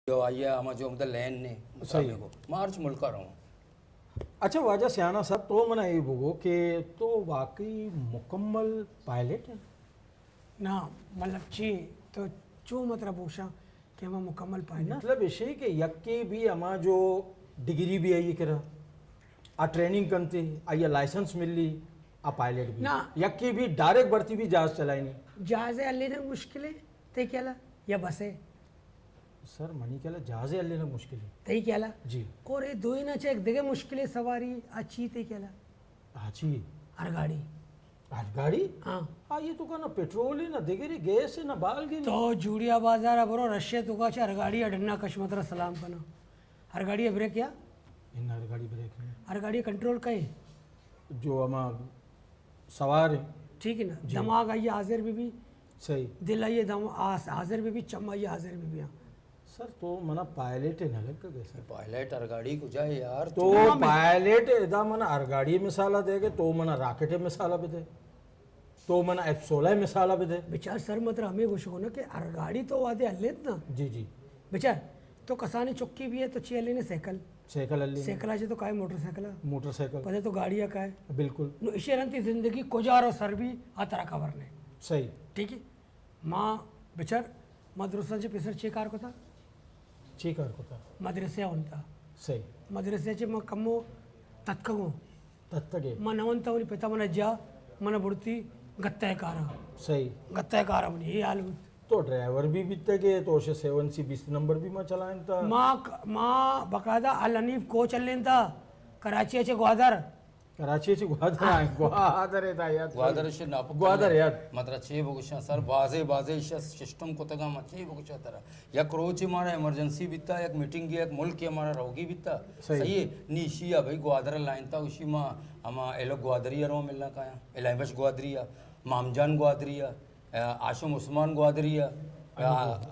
जो आइए हम जो मतलब लैंड ने सही को मार्च मुल्का रहूँ अच्छा वाजा सियाना साहब तो मना ये बोगो कि तो वाकई मुकम्मल पायलट है ना मतलब ची तो चू मतलब पूछा कि हम मुकम्मल पायलट मतलब इसे कि यक्के भी अमा जो डिग्री भी आई करा आ ट्रेनिंग करते आइए लाइसेंस मिल ली आ पायलट भी ना। यक्के भी डायरेक्ट भर्ती भी जहाज चलाई नहीं जहाज़े अल्ले ने मुश्किलें ते क्या या बसे सर मनी केला जहाज अल्ले ना मुश्किल है ते क्या जी और ये दो ही ना चेक देगे मुश्किलें सवारी अच्छी ते क्या हाची हर गाड़ी आज गाड़ी हाँ हाँ ये तो का ना पेट्रोल है ना देगे गैस है ना बाल गिरी तो जूड़िया बाजार बरो रशिया तो का हर गाड़ी अडन्ना कशमतरा सलाम कना हर गाड़ी ब्रेक क्या इन हर गाड़ी ब्रेक नहीं हर गाड़ी कंट्रोल कहीं जो अमा सवार है ठीक है ना दिमाग आइए हाजिर भी सही दिल आइए दम हाजिर भी चम आइए हाजिर भी हाँ सर तो मना पायलट है ना लग का कैसा पायलट हर गाड़ी को जाए यार तो पायलट एदा मना हर गाड़ी मिसाला देगे तो मना रॉकेट मिसाला भी दे तो मना F-16 मिसाला भी दे बेचार सर मतलब हमें कुछ हो ना कि हर गाड़ी तो वादे अल्लेत ना जी जी बेचार तो कसानी चुक्की भी है तो ची अल्ले ने साइकिल साइकिल अल्ली साइकिल आज तो काय मोटरसाइकिल मोटरसाइकिल पहले तो गाड़ियाँ का है बिल्कुल नो इसे रंती जिंदगी कोजारो सर भी आतरा खबर ने सही ठीक है माँ बेचार मदरसा पिसर चेकार को था चीकार को था मदरसे उनता सही मदरसे मग कम्मो तत्कगो तत्तगे ಮ ನವಂತವನಿ ಪಿತ ಮನ ಅಜ್ಜ ಮನ ಬುಡ್ತಿ ಗತ್ತಾಯಕಾರ सही ಗತ್ತಾಯಕಾರ ಮನಿ ಈ ಹಾಲು तो ड्राइवर भी बीतते गए तो उसे 7C 20 नंबर भी मैं चलाएं था ಮಾ ಬಕಾದ ಅಲ್ ಹನೀಫ್ ಕೋಚ್ ಅಲ್ಲೆಂತ कराची अच्छे ग्वादर कराची से ग्वादर आए ग्वादर है था यार ग्वादर से नाप ग्वादर यार मात्र छे बगुशा सर बाजे बाजे सिस्टम को तगा मचे बगुशा तरह या क्रोच हमारा इमरजेंसी बिता एक मीटिंग की एक मुल्क की हमारा रोगी बिता सही है नीशिया भाई ग्वादर लाइन था उसी माँ हम एलो ग्वादरिया रो मिलना का एलाइबश ग्वादरिया मामजान ग्वादरिया आशम उस्मान ग्वादरिया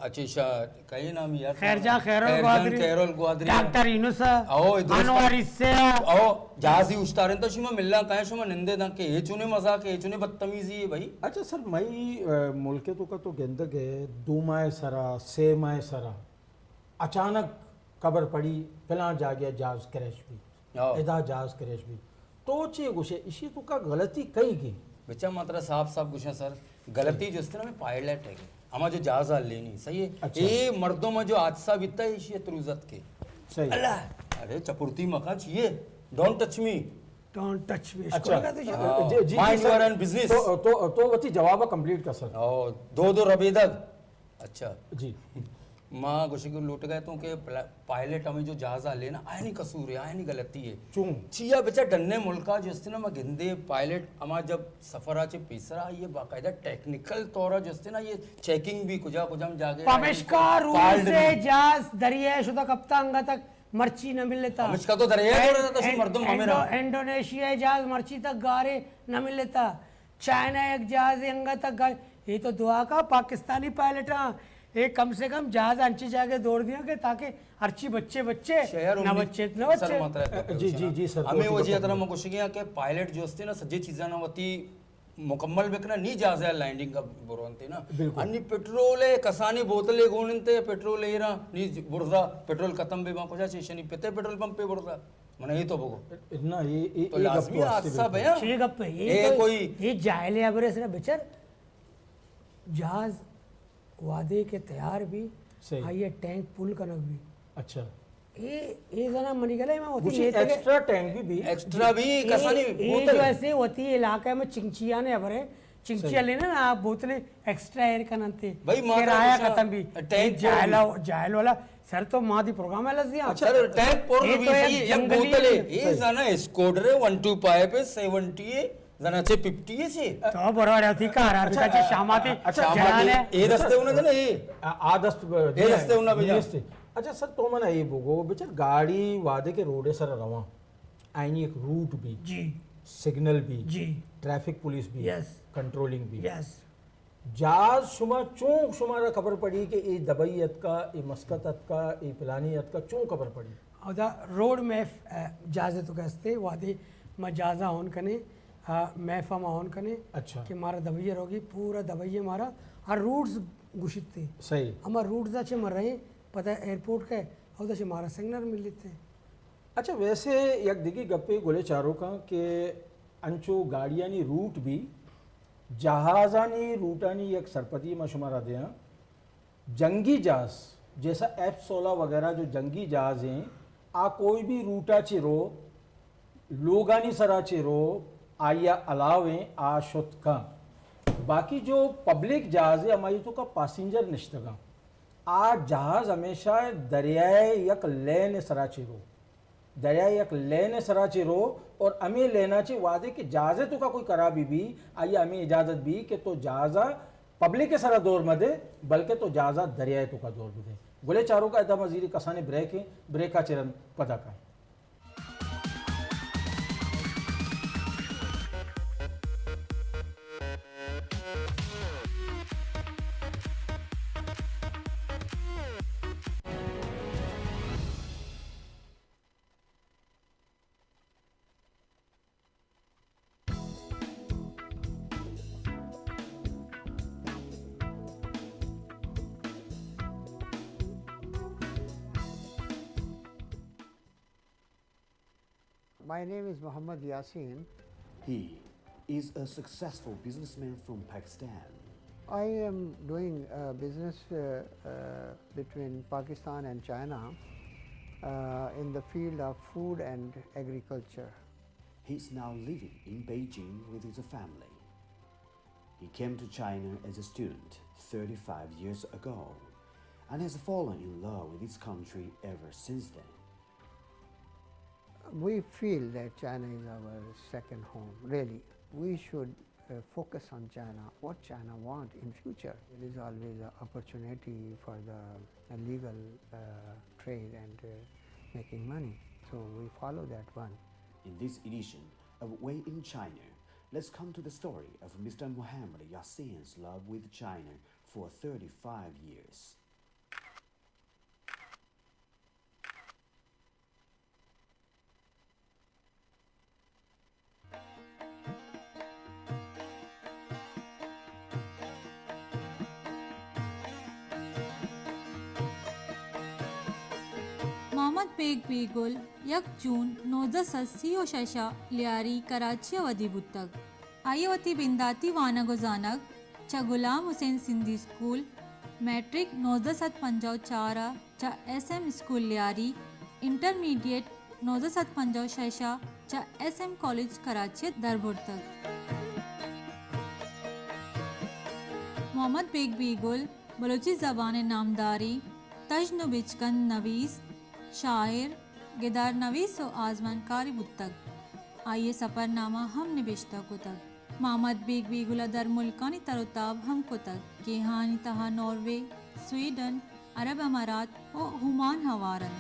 अच्छा कई नाम यार खैरल ग्वादरी डॉक्टर यूनुस आओ अनवर इससे आओ जहाजी उस्तारन तो शुमा मिलना काहे शुमा निंदे ना के चुने मजाक है चुने बदतमीजी है भाई अच्छा सर मई मुल्के तो का तो गेंदक है 2 माह सरा 6 माह सरा अचानक खबर पड़ी पहला जा गया जहाज क्रैश भी इदा जहाज क्रैश भी तो चे गुशे इसी तो का गलती कई की बच्चा मात्रा साफ साफ गुशा सर गलती जो इस तरह में पायलट है हमारा जो जहाज लेनी सही है अच्छा। ये मर्दों में जो हादसा बीतता है इसी तुरुजत के सही अल्लाह अरे चपुर्ती मका चाहिए don't touch me don't touch me अच्छा तो माइंड योर ओन बिजनेस तो वती जवाब कंप्लीट कर सर ओ दो रबेदक अच्छा जी माँ गुशी को लूट गए तो के पायलट हमें जो जहाज लेना आया नहीं कसूर है आया नहीं गलती है चूं चिया बेचा डन्ने मुल्का जो इस्ते ना मैं गिंदे पायलट हमारा जब सफर आचे पेसरा ये बाकायदा टेक्निकल तौरा जो इस्ते ना ये चेकिंग भी कुजा कुजा में जागे पमेशकार रूल से जहाज दरिया शुदा कप्तान तक मर्ची न मिल लेता अमिश का तो दरिया हो रहा था सी मर्दम हमें ना इंडोनेशिया जहाज मर्ची तक गारे न मिल लेता चाइना एक जहाज अंगा तक गारे ये तो दुआ का पाकिस्तानी पायलट एक कम से कम जहाज अंची जाके दौड़ दिया कि ताकि अर्ची बच्चे शहर ना बच्चे न बच्चे जी जी जी सर हमें वो जी तरह मैं कुछ किया कि पायलट जो असते ना सज्जे चीज़ां ना होती मुकम्मल बेकना नहीं जहाज लैंडिंग का बुरवंती ना अन्नी पेट्रोल है कसानी बोतले गोनते पेट्रोल है ना नी बुरदा पेट्रोल खत्म बे मां कुछ चीज नहीं पेते पेट्रोल पंप पे बुरदा मने ये तो बगो इतना ये तो लाजमी हादसा भैया ठीक गप ये कोई ये जायले अबरे से बेचर जहाज वादे के तैयार भी आइए टैंक पुल कनक भी अच्छा ये जना मनी गले में होती है एक्स्ट्रा टैंक भी एक्स्ट्रा भी कसानी ये जो ऐसे होती है इलाके में चिंचिया ने अबरे चिंचिया लेना ना आप बोतलें एक्स्ट्रा एयर का नंते भाई किराया खत्म भी टैंक जायल वाला सर तो मादी प्रोग्राम है लसिया अच्छा टैंक पोर भी सही एक बोतले ये जना स्कोडरे 125 पे 70 जनाचे 50 से तो बरोबर होती कार आरकाचे शामाती जनाने ये रस्ते उन्हें ना ये ये रस्ते उन्हें भेजा अच्छा सर तो मैंने ये बोगो बेचार गाड़ी वादे के रोडे सर रवा आईनी एक रूट भी जी सिग्नल भी जी ट्रैफिक पुलिस भी यस कंट्रोलिंग भी यस जहाज शुमा चूं शुमारा खबर पड़ी कि ये दबईयत का ये मस्कत का ये पिलानीयत का चूं खबर पड़ी और रोड में जाजे तो कहते वादे मैं जाजा ऑन कने मैफा में ऑन कने अच्छा कि मारा दबैया होगी पूरा दबैया मारा और रूट्स घुषित थे सही हमारे रूट्स अच्छे मर रहे पता है एयरपोर्ट के और तशे मारा सिग्नल मिल लेते हैं। अच्छा वैसे एक दिगी गप्पे गोले चारों का कि अंचो गाड़ियानी रूट भी जहाजानी रूटानी एक सरपति में शुमारा दे जंगी जहाज जैसा F-16 वगैरह जो जंगी जहाज हैं आ कोई भी रूटा चिरो लोगानी सरा चिरो आया अलावे आ शुद्ध का बाकी जो पब्लिक जहाज है हमारी तो का पैसेंजर निश्तगा आ जहाज हमेशा दरियाए यक लेने सरा चिरो दरियाए यक लेने सरा चिरो और हमें लेना चाहिए वादे कि जहाज़े तो का कोई कराबी भी आइए हमें इजाज़त भी कि तो जहाज़ा पब्लिक के सरा दौर में दे बल्कि तो जहाज़ा दरियाए तो का दौर में दे गोले चारों का इतना मजीरी कसाने ब्रेक का चिरन पता का My name is Muhammad Yasin. He is a successful businessman from Pakistan. I am doing business between Pakistan and China in the field of food and agriculture. He's now living in Beijing with his family. He came to China as a student 35 years ago and has fallen in love with his country ever since then. We feel that China is our second home, really. We should focus on China, what China wants in future. There is always an opportunity for the legal trade and making money. So we follow that one. In this edition of Way in China, let's come to the story of Mr. Muhammad Yasin's love with China for 35 years. Mohammad Beg Begul यक June 1986 Lyari Karachi अवधि बुतक आयवती बिंदाती वानगोजानक चा Ghulam Hussain Sindhi school matric 1954 चा SM school Lyari intermediate 1956 चा SM college Karachi दरबुर्तक मोहम्मद बेग बेगुल बलोची ज़बान नामदारी तजनु बिचकन नवीस शायर गिदार नवीस व आजमानकारी बुतक आइए सफ़रनामा हम निबिश्ता को तक मोहम्मद बेग बेगुल दर मुल्कानी तरोताब हम को तक के हानि तहा नॉर्वे स्वीडन अरब अमारात और हुमान हवारन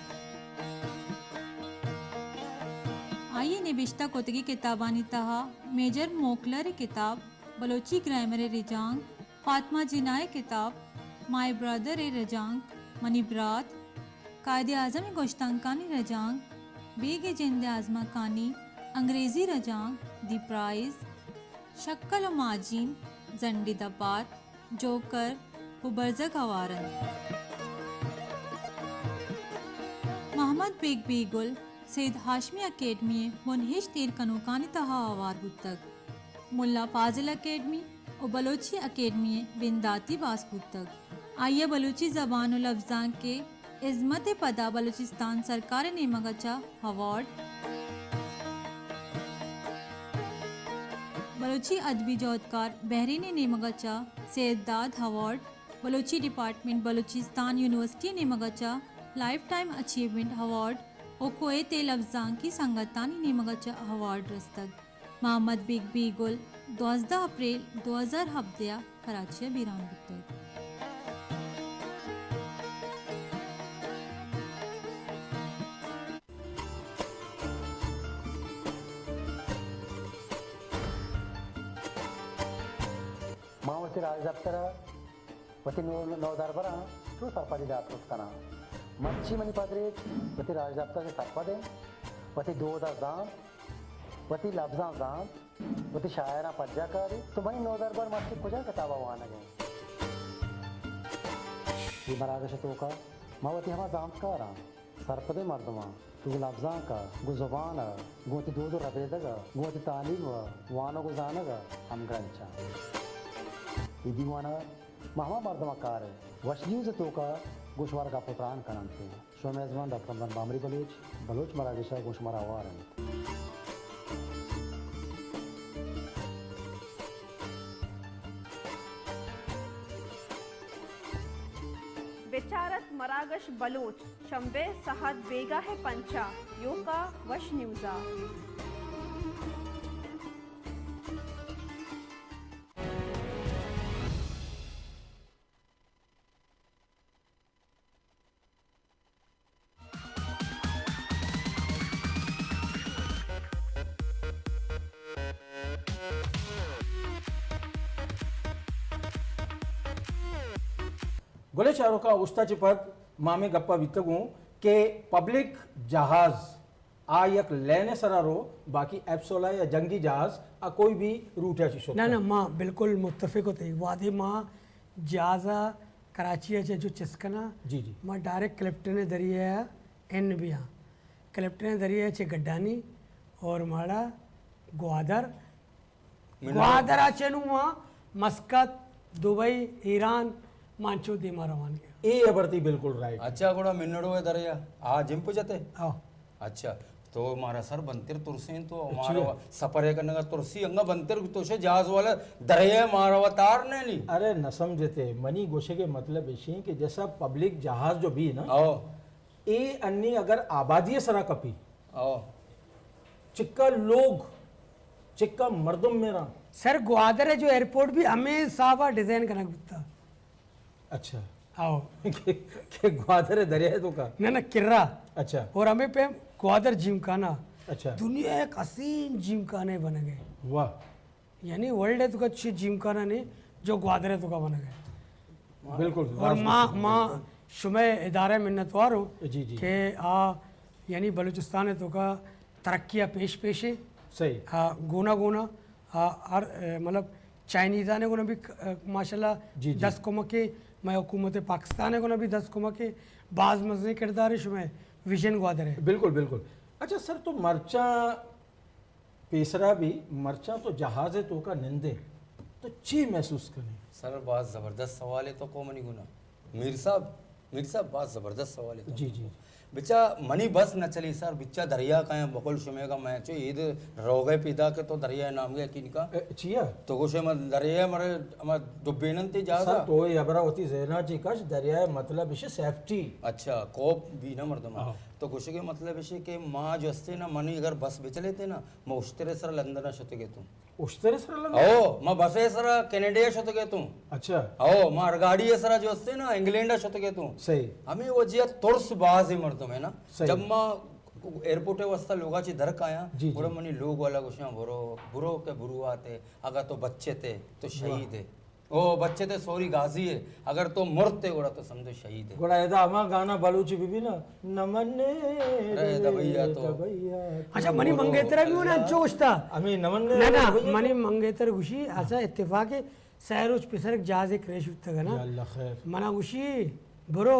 आइए निबिश्ता कोतगी किताबानी तहा मेजर मोकलर किताब बलोची ग्रामर रिजांग फातिमा जिनाए किताब माय ब्रदर ए रजांग मनीब्रात कायदे आज़म गोश्तांकानी रजांग बेगे जिंदे आज़मा कानी अंग्रेज़ी रजांग दी प्राइज़ शक्ल व माजीन जंडी दबार जोकर बुबरजक हवारन मोहम्मद बेग बेगुल सैयद हाशमी अकेडमी मुनहिश तीर कनूकानी तहा आवार बुतक मुल्ला फाजिल अकेडमी और बलोची अकेडमी बिंदाती बास बुतक आइए बलूची ज़बान व लफ्ज़ां के इज़्मत पदा बलूचिस्तान सरकार ने मगचा अवार्ड बलूची अदबी जोधकार बहरीन ने मगचा सैयदाद award Balochi department Balochistan university ने मगचा लाइफ टाइम अचीवमेंट अवार्ड और कुवैत लफ्ज़ां की संगतानी ने मगचा अवार्ड रस्तक मोहम्मद बेग बेगुल 12 अप्रैल 2017 कराची बीरान बुतक मावती राजदप्तर वती नौदरबरा शू सरपदी दात कना मच्छी मनी पदरे वती राजदप्तर से सरपदे वती दो दाम वती लफ्जा दाम वती शायरा पज्जा करी तो मनी नौदरबर मच्छी कुछ किताबा वहाँ गए ये मरागश तो का मावती हमा जामकारा सरपदे मर्दमा तू लफ्जां का गु जुबान गोती दो रबेदगा गोती तालीम वानो गु जानगा हम ग्रंचा इदी वाना महमा मर्दमा कार वश न्यूज़ तो का गोशवार का पुत्रान कनंते शो मेजबान डॉक्टर बामरी बलोच मरा विषय गोशमारा वारन बेचारत मरागश बलोच शंबे सहद बेगा है पंचा योका वश न्यूज़ा गोले चारों का उस्ताची पद मामे गप्पा वितगू के पब्लिक जहाज आ यक लेने सरारो बाकी एप्सोला या जंगी जहाज आ कोई भी रूट है चिशो ना ना माँ बिल्कुल मुत्तफिक होते वादे माँ जहाजा कराची है जो चिस्कना जी जी माँ डायरेक्ट क्लिप्टन दरिया एन भी यहाँ क्लिप्टन दरिया चे गड्डानी और माड़ा ग्वादर आचेनु माँ मस्कत दुबई ईरान मांचो दे रवान ए अबरती बिल्कुल राइट अच्छा गोड़ा मिन्नड़ो है दरिया आ जिंप जाते आओ अच्छा तो हमारा सर बनतिर तुरसी तो हमारा सफर है करने का तुरसी अंगा बनतिर तो से जहाज वाला दरिया मारा अवतार ने नहीं अरे न समझते मनी गोशे के मतलब इसी कि जैसा पब्लिक जहाज जो भी ना आओ ए अन्नी अगर आबादी सरा कपी आओ चिक्का लोग चिक्का मर्दम मेरा सर ग्वादर है जो एयरपोर्ट भी हमें सावा डिजाइन करना पड़ता अच्छा आओ के ग्वादर है दरिया है तो का ना ना किर्रा अच्छा और हमें पे ग्वादर जिमखाना अच्छा दुनिया एक हसीन जिमखाने बन गए वाह यानी वर्ल्ड है तो का अच्छी जिमखाना नहीं जो ग्वादर है तो का बन गए बिल्कुल और माँ शुमे इदारे मिन्नतवार हो जी जी कि यानी बलूचिस्तान है तो का तरक्कियाँ पेश पेशे सही गोना गोना हर मतलब चाइनीज़ा ने को भी माशाल्लाह जी, जी। 10 कुम के मैं हुकूमत पाकिस्तान को भी 10 कुम के बाज़ मजने किरदार है शुमे विजन ग्वादर है बिल्कुल बिल्कुल अच्छा सर तो मर्चा पेसरा भी मर्चा तो जहाज है तो का निंदे तो ची महसूस करें सर बहुत ज़बरदस्त सवाल है तो को मनी गुना मीर साहब बहुत ज़बरदस्त सवाल है तो। जी जी बिचा मनी बस न चली सर बिचा दरिया का है बकुल शुमे का मैं चो ईद रोगे पैदा के तो दरिया नाम गया किनका चिया तो कुछ में दरिया मरे हम दुबेनन ते जा सर तो ये अबरा होती ज़हना जी कश दरिया मतलब इसे सेफ्टी अच्छा कोप भी ना मर्दमा तो कुछ के मतलब इसे कि माँ जो हस्ते ना मनी अगर बस बेच लेते ना मैं उस तरह सर लंदन शत के तू उस तरह से लगा ओ मैं बसे सर कनाडा शत के तू अच्छा ओ मार गाड़ी है सर जो हस्ते ना इंग्लैंड शत के तू सही हमें वो जिया तुर्स बाज ही मर्दम है ना सही। जब माँ एयरपोर्ट वास्ता लोगाची धरक आया जी, बड़ा मनी लोग वाला कुछ ना बुरो के बुरू आते अगर तो बच्चे थे तो शहीद है ओ बच्चे थे सॉरी गाजी है अगर तो मुर्द थे गोड़ा तो समझो शहीद है गोड़ा ऐसा हमारा गाना बलूची बीबी ना नमन्ने रे दबैया तो अच्छा मनी मंगेतर भी होना जोश था हमें नमन्ने ना ना मनी मंगेतर गुशी अच्छा इत्तेफाक है सैरुज पिसर जहाज एक रेश उठता या ना अल्लाह खैर मना गुशी बरो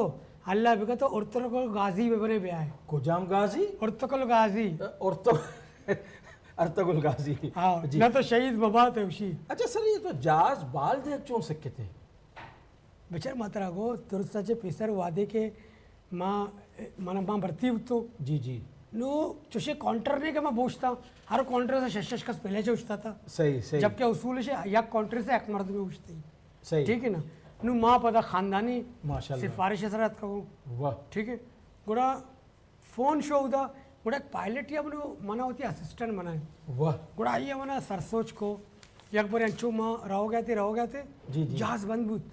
अल्लाह बिका तो उर्तकल गाजी में बने ब्याह है कोजाम गाजी उर्तकल गाजी और तो अर्तगुल गाजी हाँ जी ना तो शहीद बबात है उसी अच्छा सर ये तो जहाज बाल देख चों सकते थे बेचार मात्रा गो तुरसाचे पेसर वादे के माँ माना माँ भरती तो जी जी नो चुशे काउंटर नहीं के मैं पूछता हर काउंटर से शश कस पहले जो उछता था सही सही जबकि उसूल से या काउंटर से एक मर्द में उछती सही ठीक है ना नु माँ पता खानदानी माशाल्लाह सिफारिश असरात का वाह ठीक है गुड़ा फोन शो होता गुड़ा एक पायलट या मनो मना होती असिस्टेंट मना है वाह गुड़ा ये मना सरसोच को एक बार अंचो माँ रहो गए थे जी, जी। जहाज बंद बूत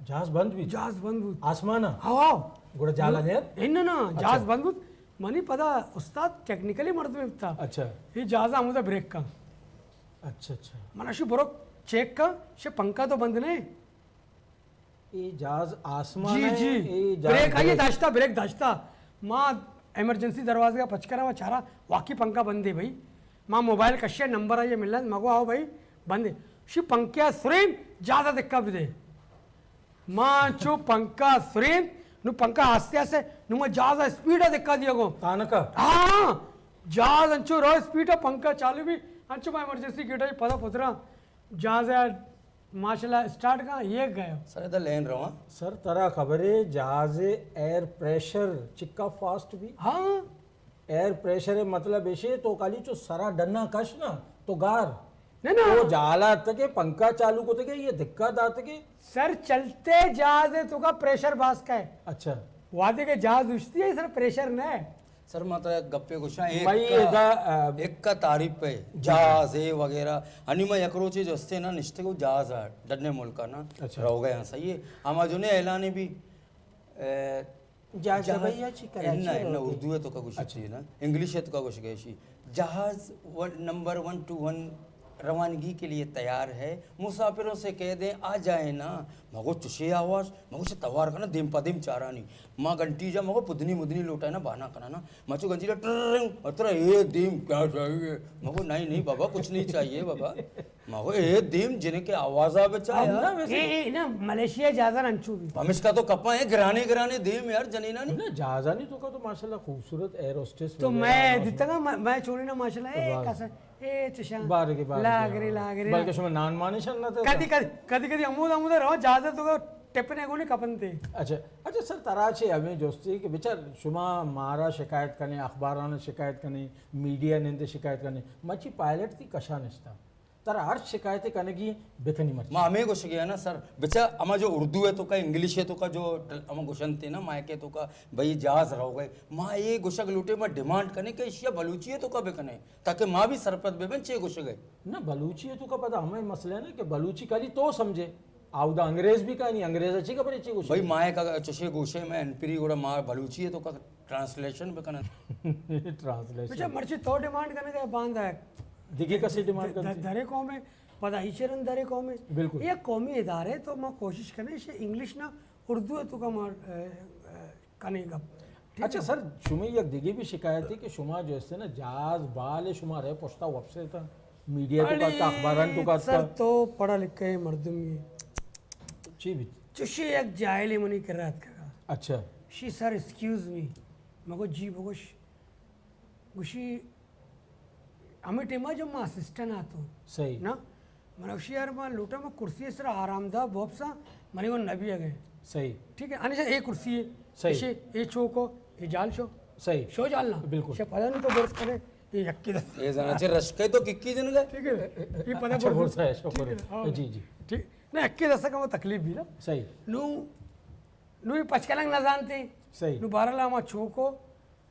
जहाज बंद भी जहाज बंद बूत आसमाना हवा गुड़ा जाला ने इन ना जहाज बंद बूत मनी पता उस्ताद टेक्निकली मर्द में था अच्छा ये जहाज आमुदा ब्रेक का अच्छा अच्छा मना शु बरो चेक का शे पंखा तो बंद नहीं ये जहाज आसमान जी है, जी ये जहाज ब्रेक आइए ब्रेक। दाश्ता ब्रेक दाश्ता माँ एमरजेंसी दरवाजे का पचकरा हुआ चारा वाकई पंखा बंद है भाई माँ मोबाइल कश्य नंबर आइए मिलना मगो आओ भाई बंद है शि पंख्या सुरेन ज्यादा दिक्कत दे माँ चो पंखा सुरेन नु पंखा आस्ते आस्ते नु मैं जहाज स्पीड दिक्का दिया को तानक हाँ जहाज अंचो रो स्पीड पंखा चालू भी अंचो मैं इमरजेंसी गेट पता पुतरा जहाज माशाल्लाह स्टार्ट का ये गयो सर इधर लेन रहो सर तरह खबर है जहाज एयर प्रेशर चिक्का फास्ट भी हाँ एयर प्रेशर है मतलब ऐसे तो काली जो सरा डन्ना कश ना तो गार नहीं ना वो जाला तके पंखा चालू को तके ये दिक्कत आते के सर चलते जहाज है तो का प्रेशर बास का है अच्छा वादे के जहाज उछती है सर प्रेशर न है सर मतलब गप्पे गुशा भाई एक का तारीफ पे जहाज है वगैरह आणि मग यकरोचे जो असते ना निश्चित को जहाज आहे डडने मुल्का ना अच्छा। रह गए हैं सही है हम जो ने ऐलाने भी जहाज भैयाची करायची ना उर्दू है तो का कुछ अच्छी ना इंग्लिश है तो का कुछ गैशी जहाज नंबर 121 रवानगी के लिए तैयार है मुसाफिरों से कह दें आ जाए ना मगो चुशे आवाज मगो से तवार का ना दिम पदिम चारानी माँ घंटी जा मगो पुदनी मुदनी लोटा है ना बहाना करना ना मचो गंजी ला ट्रंग अतरा ये दिम क्या चाहिए मगो नहीं बाबा कुछ नहीं चाहिए बाबा मगो ये दिम जिन्हें के आवाज आ बचा यार ये ना मलेशिया जहाज अंचू भी हम इसका तो कपा है गिराने दिम यार जनीना नहीं ना जहाजा नहीं तो का तो माशाल्लाह खूबसूरत एयर होस्टेस तो मैं दिता का मैं छोड़ी ना माशाल्लाह ए कैसा ए चशा बारगे लागरे बल्कि शुमा नान माने शन्ना तो कधी अमूद रहो जहाज तो टेपने को नहीं कपनते अच्छा सर तराचे हमें जोस्ती कि बेचार शुमा मारा शिकायत करने अखबारान शिकायत करने मीडिया ने शिकायत करने मची पायलट थी कशा निस्ता तर हर शिकायतें करने की बेखनी मत माँ हमें कुछ गया ना सर बेचा अमा जो उर्दू है तो का इंग्लिश है तो का जो अमा गुशन थे ना माँ के तो का भाई जहाज रहो गए माँ ये गुशक लूटे में डिमांड करने के इशिया बलूची है तो का बेकने ताकि माँ भी सरपत बेबन चे गुश गए ना बलूची है तो का पता हमें मसला है ना कि बलूची काली तो समझे आउदा अंग्रेज भी का नहीं अंग्रेज अच्छी खबर अच्छी कुछ भाई माँ का चशे गोशे में एनपीरी गोड़ा माँ बलूची है तो का ट्रांसलेशन बेकना ट्रांसलेशन बेचा मर्ची तो डिमांड करने का बांध है दिखे कैसे डिमांड करते दरे कौम में पता ही चरण दरे कौम में बिल्कुल ये कौमी इदारे तो मैं कोशिश करने से इंग्लिश ना उर्दू है तो का मार करने का अच्छा सर शुमा एक दिगे भी शिकायत थी कि शुमा जो है ना जहाज बाल शुमा रहे पोस्ता वापसे था मीडिया तो का अखबारन तो का सर तो पढ़ा लिखा है मर्दुम ये जी भी चुशी एक जायली मुनी कर रहा था अच्छा शी सर एक्सक्यूज मी मगो जी बगोश गुशी हमें टेमा जो मैं असिस्टेंट आतो सही ना मनुष्य यार मैं लूटा में कुर्सी सर आरामदा बॉब सा मने वो नबी आ गए सही ठीक है अने एक कुर्सी है सही ये चो को ये जाल शो सही शो जालना बिल्कुल शे पता नहीं तो बर्स करे ये यक्की दा ये जना चे रश्के तो किक्की जन गए ठीक है ये पता अच्छा बर्स बोलता है शुक्र जी जी ठीक ना यक्की दस का वो तकलीफ भी ना सही नु ये पचकलंग ना जानते सही नु बारह लामा छो को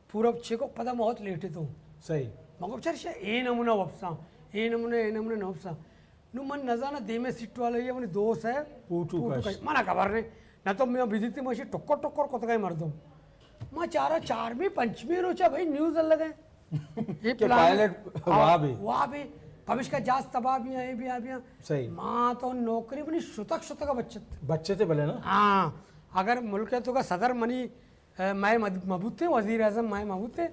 पूरब छे को पता बहुत लेट है तो सही मगो चर्चा ए नमूना वपसा ए नमूने नवपसा नु मन नजाना दे में सिट वाला ये अपने दोस्त है पूटू कश मना खबर नहीं ना तो मैं बिजती मशी टक्कर को तक मर दूं मैं चारवीं पंचमी रोचा भाई न्यूज़ अलग है ये पायलट वहाँ भी भविष्य का जास तबाह भी है भी आ भी सही माँ तो नौकरी बनी शुतक का बच्चे थे भले ना हाँ अगर मुल्क तो का सदर मनी मैं मबूत थे वजीर आजम मैं मबूत थे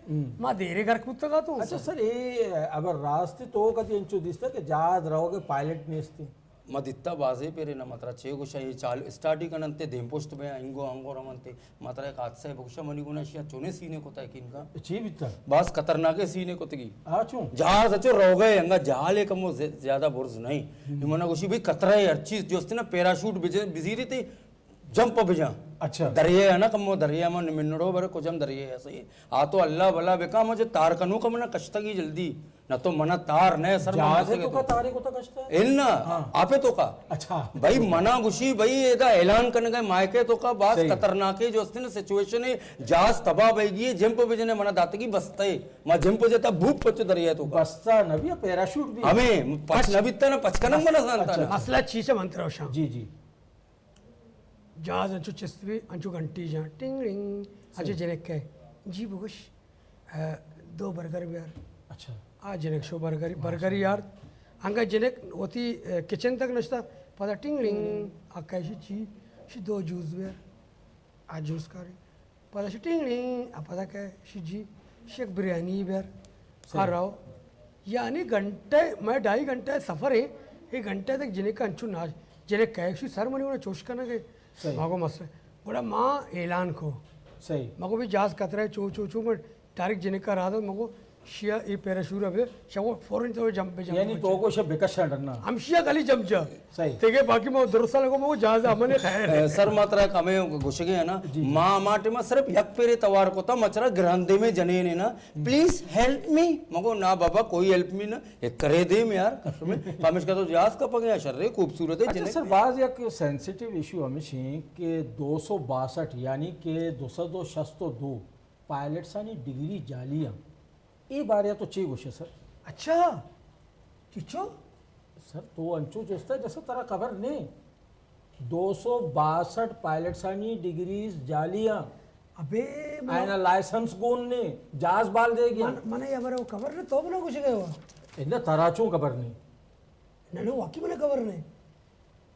माँ देरे घर कुत्ते का तो अच्छा सर ये अगर रास्ते तो कति इंचु दिसता कि जहाज रहोगे पायलट नेस्ती मदित्ता बाजे पेरे ना मात्रा चे गुशा ये चाल स्टार्टी कनंते देमपोस्ट पे इंगो अंगो रमनते मात्रा एक हादसा है बकुशा मनी गुना शिया चोने सीने को ता किनका ची बिता बस खतरनाक है सीने को तगी आचू जहाज अच्छो रह गए अंगा जहाल एक कमो ज्यादा बुर्ज नहीं निमना गुशी भाई खतरा है हर चीज जो ना पैराशूट बिजी रही थी जंप बिजा अच्छा दरिया है ना कमो दरिया में मिनड़ो बर कुछ हम दरिया है सही आ तो अल्लाह भला बेका मुझे तार कनु कम ना कश्ता की जल्दी न तो मना तार ने सर जहाज तो का तारे को तो कश्ता है इल ना आपे तो का अच्छा भाई मना गुशी भाई एदा ऐलान करने गए मायके तो का बात खतरनाक है जो अस्ते ना सिचुएशन है जहाज तबाह बैगी है जंप बिजने मना दात की बसता है मा जंप जेता भूप पच दरिया तो बसता नबी पैराशूट भी हमें पच नबिता ना पचकनंग मना जानता मसला चीज मंत्र जी जी जहाज अंचु चिस्वी अंचु घंटी जा टिंग रिंग अच्छे जनक के जी बुगुश 2 बर्गर भी यार अच्छा आ जनक शो बर्गर यार अंगा जनक होती किचन तक नचता पता टिंग रिंग आ कैसी चीज शी 2 जूस भी यार आ जूस कारी पता शी टिंग रिंग आ पता क्या शी जी शेक बिरयानी भी यार खा रहा हो यानी घंटे मैं 2.5 घंटे सफ़र है 1 घंटे तक जनक का अंचु नाच जनक कहे शी सर मनी उन्हें चोश करना के भागो मसले बड़ा माँ ऐलान को सही मको भी जहाज कतरा चो चो चो मैं डायरेक्ट जने का रहा था मको शिया ये पैराशूट अबे शवो फौरन तो जंप पे यानी तो को शे बेकशा डरना हम शिया खाली जंप जा सही ठीक है बाकी मैं दुरुस्ता लगो मको जहाज हमने खैर सर मात्रा कमे घुस गए ना माँ माटे में सिर्फ यक पेरे तवार को था मचरा ग्रंथे में जने ने ना प्लीज हेल्प मी मगो ना बाबा कोई हेल्प मी ना ये करे दे में यार कसम कामेश का तो जहाज का पगे शर्रे खूबसूरत है अच्छा जने सर बाज एक सेंसिटिव इशू हमेशा कि 262 यानी कि 262 पायलट्स आणि डिग्री जालियां ये बारे तो ची गोष्ट सर अच्छा चिचो सर तो अंचू जोस्ता जसं तरा खबर नाही 262 पायलट्स आणि डिग्रीज जालियां अबे आयना लायसन्स गोन ने जहाज बाल दे गया मने या बरो खबर ने तो बना कुछ गयो इन्ना तराचू खबर नहीं ननो वाकी मने खबर नहीं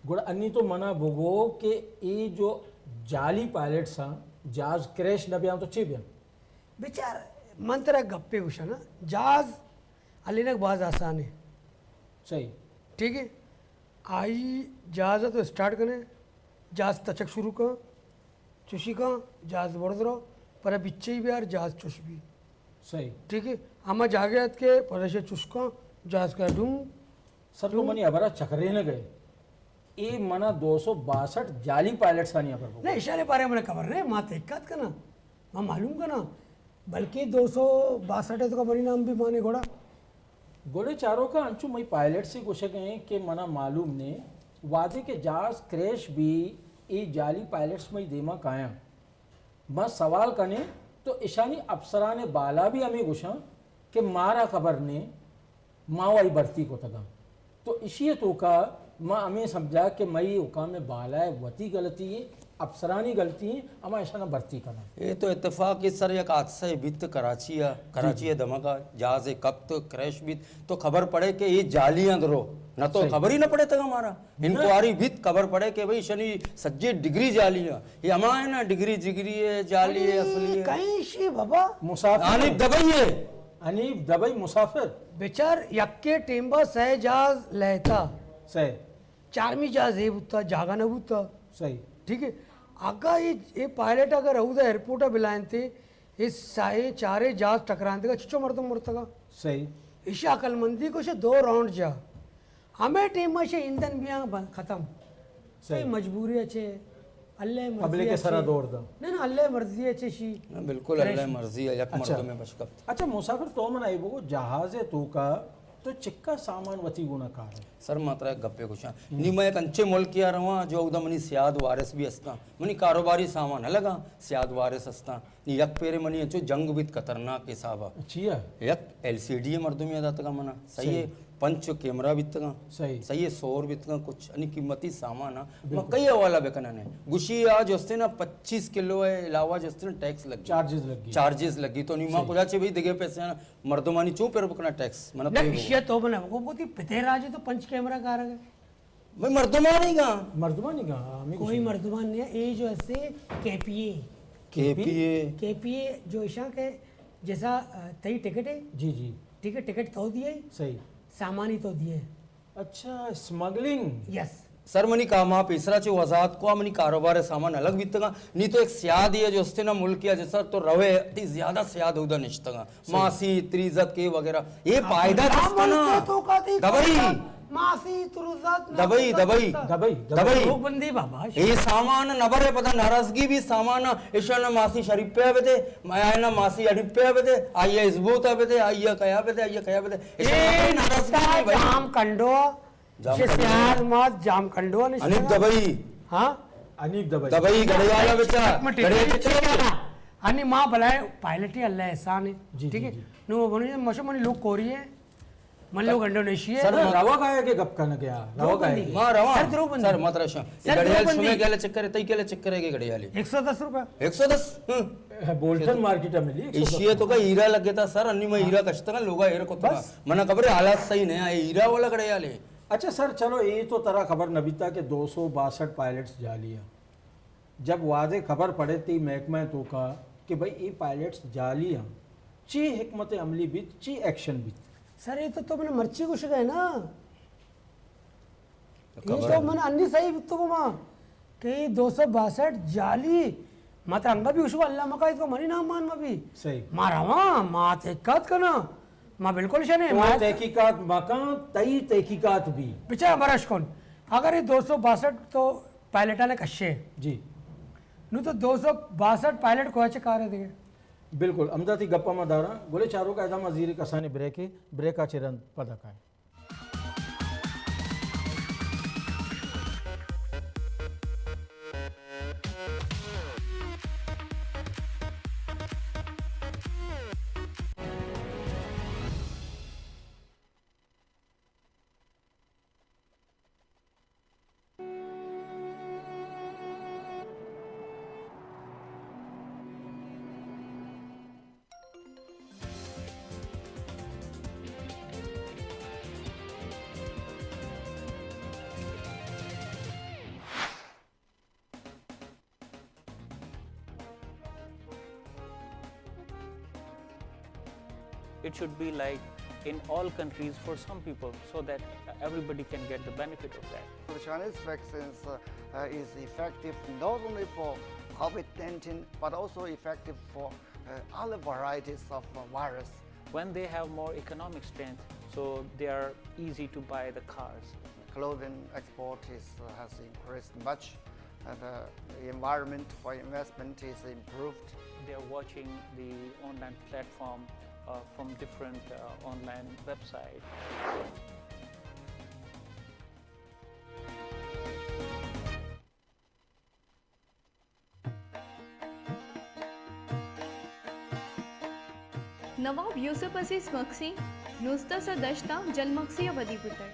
गुड अन्नी तो मना भोगो कि ये जो जाली पायलट्स हैं जहाज क्रैश न बिया तो ची बिया बेचार मंत्र गप्पे कुछ ना जहाज अलीनक बाज आसान है सही ठीक है आई जहाज तो स्टार्ट करें जहाज तचक शुरू कर चुशी का जहाज बढ़ रहो पर बिच्चे ही भी यार जहाज चुश भी सही ठीक है आमा जागे के परदेश चुस्का जहाज का ढूंढ सर तो मनी अबरा चक्रे न गए ये मना 262 जाली पायलट्स आनी अबर नहीं इशारे बारे में खबर नहीं माँ तेकात का ना माँ मालूम का ना बल्कि 262 है तो का परिणाम भी माने घोड़ा गोले चारों का अंचू मई पायलट से गोशे गए कि मना मालूम ने वादे के जहाज क्रैश भी ये जाली पायलट्स में देमा काया बस सवाल कने तो ईशानी अफसरा ने बाला भी हमें घुसा कि मारा खबर ने मावाई भर्ती को तगा तो इसी तो का माँ हमें समझा कि मई उका में बाला है वती गलती है अफसरानी गलती है अमा ऐसा ना भर्ती करना ये तो इत्तेफाक इस सर एक हादसा है बीत कराची है धमाका जहाज है कब तो क्रैश बीत तो खबर पड़े कि ये जालियां दरो न तो खबर ही न पड़े तक हमारा इंक्वायरी बीत खबर पड़े कि भाई शनि सज्जे डिग्री जालियां ये हमा है ना डिग्री है जाली है असली है कहीं she Baba Musafir Anif Dubai है अनीफ दबई मुसाफिर बेचार यक्के टेम्बा सह जहाज लेता सही चारमी जहाज है बुत्ता जागा न बुत्ता सही ठीक है आगा ये पायलट अगर रहू एयरपोर्ट बिलायन थे इस साए चारे जहाज टकरान थे चिचो मरता सही इसे अकलमंदी को से 2 राउंड जा हमें टीम में से ईंधन भी खत्म सही मजबूरी अच्छे अल्लाह मर्जी पब्लिक के सारा दौड़ दा ना अल्लाह मर्जी अच्छे शी बिल्कुल अल्लाह मर्जी है यक मर्द में बशकत अच्छा मुसाफिर तो मन आई वो जहाज है तो का तो चिक्का सामान वती गुना का है सर मात्रा गप्पे कुछ नी मैं एक अंचे मुल्क किया रहा जो उदा मनी सियाद वारिस भी हस्ता मनी कारोबारी सामान है लगा सियाद वारिस हस्ता नी यक पेरे मनी अंचो जंग भी खतरनाक हिसाब अच्छी है यक LCD मर्दों में अदा मना सही है पंच कैमरा भी तगा सही है सौर भी तगा कुछ अनि कीमती सामान है कई हवाला बेकना ने गुशी आज हस्ते ना 25 किलो है अलावा जस्ते ना टैक्स लग चार्जेस लगी तो नी मां कुछ भाई दिगे पैसे मर्दमानी चो पेर बकना टैक्स मना ना विषय तो बना वो बहुत पिते राज तो पंच कैमरा कार है भाई मर्दमान ही गा कोई मर्दमान नहीं है ये जो ऐसे केपीए जो ईशा के जैसा तई टिकट है जी टिकट तो दिए सही सामान ही तो दिए अच्छा स्मगलिंग यस सर मनी काम आप इसरा चे वजात को मनी कारोबार सामान अलग बीतगा नहीं तो एक सियाद है जो उसने ना मुल्क किया जैसा तो रवे इतनी ज्यादा सियाद उधर निश्तगा मासी त्रिजत के वगैरह ये फायदा किसका ना दबई मासी तुरुजत दबई बंदी बाबा ये सामान नबर है पता नाराजगी भी सामान ईशान मासी शरीफ पे आवे थे मैं ना मासी अरीफ पे आवे थे आइए इजबूत आवे थे आइए कया पे थे ये नाराजगी जाम कंडो सियाद मत जाम कंडो ने अनीफ दबई हां अनीफ दबई गड़ेवाला बेचा अनि मां भलाए पायलट ही अल्लाह एहसान है ठीक है नो बने मशमनी लोग कोरिए मन लोग इंडोनेशिया सर रवा का है कि गप का न गया रवा का है मां रवा सर मत रशा गड़ियाल सुमे गेले चक्कर तई केले चक्कर है के गड़ियाली 110 रुपए 110 बोल्टन मार्केट में मिली एशिया तो का हीरा लगे था सर अन्नी में हीरा कष्टगा लोगा हेर को था मना खबर हालात सही नहीं है हीरा वाला गड़ियाली अच्छा सर चलो ये तो तरह खबर नबीता के 262 पायलट्स जा लिया जब वादे खबर पड़े थी महकमा तो का कि भाई ये पायलट्स जा लिया ची हिकमत अमली बीत ची एक्शन बीत सर ये तो मैंने मर्ची कुछ गए ना ये तो मैंने अन्नी सही तो को मां कि 262 जाली मात्र अंगा भी उसको अल्लाह मका इसको मनी नाम मान मा भी सही मारा माँ तहकीकात करना माँ बिल्कुल शने तो तहकीकात मकान तई तहकीकात भी बेचारा बरश कौन अगर ये 262 तो पायलट आले कश्ये जी नु तो 262 पायलट को अच्छे कार्य देंगे बिल्कुल अमदाती गप्पा में दारा गोले चारों का एदाम अजीरी कसाने ब्रेक का चिरंद पदक है It should be like in all countries for some people, so that everybody can get the benefit of that. The Chinese vaccines is effective not only for COVID-19 but also effective for other varieties of virus. When they have more economic strength, so they are easy to buy the cars. Clothing export has increased much, and the environment for investment is improved. They are watching the online platform from different online websites. नवाब यूसुफ अजीज मक्सी नुस्ता सा दश्ता जल मक्सी वदी बुतर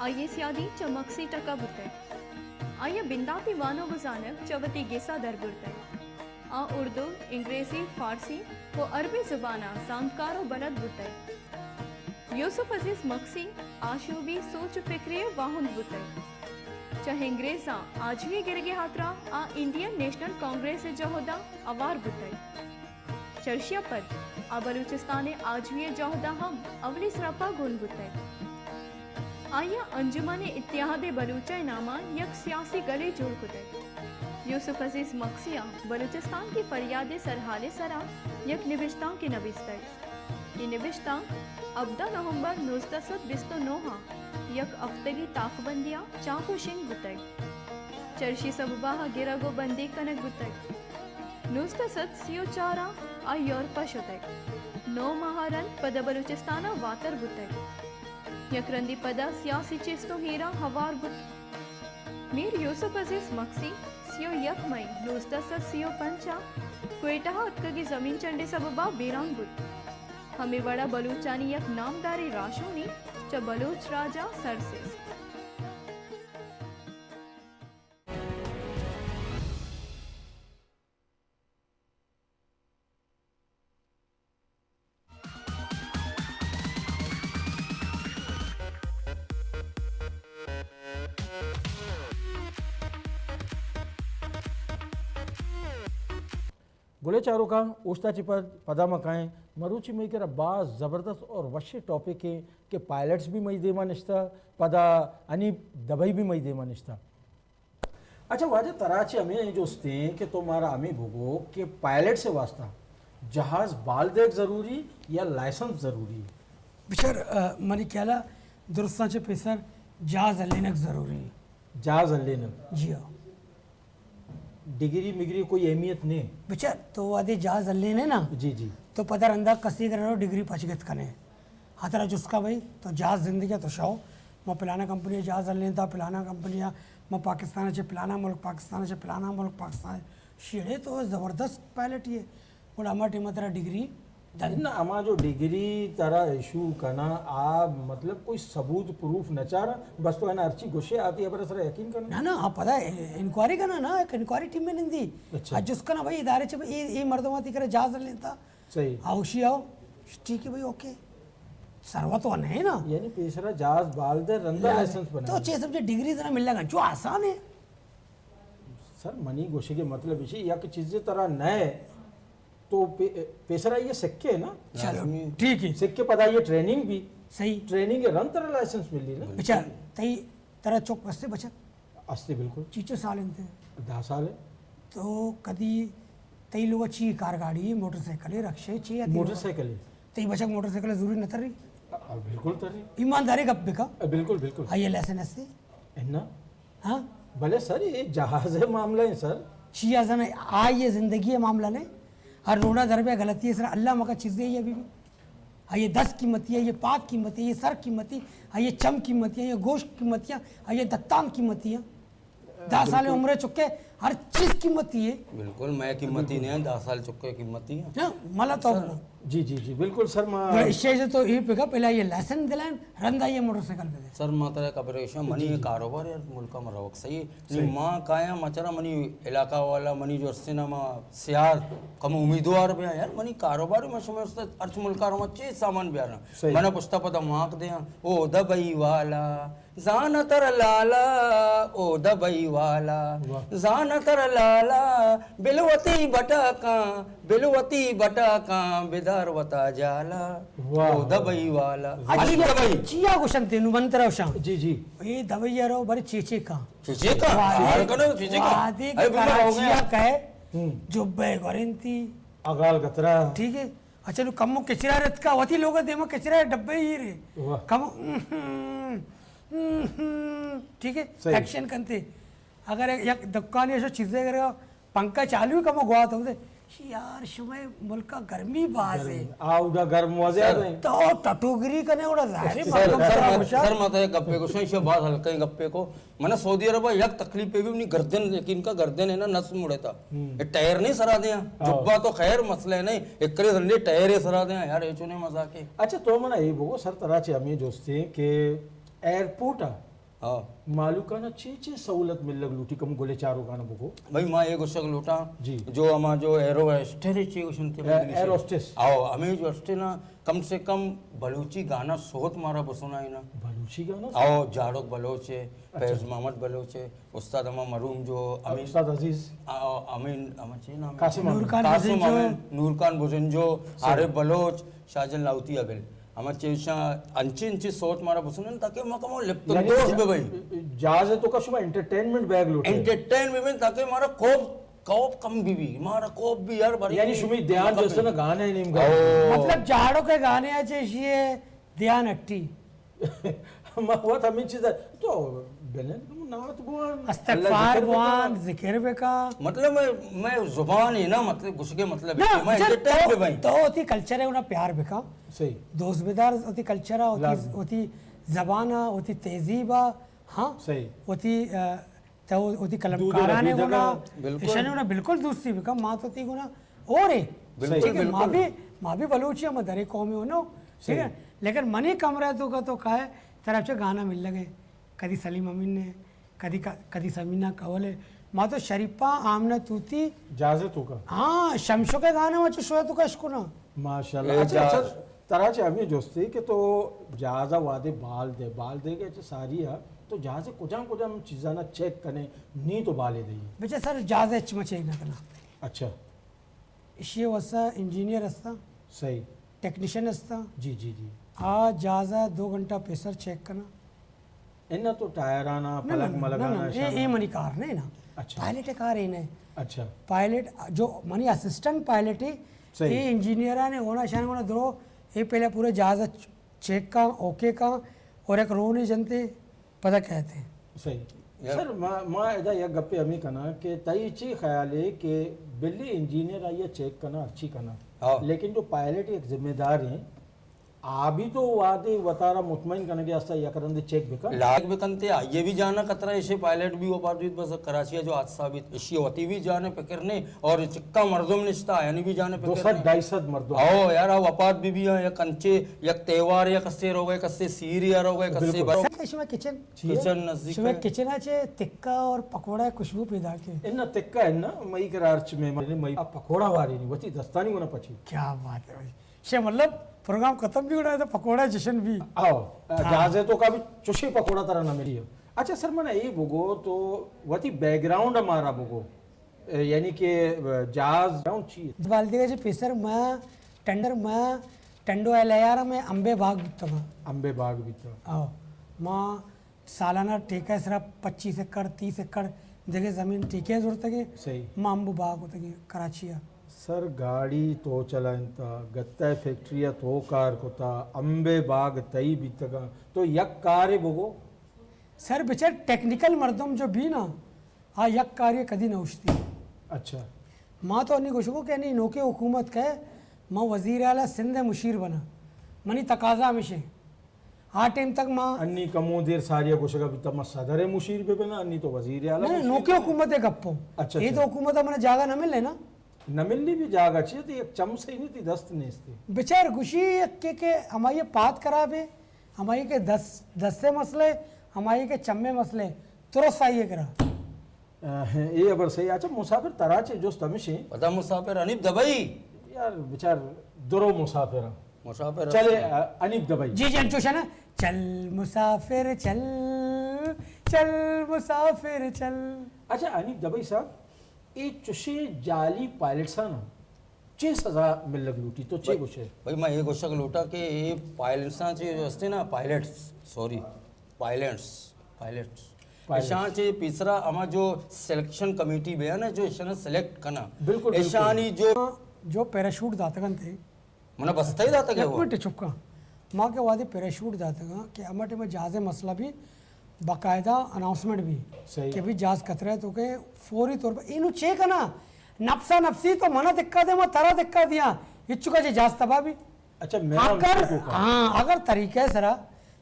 आये सियादी च मक्सी टका बुतर आये बिंदाती वानो गुजानक चवती गेसा दर बुतर आ उर्दू अंग्रेजी फारसी व अरबी ज़ुबाना सांकारो बलद बुतर यूसुफ अजीज मक्सी आशूबी सोच फिक्रे वाहुंद बुतर चाहे अंग्रेजा आजवी गिरगे हाथरा आ इंडियन नेशनल कांग्रेस जहोदा अवार बुतर चर्शिया पर आ बलूचिस्तान आजवी जहोदा हम अवली सरापा गुन बुतर आया अंजुमन इत्तेहाद बलूचा नामा यक सियासी गले जोड़ कुतर यूसुफ अजीज मक्सिया बलूचिस्तान की फरियाद सरहाले सरा यक निविश्ता की नविस्तर ये निविश्ता 14 नवंबर 1929 यक अफ्तगी ताकबंदिया चाकू शिंग बुतर चर्शी सबबाह गिरगो बंदी कनक बुतर 1934 आ यूरोपा शुतर 9 महारन पद बलूचिस्ताना वातर बुतर यकरंदी पदा सियासी चेस्तो हीरा हवार बुत मीर यूसुफ अजीज मक्सी सियो यक मई 1935 क्वेटा उत्कगी जमीन चंडे सबबा बेरान बुत हमें बड़ा बलूचानी यक नामदारी राशोनी च बलूच राजा सरसेस गुले चारों का उस्ताची पर पदा मकाएं मरूची मई के बाज ज़बरदस्त और वश्य टॉपिक है कि पायलट्स भी मई देमा निश्ता पदा अनि दबाई भी मई देमा निश्ता अच्छा वाजे तराचे हमें जो हैं कि तुम्हारा हमें भोगो कि पायलट से वास्ता जहाज़ बाल देख ज़रूरी या लाइसेंस ज़रूरी बिचार मरी ख्याला दुरुस्ताचे पेसर जहाज लेनक ज़रूरी जहाज़ लेनक जी हाँ डिग्री मिग्री कोई अहमियत नहीं बिचार तो आदि जहाज लेने ना जी जी तो पता रंदा कसी कर डिग्री पचगत कने हाथरा जुस्का भाई तो जहाज जिंदगी तो शाओ मैं पिलाना कंपनी जहाज लेता पिलाना कंपनी मैं पाकिस्तान से पिलाना मुल्क पाकिस्तान से पिलाना मुल्क पाकिस्तान शेड़े तो ज़बरदस्त पायलट ये और हमारे टीम तेरा डिग्री ना हमारा जो डिग्री तारा इशू करना आप मतलब कोई सबूत प्रूफ न चाह रहा बस तो है ना अर्ची गुस्से आती है पर सर यकीन करना ना ना आप पता है इंक्वायरी करना ना एक इंक्वायरी टीम में नहीं दी अच्छा। आज जिसका ना भाई इदारे चे भाई ये मर्दमाती करे जहाज लेता सही आओशी आओ ठीक है भाई ओके सर्वा तो नहीं ना यानी पेशरा जहाज बाल दे रंदा लाइसेंस बना तो छह सबसे डिग्री जरा मिल लगा जो आसान है सर मनी गोशी के मतलब इसी या कि चीजें तरह नए तो पेशरा ये सिक्के है ना चलो ठीक है सिक्के पता ये ट्रेनिंग भी सही ट्रेनिंग के रन तरह लाइसेंस मिली ना बेचार तई तरह चौक बस से बचत असते बिल्कुल चीचो साल इंते 10 साल है तो कदी तई लोग ची कार गाड़ी मोटरसाइकिल रक्षे ची मोटरसाइकिल तई बचक मोटरसाइकिल जरूरी न तरी बिल्कुल तरी ईमानदारी गप बिका बिल्कुल बिल्कुल आइए लेसन असते इन्ना हाँ भले सर ये जहाज है मामला है सर चिया जन आइए जिंदगी है मामला ने और रोना दरबे गलती है सर अल्लाह मका चीज़ें ये अभी भी ये 10 कीमती है, ये 5 कीमती है, ये सर कीमती है, ये चम कीमती है, ये गोश्त कीमती है, ये दत्तान कीमती है। 10 साल उम्र चुके हर चीज कीमती है। बिल्कुल मैं कीमती नहीं है, 10 साल चुके कीमती है मला तो जी जी जी बिल्कुल सर इससे तो ये पिका पहला ये लेसन दिलाएं रंदा ये मोटरसाइकिल पे सर माता कबरेशा मनी कारोबार यार मुल्का में रवक सही नी मां काया मचरा मनी इलाका वाला मनी जो सिनेमा सियार कम उम्मीदवार भी यार मनी कारोबार में समय उससे अर्च मुल्का रो चे सामान भी आना मैंने पुछता पता मांग दे ओ दबई वाला जाना तर लाला ओ दबई वाला जाना तर लाला बिलवती बटाका बिदार वता जाला ओ दबई वाला अली दबई चिया गुशन तेनु मंत्र शाम जी जी ये दबई यारो बड़े चीचे का हार कनो चीचे का अरे चिया कहे जो बे गरंती अगाल गतरा ठीक है अच्छा नु कम कचरा रत का वती लोग देमा कचरा डब्बे ही रे कम ठीक है एक्शन करते अगर एक दुकान ऐसा चीजें करेगा पंखा चालू कम गुआत होते यार शुमे मुल्क का गर्मी बाज है आउगा गर्म मजे आ रहे तो टटोगरी कने उड़ा जाहिर सर माता गप्पे को से बात हल्का गप्पे को मैंने सऊदी अरब यक तकलीफ पे भी नहीं गर्दन लेकिन का गर्दन है ना नस मुड़े था ये टायर नहीं सरा दिया जुब्बा तो खैर मसले नहीं एक करे जल्दी टायर ही सरा दिया यार ये चुने मजाक है अच्छा तो मना ये बोगो सर तरह चे हमें दोस्ती के एयरपोर्ट हाँ मालू का ना चे सहूलत मिल लग लूटी कम गोले चारों का ना बोगो भाई माँ एक उस लूटा जी जो हमारा जो एरोस्टेस आओ हमें जो अस्टे ना कम से कम बलूची गाना सोहत मारा बसुना है ना बलूची गाना आओ जाड़ोक बलोच है फैज मोहम्मद बलोच है उस्ताद अमा मरूम जो अमीन उस्ताद अजीज अमीन अमची नाम कासिम नूर खान बुजुंजो आरिफ बलोच शाहजन लाउती अबिल हमारे चेशा अंची सोच मारा बसुना ताकि मकमो लिप्त दोस्त बे भाई जहाज है तो का सुबह एंटरटेनमेंट बैग लूटे एंटरटेनमेंट ताकि हमारा कोप कम भी हमारा कोप भी यार यानी सुमी ध्यान जैसे ना गाने नहीं मतलब जाड़ों के गाने अच्छे ये ध्यान हट्टी बहुत हमें चीज तो बेलन नावत बुआन अस्तगफार बुआन जिक्र बेका मतलब मैं जुबान है ना मतलब घुस के मतलब मैं एंटरटेन पे भाई तो होती कल्चर है उना प्यार बेका सही दोस्त बेदार होती कल्चर होती जबान होती तहजीब हाँ सही होती तो होती कलमकाराने गुना इशाने गुना बिल्कुल दूसरी बेका माँ तो ती गुना और है माँ भी बलूचिया मदरे कौमी हो ना ठीक है लेकिन मनी कमरा तो का तो का है तरफ से गाना मिल लगे कदी सलीम अमीन ने कदी समीना कवले माँ तो शरीफा आमना तूती जाजे तू का हाँ शमशो के गाने में शोया तो का इसको ना माशाल्लाह अच्छा तरह से हमें जोस्ती के तो जहाजा वादे बाल दे के सारी है तो जहाजे कुछ चीज़ा ना चेक करने नहीं तो बाले दे बेचा सर जहाजे चमचे ना करना अच्छा इशे वसा इंजीनियर असता सही टेक्नीशियन असता जी जी जी आज जहाजा 2 घंटा प्रेशर चेक करना इन्ना तो टायर आना पलक मलगाना ये मनी कार नहीं ना अच्छा पायलट कार है ना अच्छा पायलट जो मनी असिस्टेंट पायलट है ये इंजीनियर ने होना शान होना दो ये पहले पूरे जहाज चेक का ओके का और एक रो नहीं जनते पता कहते सही सर माँ इधर यह गप्पे हमें करना कि तई ची ख्याल है कि बिल्ली इंजीनियर आइए चेक करना अच्छी करना लेकिन जो पायलट एक जिम्मेदार हैं अभी तो वादे वतारा मुतमईन करने के वास्ते या करंदे चेक बेकन लाग बेकनते ये भी जाना कतरा ऐसे पायलट भी वो पार्टी बस कराची जो हादसा भी इसी होती भी जाने पकड़ने और चिक्का मर्दों ने निश्ता यानी भी जाने पकड़ने 250 मर्दों आओ यार वपात भी या कंचे या त्योहार या कस्से रो गए कस्से सीरिया रो गए कस्से इसमें किचन नजदीक में किचन आचे तिक्का और पकोड़ा खुशबू पैदा के इन्ना तिक्का है ना मई करारच में मई पकोड़ा वाली नहीं वती दस्तानी होना पची क्या बात है भाई शे मतलब प्रोग्राम खत्म भी हो रहा है तो पकोड़ा जश्न भी आओ जहाजे तो का भी चुशी पकोड़ा तरह ना मेरी अच्छा सर मैंने ये बोगो तो वती बैकग्राउंड हमारा बोगो यानी कि जहाज ग्राउंड चाहिए दबाल देगा जो पेसर मैं टेंडर मैं टेंडो एलआर में अंबे बाग बिता अंबे बाग बिता आओ माँ सालाना ठेका है सिर्फ 25 एकड़ 30 एकड़ जगह ज़मीन ठेके ज़रूरत है सही मामबू बाग होते हैं कराची सर गाड़ी तो चलाइन था गत्ता फैक्ट्रिया तो कार को था अंबे बाग तई भी तक तो यक कार्य बोगो सर बेचार टेक्निकल मर्दम जो भी ना हाँ यक कार्य कदी ना उछती अच्छा माँ तो अन्नी कुछ को क्या नहीं नौके हुकूमत का माँ वज़ीर आला सिंध मुशीर बना मनी तकाजा हमेशा हाँ टाइम तक माँ अन्नी कमो देर सारिया कुछ का भी तमा सदर मुशीर पे बना अन्नी तो वजीर आला नहीं नौके हुकूमत है गप्पो अच्छा, ये तो हुकूमत मैंने जागा न मिले ना न मिलनी भी जागा चाहिए तो एक चम से ही नहीं थी दस्त नहीं थी बेचार गुशी के हमारी बात खराब है हमारी के दस से मसले हमारी के चम्मे मसले तुरंत आइए करा ये अबर सही अच्छा मुसाफिर तराचे जो तमिशे पता मुसाफिर अनिब दबई यार बेचार दुरो मुसाफिर मुसाफिर चले अनिब दबाई जी जनचोश है ना चल मुसाफिर चल चल मुसाफिर चल अच्छा अनिब दबाई साहब ये चुशे जाली पायलट सा ना 6 सजा मिल लग लूटी तो 6 कुछ है भाई मैं ये गोष्ट लूटा कि ये पायलट्सांचे जो असते ना पायलट्स सॉरी पायलट्स ऐशांचे पिसरा आमा जो सिलेक्शन कमेटी बे ना जो ऐशाने सिलेक्ट करना बिल्कुल ऐशानी जो पैराशूट दातगन थे मना बस्ता ही दाता क्या एक मिनट चुपका माँ के वादे पैराशूट दातगा कि अमटे में जहाज मसला भी बाकायदा अनाउंसमेंट भी सही कि भी जहाज खतरा है तो के फौरी तौर पर इनु चेक है ना नफसा नफसी तो मना दिक्का दे मैं तारा दिक्का दिया इच्छुका जे जहाज तबाह भी अच्छा हाँ अगर तरीके सरा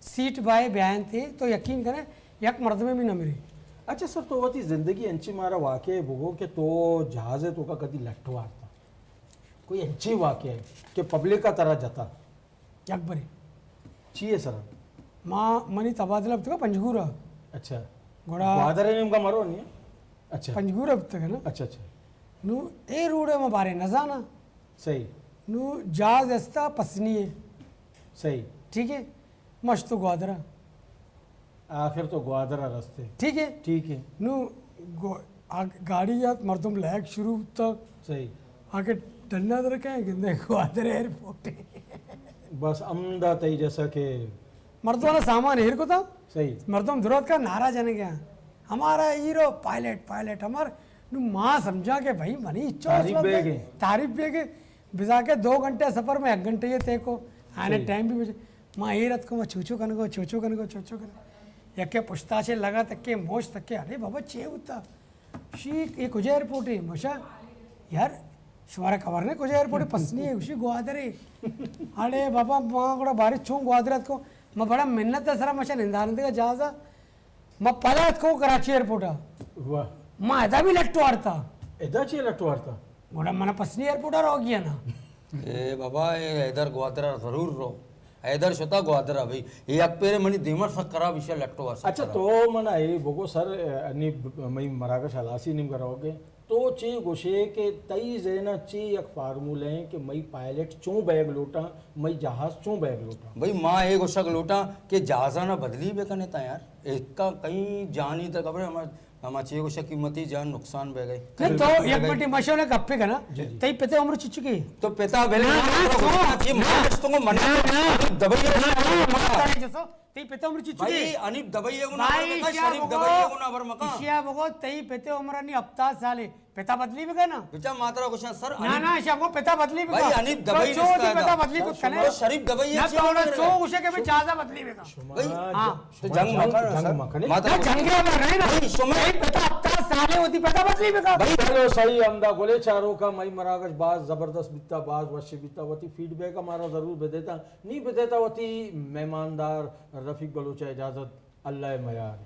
सीट बाय बयान थे तो यकीन करें यक मर्द में भी न मिले अच्छा सर तो वती जिंदगी अंची मारा वाक़े भोगो के तो जहाज है तो का कदी लट्ठवार था कोई अच्छी वाक़े है कि पब्लिक का तरह जाता यक बरे चाहिए सर माँ मनी तबादला अब तक पंजगूरा अच्छा घोड़ा बादर है का मरो नहीं अच्छा पंजगूरा अब तक है ना अच्छा अच्छा नु ए रूड़े में बारे नजाना सही नु जहाज ऐसा पसनी है सही ठीक है मस्त ग्वादरा आखिर तो ग्वादरा रास्ते ठीक है नु गाड़ी या मर्दम लैक शुरू तक सही आके डन्ना दर के गिंदे ग्वादर एयरपोर्ट बस अमदा तई जैसा के मर्दों वाला सामान हेर को था सही मर्दों जरूरत का नारा जाने गया हमारा हीरो पायलट हमार नु माँ समझा के भाई मनी तारीफ बेगे भिजा के 2 घंटे सफर में 1 घंटे ये ते को आने टाइम भी माँ ये रत को मैं छूछू कन यके पुछताछे लगा तक के मोश तक के अरे बाबा चे होता शी ये कुछ एयरपोर्ट है मोशा यार शुमारा खबर ने कुछ एयरपोर्ट पसनी है उसी ग्वादरे अरे बाबा माँ को बारिश छू ग्वादरत को मैं बड़ा मेहनत है सरा मशा निंदानंद का जहाजा मैं पलात को कराची एयरपोर्ट वाह माँ ऐदा भी लट्टवार था बड़ा मना पसनी एयरपोर्ट हो गया ना ए बाबा ये इधर ग्वादरा जरूर रो इधर शता ग्वादरा भाई ये अपेरे मनी दिमर फकरा विषय लट्टो अच्छा तो मना ये बोगो सर अनि मई मराका शालासी निम कराओगे तो चे गोशे के तई जेना चे एक फार्मूले हैं कि मई पायलट चों बैग लोटा मई जहाज चों बैग लोटा भाई माँ एक गोशक लोटा के जहाजा ना बदली बेकने था यार एक का कहीं जानी तक खबर हमारे को कीमती जान नुकसान बह गई नहीं तो एक मिनट मशो ने गप्पे का ना तई पिता उम्र चुकी तो पिता बेले ये मार्च तुमको मना दबाई जैसो तई पिता उम्र चुकी भाई अनिब दबाई है गुना का शरीफ दबाई है गुना बर मका इशिया बगो तई पिता उम्र नि हफ्ता साले पिता बदली भी ना पिता मात्रा क्वेश्चन सर ना शाबो पिता बदली भी भाई अनिब दबाई जो पिता बदली कुछ कने तो शरीफ दबाई है ना तो चो उसे के भी चाजा बदली भी भाई हां तो जंग मका मात्रा जंग में रहे ना समय पिता हफ्ता साले होती पिता बदली भी भाई चलो सही हमदा गोले चारों का मई मरागश बाज जबरदस्त बिता बाज वशी बिता वती फीडबैक हमारा जरूर बेदेता नहीं बेदेता वती मेहमानदार रफीक बलोचा इजाजत अल्लाह मयार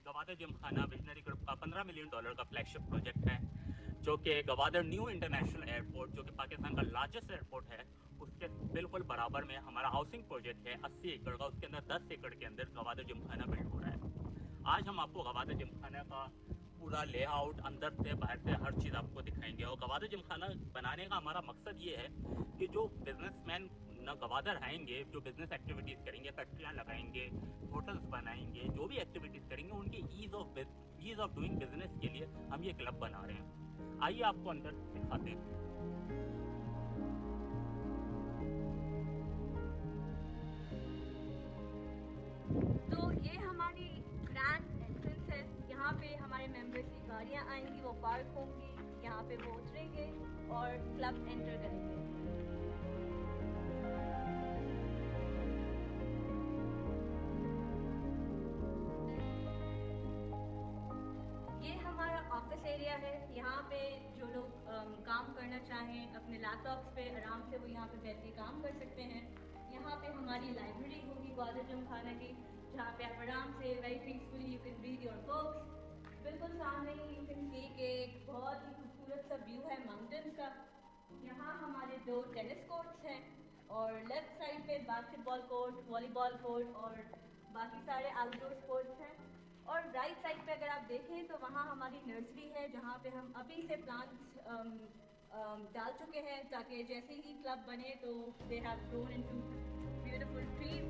गवादर जिमखाना विजनरी ग्रुप का $15 मिलियन का फ्लैगशिप प्रोजेक्ट है जो कि गवादर न्यू इंटरनेशनल एयरपोर्ट जो कि पाकिस्तान का लार्जेस्ट एयरपोर्ट है उसके बिल्कुल बराबर में हमारा हाउसिंग प्रोजेक्ट है 80 एकड़ का, उसके अंदर 10 एकड़ के अंदर गवादर जिमखाना बिल्ड हो रहा है। आज हम आपको गवादर जिमखाना का पूरा लेआउट अंदर से बाहर से हर चीज़ आपको दिखाएंगे। और गवादर जिमखाना बनाने का हमारा मकसद ये है कि जो बिजनेसमैन न गवादर आएंगे, जो बिजनेस एक्टिविटीज़ करेंगे, फैक्ट्रियाँ लगाएंगे, होटल्स बनाएंगे, जो भी एक्टिविटीज़ करेंगे, उनके ईज़ ऑफ डूइंग बिजनेस के लिए हम ये क्लब बना रहे हैं। आइए आपको अंदर दिखाते हैं। तो ये हमारी ग्रैंड एंट्रेंस है। यहाँ पे हमारे मेंबर्स की गाड़ियाँ आएंगी, वो पार्क होंगी, यहाँ पे वो उतरेंगे और क्लब एंटर करेंगे। ये हमारा ऑफिस एरिया है। यहाँ पे जो लोग काम करना चाहें अपने लैपटॉप्स पे आराम से वो यहाँ पे बैठ के काम कर सकते हैं। यहाँ पे हमारी लाइब्रेरी होगी गवादर जिमखाना की, जहाँ पे आप आराम से very peacefully you can read your books. बिल्कुल सामने ही यू कैन सी के एक बहुत ही खूबसूरत सा व्यू है माउंटेन्स का। यहाँ हमारे 2 टेनिस कोर्ट्स हैं और लेफ्ट साइड पे बास्केटबॉल कोर्ट, वॉलीबॉल कोर्ट और बाकी सारे आउटडोर स्पोर्ट्स हैं। और राइट साइड पे अगर आप देखें तो वहाँ हमारी नर्सरी है, जहाँ पे हम अभी से प्लांट्स डाल चुके हैं ताकि जैसे ही क्लब बने तो they have grown into beautiful trees.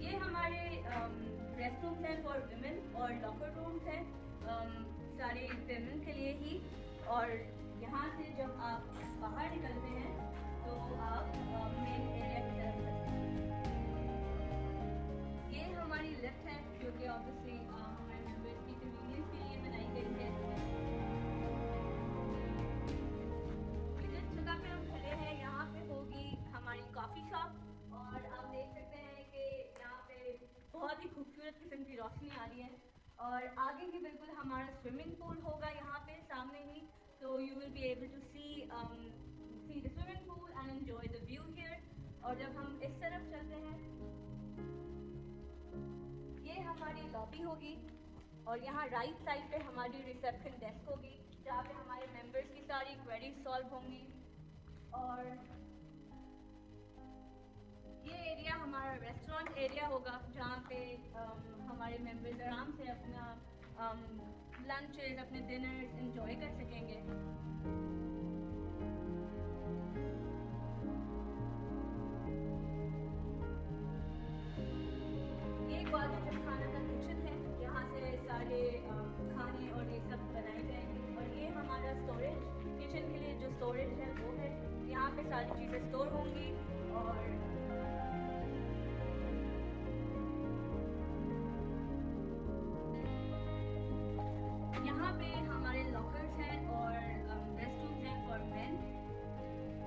ये हमारे रेस्ट रूम्स हैं फॉर विमेन और लॉकर रूम्स हैं सारे विमेन के लिए ही। और यहाँ से जब आप बाहर निकलते हैं तो आप मेन एरिया की तरफ चलते हैं। ये हमारी लिफ्ट है जो कि ऑब्वियसली हमारे मेंबर्स की कन्वीनियंस के लिए बनाई गई है। जिस जगह पे हम खड़े हैं यहाँ पे होगी हमारी कॉफ़ी शॉप और आप देख सकते हैं कि यहाँ पे बहुत ही खूबसूरत किस्म की रोशनी आ रही है। और आगे ही बिल्कुल हमारा स्विमिंग पूल होगा यहाँ पे सामने ही, so you will be able to see the swimming pool and enjoy the view here। और जब हम इस तरफ चलते हैं ये हमारी लॉबी होगी और यहाँ राइट साइड पे हमारी रिसेप्शन डेस्क होगी जहाँ पे हमारे मेंबर्स की सारी क्वेरीज सॉल्व होंगी। और ये एरिया हमारा रेस्टोरेंट एरिया होगा जहाँ पे हमारे मेंबर्स आराम से अपना लंचेस, अपने डिनर्स एंजॉय कर सकेंगे। ये गवादर जिमखाना का किचन है, यहाँ से सारे खाने और ये सब बनाए जाएंगे। और ये हमारा स्टोरेज, किचन के लिए जो स्टोरेज है वो है, यहाँ पे सारी चीज़ें स्टोर होंगी। और यहाँ पे हमारे लॉकर्स हैं और रेस्ट रूम्स हैं फॉर मेन।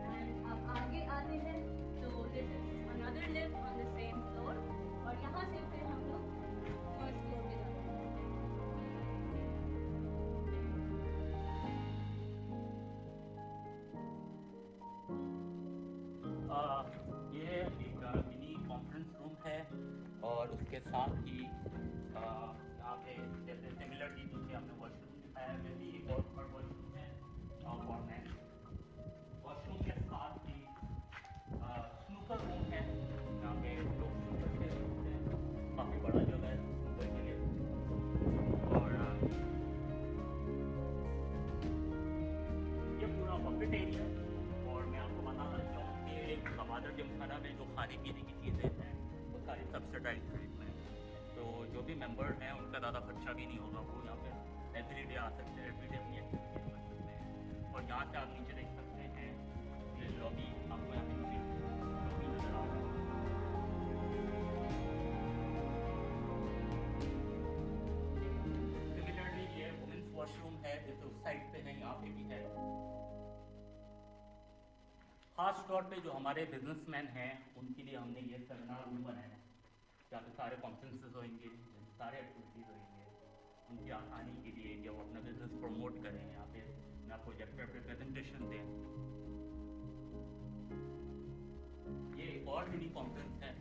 एंड अब आगे आते हैं तो this is another lift on the same floor और यहाँ से फिर हम लोग फर्स्ट फ्लोर पे जाते हैं। ये एक मिनी कॉन्फ्रेंस रूम है और उसके साथ ही यहाँ पे जैसे सिमिलरली जैसे हमने वॉशरूम दिखाया है वैसे ही एक और वॉशरूम है फॉर मैन। वॉशरूम के साथ ही स्नूकर रूम है, यहाँ पे लोग स्नूकर खेल सकते हैं, काफ़ी बड़ा जगह है स्नूकर के लिए। और ये पूरा बफेट एरिया है। और मैं आपको बताना चाहूँ कि गवादर जिमखाना में जो खाने पीने की चीज़ें हैं वो सारी सब्सिडाइज रेट में है, तो जो भी मेंबर हैं उनका ज़्यादा खर्चा भी नहीं होगा। वो यहाँ पे एवरीडे आ सकते हैं, एवरीडे अपनी एक्टिविटीज कर सकते हैं। और यहाँ से आप नीचे देख सकते हैं ये लॉबी, आपको यहाँ पे नीचे लॉबी नज़र आ रहा है। सिमिलरली ये वुमेंस वॉशरूम है जैसे उस साइड पे है, यहाँ पे भी है। खास तौर पे जो हमारे बिजनेसमैन हैं उनके लिए हमने ये सेमिनार रूम बनाया है, जहाँ पे सारे कॉन्फ्रेंसेस होंगे, सारे एक्टिविटीज़ होंगे, उनकी आसानी के लिए कि वो अपना बिजनेस प्रमोट करें, यहाँ पे ना प्रोजेक्टर पे प्रेजेंटेशन दें। ये एक और मिनी कॉन्फ्रेंस है।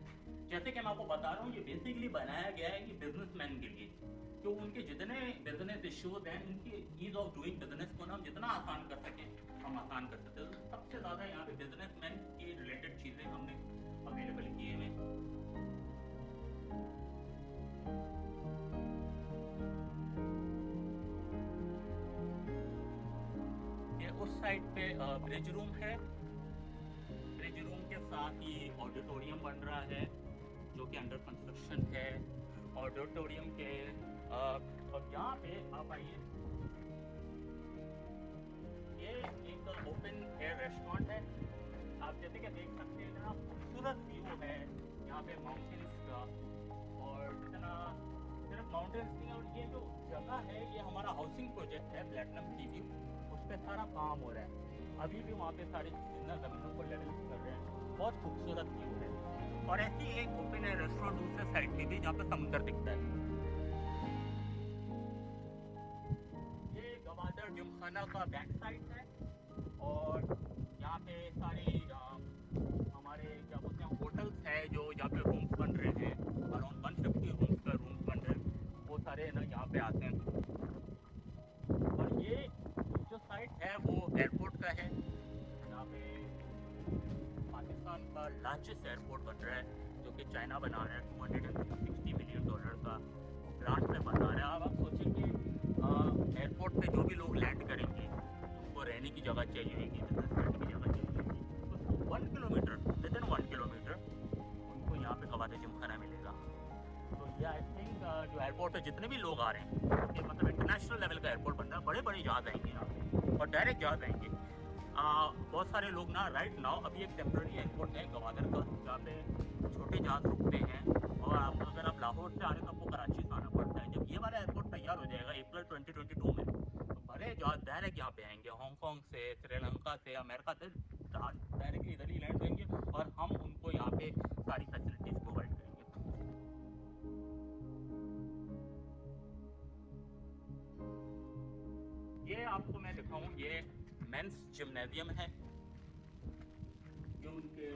जैसे कि मैं आपको बता रहा हूँ ये बेसिकली बनाया गया है कि बिजनेसमैन के लिए जो उनके जितने बिजनेस इश्यूज हैं उनकी ईज ऑफ डूइंग बिजनेस को ना हम जितना आसान कर सकें हम आसान कर सकते हैं। तो सबसे ज़्यादा यहाँ पे बिजनेसमैन की रिलेटेड चीज़ें हमने अवेलेबल किए हुए हैं। ये उस साइड पे ब्रिज रूम है। ब्रिज रूम के साथ ही ऑडिटोरियम बन रहा है जो कि अंडर कंस्ट्रक्शन है। ऑडिटोरियम के और यहाँ पे आप आइए, ये एक ओपन एयर रेस्टोरेंट है। आप जैसे कि देख सकते हैं ना, खूबसूरत व्यू है यहाँ पे माउंटेन्स का। और जितना सिर्फ माउंटेन्स नहीं, और ये जो जगह है ये हमारा हाउसिंग प्रोजेक्ट है प्लैटिनम सी व्यू, उस पर सारा काम हो रहा है। अभी भी वहाँ पे सारे ज़मीनों को लेवल कर रहे हैं। बहुत खूबसूरत व्यू है। और ऐसी एक ओपन एयर रेस्टोरेंट दूसरे साइड पे भी जहाँ पे समुंदर दिखता है। ये गवादर जिमखाना का बैक साइड है और यहाँ पे सारे हमारे क्या बोलते हैं होटल्स है जो यहाँ पे रूम्स बन रहे हैं। अराउंड 150 रूम्स का रूम्स बन रहे हैं, वो सारे ना यहाँ पे आते हैं। और ये जो साइड है वो एयरपोर्ट का है। यहाँ पे पाकिस्तान का लार्जेस्ट एयरपोर्ट बन रहा है जो कि चाइना बना रहा है। $260 मिलियन का ग्रांट में बना रहा है। अब आप सोचेंगे एयरपोर्ट पे जो भी लोग लैंड करेंगे उनको रहने की जगह चाहिए होगी, बिजनेस करने की जगह चाहिए होगी। तो 1 किलोमीटर, विदिन 1 किलोमीटर उनको यहाँ पे गवादर जिमखाना मिलेगा। तो ये आई थिंक जो एयरपोर्ट पे जितने भी लोग आ रहे हैं, ये मतलब इंटरनेशनल लेवल का एयरपोर्ट बन रहा है। बड़े बड़े जहाज आएंगे यहाँ पे और डायरेक्ट जहाज आएंगे। बहुत सारे लोग ना राइट नाउ अभी एक टेम्प्रेरी एयरपोर्ट है गवादर का, जहाँ पे छोटे जहाज रुकते हैं। और अगर आप लाहौर से आ रहे हैं तो आपको कराची से आना पड़ता है। जब ये वाला एयरपोर्ट तैयार हो जाएगा अप्रैल 2022 में, तो बड़े जहाज डायरेक्ट यहाँ पे आएंगे। हांगकॉन्ग से, श्रीलंका से, अमेरिका से डायरेक्टली इधर ही लैंड होंगे और हम उनको यहाँ पे सारी फैसिलिटीज़ प्रोवाइड करेंगे। ये आपको मैं दिखाऊँ, ये मेंस जिम्नेजियम है। ये उनके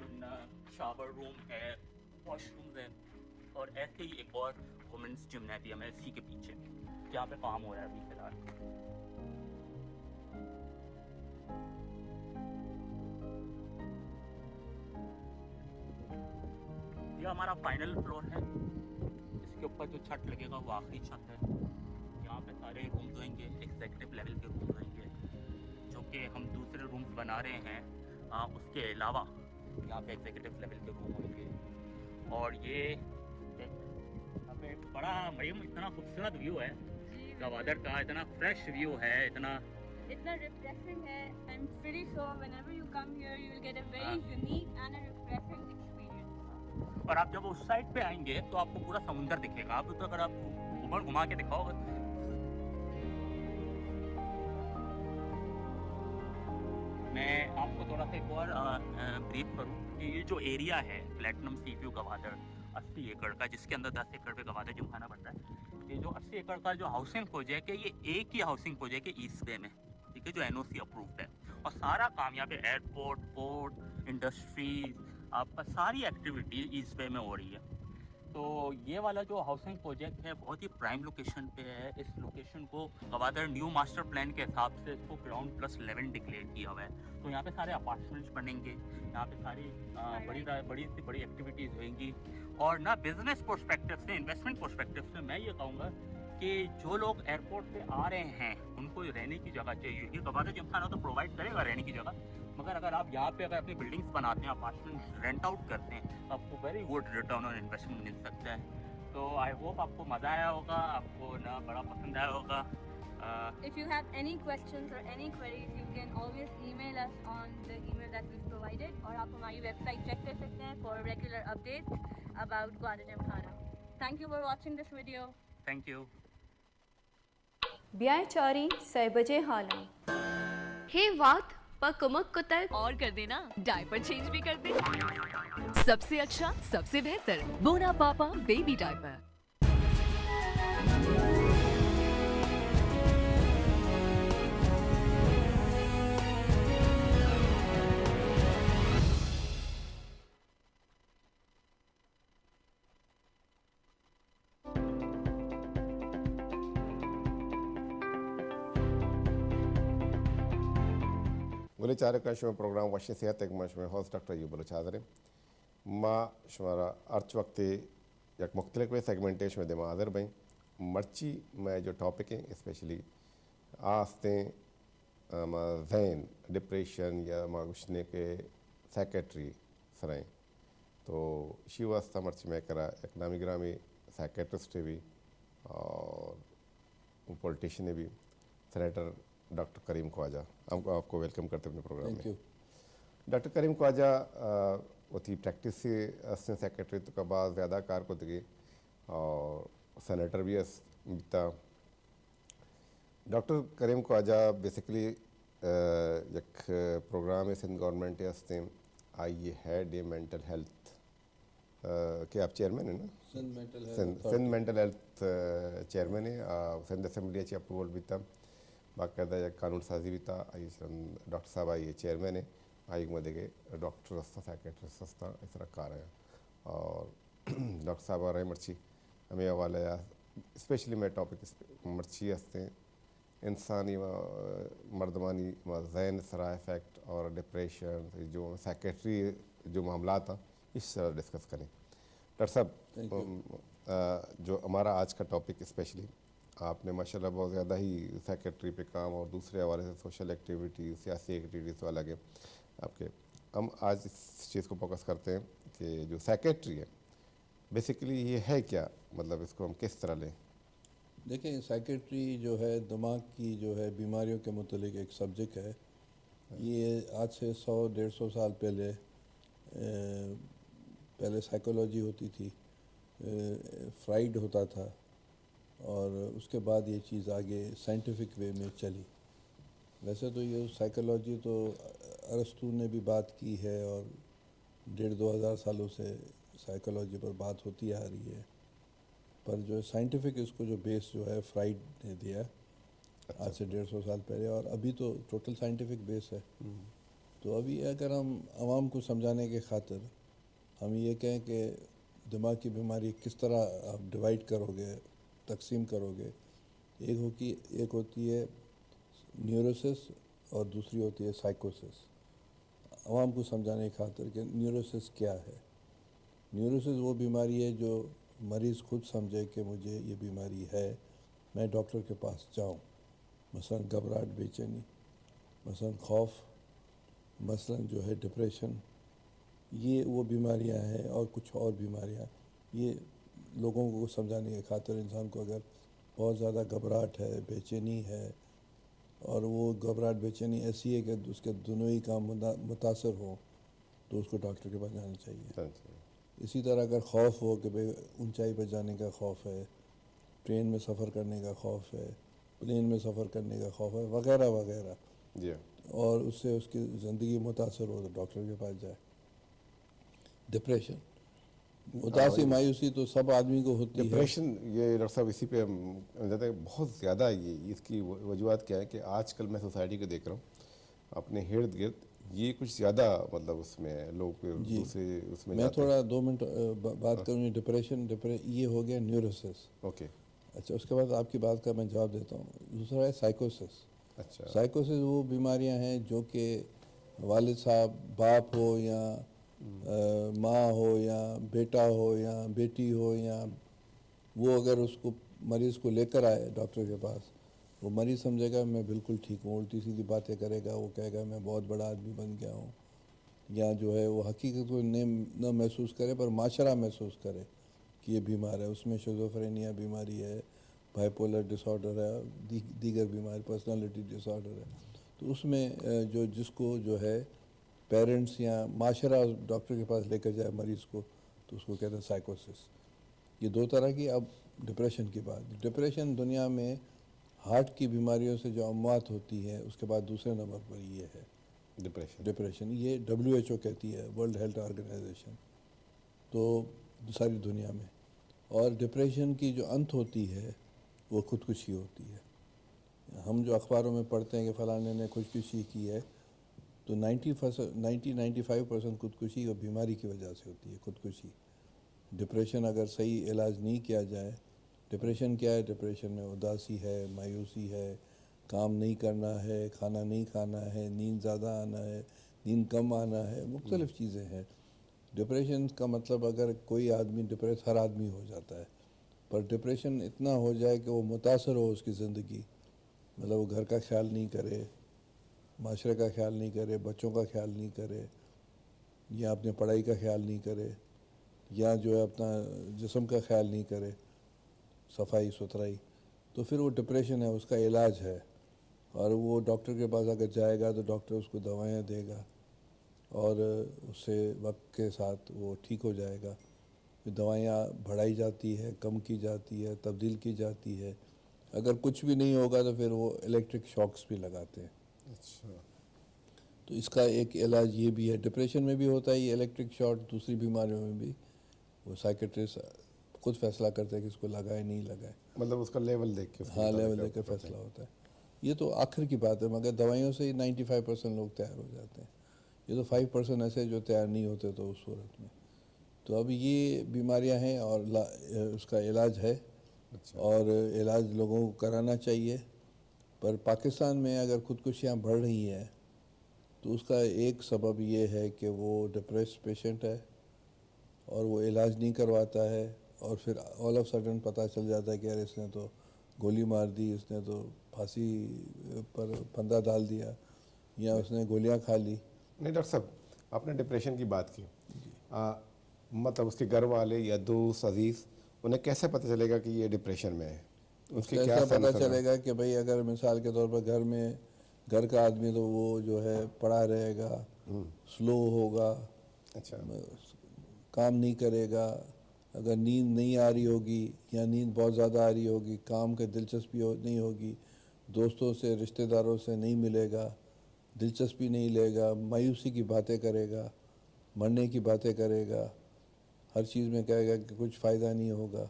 शावर रूम है, वॉशरूम है। और ऐसे ही एक और वुमेंस जिम्नेजियम है इसी के पीछे, जहाँ पे काम हो रहा है अभी फिलहाल। ये हमारा फाइनल फ्लोर है। इसके ऊपर जो छत लगेगा वो आखिरी छत है। यहाँ पे सारे रूम्स होंगे, एग्जीक्यूटिव लेवल के रूम्स होंगे जो कि हम दूसरे रूम्स बना रहे हैं। उसके अलावा यहाँ पे एग्जीक्यूटिव लेवल के रूम होंगे। और ये यहाँ पे बड़ा मरीम इतना खूबसूरत व्यू है गवादर का, इतना फ्रेश व्यू है, इतना रिफ्रेशिंग है। I am pretty sure whenever you come here you will get a very unique and a refreshing experience. और आप जब उस साइड पे आएंगे तो आपको पूरा समुंदर दिखेगा। आप तो अगर आप ऊपर घुमा के दिखाओ, मैं आपको थोड़ा सा एक और ब्रीफ करूँ कि ये जो एरिया है प्लैटिनम सी व्यू गवादर 80 एकड़ का, जिसके अंदर 10 एकड़ पे गवादर जिमखाना बन रहा है। ये जो 80 एकड़ का जो हाउसिंग प्रोजेक्ट है, ये एक ही हाउसिंग प्रोजेक्ट है ईस्ट बे में, ठीक है, जो NOC अप्रूव्ड है। और सारा काम यहाँ पे एयरपोर्ट, पोर्ट, इंडस्ट्रीज, आपका सारी एक्टिविटी ईस्ट बे में हो रही है। तो ये वाला जो हाउसिंग प्रोजेक्ट है बहुत ही प्राइम लोकेशन पे है। इस लोकेशन को गवादर न्यू मास्टर प्लान के हिसाब से इसको ग्राउंड +11 डिक्लेयर किया हुआ है। तो यहाँ पे सारे अपार्टमेंट्स बनेंगे, यहाँ पे सारी बड़ी से बड़ी एक्टिविटीज़ होंगी। और ना बिजनेस पर्सपेक्टिव से, इन्वेस्टमेंट पर्सपेक्टिव से मैं ये कहूँगा कि जो लोग एयरपोर्ट पे आ रहे हैं उनको रहने की जगह चाहिए। ये गवादर जिमखाना तो प्रोवाइड करेगा रहने की जगह, मगर अगर आप यहाँ पे अगर अपनी बिल्डिंग्स बनाते हैं, अपार्टमेंट्स रेंट आउट करते हैं, तो आपको very good return on investment मिल सकता है। तो आई होप आपको मज़ा आया होगा, आपको ना बड़ा पसंद आया होगा। If you have any questions or any queries, you can always email us on the email that we've provided, और आप हमारी वेबसाइट चेक कर सकते हैं for regular updates about Gwadir Gymkhana. Thank you for watching this video. Thank you. ब्याह चारी सहबजे हालम हे वात पर कुमक कुतर और कर देना, डायपर चेंज भी कर दे। सबसे अच्छा, सबसे बेहतर बोना पापा बेबी डायपर। बलूचारे का शुभ प्रोग्राम वशी सेहत एक मश में होस्ट डॉक्टर यू बलूचादरे माँ शुमारा अर्च वक्त एक मुख्तलिफ सेगमेंटेशन में दिमा आदर बई मर्ची में जो टॉपिक हैं स्पेशली आस्ते जैन डिप्रेशन या मागुशने के सेक्रेटरी सराय तो इसी वास्ता मर्ची में करा एक नामी ग्रामी सेक्रेटरिस्ट भी और पॉलिटिशियन भी सेनेटर डॉक्टर करीम ख्वाजा आपको वेलकम करते अपने प्रोग्राम में। डॉक्टर करीम ख्वाजा वो थी प्रैक्टिस से असिस्टेंट सेक्रेटरी तो का बाद ज़्यादा कारकर्दगी और सेनेटर भी बीता। डॉक्टर करीम ख्वाजा बेसिकली एक प्रोग्राम है सिंध गवर्नमेंट हस्ते I had a mental health के आप चेयरमैन है ना सिंध मेंटल हेल्थ चेयरमैन है सिंध असेंबली अच्छी अप्रूवल भी था बाकायदा एक कानून साजी भी था आई डॉक्टर साहब आई चेयरमैन है आई मदे के डॉक्टर रस्ता सेक्रेटरी रस्ता इस तरह कार है और डॉक्टर साहब आ रहे मर्ची हमें हवाले स्पेशली मैं टॉपिक मर्ची हंसते इंसानी मर्दमानी जैन सरा इफेक्ट और डिप्रेशन जो सेक्रेटरी जो मामला था इस तरह डिस्कस करें। डॉक्टर साहब जो हमारा आज का टॉपिक स्पेशली आपने माशाल्लाह बहुत ज़्यादा ही सेक्रेटरी पे काम और दूसरे हवाले से सोशल एक्टिविटी सियासी एक्टिविटीज़ वाला के आपके हम आज इस चीज़ को फोकस करते हैं कि जो सेक्रेटरी है बेसिकली ये है क्या, मतलब इसको हम किस तरह लें? देखें साइकेट्री जो है दिमाग की जो है बीमारियों के मुतलिक एक सब्जेक्ट है। ये आज से 100-150 साल पहले साइकोलॉजी होती थी, फ्राइड होता था और उसके बाद ये चीज़ आगे साइंटिफिक वे में चली। वैसे तो ये साइकोलॉजी तो अरस्तू ने भी बात की है और 1,500-2 हज़ार सालों से साइकोलॉजी पर बात होती आ रही है, पर जो साइंटिफिक इसको जो बेस जो है फ्राइड ने दिया आज से 150 साल पहले, और अभी तो टोटल साइंटिफिक बेस है। तो अभी अगर हम आवाम को समझाने के खातिर हम ये कहें कि दिमाग की बीमारी किस तरह आप डिवाइड करोगे, तकसीम करोगे, एक होती है न्यूरोसिस और दूसरी होती है साइकोसिस। आवाम को समझाने की खातिर कि न्यूरोसिस क्या है। न्यूरोसिस वो बीमारी है जो मरीज़ खुद समझे कि मुझे ये बीमारी है, मैं डॉक्टर के पास जाऊं। मसलन घबराहट, बेचैनी, मसलन खौफ, मसलन जो है डिप्रेशन, ये वो बीमारियां हैं और कुछ और बीमारियां। ये लोगों को समझाने के खातिर इंसान को अगर बहुत ज़्यादा घबराहट है, बेचैनी है और वो घबराहट बेचैनी ऐसी है कि उसके दोनों ही काम मुतासर हो तो उसको डॉक्टर के पास जाना चाहिए। इसी तरह अगर खौफ हो कि भाई ऊंचाई पर जाने का खौफ है, ट्रेन में सफ़र करने का खौफ है, प्लेन में सफ़र करने का खौफ है, वगैरह वगैरह, और उससे उसकी ज़िंदगी मुतासर हो तो डॉक्टर के पास जाए। डिप्रेशन, उदासी, मायूसी तो सब आदमी को होती है। डिप्रेशन, ये डॉक्टर साहब इसी पे हम जाते हैं बहुत ज़्यादा। ये इसकी वजूहत क्या है कि आजकल मैं सोसाइटी को देख रहा हूँ अपने इर्द गिर्द, ये कुछ ज़्यादा मतलब उसमें लोग दूसरे उसमें मैं थोड़ा 2 मिनट बात करूँगी। डिप्रेशन ये हो गया न्यूरोसिस। ओके, अच्छा, उसके बाद आपकी बात का मैं जवाब देता हूँ। दूसरा है साइकोसिस। अच्छा, साइकोसिस वो बीमारियाँ हैं जो कि वालिद साहब, बाप हो या माँ हो या बेटा हो या बेटी हो, या वो अगर उसको मरीज़ को लेकर आए डॉक्टर के पास, वो मरीज़ समझेगा मैं बिल्कुल ठीक हूँ, उल्टी सीधी बातें करेगा, वो कहेगा मैं बहुत बड़ा आदमी बन गया हूँ, या जो है वो हकीकत को न महसूस करे पर माशरा महसूस करे कि ये बीमार है। उसमें शिज़ोफ्रेनिया बीमारी है, बाइपोलर डिसऑर्डर है, दीगर बीमारी, पर्सनालिटी डिसऑर्डर है। तो उसमें जो जिसको जो है पेरेंट्स या माशरा डॉक्टर के पास लेकर जाए मरीज़ को तो उसको कहते हैं साइकोसिस। ये 2 तरह की। अब डिप्रेशन की बात। डिप्रेशन दुनिया में हार्ट की बीमारियों से जो अमवात होती है उसके बाद दूसरे नंबर पर ये है डिप्रेशन। ये WHO कहती है, वर्ल्ड हेल्थ ऑर्गेनाइजेशन, तो सारी दुनिया में। और डिप्रेशन की जो अंत होती है वो खुदकुशी होती है। हम जो अखबारों में पढ़ते हैं कि फ़लाने ने खुदकुशी की है, तो 90-95% खुदकुशी और बीमारी की वजह से होती है खुदकुशी। डिप्रेशन अगर सही इलाज नहीं किया जाए, डिप्रेशन क्या है? डिप्रेशन में उदासी है, मायूसी है, काम नहीं करना है, खाना नहीं खाना है, नींद ज़्यादा आना है, नींद कम आना है, मुख्तलिफ़ चीज़ें हैं। डिप्रेशन का मतलब अगर कोई आदमी डिप्रेस, हर आदमी हो जाता है, पर डिप्रेशन इतना हो जाए कि वो मुतासर हो उसकी ज़िंदगी, मतलब वो घर का ख्याल नहीं करे, माशरे का ख्याल नहीं करे, बच्चों का ख्याल नहीं करे, या अपने पढ़ाई का ख्याल नहीं करे, या जो है अपना जिस्म का ख्याल नहीं करे, सफाई सुथराई, तो फिर वो डिप्रेशन है, उसका इलाज है। और वो डॉक्टर के पास अगर जाएगा तो डॉक्टर उसको दवाएं देगा और उससे वक्त के साथ वो ठीक हो जाएगा। फिर दवाइयाँ बढ़ाई जाती है, कम की जाती है, तब्दील की जाती है। अगर कुछ भी नहीं होगा तो फिर वो इलेक्ट्रिक शॉक्स भी लगाते हैं। अच्छा, तो इसका एक इलाज ये भी है। डिप्रेशन में भी होता है ये इलेक्ट्रिक शॉक, दूसरी बीमारियों में भी वो साइकेट्रिस्ट खुद फैसला करते हैं कि इसको लगाए नहीं लगाए, मतलब उसका लेवल देख के। हाँ, लेवल देख के फैसला होता है। ये तो आखिर की बात है, मगर दवाइयों से ही 95% लोग तैयार हो जाते हैं। ये तो 5% ऐसे जो तैयार नहीं होते तो उस सूरत में। तो अब ये बीमारियां हैं और उसका इलाज है। अच्छा। और इलाज लोगों को कराना चाहिए। पर पाकिस्तान में अगर खुदकुशियाँ बढ़ रही हैं तो उसका एक सबब ये है कि वो डिप्रेस पेशेंट है और वो इलाज नहीं करवाता है, और फिर ऑल ऑफ सडन पता चल जाता है कि यार इसने तो गोली मार दी, इसने तो फांसी पर फंदा डाल दिया, या उसने गोलियां खा ली। नहीं डॉक्टर साहब, आपने डिप्रेशन की बात की, मतलब उसके घर वाले या दोस्त अजीज़, उन्हें कैसे पता चलेगा कि ये डिप्रेशन में है? उसके क्या पता चलेगा कि भाई अगर मिसाल के तौर पर घर में घर का आदमी तो वो जो है पड़ा रहेगा, स्लो होगा, अच्छा, काम नहीं करेगा, अगर नींद नहीं आ रही होगी या नींद बहुत ज़्यादा आ रही होगी, काम के दिलचस्पी नहीं होगी, दोस्तों से रिश्तेदारों से नहीं मिलेगा, दिलचस्पी नहीं लेगा, मायूसी की बातें करेगा, मरने की बातें करेगा, हर चीज़ में कहेगा कि कुछ फ़ायदा नहीं होगा,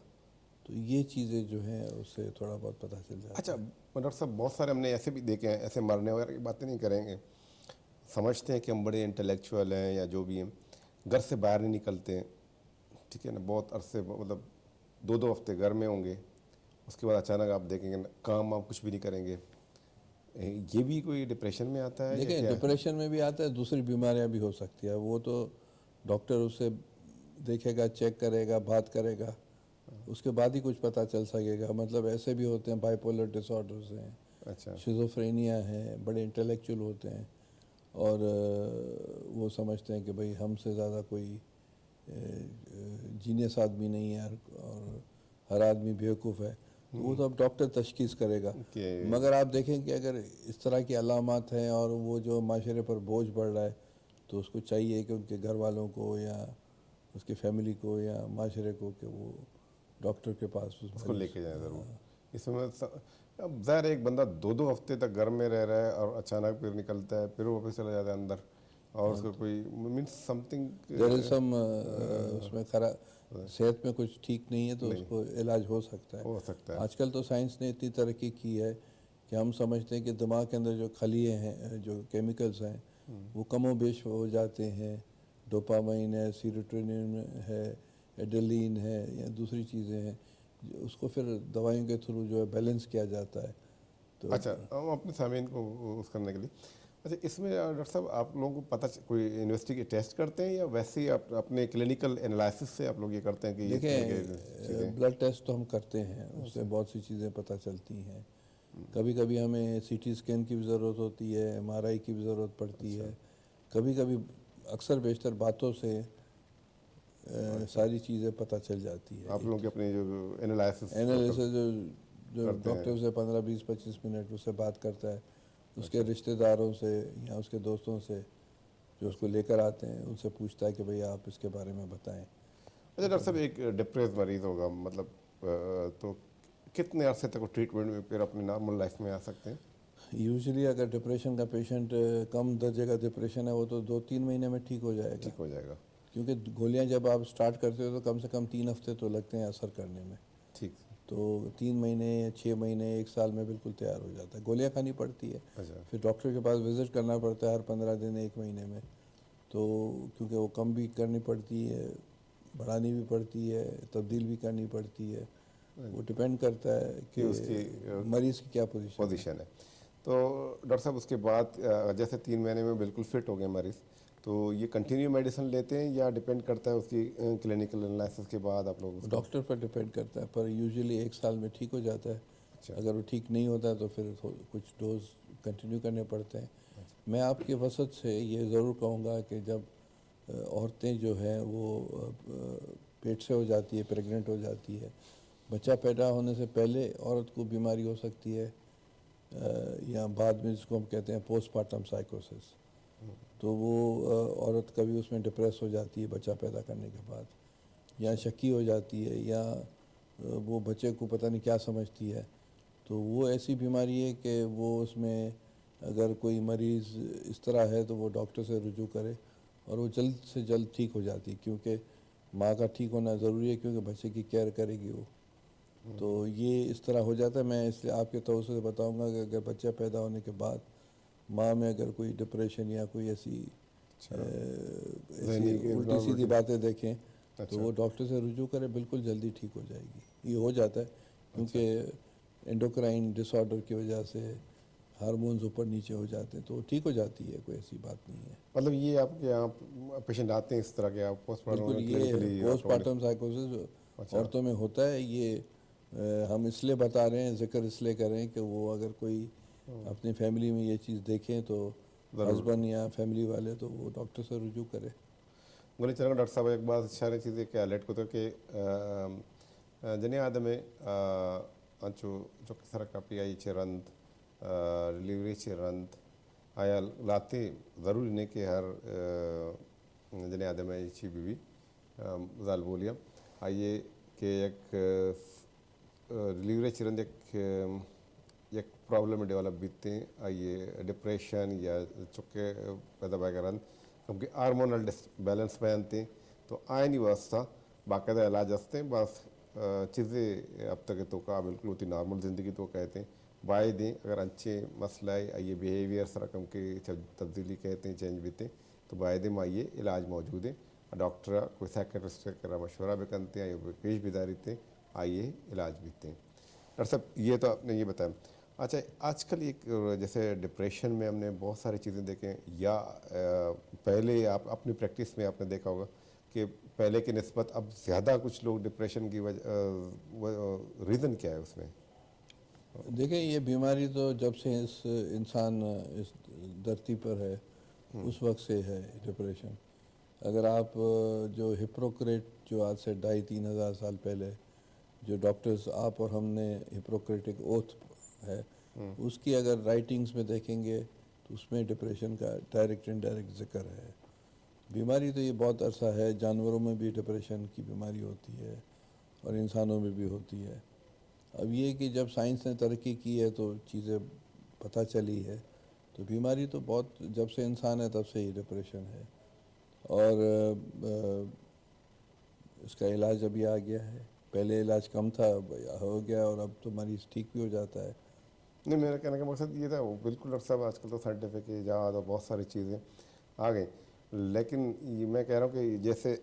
तो ये चीज़ें जो हैं उससे थोड़ा बहुत पता चल जाता है। अच्छा डॉक्टर साहब, बहुत सारे हमने ऐसे भी देखे हैं, ऐसे मरने वगैरह की बातें नहीं करेंगे, समझते हैं कि हम बड़े इंटेलेक्चुअल हैं या जो भी हैं, घर से बाहर नहीं निकलते हैं, ठीक है ना, बहुत अरसे मतलब 2-2 हफ्ते घर में होंगे, उसके बाद अचानक आप देखेंगे काम आप कुछ भी नहीं करेंगे, ये भी कोई डिप्रेशन में आता है? देखिए डिप्रेशन में भी आता है, दूसरी बीमारियां भी हो सकती है, वो तो डॉक्टर उससे देखेगा, चेक करेगा, बात करेगा, उसके बाद ही कुछ पता चल सकेगा। मतलब ऐसे भी होते हैं बाइपोलर डिसऑर्डर्स हैं, अच्छा, शिज़ोफ्रेनिया है, बड़े इंटेलेक्चुअल होते हैं और वो समझते हैं कि भाई हमसे ज़्यादा कोई जीनियस आदमी नहीं है और हर आदमी बेवकूफ़ है, वो तो अब डॉक्टर तशखीस करेगा। मगर आप देखें कि अगर इस तरह की अलामात हैं और वो जो माशरे पर बोझ बढ़ रहा है तो उसको चाहिए कि उनके घर वालों को या उसकी फैमिली को या माशरे को कि वो डॉक्टर के पास उसको लेके जाए ज़रूर। इसमें अब ज़ाहिर एक बंदा 2-2 हफ्ते तक घर में रह रहा है और अचानक फिर निकलता है, फिर वो वापस चला जाता है अंदर, और उसको कोई means something there is some उसमें खराब सेहत में कुछ ठीक नहीं है तो उसको इलाज हो सकता है। आजकल तो साइंस ने इतनी तरक्की की है कि हम समझते हैं कि दिमाग के अंदर जो खलिए हैं, जो केमिकल्स हैं, वो कमो बेश हो जाते हैं। डोपामाइन है, सीरोटोनिन है, एड्रेनलिन है या दूसरी चीज़ें हैं, उसको फिर दवाइयों के थ्रू जो है बैलेंस किया जाता है। तो अच्छा, हम अपने सामीन को उस करने के लिए, अच्छा इसमें डॉक्टर साहब आप लोगों को पता कोई यूनिवर्सिटी के टेस्ट करते हैं या वैसे ही आप अपने क्लिनिकल एनालिसिस से आप लोग ये करते हैं कि देखिए ब्लड टेस्ट तो हम करते हैं, उससे बहुत सी चीज़ें पता चलती हैं। कभी कभी हमें सीटी स्कैन की भी ज़रूरत होती है, एमआरआई की भी ज़रूरत पड़ती है, कभी कभी अक्सर बेशतर बातों से सारी चीज़ें पता चल जाती है। आप लोगों की अपनी जो एनालिसिस जो डॉक्टर से 15, 20, 25 मिनट उससे बात करता है, उसके रिश्तेदारों से या उसके दोस्तों से जो उसको लेकर आते हैं उनसे पूछता है कि भाई आप इसके बारे में बताएं। अच्छा डॉक्टर साहब, एक डिप्रेस मरीज़ होगा, मतलब तो कितने अरसे तक वो ट्रीटमेंट में फिर अपनी नॉर्मल लाइफ में आ सकते हैं? यूजुअली अगर डिप्रेशन का पेशेंट कम दर्जे का डिप्रेशन है वो तो 2-3 महीने में ठीक हो जाएगा। क्योंकि गोलियां जब आप स्टार्ट करते हो तो कम से कम 3 हफ्ते तो लगते हैं असर करने में। ठीक, तो 3 महीने, 6 महीने, 1 साल में बिल्कुल तैयार हो जाता है। गोलियां खानी पड़ती है, फिर डॉक्टर के पास विज़िट करना पड़ता है हर 15 दिन, 1 महीने में, तो क्योंकि वो कम भी करनी पड़ती है, बढ़ानी भी पड़ती है, तब्दील भी करनी पड़ती है, वो डिपेंड करता है कि उसकी मरीज़ की क्या पोजीशन है। तो डॉक्टर साहब उसके बाद जैसे 3 महीने में बिल्कुल फिट हो गए मरीज़, तो ये कंटिन्यू मेडिसिन लेते हैं या डिपेंड करता है उसकी क्लिनिकल एनालिसिस के बाद आप लोग? डॉक्टर पर डिपेंड करता है, पर यूजुअली 1 साल में ठीक हो जाता है। अगर वो ठीक नहीं होता है तो फिर कुछ डोज कंटिन्यू करने पड़ते हैं। मैं आपके वसत से ये ज़रूर कहूँगा कि जब औरतें जो हैं वो पेट से हो जाती है, प्रेग्नेंट हो जाती है, बच्चा पैदा होने से पहले औरत को बीमारी हो सकती है या बाद में, जिसको हम कहते हैं पोस्टमार्टम साइकोसिस, तो वो औरत कभी उसमें डिप्रेस हो जाती है बच्चा पैदा करने के बाद, या शकी हो जाती है, या वो बच्चे को पता नहीं क्या समझती है। तो वो ऐसी बीमारी है कि वो उसमें अगर कोई मरीज़ इस तरह है तो वो डॉक्टर से रुजू करे और वो जल्द से जल्द ठीक हो जाती है, क्योंकि माँ का ठीक होना ज़रूरी है, क्योंकि बच्चे की केयर करेगी वो। तो ये इस तरह हो जाता है। मैं इसलिए आपके तवज्जो से बताऊंगा कि अगर बच्चा पैदा होने के बाद माँ में अगर कोई डिप्रेशन या कोई ऐसी उल्टी सीधी बातें देखें तो वो डॉक्टर से रुजू करे, बिल्कुल जल्दी ठीक हो जाएगी। ये हो जाता है क्योंकि एंडोक्राइन डिसऑर्डर की वजह से हार्मोन्स ऊपर नीचे हो जाते हैं, तो ठीक हो जाती है, कोई ऐसी बात नहीं है। मतलब ये आपके यहाँ पेशेंट आते हैं इस तरह के? आप पोस्टमार्टम साइकोसिस औरतों में होता है। ये हम इसलिए बता रहे हैं, जिक्र इसलिए कर रहे हैं कि वो अगर कोई अपनी फैमिली में ये चीज़ देखें तो हस्बैंड या फैमिली वाले, तो वो डॉक्टर से रुजू करे। बोले चलो डॉक्टर साहब एक बात सारी चीज़ें क्या लेट को तो कि जने आदमे अंचो जो सर कापी आई चरंद डिलीवरी चरंद आया लाते ज़रूरी नहीं कि हर जने आदमे इच्छी बीवी जाल बोलिया आइए कि एक डिलीवरी चरंद एक प्रॉब्लम डेवलप बीतते हैं, आइए डिप्रेशन या चुके पैदा वगैरह, क्योंकि हार्मोनल बैलेंस बनते हैं, तो आयनी व्यवस्था बाकायदा इलाज हंसते हैं। बस चीज़ें अब तक तो का बिल्कुल होती नॉर्मल ज़िंदगी तो कहते हैं बाय दें, अगर अच्छे मसला है ये बिहेवियर रकम के तब्दीली कहते हैं चेंज बीते, तो बाय दें आइए इलाज मौजूद है। डॉक्टर कोई साइकेट्रिस्ट का मशवरा भी करते हैं, पेश बिदारी थे आइए इलाज बीते हैं। डॉक्टर साहब ये तो आपने ये बताया। अच्छा, आजकल एक जैसे डिप्रेशन में हमने बहुत सारी चीज़ें देखें, या पहले आप अपनी प्रैक्टिस में आपने देखा होगा कि पहले की निस्बत अब ज़्यादा कुछ लोग डिप्रेशन की वजह रीज़न क्या है उसमें? देखिए, ये बीमारी तो जब से इस इंसान इस धरती पर है उस वक्त से है डिप्रेशन। अगर आप जो हिप्पोक्रेट जो आज से 2,500-3 हज़ार साल पहले जो डॉक्टर्स आप और हमने हिप्पोक्रेटिक ओथ है उसकी अगर राइटिंग्स में देखेंगे तो उसमें डिप्रेशन का डायरेक्ट इनडायरेक्ट जिक्र है। बीमारी तो ये बहुत अरसा है, जानवरों में भी डिप्रेशन की बीमारी होती है और इंसानों में भी होती है। अब ये कि जब साइंस ने तरक्की की है तो चीज़ें पता चली है, तो बीमारी तो बहुत जब से इंसान है तब से ही डिप्रेशन है। और इसका इलाज अभी आ गया है, पहले इलाज कम था, हो गया, और अब तो मरीज़ ठीक भी हो जाता है। नहीं, मेरा कहने का मकसद ये था, बिल्कुल डॉक्टर साहब आजकल तो साइंटिफिक इजाद और बहुत सारी चीज़ें आ गई, लेकिन ये मैं कह रहा हूँ कि जैसे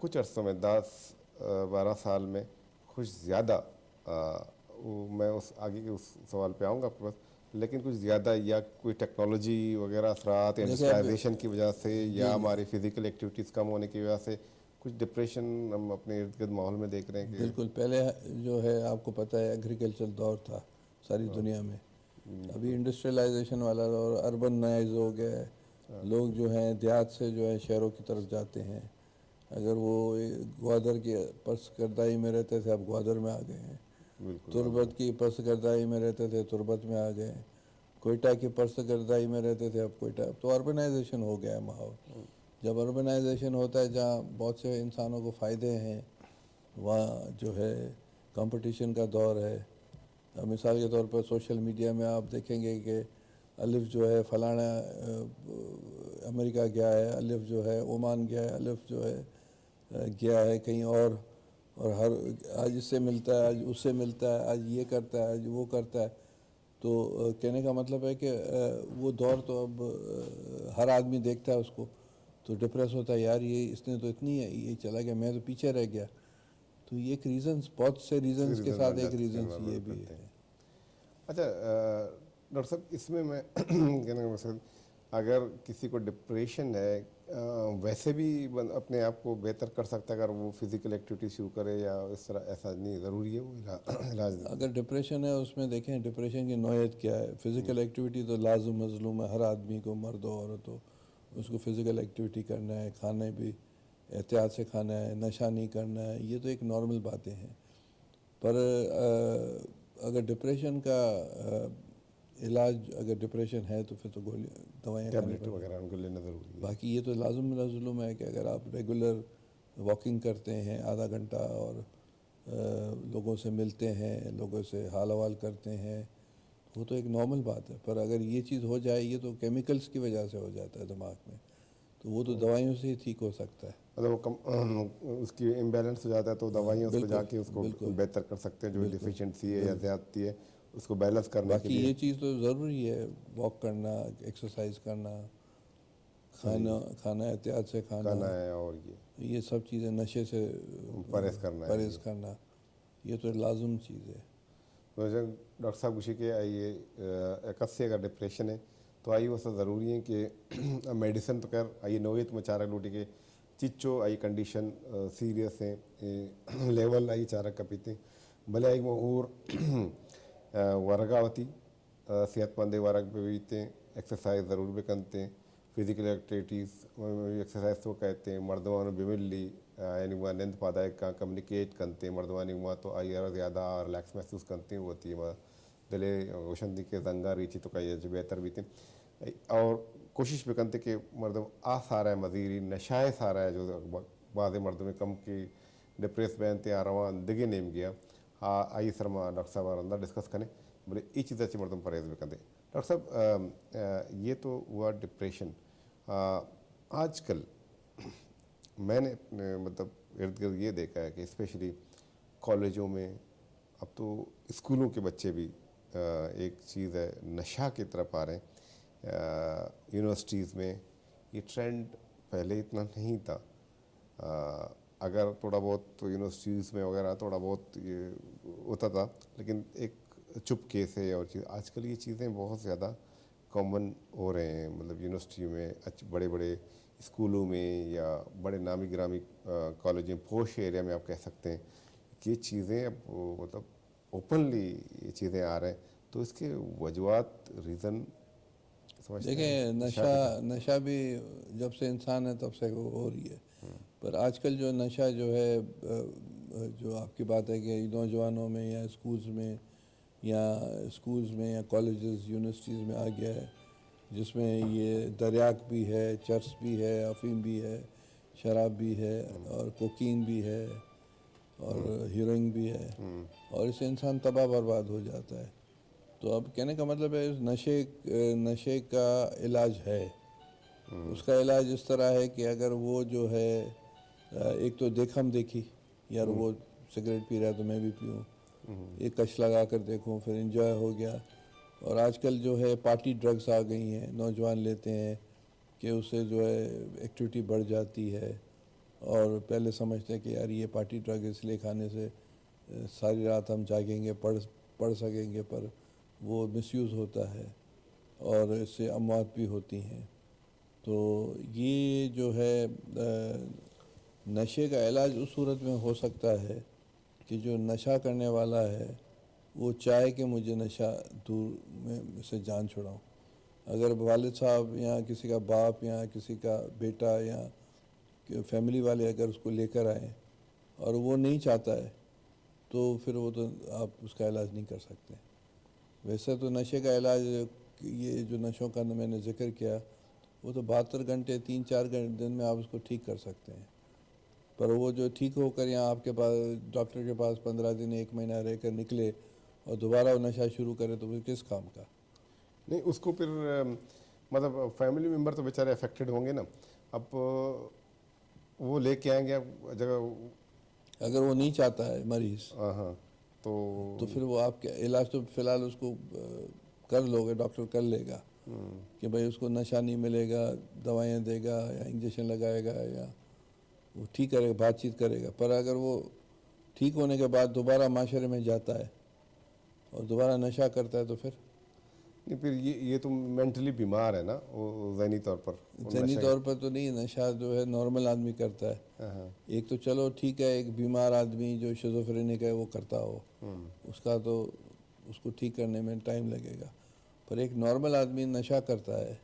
कुछ अर्सों में 10-12 साल में कुछ ज़्यादा मैं उस आगे के उस सवाल पे आऊँगा आपके पास, लेकिन कुछ ज़्यादा या कोई टेक्नोलॉजी वगैरह असरात इंडस्ट्रियलाइजेशन की वजह से या हमारी फिज़िकल एक्टिविटीज़ कम होने की वजह से कुछ डिप्रेशन हम अपने इर्द गिर्द माहौल में देख रहे हैं कि बिल्कुल। पहले जो है आपको पता है एग्रीकल्चर दौर था सारी दुनिया में, अभी इंडस्ट्रियलाइजेशन वाला और अर्बनाइज हो गया है। लोग जो हैं देहात से जो है शहरों की तरफ जाते हैं। अगर वो ग्वादर की पसकरदाई में रहते थे अब ग्वादर में आ गए हैं, तुर्बत की पसकरदाई में रहते थे तुर्बत में आ गए, कोयटा की पसकरदाई में रहते थे अब कोयटा। तो अर्बनाइजेशन हो गया है माहौल। जब अर्बनाइजेशन होता है जहाँ बहुत से इंसानों को फ़ायदे हैं, वहाँ जो है कंपटीशन का दौर है। मिसाल के तौर पर सोशल मीडिया में आप देखेंगे कि अलिफ जो है फ़लाना अमेरिका गया है, अलिफ जो है ओमान गया है, अलिफ जो है गया है कहीं और हर आज इससे मिलता है, आज उससे मिलता है, आज ये करता है, आज वो करता है। तो कहने का मतलब है कि वो दौर तो अब हर आदमी देखता है उसको, तो डिप्रेस होता है, यार ये इसने तो इतनी है, ये चला गया, मैं तो पीछे रह गया। तो ये एक रीज़न्स, बहुत से रीज़न्स के साथ एक रीज़न्स ये भी है। अच्छा डॉक्टर साहब, इसमें मैं कहने का मकसद, अगर किसी को डिप्रेशन है वैसे भी अपने आप को बेहतर कर सकता है अगर वो फिजिकल एक्टिविटी शुरू करे, या इस तरह ऐसा नहीं ज़रूरी है वो इलाज? अगर डिप्रेशन है उसमें देखें डिप्रेशन की नौयत क्या है। फ़िज़िकल एक्टिविटी तो लाजुम मज़लूम है, हर आदमी को, मर्द हो औरत हो, उसको फ़िज़िकल एक्टिविटी करना है, खाने भी एहतियात से खाना है, नशा नहीं करना है, ये तो एक नॉर्मल बातें हैं। पर अगर डिप्रेशन का इलाज, अगर डिप्रेशन है तो फिर तो गोली दवाइयाँ टैबलेट वगैरह उनको लेना ज़रूरी है। बाकी ये तो लाजुम लाजुम है कि अगर आप रेगुलर वॉकिंग करते हैं आधा घंटा और लोगों से मिलते हैं, लोगों से हाल हवाल करते हैं, वो तो एक नॉर्मल बात है। पर अगर ये चीज़ हो जाए, ये तो केमिकल्स की वजह से हो जाता है दिमाग में, तो वो तो दवाइयों से ही ठीक हो सकता है। मतलब वो उसकी इम्बैलेंस हो जाता है तो दवाइयों से जाके उसको बेहतर कर सकते हैं, जो डिफिशिएंसी है या ज़्यादती है उसको बैलेंस करने के लिए। बाकी ये चीज़ तो ज़रूरी है, वॉक करना, एक्सरसाइज करना, खाना एहतियात से खाना है, और ये सब चीज़ें, नशे से परहेज़ करना, ये तो लाजुम चीज़ है। डॉक्टर साहब कुछ के आइए कस्से अगर डिप्रेशन है तो आई वो सब ज़रूरी है कि मेडिसिन तो कर आइए नोयत में चारक लूटी के चिच्चो आई कंडीशन सीरियस है लेवल आई चारक का पीते भले आई वो और वर्गावती सेहतमंद वर्ग पे बीते, एक्सरसाइज ज़रूर भी करते हैं, फिजिकल एक्टिविटीज़ एक्सरसाइज तो कहते हैं, मर्दवान बिमिली यानी वह निंद पादायक का कम्युनिकेट करते हैं, मर्दवानी हुआ तो आई और ज़्यादा रिलैक्स महसूस करते हैं, होती है वह दिले रोशनी के जंगा रीची तो कही जो बेहतर भी थे, और कोशिश भी करते कि मर्द आ सारा है मजीरी नशाए सारा है जो बाद मर्द में कम की डिप्रेस बहनते आ रवा दिगे नेम गया। हाँ आई सर मां डॉक्टर साहब अंदर डिस्कस करें बोले ये चीज़ अच्छी मर्दम परहेज भी करते। डॉक्टर साहब ये तो हुआ डिप्रेशन। आजकल मैंने मतलब इर्द गिर्द ये देखा है कि स्पेशली कॉलेजों में, अब तो स्कूलों के बच्चे भी एक चीज़ है नशा की तरफ आ रहे हैं। यूनिवर्सिटीज़ में ये ट्रेंड पहले इतना नहीं था, अगर थोड़ा बहुत तो यूनिवर्सिटीज़ में वगैरह थोड़ा बहुत ये होता था, लेकिन एक चुपके से और चीज़ आजकल ये चीज़ें बहुत ज़्यादा कॉमन हो रहे हैं। मतलब यूनिवर्सिटी में, बड़े बड़े स्कूलों में या बड़े नामी गिरामी कॉलेज में, पोश एरिया में आप कह सकते हैं कि ये चीज़ें अब मतलब ओपनली ये चीज़ें आ रहे हैं। तो इसके वजूहात रीज़न देखिए, नशा भी जब से इंसान है तब से वो हो रही है। पर आजकल जो नशा जो है, जो आपकी बात है कि नौजवानों में या स्कूल्स में या कॉलेजेस यूनिवर्सिटीज़ में आ गया है, जिसमें ये दरियाक भी है, चर्स भी है, अफीम भी है, शराब भी है, और कोकीन भी है, और हीरोइन भी है, और इससे इंसान तबाह बर्बाद हो जाता है। तो अब कहने का मतलब है इस नशे का इलाज है। उसका इलाज इस तरह है कि अगर वो जो है, एक तो देखम देखी, यार वो सिगरेट पी रहा है तो मैं भी पीऊँ, एक कश लगा कर देखूँ, फिर एंजॉय हो गया। और आजकल जो है पार्टी ड्रग्स आ गई हैं, नौजवान लेते हैं कि उससे जो है एक्टिविटी बढ़ जाती है, और पहले समझते हैं कि यार ये पार्टी ड्रग इसलिए खाने से सारी रात हम जागेंगे, पढ़ सकेंगे, पर वो मिसयूज़ होता है और इससे अमवात भी होती हैं। तो ये जो है नशे का इलाज उस सूरत में हो सकता है कि जो नशा करने वाला है वो चाहे कि मुझे नशा दूर में से जान छुड़ाऊँ। अगर वालिद साहब या किसी का बाप या किसी का बेटा या फैमिली वाले अगर उसको लेकर आए और वो नहीं चाहता है, तो फिर वो तो आप उसका इलाज नहीं कर सकते। वैसे तो नशे का इलाज, ये जो नशों का मैंने जिक्र किया, वो तो 72 घंटे 3-4 दिन में आप उसको ठीक कर सकते हैं। पर वो जो ठीक होकर यहाँ आपके पास डॉक्टर के पास 15 दिन 1 महीना रहकर निकले और दोबारा वो नशा शुरू करे, तो वो किस काम का? नहीं, उसको फिर मतलब फैमिली मेम्बर तो बेचारे अफेक्टेड होंगे ना। अब वो लेके आएंगे जगह, अगर वो नहीं चाहता है मरीज़, हाँ, तो फिर वो आपके इलाज तो फ़िलहाल उसको कर लोगे, डॉक्टर कर लेगा कि भाई उसको नशा नहीं मिलेगा, दवाइयाँ देगा या इंजेक्शन लगाएगा या वो ठीक करेगा, बातचीत करेगा। पर अगर वो ठीक होने के बाद दोबारा माशरे में जाता है और दोबारा नशा करता है तो फिर नहीं, फिर ये तो मेंटली बीमार है ना, वो ज़हनी तौर पर। ज़हनी तौर पर तो नहीं, नशा जो है नॉर्मल आदमी करता है। एक तो चलो ठीक है, एक बीमार आदमी जो शिज़ोफ्रेनिक है वो करता हो, उसका तो उसको ठीक करने में टाइम लगेगा, पर एक नॉर्मल आदमी नशा करता है,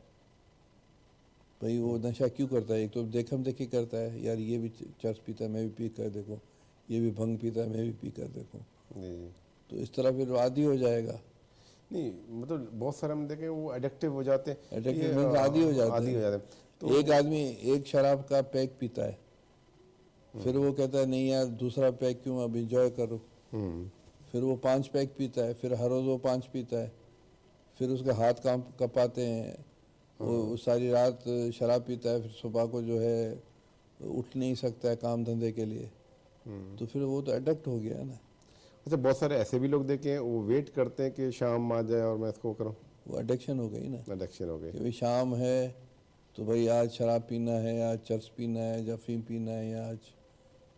भाई वो नशा क्यों करता है? एक तो देखम देखी करता है, यार ये भी चर्च पीता है मैं भी पी कर देखो, ये भी भंग पीता है मैं भी पी कर देखो, तो इस तरह फिर आदी हो जाएगा। नहीं मतलब बहुत सारे हम देखें वो एडिक्टिव हो जाते हैं, एडिक्टिव आदी हो जाते हैं। तो एक आदमी एक शराब का पैक पीता है, फिर वो कहता है नहीं यार दूसरा पैक क्यों, अब इंजॉय करो, फिर वो 5 पैक पीता है, फिर हर रोज़ वो 5 पीता है, फिर उसके हाथ काम कपाते हैं, वो सारी रात शराब पीता है, फिर सुबह को जो है उठ नहीं सकता है काम धंधे के लिए, तो फिर वो तो एडिक्ट हो गया है ना। अच्छा, बहुत सारे ऐसे भी लोग देखे हैं वो वेट करते हैं कि शाम आ जाए और मैं इसको करूं, वो एडिक्शन हो गई ना, एडिक्शन हो गई कि भाई शाम है तो भाई आज शराब पीना है, आज चर्च पीना है, या अफीम पीना है, या आज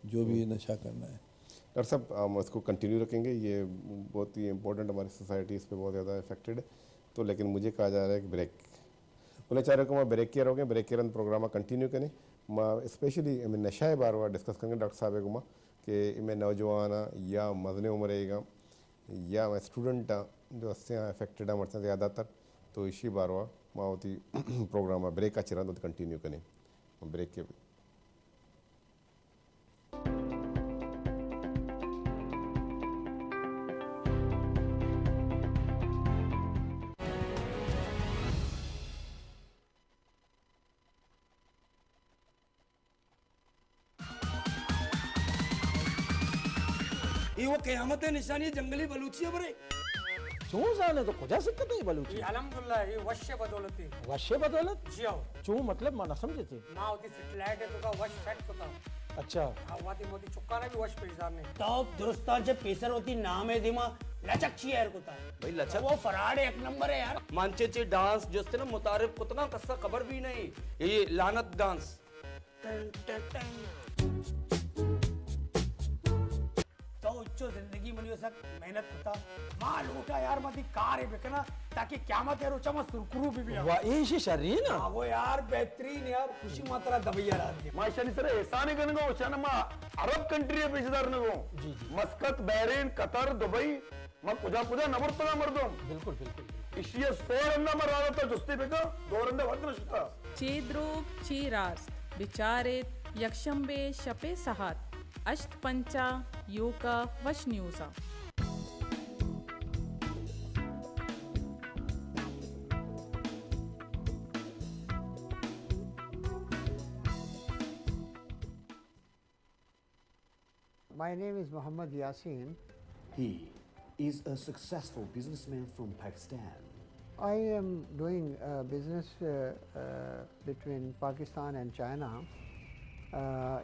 जो भी नशा करना है। डॉक्टर साहब हम इसको कंटिन्यू रखेंगे, ये बहुत ही इंपॉर्टेंट, हमारी सोसाइटी इस पर बहुत ज़्यादा इफेक्टेड है, तो लेकिन मुझे कहा जा रहा है कि ब्रेक बोले चाह रहे को मैं ब्रेक किया रहोगे, ब्रेक के प्रोग्राम कंटिन्यू करें, मैं स्पेशली मैं नशा बार बार डिस्कस करेंगे डॉक्टर साहब को कि मैं नौजवान या मजने उम्र या मैं स्टूडेंट जो इससे इफेक्टेड है मरते ज़्यादातर, तो इसी बार माँ होती प्रोग्राम ब्रेक का चिरा तो कंटिन्यू करें ब्रेक के वो क़यामत है निशानी जंगली बलूची है बरे चूं जाने तो खुदा सिक्कत नहीं बलूची अल्हम्दुलिल्लाह ये वश्य बदौलत है। वश्य बदौलत जी आओ चूं मतलब मां न समझे थे मां होती सेटेलाइट है तो का वश सेट होता। अच्छा वाती मोती चुक्का ने भी वश पेशदार ने तो दुरुस्तान से पेसर होती नाम है दिमा लचक छी यार कोता भाई लचक वो फराड एक नंबर है यार मानचे चे डांस जो ना मुतारिफ कुतना कस्सा खबर भी नहीं, ये लानत डांस तो उच्चो जिंदगी में सक मेहनत होता मां लूटा यार मती कार है बिकना ताकि क़यामत है रोचा मत सुरकुरू भी वाह ये शर्री ना वो यार बेहतरीन यार खुशी मात्रा दबैया रात के माशानी सर एहसान गनगो ओचाना मा अरब कंट्री पेशदार नगो जी मस्कत बहरीन कतर दुबई मा पुजा नबुर्तला मर्दोम बिल्कुल बिल्कुल इशिया स्टोरंदा मरालता जुस्ती बेका दोरंदा वद्रशता चेद्रोग चेरास बिचारेत यक्षंबे शपे सहात अष्टपंचा योका वशन्यूसा। My name is Muhammad Yasin. He is a successful businessman from Pakistan. I am doing business between Pakistan and China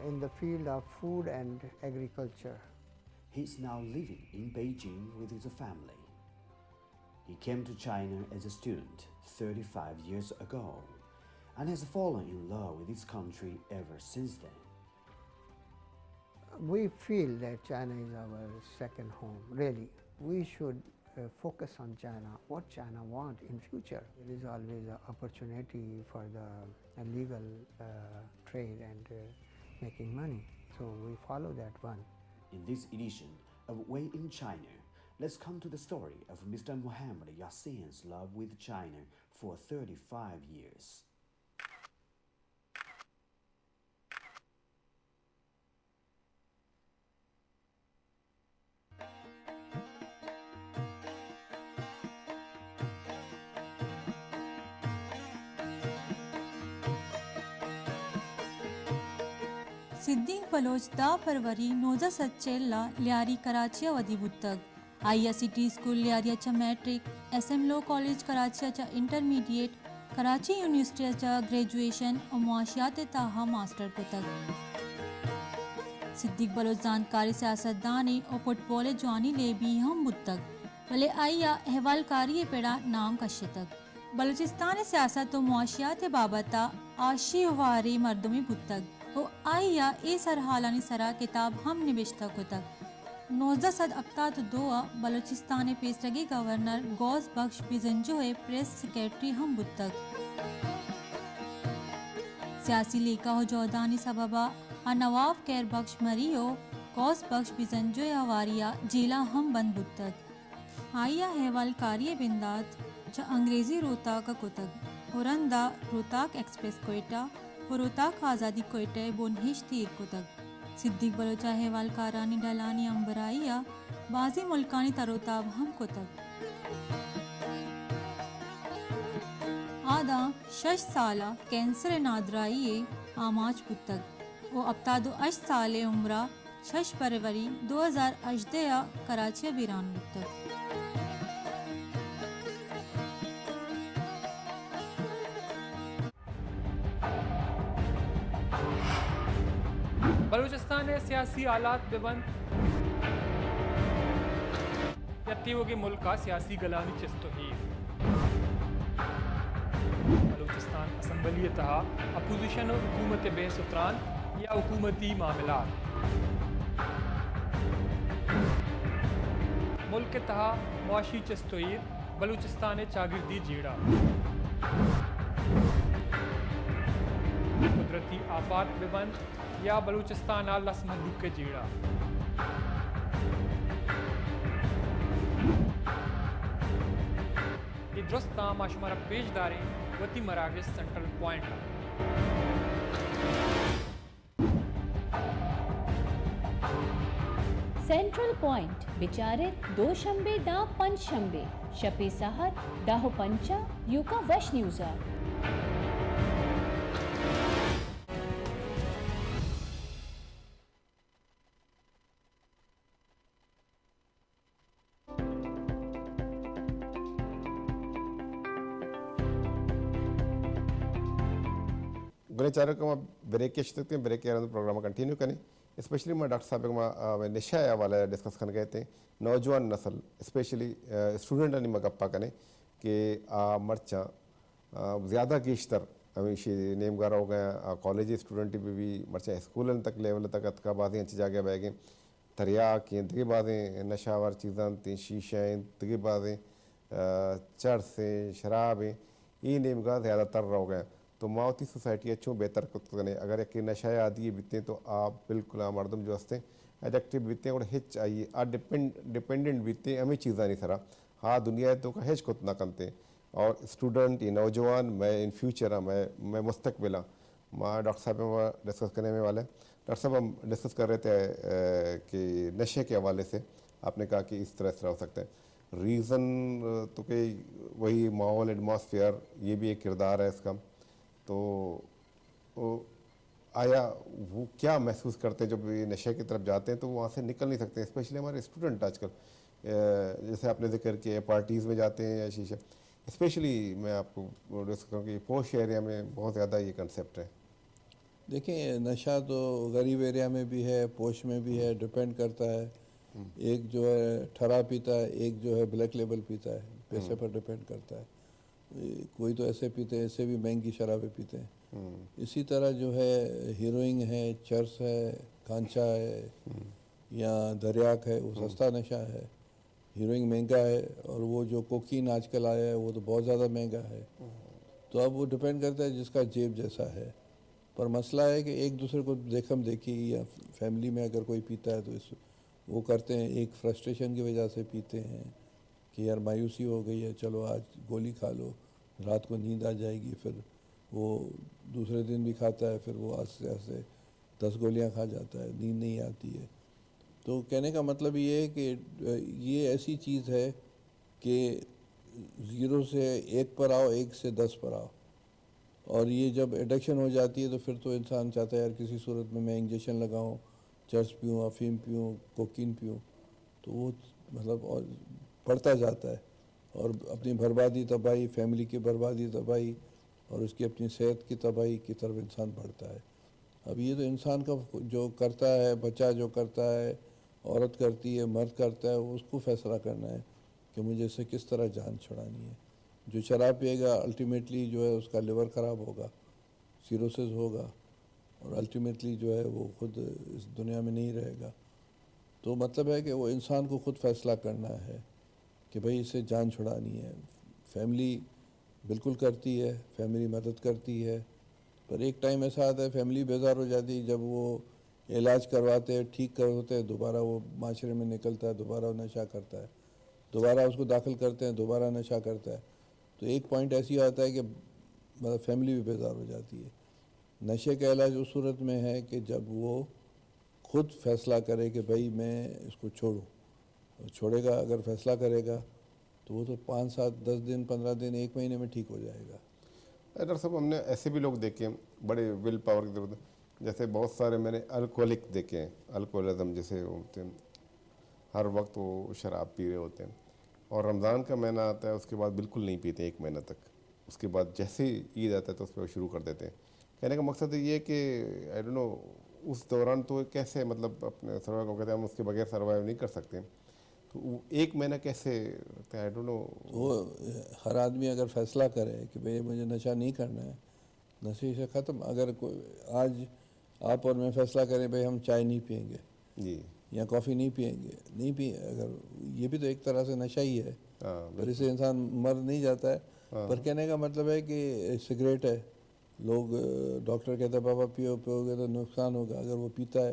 in the field of food and agriculture. He is now living in Beijing with his family. He came to China as a student 35 years ago and has fallen in love with his country ever since then. We feel that China is our second home, really. We should focus on China, what China wants in future. There is always an opportunity for the legal trade and making money. So we follow that one. In this edition of Way in China, let's come to the story of Mr. Muhammad Yasin's love with China for 35 years. Siddique Baloch 10 फरवरी 1947 लियारी कराची वदी बुतक ISCT school लियारियाच्या matric SM law college कराचीच्या intermediate Karachi यूनिवर्सिटीच्या graduation और मुआशियात ताहा master कुतक Siddique Bloch जानकारी सियासतदानी और फुटबॉल जवानी ले भी हम बुतक भले आइया अहवालकारी पेड़ा नाम कश्यतक बलूचिस्तान सियासत और मुआशियात बाबता आशी वारी मर्दमी बुतक ओ आइया ए सरहालानी सरा किताब हम निबिश्ता कुतक 1972 बलूचिस्तान पेशरगी गवर्नर गौस बख्श बिजंजो है प्रेस सेक्रेटरी हम बुतक सियासी लेका हो जौदानी सबबा नवाब कैर बख्श मरियो गौस बख्श बिजंजो हवारिया जिला हम बंद बुतक आया हैवाल कार्य बिंदात च अंग्रेजी रोहताक कुतक हुरंदा रोहताक एक्सप्रेस कोयटा और रोहताक आज़ादी कोयटा बोनहिश तीर कुतक सिद्दीक बलोचा हैवाल कारानी डलानी अंबराइया बाजी मुल्कानी तरोताब हम कुतक आदा 6 साला कैंसर नादराइये आमाज पुतक वो अब्तादो 8 साले उम्रा 6 फरवरी 2018 कराची बिरान पुतक बलूचिस्तान सियासी हालात बेबंद यत्तीवों के मुल्क का सियासी गलानी चस्तो ही बलूचिस्तान असम्बली तहा अपोजिशन और हुकूमत बेसुतरान या हुकूमती मामलात मुल्क के तहा मुआशी चस्तोईर बलूचिस्तान चागिरदी जीड़ा कुदरती आफात बेबंद या बलूचिस्तान लसमंदूक के जीड़ा ये दुरुस्त आशुमारा पेशदारें वती मराकज़ सेंट्रल पॉइंट सेंट्रल पॉइंट बिचारे दो शंबे दा पंच शंबे शपे सहर दाहो पंचा यूका वश न्यूज़ा गुने चारों को ब्रेक के शकते हैं ब्रेक के अंदर प्रोग्राम कंटिन्यू करें स्पेशली मैं डॉक्टर साहब को निशा वाला डिस्कस करने गए थे नौजवान नस्ल स्पेशली स्टूडेंट ने मगप्पा करें कि मर्चा ज़्यादा गेशतर हमेशा नेम गारा हो गया कॉलेज स्टूडेंट भी मर्चा स्कूल तक लेवल तक अतका बातें अच्छी जगह बह गए तरिया की तगे बातें नशावर चीज़ां ती शीशें तगे बातें चरसे शराबें ये नेम गा ज़्यादातर रह गए तो मावती सोसाइटी अच्छों बेहतर करने अगर एक नशा आदि बीते तो आप बिल्कुल मर्दम जो हंसते एडिक्टिव बीते और हिच आइए आ डिपेंडेंट बीते हमें चीज़ा नहीं सरा हाँ दुनिया तो का हिच खुद ना करते और स्टूडेंट ये नौजवान मैं इन फ्यूचर मैं मुस्तकबिल माँ डॉक्टर साहब डिस्कस करने में वाले डॉक्टर साहब हम डिस्कस कर रहे थे कि नशे के हवाले से आपने कहा कि इस तरह हो सकता है रीज़न तो कि वही माहौल एटमॉस्फेयर ये भी एक किरदार है इसका तो आया वो क्या महसूस करते हैं जब ये नशे की तरफ जाते हैं तो वहाँ से निकल नहीं सकते स्पेशली हमारे स्टूडेंट आजकल जैसे आपने जिक्र किया पार्टीज़ में जाते हैं या शीशा स्पेशली मैं आपको डिस्कस करूँ कि पोश एरिया में बहुत ज़्यादा ये कंसेप्ट है। देखिए नशा तो गरीब एरिया में भी है पोश में भी है डिपेंड करता है एक जो है ठरा पीता है एक जो है ब्लैक लेबल पीता है पैसे पर डिपेंड करता है कोई तो ऐसे पीते हैं ऐसे भी महंगी शराबें पीते हैं इसी तरह जो है हीरोइन है चर्स है कांचा है या दरियाक है वो सस्ता नशा है हीरोइन महंगा है और वो जो कोकीन आजकल आया है वो तो बहुत ज़्यादा महंगा है तो अब वो डिपेंड करता है जिसका जेब जैसा है पर मसला है कि एक दूसरे को देखम देखी या फैमिली में अगर कोई पीता है तो इस वो करते हैं एक फ्रस्ट्रेशन की वजह से पीते हैं कि यार मायूसी हो गई है चलो आज गोली खा लो रात को नींद आ जाएगी फिर वो दूसरे दिन भी खाता है फिर वो आस्ते आस्ते 10 गोलियां खा जाता है नींद नहीं आती है तो कहने का मतलब ये है कि ये ऐसी चीज़ है कि 0 से 1 पर आओ 1 से 10 पर आओ और ये जब एडिक्शन हो जाती है तो फिर तो इंसान चाहता है यार किसी सूरत में मैं इंजेक्शन लगाऊं चर्च पीऊँ अफीम पीऊँ कोकीन पीऊँ तो वो मतलब और बढ़ता जाता है और अपनी बर्बादी तबाही फैमिली की बर्बादी तबाही और उसकी अपनी सेहत की तबाही की तरफ इंसान बढ़ता है। अब ये तो इंसान का जो करता है बच्चा जो करता है औरत करती है मर्द करता है उसको फैसला करना है कि मुझे इससे किस तरह जान छुड़ानी है। जो शराब पिएगा अल्टीमेटली जो है उसका लिवर ख़राब होगा सिरोसिस होगा और अल्टीमेटली जो है वो खुद इस दुनिया में नहीं रहेगा। तो मतलब है कि वो इंसान को खुद फैसला करना है कि भाई इसे जान छुड़ानी है। फैमिली बिल्कुल करती है, फैमिली मदद करती है, पर एक टाइम ऐसा आता है फैमिली बेजार हो जाती है जब वो इलाज करवाते हैं, ठीक होते हैं, दोबारा वो माशरे में निकलता है, दोबारा वो नशा करता है, दोबारा उसको दाखिल करते हैं, दोबारा नशा करता है। तो एक पॉइंट ऐसी आता है कि मतलब फैमिली भी बेजार हो जाती है। नशे का इलाज उस सूरत में है कि जब वो खुद फैसला करे कि भाई मैं इसको छोड़ूं, और छोड़ेगा, अगर फैसला करेगा तो वो तो 5, 7, 10 दिन, 15 दिन, 1 महीने में ठीक हो जाएगा। डॉक्टर साहब, हमने ऐसे भी लोग देखे हैं बड़े विल पावर की ज़रूरत है, जैसे बहुत सारे मैंने अल्कोहलिक देखे हैं, अल्कोहलिज्म जैसे होते हैं, हर वक्त वो शराब पी रहे होते हैं और रमज़ान का महीना आता है उसके बाद बिल्कुल नहीं पीते 1 महीना तक, उसके बाद जैसे ही ईद आता है तो उस पर शुरू कर देते हैं। कहने का मकसद ये है कि आई डोंट नो उस दौरान तो कैसे मतलब अपने सर्वाइव को कहते हैं, हम उसके बगैर सर्वाइव नहीं कर सकते, तो 1 महीना कैसे, आई डोंट नो। वो हर आदमी अगर फैसला करे कि भाई मुझे नशा नहीं करना है, नशे से ख़त्म। अगर कोई आज आप और मैं फैसला करें भाई हम चाय नहीं पियेंगे जी, या कॉफ़ी नहीं पियेंगे, नहीं पिए, अगर ये भी तो एक तरह से नशा ही है, पर इससे इंसान मर नहीं जाता है। पर कहने का मतलब है कि सिगरेट है, लोग डॉक्टर कहते हैं बाबा पियोगे तो नुकसान होगा, अगर वो पीता है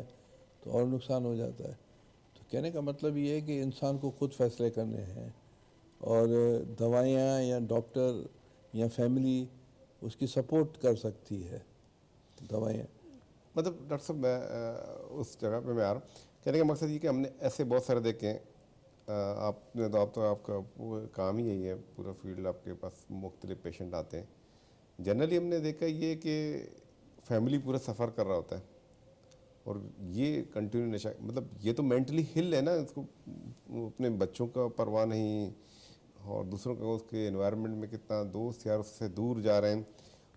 तो और नुकसान हो जाता है। तो कहने का मतलब ये है कि इंसान को खुद फैसले करने हैं, और दवाइयाँ या डॉक्टर या फैमिली उसकी सपोर्ट कर सकती है, दवाइयाँ। मतलब डॉक्टर साहब मैं उस जगह पे मैं आ रहा हूँ, कहने का मकसद ये कि हमने ऐसे बहुत सारे देखे हैं, आपने तो आपका पूरा काम ही यही है, पूरा फील्ड आपके पास मुख्तलिफ पेशेंट आते हैं। जनरली हमने देखा ये कि फैमिली पूरा सफ़र कर रहा होता है और ये कंटिन्यू नशा, मतलब ये तो मेंटली हिल है ना, इसको अपने बच्चों का परवाह नहीं और दूसरों का उसके एनवायरनमेंट में कितना दोस्त यार उससे दूर जा रहे हैं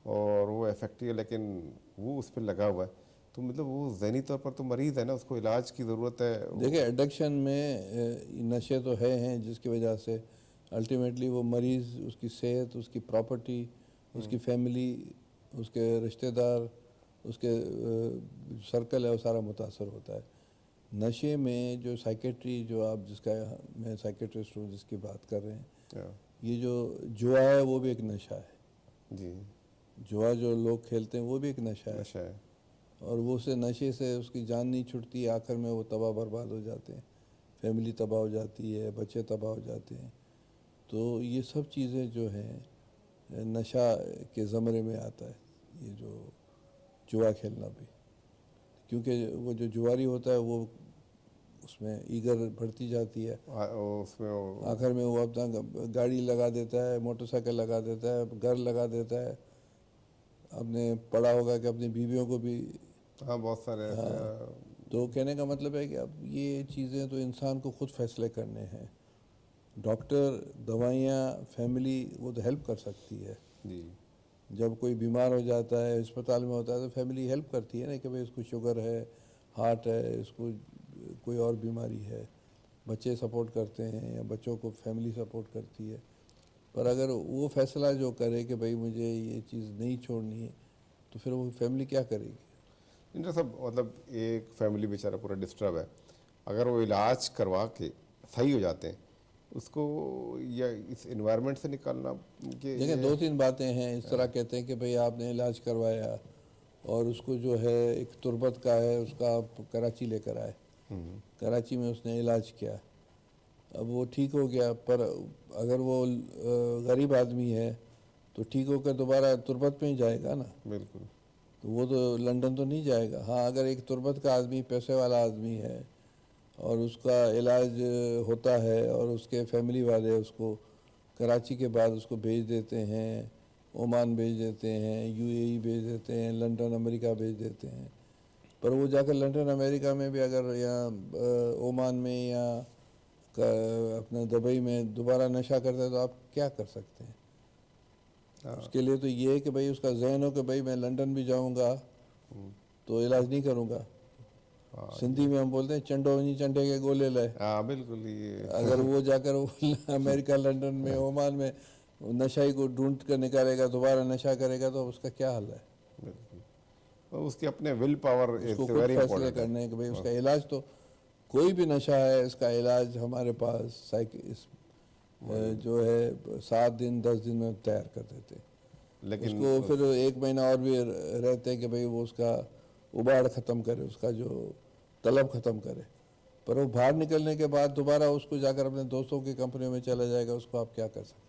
और वो इफेक्टिव है, लेकिन वो उस पर लगा हुआ है, तो मतलब वो ज़हनी तौर पर तो मरीज़ है ना, उसको इलाज की ज़रूरत है। देखिए एडिक्शन में नशे तो हैं जिसकी वजह से अल्टीमेटली वो मरीज़, उसकी सेहत, उसकी प्रॉपर्टी, उसकी फैमिली, उसके रिश्तेदार, उसके सर्कल है, वो सारा मुतासर होता है। नशे में जो साइकेट्री, जो आप जिसका, मैं साइकेट्रिस्ट हूँ जिसकी बात कर रहे हैं, ये जो जुआ है वो भी एक नशा है जी। जुआ जो लोग खेलते हैं वो भी एक नशा है, और वो उसे नशे से उसकी जान नहीं छुटती, आखिर में वो तबाह बर्बाद हो जाते हैं, फैमिली तबाह हो जाती है, बच्चे तबाह हो जाते हैं। तो ये सब चीज़ें जो हैं नशा के ज़मरे में आता है, ये जो जुआ खेलना भी, क्योंकि वो जो जुआरी होता है वो उसमें ईगर बढ़ती जाती है, उसमें आखिर में वो अपना गाड़ी लगा देता है, मोटरसाइकिल लगा देता है, घर लगा देता है, आपने पढ़ा होगा कि अपनी बीवियों को भी, हाँ बहुत सारे तो कहने का मतलब है कि अब ये चीज़ें तो इंसान को खुद फैसले करने हैं। डॉक्टर, दवाइयाँ, फैमिली वो तो हेल्प कर सकती है जी। जब कोई बीमार हो जाता है, अस्पताल में होता है, तो फैमिली हेल्प करती है ना कि भाई इसको शुगर है, हार्ट है, इसको कोई और बीमारी है, बच्चे सपोर्ट करते हैं या बच्चों को फैमिली सपोर्ट करती है। पर अगर वो फैसला जो करे कि भाई मुझे ये चीज़ नहीं छोड़नी है, तो फिर वो फैमिली क्या करेगी? इनका सब मतलब एक फैमिली बेचारा पूरा डिस्टर्ब है, अगर वो इलाज करवा के सही हो जाते हैं उसको, या इस एनवायरनमेंट से निकालना के देखिए 2-3 बातें हैं। इस तरह कहते हैं कि भाई आपने इलाज करवाया और उसको जो है एक तुर्बत का है, उसका आप कराची लेकर आए, कराची में उसने इलाज किया, अब वो ठीक हो गया, पर अगर वो गरीब आदमी है तो ठीक होकर दोबारा तुर्बत में ही जाएगा ना, बिल्कुल, तो वो तो लंदन तो नहीं जाएगा। हाँ, अगर एक तुर्बत का आदमी, पैसे वाला आदमी है और उसका इलाज होता है और उसके फैमिली वाले उसको कराची के बाद उसको भेज देते हैं, ओमान भेज देते हैं, यूएई भेज देते हैं, लंदन अमेरिका भेज देते हैं, पर वो जाकर लंदन अमेरिका में भी अगर या ओमान में या अपना दुबई में दोबारा नशा करता है तो आप क्या कर सकते हैं? उसके लिए तो ये है कि भाई उसका जहन हो कि भाई मैं लंदन भी जाऊंगा तो इलाज नहीं करूंगा। सिंधी में हम बोलते हैं चंडो नहीं चंडे के गोले ले। हाँ बिल्कुल, ये अगर वो जाकर अमेरिका, लंदन में, ओमान में नशाई को ढूंढ कर निकालेगा, दोबारा नशा करेगा, तो उसका क्या हाल है? बिल्कुल, उसके अपने विल पावर उसको खुद फैसले करने हैं कि भाई उसका इलाज तो कोई भी नशा है इसका इलाज हमारे पास जो है 7 दिन 10 दिन में तैयार कर देते हैं। लेकिन उसको फिर 1 महीना और भी रहते हैं कि भाई वो उसका उबाड़ ख़त्म करे, उसका जो तलब ख़त्म करे, पर वो बाहर निकलने के बाद दोबारा उसको जाकर अपने दोस्तों की कंपनियों में चला जाएगा, उसको आप क्या कर सकते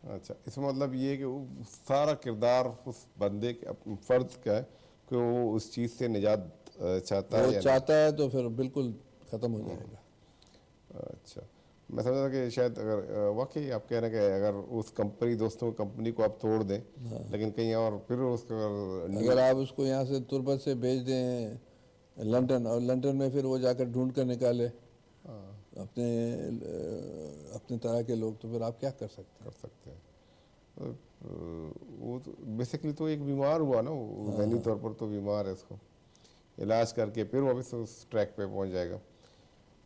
हैं। अच्छा, इसमें मतलब ये कि वो सारा किरदार उस बंदे के फ़र्द का है कि वो उस चीज़ से निजात चाहता है, वो चाहता है तो फिर बिल्कुल ख़त्म हो जाएगा। अच्छा, मैं समझ रहा कि शायद अगर वाकई आप कह रहे हैं कि अगर उस दोस्तों कंपनी को आप तोड़ दें, लेकिन कहीं और फिर उसका अगर आप उसको यहाँ से तुरबत से भेज दें लंदन, और लंदन में फिर वो जाकर ढूंढ कर निकाले अपने तरह के लोग, तो फिर आप क्या कर सकते हैं? वो तो बेसिकली तो एक बीमार हुआ ना, वो ज़हनी तौर पर तो बीमार है, इसको इलाज करके फिर वापस उस ट्रैक पे पहुंच जाएगा।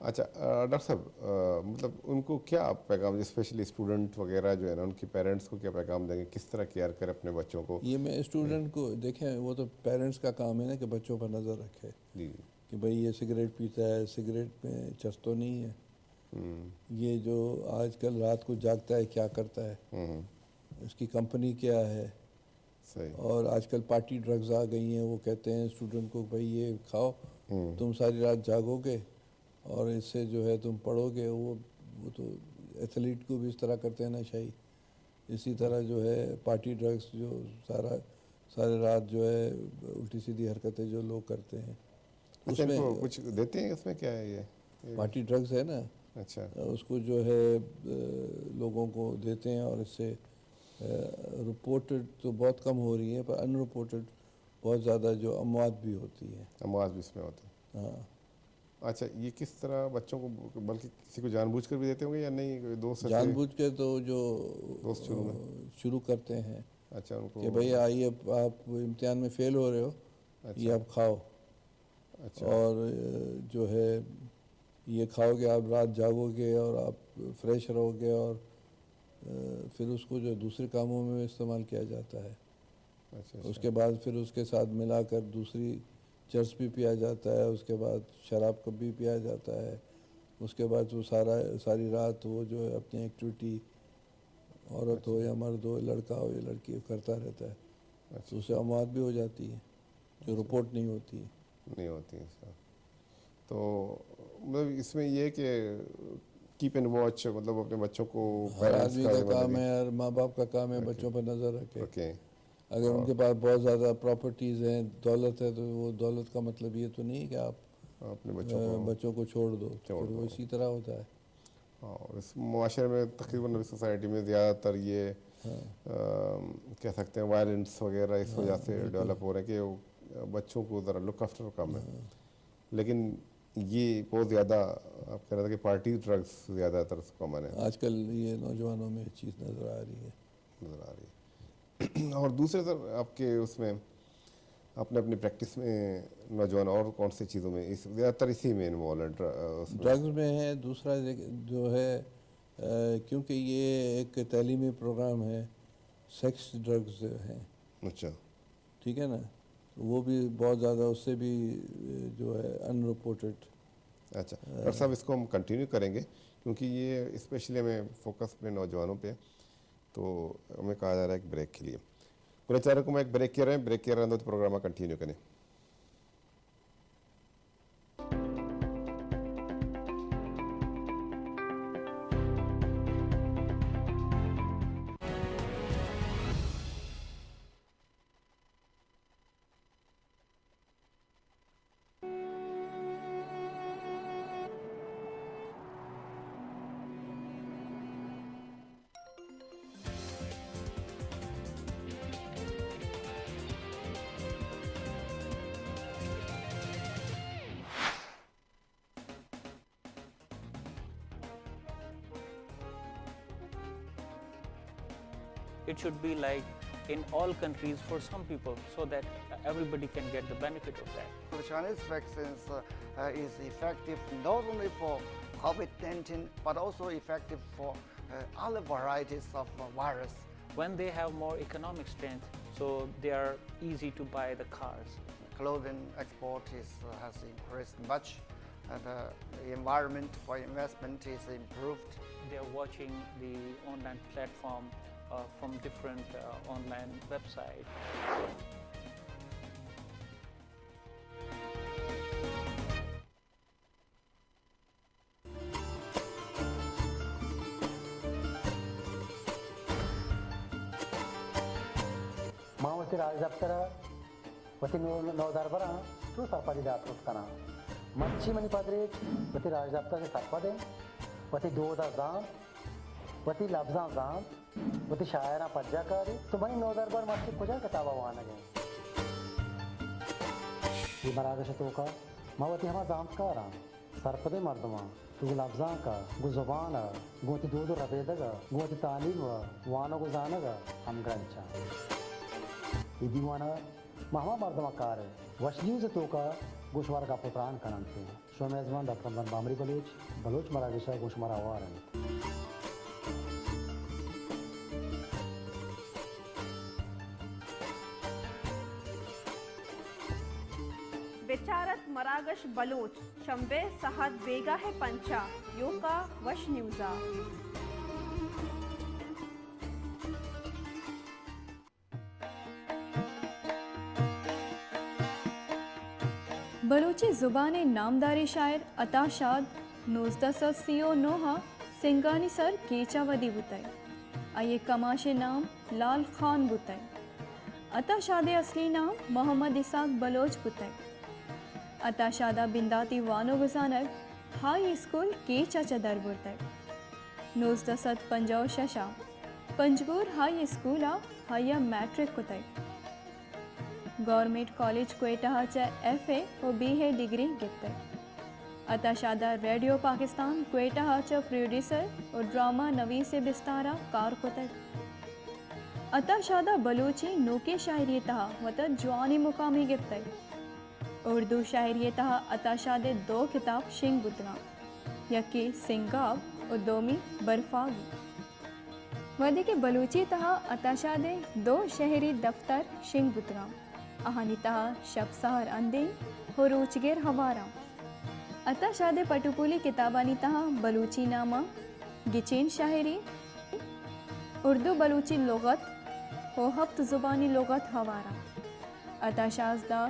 अच्छा डॉक्टर साहब, मतलब उनको क्या पैगाम, स्पेशली स्टूडेंट वगैरह जो है ना, उनके पेरेंट्स को क्या पैगाम देंगे, किस तरह केयर करें अपने बच्चों को? ये मैं स्टूडेंट को देखें, वो तो पेरेंट्स का काम है ना कि बच्चों पर नज़र रखे कि भाई ये सिगरेट पीता है, सिगरेट में चस तो नहीं है, ये जो आजकल रात को जागता है क्या करता है, इसकी कंपनी क्या है। सही। और आजकल पार्टी ड्रग्स आ गई हैं, वो कहते हैं स्टूडेंट को भाई ये खाओ, तुम सारी रात जागोगे और इससे जो है तुम पढ़ोगे। वो तो एथलीट को भी इस तरह करते हैं नशाई, इसी तरह जो है पार्टी ड्रग्स जो सारे रात जो है उल्टी सीधी हरकतें जो लोग करते हैं, उसमें कुछ देते हैं, उसमें क्या है ये पार्टी ड्रग्स है ना। अच्छा, उसको जो है लोगों को देते हैं और इससे रिपोर्टेड तो बहुत कम हो रही है, पर अनरिपोर्टेड बहुत ज़्यादा जो अमवात भी होती है, अमवात भी इसमें होती है। हाँ। अच्छा, ये किस तरह बच्चों को, बल्कि किसी को जानबूझकर भी देते होंगे या नहीं? दोस्त जानबूझ के तो जो दोस्त शुरू करते हैं। अच्छा, उनको कि भाई आइए आप इम्तिहान में फ़ेल हो रहे हो, ये आप खाओ। अच्छा। और जो है ये खाओगे, आप रात जागोगे और आप फ्रेश रहोगे, और फिर उसको जो दूसरे कामों में इस्तेमाल किया जाता है। अच्छा। उसके बाद फिर उसके साथ मिलाकर दूसरी चर्स भी पिया जाता है, उसके बाद शराब कब भी पिया जाता है, उसके बाद वो सारी रात वो जो है अपनी एक्टिविटी, औरत हो या मर्द हो, लड़का हो या लड़की हो, करता रहता है। तो उससे अमवात भी हो जाती है जो रिपोर्ट नहीं होती है। तो मतलब इसमें ये कि कीप एंड वॉच, मतलब अपने बच्चों को, हर आदमी का काम है, हर माँ बाप का काम है बच्चों पर नज़र रखे। अगर उनके पास बहुत ज़्यादा प्रॉपर्टीज़ हैं, दौलत है, तो वो दौलत का मतलब ये तो नहीं कि आप अपने बच्चों को छोड़ दो, फिर वो इसी तरह होता है। और इस मुआशरे में तकरीबन सोसाइटी में ज़्यादातर ये कह सकते हैं वायलेंस वगैरह इस वजह से डेवलप हो रहे हैं कि बच्चों को ज़रा लुक आफ्टर कम है। लेकिन ये बहुत ज़्यादा आप कह रहे थे कि पार्टी ड्रग्स ज़्यादातर कॉमन है आजकल, ये नौजवानों में चीज़ नज़र आ रही है। और दूसरे तरफ आपके उसमें अपने अपनी प्रैक्टिस में नौजवान और कौन सी चीज़ों में ज़्यादातर इसी में इन्वॉल्व है? ड्रग्स में है। दूसरा जो है क्योंकि ये एक तालीमी प्रोग्राम है, सेक्स ड्रग्स हैं। अच्छा, ठीक है ना, वो भी बहुत ज़्यादा, उससे भी जो है अनरिपोर्टेड। अच्छा डॉक्टर साहब, इसको हम कंटिन्यू करेंगे क्योंकि ये स्पेशली हमें फोकस अपने नौजवानों पे, तो हमें कहा जा रहा है कि ब्रेक के लिए पूरे चारों को मैं एक ब्रेक कर रहे हैं, ब्रेक के रहे तो प्रोग्राम कंटिन्यू करें। It should be like in all countries for some people, so that everybody can get the benefit of that. The Chinese vaccines is effective not only for COVID-19 but also effective for other varieties of virus. When they have more economic strength, so they are easy to buy the cars. clothing export has increased much, and the environment for investment is improved. They are watching the online platform from different online websites. Mawati Rajaptara, Wati Nodarbara, two Sarpadi Datrukana. Machi Mani Padre, Wati Rajapta Sarpade, Wati Doda Zam, Wati Labzan Zam, Wati Shaira Pajakari, to Mani Nodarbar Machi Puja Katava again. Imaraga Shatoka, Mawati Hama Zamkara, Sarpade Mardama, Tu Labzanka, Guzovana, Goti Dodo Rabedaga, Goti Taliva, Wana Guzanaga, Amgrancha. Idiwana Mahama Mardama Wash News Toka, Gushwar Kaputran Kanante, Shomezman, Dr. Bamri Baloch Maravisha, Gushmara Warren. बेचारत मरागश बलोच शंबे सहद बेगा है पंचा योका वश न्यूज़ा। बलूची ज़ुबान नामदारी शायर अताशाद 1939 सिंगानी सर केचावदी बुताई आये कमाशे नाम लाल खान बुताई अताशादे असली नाम मोहम्मद इसाक बलोच बुताई अताशादा बिंदाती वानो गुजानक हाई स्कूल केचा चदर बुताई 1956 पंजगूर हाई स्कूला हाया मैट्रिक कुताई गवर्नमेंट कॉलेज क्वेटा FA और BA डिग्री गिफ्ते अताशादा रेडियो पाकिस्तान क्वेटा प्रोड्यूसर और ड्रामा नवी से बिस्तारा कार कुतक अताशादा बलूची नोके शायरी तहा वतर जवानी मुकामी गिफ्ते उर्दू शायरी तहा अताशादे 2 किताब शिंग बुतरा यकी सिंगाब और दोमी बर्फागी वदी के बलूची तहा अताशादे 2 शहरी दफ्तर शिंग बुतरा अहानिता शब सहर अंदे हो रोचगेर हवारा अताशादे पटुपुली किताबानिता बलूची नामा गिचेन शायरी उर्दू बलूची लोगत हो हफ्त ज़ुबानी लोगत हवारा अताशाजदा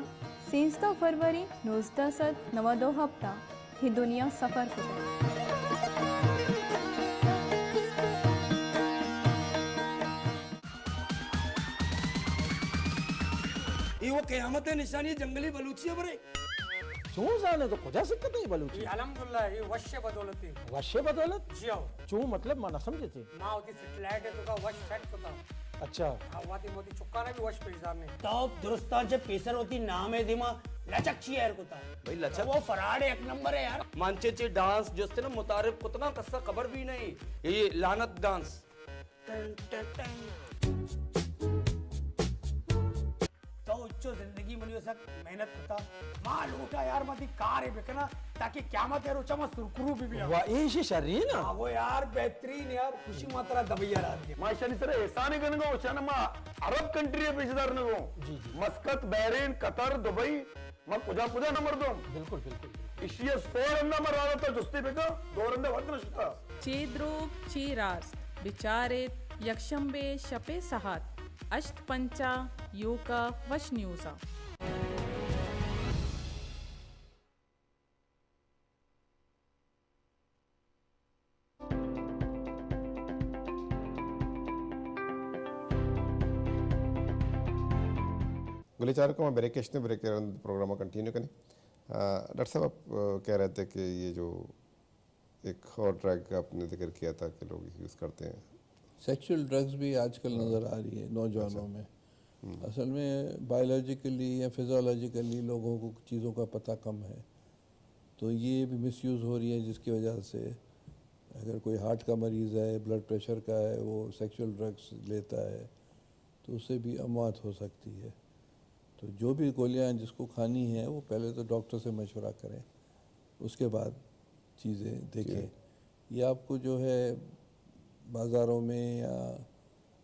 13 फरवरी 1992 हफ्ता ही दुनिया सफ़र को वो क़यामत निशानी जंगली बलूची है बरे क्यों जाने तो कुछ सिक्कत नहीं बलूची अल्हम्दुलिल्लाह ये वश्य बदौलती वश्य बदौलत जी आओ क्यों मतलब माना समझे थे माँ होती सेटेलाइट है तो का वश सेट होता अच्छा वाती मोती चुक्का ना भी वश पेशदार ने तो दुरुस्तान से पेसर होती नाम है दिमा लचक ची यार कोता भाई लचक वो फराड एक नंबर है यार मानचे चे डांस जो ना मुतारिफ कुतना कस्सा खबर भी नहीं ये लानत डांस तो उच्चो जिंदगी में लियो सक मेहनत होता माँ लूटा यार मती कार है बिकना ताकि क्यामत है रोचा मत सुरकुरु भी वाह ये शरीर ना वो यार बेहतरीन यार खुशी मात्रा दबैया रात माँ शनि सर एहसानी करने को चना माँ अरब कंट्री है पेशेदार ने को मस्कत बहरीन कतर दुबई माँ पुजा पुजा नंबर दो बिल्कुल बिल्कुल इशिया स्कोर नंबर आ रहा था जुस्ती बेका दो रंदे वक्त नशता चेद्रोग चेरास बिचारेत यक्षंबे शपे सहात अष्ट पंचा योका वश न्यूज़ा गुलीचार को मैं ब्रेकेशन ब्रेक प्रोग्राम कंटिन्यू करें डॉक्टर साहब आप कह रहे थे कि ये जो एक और ड्रग का आपने जिक्र किया था कि लोग यूज़ करते हैं सेक्सुअल ड्रग्स भी आजकल नज़र आ रही है नौजवानों में असल में बायोलॉजिकली या फिजियोलॉजिकली लोगों को चीज़ों का पता कम है तो ये भी मिसयूज़ हो रही है जिसकी वजह से अगर कोई हार्ट का मरीज़ है ब्लड प्रेशर का है वो सेक्सुअल ड्रग्स लेता है तो उससे भी अमवात हो सकती है तो जो भी गोलियां जिसको खानी है वो पहले तो डॉक्टर से मशवरा करें उसके बाद चीज़ें देखें ये आपको जो है बाज़ारों में या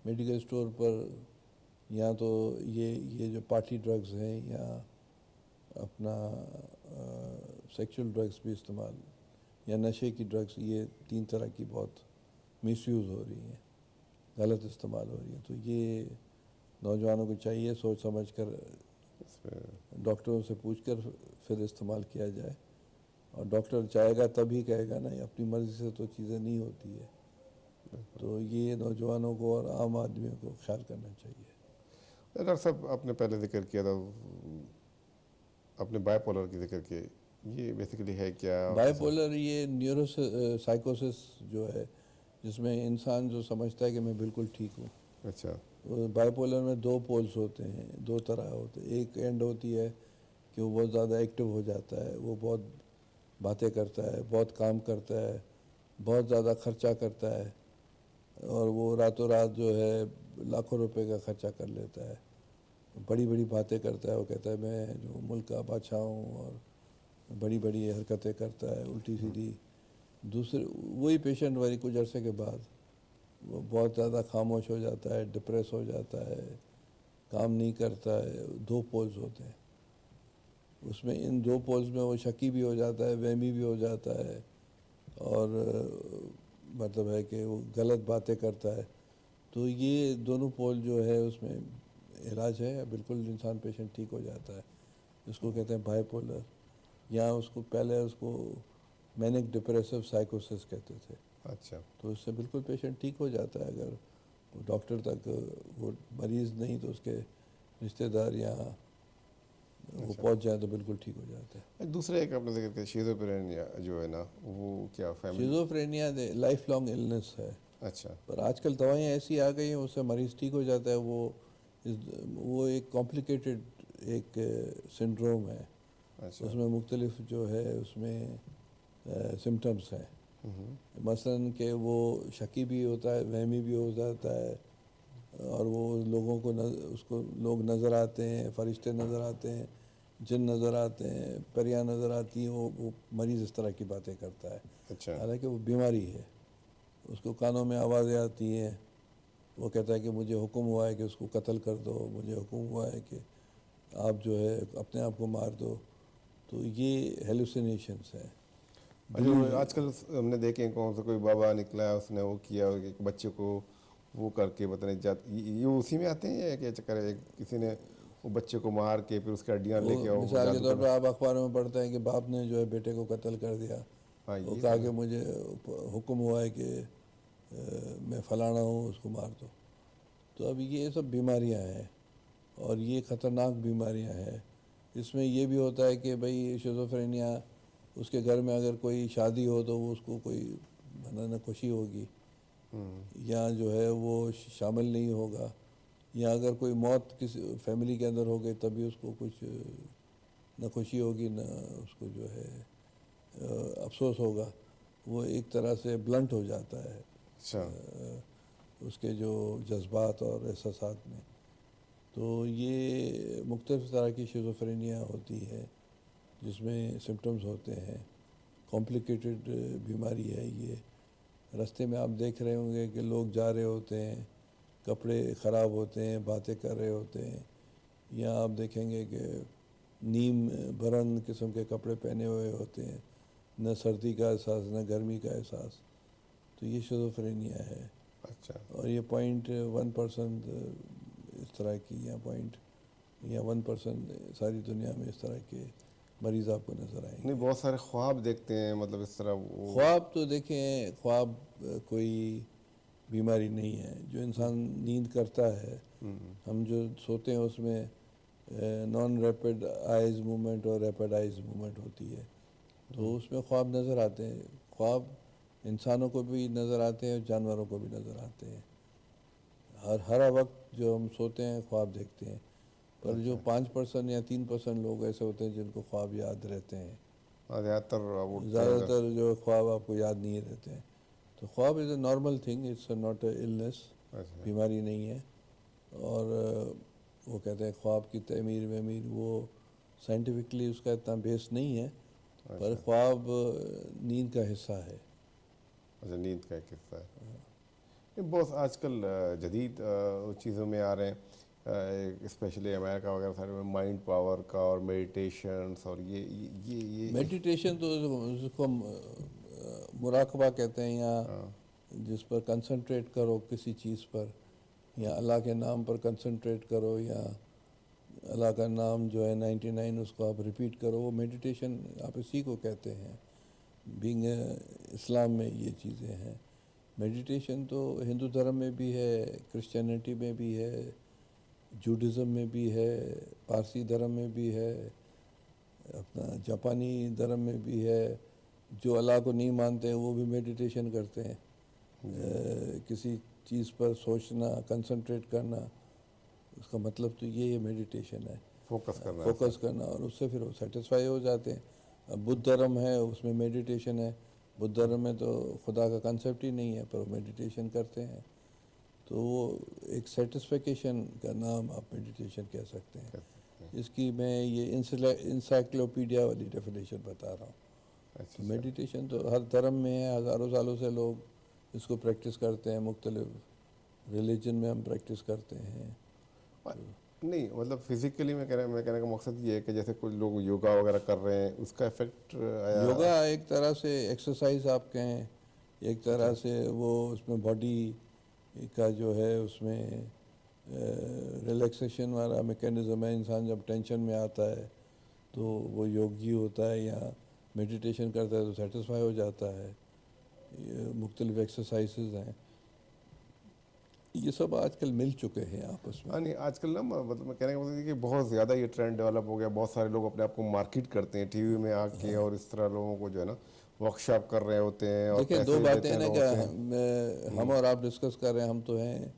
मेडिकल स्टोर पर या तो ये जो पार्टी ड्रग्स हैं या अपना सेक्सुअल ड्रग्स भी इस्तेमाल या नशे की ड्रग्स, ये 3 तरह की बहुत मिसयूज़ हो रही हैं, गलत इस्तेमाल हो रही है। तो ये नौजवानों को चाहिए सोच समझ कर, डॉक्टरों से पूछ कर फिर इस्तेमाल किया जाए। और डॉक्टर चाहेगा तभी कहेगा ना, अपनी मर्ज़ी से तो चीज़ें नहीं होती है। तो ये नौजवानों को और आम आदमियों को ख्याल करना चाहिए। डॉक्टर साहब, आपने पहले जिक्र किया था, अपने बायपोलर की जिक्र किया, ये बेसिकली है क्या? बायपोलर ये न्यूरो साइकोसिस जो है, जिसमें इंसान जो समझता है कि मैं बिल्कुल ठीक हूँ। अच्छा। बायपोलर में 2 पोल्स होते हैं, 2 तरह होते हैं। एक एंड होती है कि वो बहुत ज़्यादा एक्टिव हो जाता है, वो बहुत बातें करता है, बहुत काम करता है, बहुत ज़्यादा खर्चा करता है, और वो रातों रात जो है लाखों रुपए का खर्चा कर लेता है, बड़ी बड़ी बातें करता है। वो कहता है मैं जो मुल्क का बादशाह हूँ, और बड़ी बड़ी हरकतें करता है उल्टी सीधी। दूसरे वही पेशेंट वही कुछ अरसे के बाद वो बहुत ज़्यादा खामोश हो जाता है, डिप्रेस हो जाता है, काम नहीं करता है। 2 पोल्स होते हैं उसमें। इन 2 पोल्स में वो शकी भी हो जाता है, वहमी भी हो जाता है, और मतलब है कि वो गलत बातें करता है। तो ये दोनों पोल जो है उसमें इलाज है, बिल्कुल इंसान पेशेंट ठीक हो जाता है। इसको कहते हैं बायपोलर, या उसको पहले उसको मैनिक डिप्रेसिव साइकोसिस कहते थे। अच्छा। तो उससे बिल्कुल पेशेंट ठीक हो जाता है। अगर वो डॉक्टर तक वो मरीज़ नहीं तो उसके रिश्तेदार या वो पहुंच जाए तो बिल्कुल ठीक हो जाता है। दूसरा एक आपने जिक्र किया शिज़ोफ्रेनिया जो है ना, वो क्या family? Schizophrenia life long illness है। अच्छा। पर आजकल दवाइयाँ ऐसी आ गई हैं, उससे मरीज़ ठीक हो जाता है। वो एक कॉम्प्लिकेटेड एक सिंड्रोम है। अच्छा। उसमें मुख्तलिफ जो है उसमें सिम्टम्स हैं। मसलन कि वो शकी भी होता है, वहमी भी हो जाता है, और वो लोगों को उसको लोग नज़र आते हैं, फरिश्ते नज़र आते हैं, जिन नज़र आते हैं, परियां नज़र आती हैं। वो मरीज़ इस तरह की बातें करता है। अच्छा। हालांकि वो बीमारी है। उसको कानों में आवाज़ें आती हैं, वो कहता है कि मुझे हुक्म हुआ है कि उसको कत्ल कर दो, मुझे हुक्म हुआ है कि आप जो है अपने आप को मार दो। तो ये हेलुसिनेशंस हैं। आजकल हमने देखे कौन सा कोई बाबा निकला है, उसने वो किया एक बच्चे को वो करके बताने ये उसी में आते हैं या क्या चक्कर है? किसी ने वो बच्चे को मार के फिर उसकी हड्डियाँ लेके आओ। मिसाल के तौर पर आप अखबारों में पढ़ते हैं कि बाप ने जो है बेटे को कत्ल कर दिया। वो कहा कि मुझे हुक्म हुआ है कि मैं फलाना हूँ, उसको मार दो। तो अब ये सब बीमारियाँ हैं, और ये ख़तरनाक बीमारियाँ हैं। इसमें ये भी होता है कि भाई शिज़ोफ्रेनिया, उसके घर में अगर कोई शादी हो तो वो उसको कोई मनाना खुशी होगी, या जो है वो शामिल नहीं होगा, या अगर कोई मौत किसी फैमिली के अंदर हो गई तभी उसको कुछ न खुशी होगी न उसको जो है अफसोस होगा। वो एक तरह से ब्लंट हो जाता है। अच्छा। उसके जो जज्बात और एहसासात में। तो ये मुख्तलिफ़ तरह की शिज़ोफ्रेनिया होती है, जिसमें सिम्टम्स होते हैं। कॉम्प्लिकेटेड बीमारी है ये। रास्ते में आप देख रहे होंगे कि लोग जा रहे होते हैं, कपड़े ख़राब होते हैं, बातें कर रहे होते हैं, या आप देखेंगे कि नीम बरन किस्म के कपड़े पहने हुए होते हैं, न सर्दी का एहसास न गर्मी का एहसास। तो ये शिज़ोफ्रेनिया है। अच्छा। और ये 0.1% इस तरह की, या 1% सारी दुनिया में इस तरह के मरीज़ आपको नज़र आएंगे। नहीं, बहुत सारे ख्वाब देखते हैं, मतलब इस तरह वो ख्वाब तो देखें, ख्वाब कोई बीमारी नहीं है। जो इंसान नींद करता है, हम जो सोते हैं उसमें नॉन रैपिड आइज़ मूवमेंट और रैपिड आइज़ मूवमेंट होती है, तो उसमें ख्वाब नज़र आते हैं। ख्वाब इंसानों को भी नज़र आते हैं और जानवरों को भी नज़र आते हैं। हर वक्त जो हम सोते हैं ख्वाब देखते हैं। पर जो 5% या 3% लोग ऐसे होते हैं जिनको ख्वाब याद रहते हैं। ज़्यादातर जो ख्वाब आपको याद नहीं रहते हैं। तो ख्वाब is a normal thing, it's not a illness. बीमारी नहीं है। और वो कहते हैं ख्वाब की तमीर वमीर, वो साइंटिफिकली उसका इतना बेस नहीं है, पर ख्वाब नींद का हिस्सा है। अच्छा, नींद का एक हिस्सा है। बहुत आजकल जदीद चीज़ों में आ रहे हैं स्पेशली अमेरिका वगैरह सारे में माइंड पावर का और मेडिटेशंस और ये मेडिटेशन तो उसको मुराकबा कहते हैं, या जिस पर कंसंट्रेट करो किसी चीज़ पर, या अल्लाह के नाम पर कंसंट्रेट करो, या अल्लाह का नाम जो है 99 उसको आप रिपीट करो, वो मेडिटेशन आप इसी को कहते हैं। बीइंग इस्लाम में ये चीज़ें हैं। मेडिटेशन तो हिंदू धर्म में भी है, क्रिश्चियनिटी में भी है, जूडिज़म में भी है, पारसी धर्म में भी है, अपना जापानी धर्म में भी है। जो अल्लाह को नहीं मानते हैं वो भी मेडिटेशन करते हैं। किसी चीज़ पर सोचना, कंसंट्रेट करना, उसका मतलब तो ये मेडिटेशन है, फोकस करना, और उससे फिर वो सेटिस्फाई हो जाते हैं। अब बुद्ध धर्म है, उसमें मेडिटेशन है। बुद्ध धर्म में तो खुदा का कंसेप्ट ही नहीं है, पर वो मेडिटेशन करते हैं। तो वो एक सेटिस्फिकेशन का नाम आप मेडिटेशन कह सकते हैं। इसकी मैं ये इंसाइक्लोपीडिया वाली डेफिनेशन बता रहा हूँ। तो मेडिटेशन तो हर धर्म में है, हज़ारों सालों से लोग इसको प्रैक्टिस करते हैं। मुख्तलिफ रिलीजन में हम प्रैक्टिस करते हैं। नहीं मतलब फिजिकली मैं कहने का मकसद ये है कि जैसे कुछ लोग योगा वगैरह कर रहे हैं, उसका इफेक्ट आया? योगा एक तरह से एक्सरसाइज आप कहें, एक तरह से वो उसमें बॉडी का जो है उसमें रिलैक्सेशन वाला मैकेनिज़्म है। इंसान जब टेंशन में आता है तो वो योगी होता है या मेडिटेशन करता है तो सेटिस्फाई हो जाता है। मुख्तलिफ एक्सरसाइजेज हैं, ये सब आजकल मिल चुके हैं आपस में। हाँ नहीं, आजकल ना मतलब मैं कहने का मतलब कि बहुत ज़्यादा ये ट्रेंड डेवलप हो गया। बहुत सारे लोग अपने आप को मार्केट करते हैं टीवी में आके, और इस तरह लोगों को जो है ना वर्कशॉप कर रहे होते हैं। और देखिए दो बातें हैं ना, क्या हम और आप डिस्कस कर रहे हैं, हम तो हैं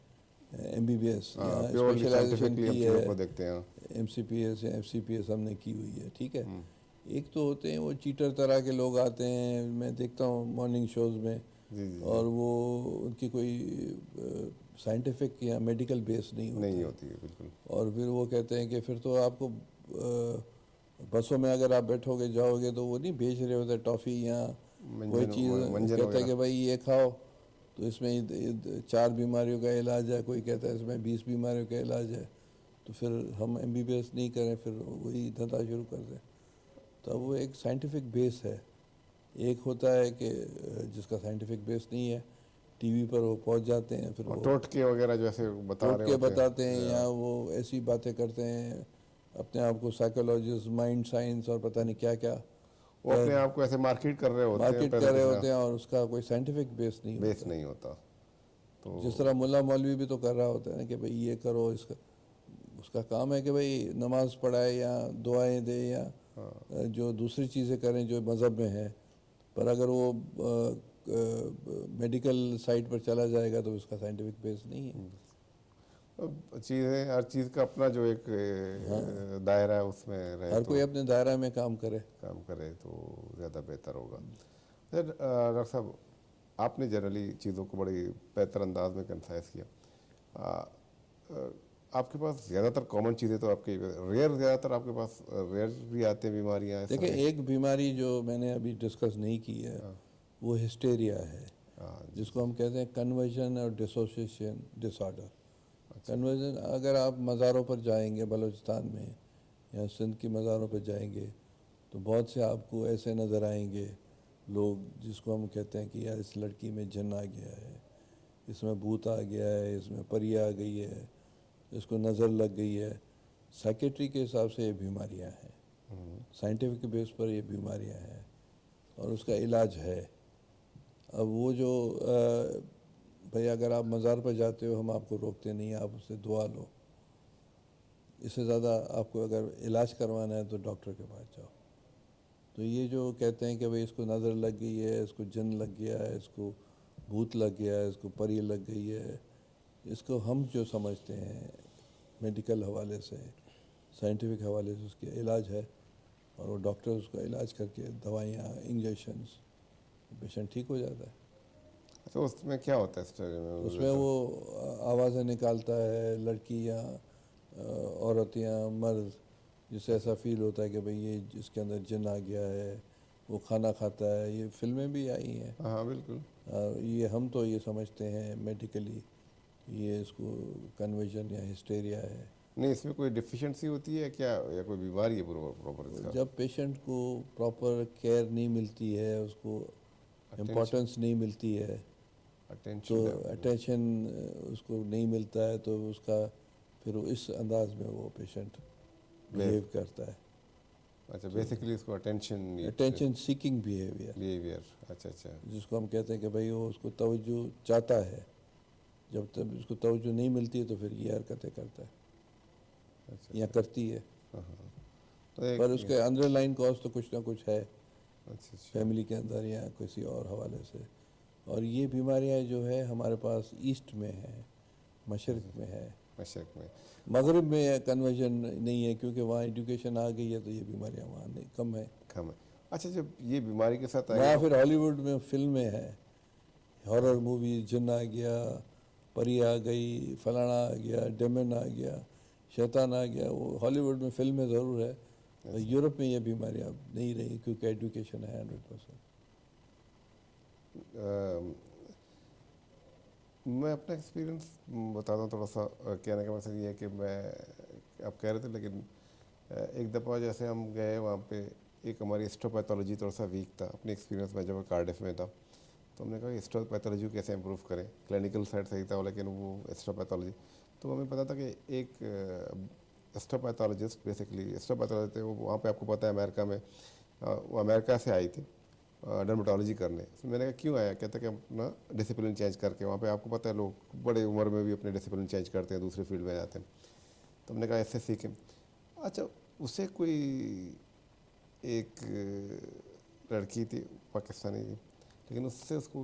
MBBS स्पेशलाइजेशन की है, MCPS या FCPS हमने की हुई है, ठीक है। एक तो होते हैं वो चीटर तरह के लोग आते हैं, मैं देखता हूँ मॉर्निंग शोज़ में, और वो उनकी कोई साइंटिफिक या मेडिकल बेस नहीं होती है बिल्कुल। और फिर वो कहते हैं कि फिर तो आपको बसों में अगर आप बैठोगे जाओगे तो वो नहीं बेच रहे होते टॉफ़ी या कोई चीज़, कहते हैं कि भाई ये खाओ तो इसमें 4 बीमारियों का इलाज है, कोई कहता है इसमें 20 बीमारियों का इलाज है। तो फिर हम MBBS नहीं करें, फिर वही धंधा शुरू कर दें। तो वो एक साइंटिफिक बेस है। एक होता है कि जिसका साइंटिफिक बेस नहीं है, टीवी पर वो पहुंच जाते हैं, फिर वो टोटके वगैरह जैसे बताते हैं, या वो ऐसी बातें करते हैं, अपने आप को साइकोलॉजिस्ट, माइंड साइंस और पता नहीं क्या क्या, वो अपने आप को ऐसे मार्केट कर रहे होते हैं और उसका कोई साइंटिफिक बेस नहीं होता। तो जिस तरह मुल्ला मौलवी भी तो कर रहा होता है ना कि भाई ये करो, इसका उसका काम है कि भाई नमाज पढ़ाए या दुआएं दे या जो दूसरी चीज़ें करें जो मज़हब में है। पर अगर वो मेडिकल साइड पर चला जाएगा तो उसका साइंटिफिक बेस नहीं है। चीज़ें, हर चीज़ का अपना जो एक दायरा है उसमें रहे, हर कोई अपने दायरा में काम करे तो ज़्यादा बेहतर होगा। डॉक्टर साहब, आपने जनरली चीज़ों को बड़ी बेहतर अंदाज में कंसाइज किया। आपके पास ज़्यादातर कॉमन चीज़ें तो आपकी रेयर, ज़्यादातर आपके पास रेयर भी आती हैं बीमारियाँ? देखिए एक बीमारी जो मैंने अभी डिस्कस नहीं की है वो हिस्टेरिया है, जिसको हम कहते हैं कन्वर्जन और डिसोसिएशन डिसऑर्डर। कन्वर्जन, अगर आप मज़ारों पर जाएंगे बलूचिस्तान में या सिंध की मज़ारों पर जाएंगे तो बहुत से आपको ऐसे नज़र आएंगे लोग जिसको हम कहते हैं कि यार इस लड़की में जिन्न आ गया है, इसमें भूत आ गया है, इसमें परी आ गई है, इसको नज़र लग गई है। साइकेट्री के हिसाब से ये बीमारियां हैं, साइंटिफिक बेस पर ये बीमारियां हैं और उसका इलाज है। अब वो जो भाई अगर आप मज़ार पर जाते हो हम आपको रोकते नहीं, आप उससे दुआ लो। इससे ज़्यादा आपको अगर इलाज करवाना है तो डॉक्टर के पास जाओ। तो ये जो कहते हैं कि भाई इसको नज़र लग गई है, इसको जिन्न लग गया है, इसको भूत लग गया है, इसको परी लग गई है, इसको हम जो समझते हैं मेडिकल हवाले से, साइंटिफिक हवाले से उसके इलाज है और वो डॉक्टर उसका इलाज करके दवाइयाँ, इंजेक्शंस, पेशेंट ठीक हो जाता है। तो उसमें क्या होता है स्टोरी में? उसमें वो आवाज़ें निकालता है, लड़की या औरत या मर्द, जिससे ऐसा फील होता है कि भाई ये जिसके अंदर जिन्न आ गया है, वो खाना खाता है। ये फिल्में भी आई हैं। हाँ बिल्कुल। ये हम तो ये समझते हैं मेडिकली ये इसको कन्वर्जन या हिस्टेरिया है। नहीं, इसमें कोई डिफिशिएंसी होती है क्या, या कोई बीमारी है प्रॉपर इसका? जब पेशेंट को प्रॉपर केयर नहीं मिलती है, उसको इम्पोर्टेंस नहीं मिलती है, तो अटेंशन उसको नहीं मिलता है, तो उसका फिर इस अंदाज में वो पेशेंट बिहेव करता है। अच्छा, बेसिकली इसको अटेंशन सीकिंग बिहेवियर, अच्छा, जिसको हम कहते हैं कि भाई वो उसको तवज्जो चाहता है, जब तक उसको तवज्जो नहीं मिलती है तो फिर ये हरकतें करता है या करती है। तो पर उसके अंडरलाइन कॉज तो कुछ ना कुछ है, फैमिली के अंदर या किसी और हवाले से। और ये बीमारियां जो है हमारे पास ईस्ट में है, मशरक़ में है, मगरिब में कन्वर्जन नहीं है, क्योंकि वहाँ एजुकेशन आ गई है, तो ये बीमारियाँ वहाँ नहीं, कम है। अच्छा, जब ये बीमारी के साथ वहाँ फिर हॉलीवुड में फिल्में हैं, हॉरर मूवी, जिन्न आ गया, परी आ गई, फलाना आ गया, डेमन आ गया, शैतान आ गया, वो हॉलीवुड में फिल्में ज़रूर है। तो यूरोप में ये बीमारियाँ नहीं रही, क्योंकि एजुकेशन है 100%। मैं अपना एक्सपीरियंस बताता हूँ थोड़ा सा। कहने का मतलब ये है कि मैं, आप कह रहे थे, लेकिन एक दफ़ा जैसे हम गए वहाँ पे, एक हमारी हिस्टोपैथोलॉजी थोड़ा सा वीक था। अपने एक्सपीरियंस में जब कार्डिफ में था, तो हमने कहा हिस्टोपैथोलॉजी कैसे इम्प्रूव करें। क्लिनिकल साइड सही था, लेकिन वो हिस्टोपैथोलॉजी, तो हमें पता था कि एक हिस्टोपैथोलॉजिस्ट, बेसिकली हिस्टोपैथोलॉजिस्ट थे वो, वहाँ पे आपको पता है अमेरिका में, वो अमेरिका से आई थी डर्मेटोलॉजी करने। तो मैंने कहा क्यों आया? कहता कि अपना डिसिप्लिन चेंज करके, वहाँ पे आपको पता है लोग बड़े उम्र में भी अपने डिसिप्लिन चेंज करते हैं, दूसरे फील्ड में जाते हैं। तो हमने कहा इससे सीखें। अच्छा, उसे कोई एक लड़की थी पाकिस्तानी थी, लेकिन उससे उसको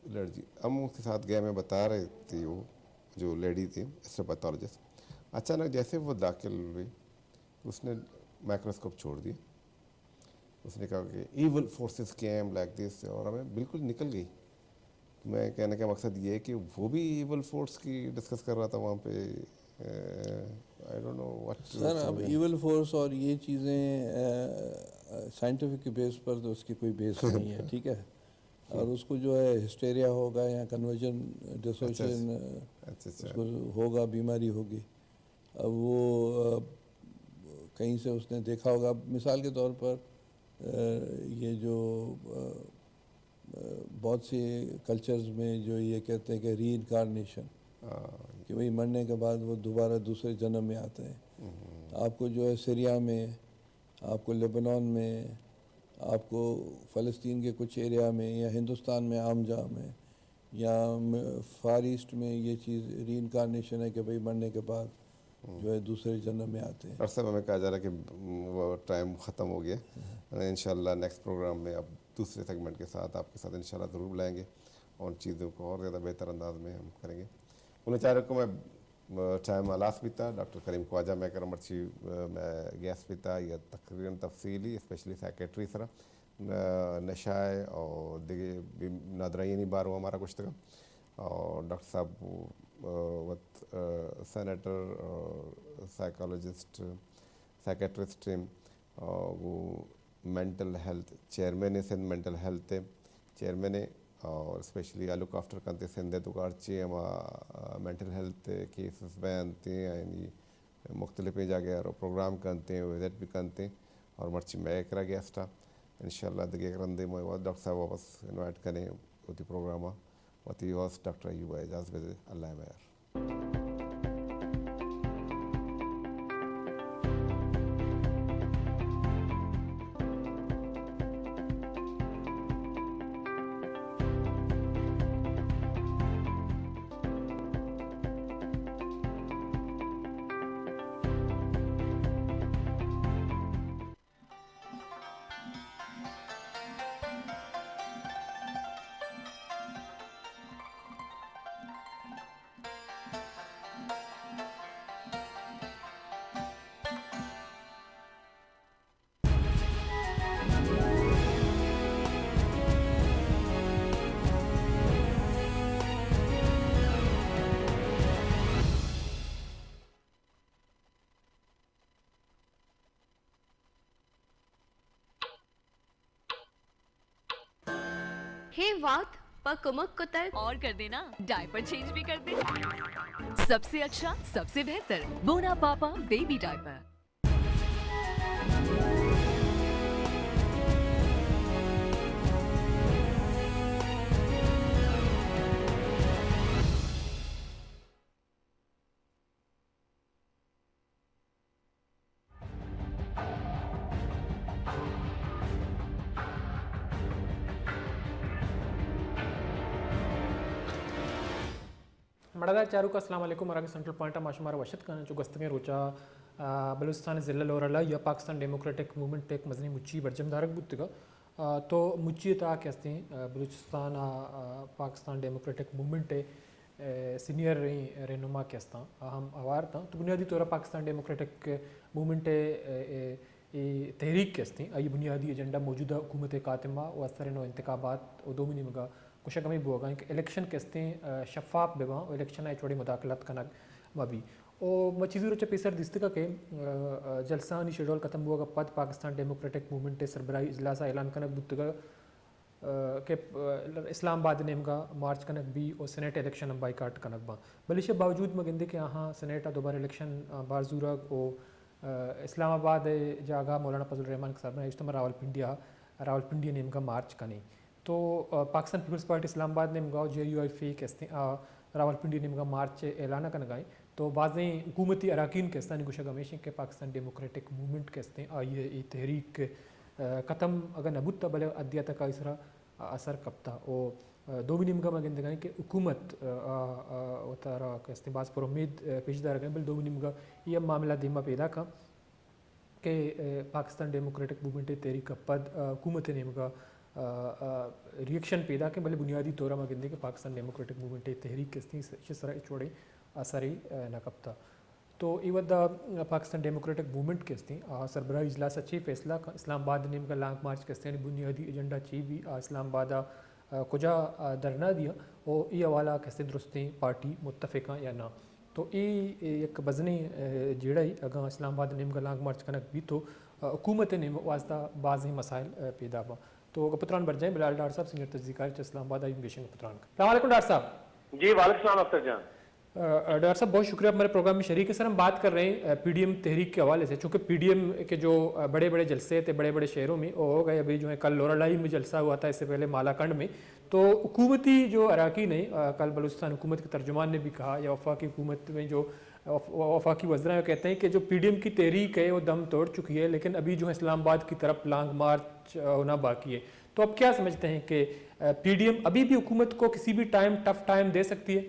एलर्जी। हम उसके साथ गए, मैं बता रही थी, वो जो लेडी थी हिस्टोपैथोलॉजिस्ट, अचानक जैसे वो दाखिल हुई, उसने माइक्रोस्कोप छोड़ दी। उसने कहा कि evil forces came like this, और हमें बिल्कुल निकल गई। मैं कहने का मकसद ये है कि वो भी ईवल फोर्स की डिस्कस कर रहा था वहाँ पे। I don't know what sir, अब ईवल फोर्स और ये चीज़ें साइंटिफिक के बेस पर तो उसकी कोई बेस नहीं है, ठीक है। और उसको जो है हिस्टेरिया होगा या कन्वर्जन डिसोसिएशन उसको होगा, बीमारी होगी। अब वो कहीं से उसने देखा होगा, मिसाल के तौर पर ये जो बहुत सी कल्चर्स में जो ये कहते हैं कि रीइंकार्नेशन, कि भाई मरने के बाद वो दोबारा दूसरे जन्म में आते हैं। आपको जो है सीरिया में, आपको लेबनान में, आपको फ़लस्तीन के कुछ एरिया में, या हिंदुस्तान में आमजा में, या फार ईस्ट में ये चीज़ रीइंकार्नेशन है कि भाई मरने के बाद जो है दूसरे जन्म में आते हैं। और सब हमें कहा जा रहा है कि वो टाइम ख़त्म हो गया। इंशाल्लाह नेक्स्ट प्रोग्राम में अब दूसरे सेगमेंट के साथ आपके साथ इंशाल्लाह ज़रूर बुलाएंगे, और चीज़ों को और ज़्यादा बेहतर अंदाज में हम करेंगे। उन चारों को मैं टाइम अलास भी था, डॉक्टर करीम ख्वाजा मैं करम मर्ची मैं गैस भी था, यह तकरीबन तफसीली स्पेशली सेक्रेटरी सर नशाए और दिगे नादरानी बार वो हमारा कुछ तक, और डॉक्टर साहब सेनेटर साइकोलॉजिस्ट साइकेट्रिस्ट वो mental health chairman Sindh mental health chairman, और स्पेशली लुक आफ्टर कंते सिंध तो चे मेंटल हेल्थ केसेस बयान थे, यानी मुख्तलिफ़ जगह और प्रोग्राम करते हैं, विजिट भी करते हैं, और मर्ची मैं एक गेस्ट था। इंशाल्लाह दिगे करंदे मैं डॉक्टर साहब वापस इनवाइट करें उसी प्रोग्राम वती वास डॉक्टर अयूब एजाज बेदे अल्लाह महर। हे वात कुमुक कुतर और कर देना डायपर चेंज भी कर दे। सबसे अच्छा, सबसे बेहतर बोना पापा बेबी डायपर। मड़दा चारू का अस्सलाम वालेकुम मराठी सेंट्रल पॉइंट माशुमार वशत का जो गस्तंगे रोचा बलूचिस्तान ज़िला लोरला या पाकिस्तान डेमोक्रेटिक मूवमेंट एक मजनी मुच्ची बरजम धारक बुद्धिगा तो मुच्ची ता कहते हैं Balochistan Pakistan democratic movement senior रहनुमा कहता हम आवार था तो बुनियादी तौर पर पाकिस्तान डेमोक्रेटिक मूवमेंट तहरीक कहते हैं ये बुनियादी एजेंडा मौजूदा हुकूमत कातिमा व असर नो इंतखाबात और दोमिनी मगा कुछ कमी बोगा कि इलेक्शन कहते हैं शफाफ बेवा और इलेक्शन छोड़ी मुदाखलत कनक मबी और मचीज़ रोच पेसर दिस्तिका के जलसानी शेड्यूल खत्म हुआ पद पाकिस्तान डेमोक्रेटिक मूवमेंट सरबराही इजलासा ऐलान कनक बुतगा के इस्लामाबाद नेमगा मार्च कनक भी और सेनेट इलेक्शन बाइकाट कनक बा बलिश बावजूद मगिंदे के यहाँ सेनेट दोबारा इलेक्शन बारजूरा और इस्लामाबाद जागा मौलाना फजल रहमान के साहब ने इज्तिमा रावलपिंडी नेमगा मार्च कनी तो पाकिस्तान पीपल्स पार्टी इस्लामाबाद नेमगा JUIF कहते रावलपिंडी नेमगा मार्च ऐलान कन गए तो बाज़ें हुकूमती अरकान कहस्तानी गुशा गमेशी के पाकिस्तान डेमोक्रेटिक मूवमेंट कहते हैं ये तहरीक ख़त्म अगर नबूत भले अद्या तक इसरा असर कपता और दो भी निमगा मगिंद गए कि हुकूमत तारा कहते बाज़ पर उम्मीद पेशदार गए बल दो भी निमगा ये मामला दिमा पैदा का कि पाकिस्तान डेमोक्रेटिक मूवमेंट तहरीक पद हुकूमत नेमगा रिएक्शन पैदा के भले बुनियादी तौर पर गिंदे कि पाकिस्तान डेमोक्रेटिक मूवमेंट तहरीक किस तरह छोड़े असरी नकबता तो इवद पाकिस्तान डेमोक्रेटिक मूवमेंट किस्ती सरबराही इजलास अच्छी फैसला इस्लामाबाद नेम का लॉन्ग मार्च किस्ते बुनियादी एजेंडा ची भी इस्लामाबाद कुजा धरना दिया और ये हवाला किस्ते दुरुस्ती पार्टी मुत्तफ़िका या ना तो ये एक बजनी जेड़ा ही अगर इस्लामाबाद नेम का लॉन्ग मार्च कनक भी तो हुकूमत नेम वास्ता बाज़ मसाइल पैदा हुआ तो पुत्रान बढ़ जाए बिलाल डार साहब सीनियर तजदीकार इस्लामाबाद आयुंगेशन पुत्रान का सलाम डार साहब जी वालेकुम सलाम अख्तर जान डॉक्टर साहब बहुत शुक्रिया हमारे प्रोग्राम में शरीक है सर हम बात कर रहे हैं PDM तहरीक के हवाले से चूँकि PDM के जो बड़े बड़े जलसे थे बड़े बड़े शहरों में वो हो गए अभी जो है कल लोरालाई में जलसा हुआ था इससे पहले मालाकंड में तो हुकूमती जो अरकान है कल बलूचिस्तान हुकूमत के तर्जुमान ने भी कहा या वफाकी हुकूमत में जो वफाकी वज़रा कहते हैं कि जो PDM की तहरीक है वो दम तोड़ चुकी है लेकिन अभी जो है इस्लामाबाद की तरफ लॉन्ग मार्च होना बाकी है तो अब क्या समझते हैं कि PDM अभी भी हुकूमत को किसी भी टाइम टफ टाइम दे सकती है?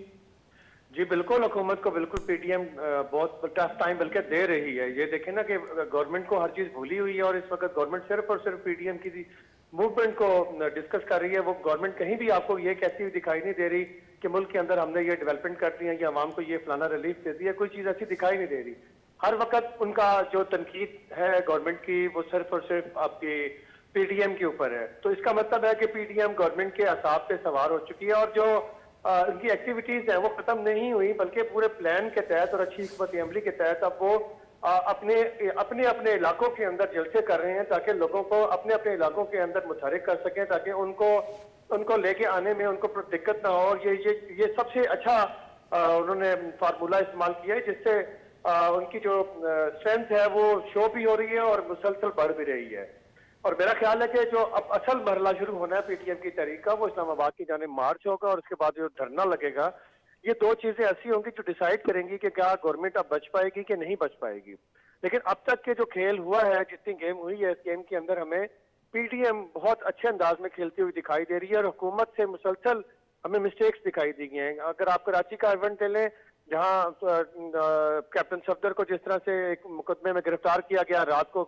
जी बिल्कुल हुकूमत को बिल्कुल PDM बहुत टफ टाइम बल्कि दे रही है। ये देखें ना कि गवर्नमेंट को हर चीज भूली हुई है और इस वक्त गवर्नमेंट सिर्फ और सिर्फ PDM की मूवमेंट को डिस्कस कर रही है। वो गवर्नमेंट कहीं भी आपको ये कहती हुई दिखाई नहीं दे रही कि मुल्क के अंदर हमने ये डेवलपमेंट कर दी है या आवाम को ये फलाना रिलीफ दे दिया, कोई चीज ऐसी दिखाई नहीं दे रही। हर वक्त उनका जो तनकीद है गवर्नमेंट की वो सिर्फ और सिर्फ आपकी PDM के ऊपर है। तो इसका मतलब है कि PDM गवर्नमेंट के असाब पे सवार हो चुकी है और जो उनकी एक्टिविटीज है वो खत्म नहीं हुई बल्कि पूरे प्लान के तहत और अच्छी हिकमत अमली के तहत अब वो अपने अपने अपने इलाकों के अंदर जलसे कर रहे हैं ताकि लोगों को अपने अपने इलाकों के अंदर मुतहरिक कर सकें ताकि उनको लेके आने में उनको दिक्कत ना हो। और ये सबसे अच्छा उन्होंने फार्मूला इस्तेमाल किया है जिससे उनकी जो स्ट्रेंथ है वो शो भी हो रही है और मुसलसल बढ़ भी रही है। और मेरा ख्याल है कि जो अब असल मरला शुरू होना है PDM की तहरीक का वो इस्लामाबाद की जाने मार्च होगा और उसके बाद जो धरना लगेगा ये दो चीजें ऐसी होंगी जो डिसाइड करेंगी कि क्या गवर्नमेंट अब बच पाएगी कि नहीं बच पाएगी। लेकिन अब तक के जो खेल हुआ है जितनी गेम हुई है इस गेम के अंदर हमें PDM बहुत अच्छे अंदाज में खेलती हुई दिखाई दे रही है और हुकूमत से मुसलसल हमें मिस्टेक्स दिखाई दी गई हैं। अगर आप कराची का इवेंट ले लें जहाँ कैप्टन सफदर को जिस तरह से एक मुकदमे में गिरफ्तार किया गया रात को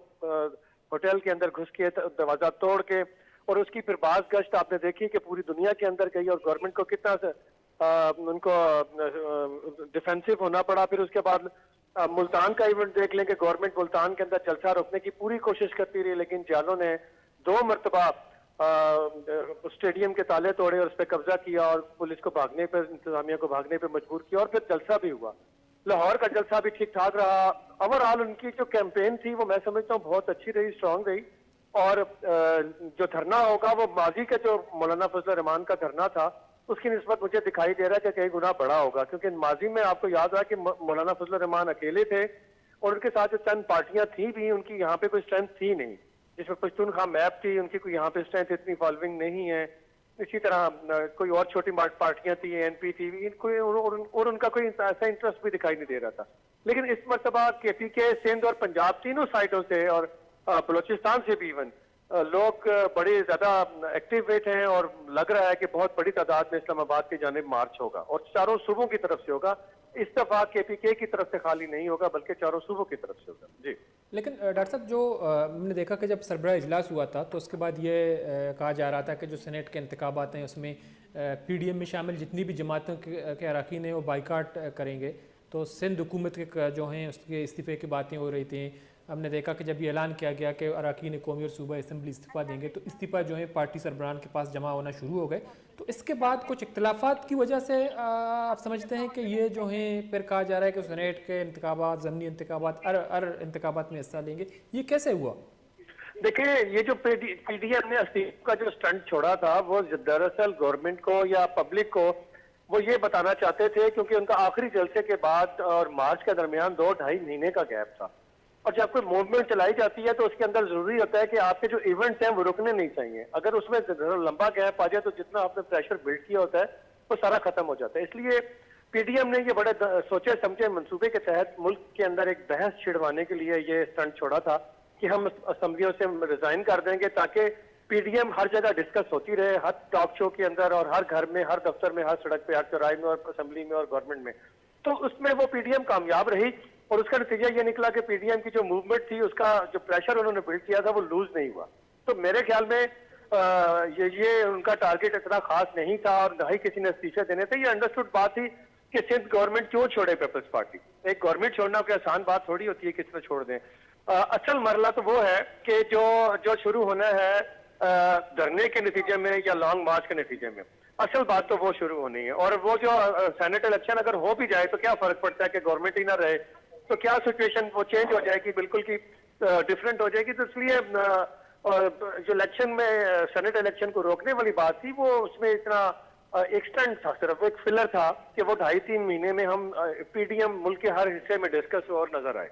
होटल के अंदर घुस के दरवाजा तोड़ के और उसकी फिर बाज गश्त आपने देखी कि पूरी दुनिया के अंदर गई और गवर्नमेंट को कितना उनको डिफेंसिव होना पड़ा। फिर उसके बाद मुल्तान का इवेंट देख लें कि गवर्नमेंट मुल्तान के अंदर जलसा रोकने की पूरी कोशिश करती रही लेकिन जालों ने 2 मरतबा स्टेडियम के ताले तोड़े और उस पर कब्जा किया और पुलिस को भागने पर इंतजामिया को भागने पर मजबूर किया और फिर जलसा भी हुआ। लाहौर का जलसा भी ठीक ठाक रहा। ओवरऑल उनकी जो कैंपेन थी वो मैं समझता हूँ बहुत अच्छी रही, स्ट्रांग रही और जो धरना होगा वो माजी का जो मौलाना फजल रहमान का धरना था उसकी निस्बत मुझे दिखाई दे रहा है कि कई गुना बड़ा होगा, क्योंकि माजी में आपको याद रहा कि मौलाना फजल रहमान अकेले थे और उनके साथ जो चंद पार्टियां थी भी, उनकी यहाँ पे कोई स्ट्रेंथ थी नहीं, जिसमें पश्तूनख्वा मैप थी, उनकी कोई यहाँ पे स्ट्रेंथ इतनी फॉलोइंग नहीं है। इसी तरह कोई और छोटी पार्टियां थी, एनपी थी, और उनका कोई ऐसा इंटरेस्ट भी दिखाई नहीं दे रहा था। लेकिन इस मरतबा केपीके, सिंध और पंजाब तीनों साइडों से और बलूचिस्तान से भी इवन लोग बड़े ज्यादा एक्टिव वेट हैं और लग रहा है कि बहुत बड़ी तादाद में इस्लामाबाद की जानिब मार्च होगा और चारों सूबों की तरफ से होगा। इस दफा केपीके की तरफ से खाली नहीं होगा बल्कि चारों सूबों की तरफ से होगा। जी लेकिन डॉक्टर साहब, जो हमने देखा कि जब सरबराह इजलास हुआ था तो उसके बाद ये कहा जा रहा था कि जो सेनेट के इंतखाबात हैं उसमें पीडीएम में शामिल जितनी भी जमातों के अरकान हैं वो बाइकाट करेंगे। तो सिंध हुकूमत के जो हैं उसके इस्तीफ़े की बातें हो रही थी। हमने देखा कि जब ये ऐलान किया गया कि अरकान कौमी और सूबा असम्बली इस्तीफ़ा देंगे तो इस्तीफ़ा जो है पार्टी सरबराहान के पास जमा होना शुरू हो गए। तो इसके बाद कुछ इख्तलाफात की वजह से आप समझते हैं कि ये जो हैं फिर कहा जा रहा है कि सेनेट के इंतखाबात, ज़मनी इंतखाबात, इंतखाबात में हिस्सा लेंगे, ये कैसे हुआ? देखिए, ये जो पीडीएम ने इस्तीफे का जो स्टंट छोड़ा था वो दरअसल गवर्नमेंट को या पब्लिक को वो ये बताना चाहते थे, क्योंकि उनका आखिरी जलसे के बाद और मार्च के दरमियान 2-2.5 महीने का गैप था और जब कोई मूवमेंट चलाई जाती है तो उसके अंदर जरूरी होता है कि आपके जो इवेंट्स हैं वो रुकने नहीं चाहिए। अगर उसमें लंबा गैप आ जाए तो जितना आपने प्रेशर बिल्ड किया होता है वो सारा खत्म हो जाता है। इसलिए पीडीएम ने ये बड़े सोचे समझे मंसूबे के तहत मुल्क के अंदर एक बहस छिड़वाने के लिए ये स्टंट छोड़ा था कि हम असम्बलियों से रिजाइन कर देंगे ताकि पीडीएम हर जगह डिस्कस होती रहे, हर टॉक शो के अंदर और हर घर में, हर दफ्तर में, हर सड़क पे, हर चौराहे में और असम्बली में और गवर्नमेंट में। तो उसमें वो पीडीएम कामयाब रही और उसका नतीजा ये निकला कि पीडीएम की जो मूवमेंट थी उसका जो प्रेशर उन्होंने बिल्ड किया था वो लूज नहीं हुआ। तो मेरे ख्याल में ये उनका टारगेट इतना खास नहीं था और ना ही किसी ने इस्तीफे देने थे। ये अंडरस्टूड बात थी कि सिंध गवर्नमेंट क्यों छोड़े पीपल्स पार्टी। एक गवर्नमेंट छोड़ना कोई आसान बात थोड़ी होती है, किसी ने छोड़ दें। असल मरला तो वो है कि जो शुरू होना है धरने के नतीजे में या लॉन्ग मार्च के नतीजे में, असल बात तो वो शुरू होनी है। और वो जो सेनेट इलेक्शन अगर हो भी जाए तो क्या फर्क पड़ता है कि गवर्नमेंट ही ना रहे, तो क्या सिचुएशन वो चेंज हो जाएगी, बिल्कुल की डिफरेंट हो जाएगी। तो इसलिए जो इलेक्शन में सेनेट इलेक्शन को रोकने वाली बात थी वो उसमें इतना एक स्टंट था, सिर्फ एक फिलर था कि वो 2.5-3 महीने में हम पीडीएम मुल्क के हर हिस्से में डिस्कस और नजर आए।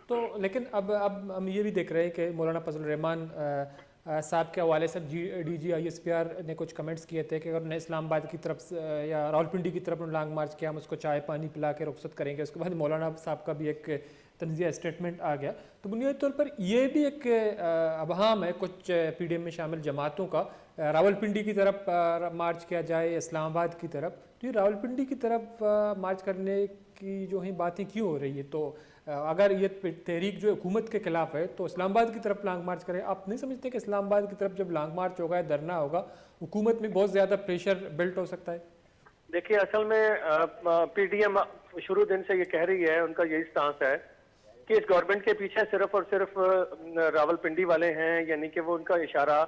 तो लेकिन अब हम ये भी देख रहे हैं कि मौलाना फजल रहमान साहब के हवाले से DG/ISPR ने कुछ कमेंट्स किए थे कि अगर उन्हें इस्लामाबाद की तरफ या रावलपिंडी की तरफ लॉन्ग मार्च किया हम उसको चाय पानी पिला के रुखसत करेंगे। उसके बाद मौलाना साहब का भी एक तंज़िया स्टेटमेंट आ गया। तो बुनियादी तौर पर ये भी एक अबहाम है कुछ पीडीएम में शामिल जमातों का, रावलपिंडी की तरफ मार्च किया जाए, इस्लामाबाद की तरफ। तो ये रावलपिंडी की तरफ मार्च करने की जो है बातें क्यों हो रही है? तो अगर ये तहरीक जो हुकूमत के खिलाफ है तो इस्लामाबाद की तरफ लॉन्ग मार्च करें। आप नहीं समझते कि इस्लामाबाद की तरफ जब लॉन्ग मार्च होगा, धरना होगा, हुकूमत में बहुत ज़्यादा प्रेशर बिल्ट हो सकता है? देखिए, असल में पीडीएम शुरू दिन से ये कह रही है, उनका यही स्टांस है कि इस गवर्नमेंट के पीछे सिर्फ और सिर्फ रावलपिंडी वाले हैं, यानी कि वो उनका इशारा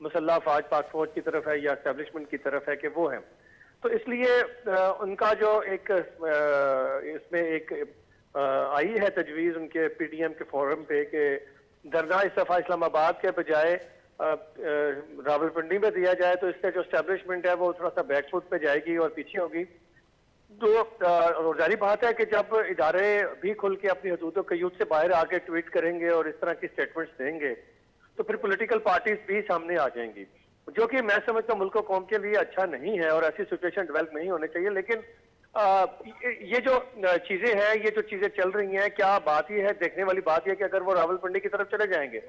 मुसल्लह फौज, पाक फौज की तरफ है या एस्टेब्लिशमेंट की तरफ है कि वो है। तो इसलिए उनका जो एक इसमें एक आई है तजवीज़ उनके पीडीएम के फोरम पे कि धरना इस दफ़ा इस्लामाबाद के बजाय रावलपिंडी में दिया जाए तो इससे जो एस्टेब्लिशमेंट है वो थोड़ा सा बैकफुट पे जाएगी और पीछे होगी। तो जारी बात है कि जब इदारे भी खुल के अपनी हदूदों कयूद से बाहर आके ट्वीट करेंगे और इस तरह की स्टेटमेंट्स देंगे तो फिर पॉलिटिकल पार्टीज भी सामने आ जाएंगी, जो कि मैं समझता हूँ मुल्क कौम के लिए अच्छा नहीं है और ऐसी सिचुएशन डेवलप नहीं होनी चाहिए। लेकिन ये जो चीजें हैं, ये जो चीजें चल रही हैं, क्या बात ये है, देखने वाली बात यह कि अगर वो रावलपिंडी की तरफ चले जाएंगे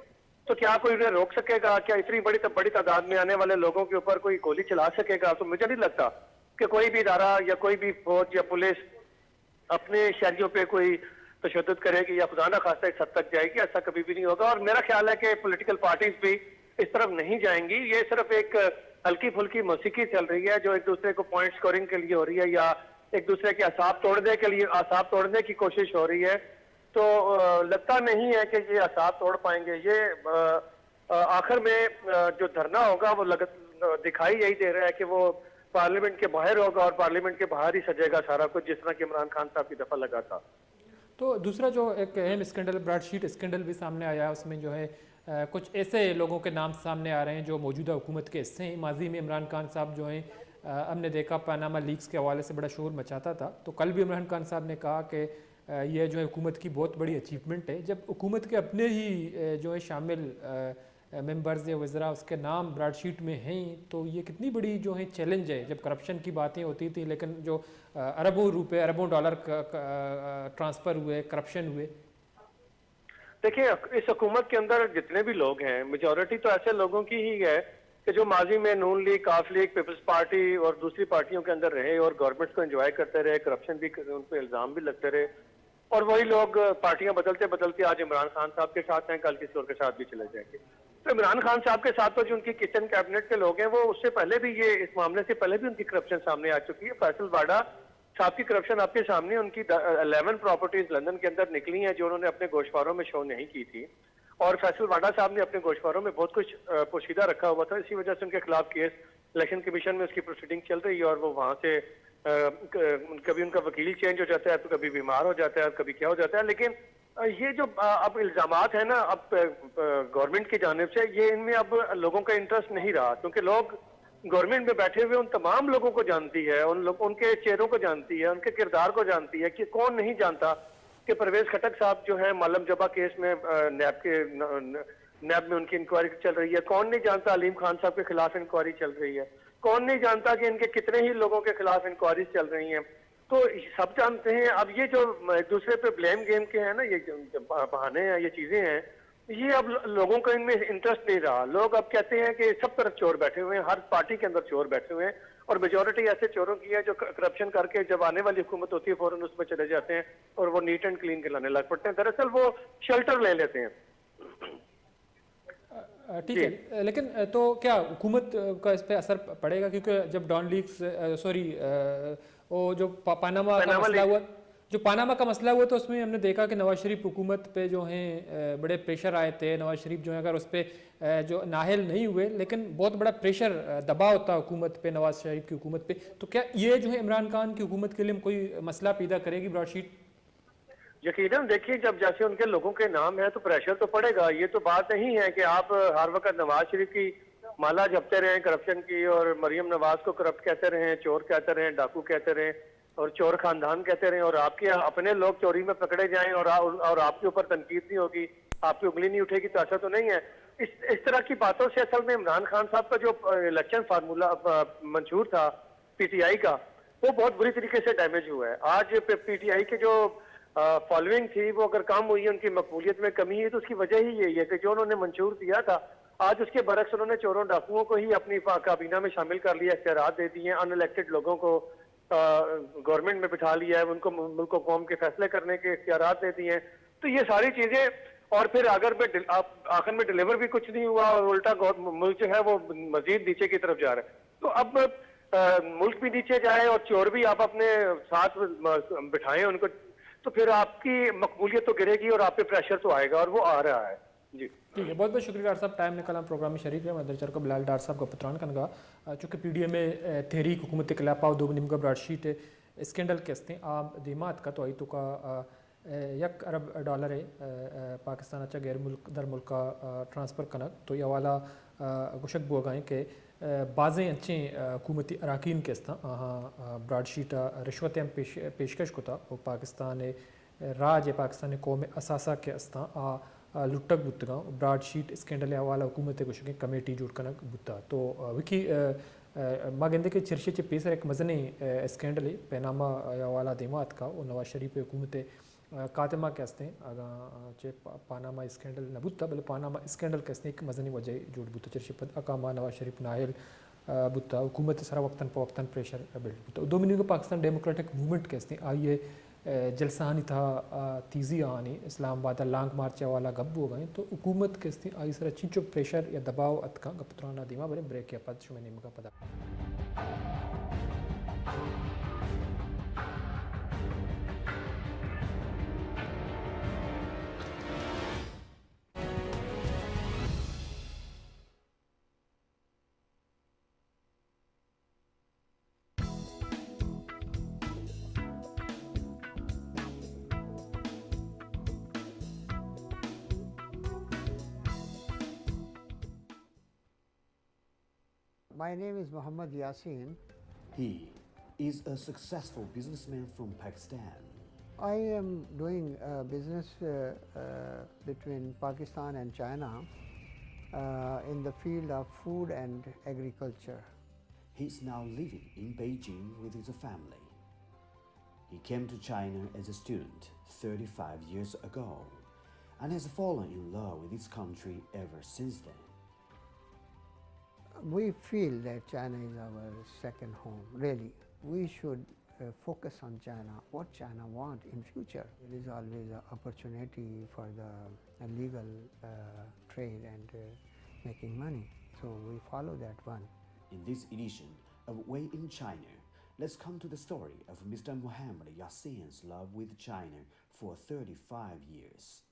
तो क्या कोई उन्हें रोक सकेगा? क्या इतनी बड़ी तादाद में आने वाले लोगों के ऊपर कोई गोली चला सकेगा? तो मुझे नहीं लगता कि कोई भी इदारा या कोई भी फौज या पुलिस अपने शहरियों पे कोई तशद्दुद करेगी या खुदा ना खास्ता इस हद तक जाएगी, ऐसा कभी भी नहीं होगा। और मेरा ख्याल है कि पॉलिटिकल पार्टीज भी इस तरफ नहीं जाएंगी। ये सिर्फ एक हल्की फुल्की मौसीकी चल रही है जो एक दूसरे को पॉइंट स्कोरिंग के लिए हो रही है या एक दूसरे के असाब तोड़ने की कोशिश हो रही है। तो लगता नहीं है कि ये असाब तोड़ पाएंगे। ये आखिर में जो धरना होगा वो दिखाई यही दे रहा है कि वो पार्लियामेंट के बाहर होगा और पार्लियामेंट के बाहर ही सजेगा सारा कुछ, जिस तरह कि इमरान खान साहब की दफा लगा था। तो दूसरा जो एक अहम स्कैंडल, ब्रॉडशीट स्कैंडल भी सामने आया, उसमें जो है कुछ ऐसे लोगों के नाम सामने आ रहे हैं जो मौजूदा हुकूमत के हिस्से हैं। माजी में इमरान खान साहब जो हैं हमने देखा पनामा लीक्स के हवाले से बड़ा शोर मचाता था, तो कल भी इमरान खान साहब ने कहा कि यह जो है हुकूमत की बहुत बड़ी अचीवमेंट है। जब हुकूमत के अपने ही जो है शामिल मेंबर्स या वज़रा उसके नाम ब्राडशीट में हैं, तो ये कितनी बड़ी जो है चैलेंज है। जब करप्शन की बातें होती थी, लेकिन जो अरबों रुपए अरबों डॉलर ट्रांसफ़र हुए, करप्शन हुए। देखिए, इस हुकूमत के अंदर जितने भी लोग हैं, मेजॉरिटी तो ऐसे लोगों की ही है कि जो माजी में नून लीग, काफ लीग, पीपल्स पार्टी और दूसरी पार्टियों के अंदर रहे और गवर्नमेंट को एंजॉय करते रहे, करप्शन भी, उन पर इल्जाम भी लगते रहे, और वही लोग पार्टियां बदलते बदलते आज इमरान खान साहब के साथ हैं, कल किसी और के साथ भी चले जाएंगे। तो इमरान खान साहब के साथ तो जो उनकी किचन कैबिनेट के लोग हैं, वो उससे पहले भी ये इस मामले से पहले भी उनकी करप्शन सामने आ चुकी है। फैसल वाडा साहब की करप्शन आपके सामने, उनकी 11 प्रॉपर्टीज लंदन के अंदर निकली हैं जो उन्होंने अपने गोशवारों में शो नहीं की थी, और फैसल वाडा साहब ने अपने गोशवारों में बहुत कुछ पोशीदा रखा हुआ था। इसी वजह से उनके खिलाफ केस इलेक्शन कमीशन में उसकी प्रोसीडिंग चल रही है, और वो वहां से कभी उनका वकील चेंज हो जाता है, तो कभी बीमार हो जाता है, कभी क्या हो जाता है। लेकिन ये जो अब इल्जामात है ना अब गवर्नमेंट की जानिब से, ये इनमें अब लोगों का इंटरेस्ट नहीं रहा, क्योंकि लोग गवर्नमेंट में बैठे हुए उन तमाम लोगों को जानती है, उनके चेहरों को जानती है, उनके किरदार को जानती है। कि कौन नहीं जानता कि परवेज खटक साहब जो है मालम जबा केस में नैब में उनकी इंक्वायरी चल रही है। कौन नहीं जानता अलीम खान साहब के खिलाफ इंक्वायरी चल रही है। कौन नहीं जानता कि इनके कितने ही लोगों के खिलाफ इंक्वायरीज चल रही हैं। तो सब जानते हैं। अब ये जो एक दूसरे पे ब्लेम गेम के हैं ना, ये बहाने हैं, ये चीजें हैं, ये अब लोगों का इनमें इंटरेस्ट नहीं रहा। लोग अब कहते हैं कि सब तरफ चोर बैठे हुए हैं, हर पार्टी के अंदर चोर बैठे हुए हैं, और मेजोरिटी ऐसे चोरों की है जो करप्शन करके जब आने वाली हुकूमत होती है फौरन उसमें चले जाते हैं और वो नीट एंड क्लीन खिलाने लग पड़ते हैं। दरअसल वो शेल्टर ले लेते हैं। ठीक है, लेकिन तो क्या हुकूमत का इस पर असर पड़ेगा? क्योंकि जब डॉन लीक्स वो जो पानामा का मसला हुआ, जो पानामा का मसला हुआ, तो उसमें हमने देखा कि नवाज शरीफ हुकूमत पे जो हैं बड़े प्रेशर आए थे। नवाज शरीफ जो है अगर उस पर जो नाहल नहीं हुए, लेकिन बहुत बड़ा प्रेशर दबाव था हुकूमत पे, नवाज शरीफ की हुकूमत पे। तो क्या ये जो है इमरान खान की हुकूमत के लिए कोई मसला पैदा करेगी ब्रॉडशीट? यकीनन देखिए, जब जैसे उनके लोगों के नाम है तो प्रेशर तो पड़ेगा। ये तो बात नहीं है कि आप हर वक्त नवाज शरीफ की माला जपते रहें करप्शन की, और मरियम नवाज को करप्ट कहते रहें, चोर कहते रहें, डाकू कहते रहें, और चोर खानदान कहते रहें, और आपके अपने लोग चोरी में पकड़े जाएं और आपके ऊपर तनकीद नहीं होगी, आपकी उंगली नहीं उठेगी, तो ऐसा तो नहीं है। इस तरह की बातों से असल में इमरान खान साहब का जो इलेक्शन फार्मूला मंशूर था पीटीआई का, वो बहुत बुरी तरीके से डैमेज हुआ है। आज पीटीआई के जो फॉलोइंग थी वो अगर कम हुई है, उनकी मकबूलियत में कमी है, तो उसकी वजह ही यही है कि जो उन्होंने मंशूर दिया था, आज उसके बरक्स उन्होंने चोरों डाकुओं को ही अपनी काबीना में शामिल कर लिया, इख्तियारात दे दिए, अनइलेक्टेड लोगों को गवर्नमेंट में बिठा लिया है, उनको मुल्क को कौम के फैसले करने के इख्तियारात दे दिए हैं। तो ये सारी चीजें, और फिर अगर आखिर में डिलीवर भी कुछ नहीं हुआ और उल्टा मुल्क जो है वो मजीद नीचे की तरफ जा रहा है। तो अब मुल्क भी नीचे जाए और चोर भी आप अपने साथ बिठाएं उनको, तो फिर आपकी मकबूलियत तो गिरेगी और आप पे प्रेशर तो आएगा, और वो आ रहा है। जी ठीक है, बहुत बहुत शुक्रिया डॉक्टर साहब, टाइम निकाला प्रोग्राम में शरीक है। मैं दरचर को बिलाल डॉक्टर साहब का पत्रान कनगा चूँकि पीडीएम में तहरीक हुकूमत के खिलाफ दो निमका ब्राडशीट स्कैंडल के हस्ते आम दिमात का तो आई तो का $1 अरब है पाकिस्तान अच्छा गैर मुल्क दर मुल्क का ट्रांसफ़र कनक। तो ये वाला गुशक बोगाएँ कि बाज़ें अच्छे हुकूमती अरकान के हस्ता ब्राडशीट रिश्वत पेशकश को था वो पाकिस्तान राज पाकिस्तान कौम असासा के हस्ता लुटक बुतगा ब्राडशीट स्कैंडल हवाला हुकूमत कुछ कमेटी जुड़ कनक बुता। तो विकी मागंदे के चिरशे चे पेसर एक मजने स्कैंडल पैनामा हवाला दिमात का वो नवाज शरीफ हुकूमत कातिमा के हस्ते चे पानामा स्कैंडल न बुता बल पानामा स्कैंडल के हस्ते एक मजनी वजह जुड़ बुता चिरशे पद अकामा नवाज शरीफ नाहल बुता हुकूमत सारा वक्तन प्रेशर बिल्ड बुता। डोमिनिको पाकिस्तान डेमोक्रेटिक मूवमेंट के हस्ते आइए जलसानी था तीजी आनी इस्लामाबाद लॉन्ग मार्च वाला गब्बू हो गए। तो हुकूमत के हस्ते आई सर चिंचो प्रेशर या दबाव अतका गपत्राना दिमा बने ब्रेक या पद शुमे निमका पदा। My name is Muhammad Yasin. He is a successful businessman from Pakistan. I am doing business between Pakistan and China in the field of food and agriculture. He's now living in Beijing with his family. He came to China as a student 35 years ago and has fallen in love with his country ever since then. We feel that China is our second home, really. We should focus on China, what China wants in future. There is always an opportunity for the legal trade and making money. So we follow that one. In this edition of Way in China, let's come to the story of Mr. Muhammad Yasin's love with China for 35 years.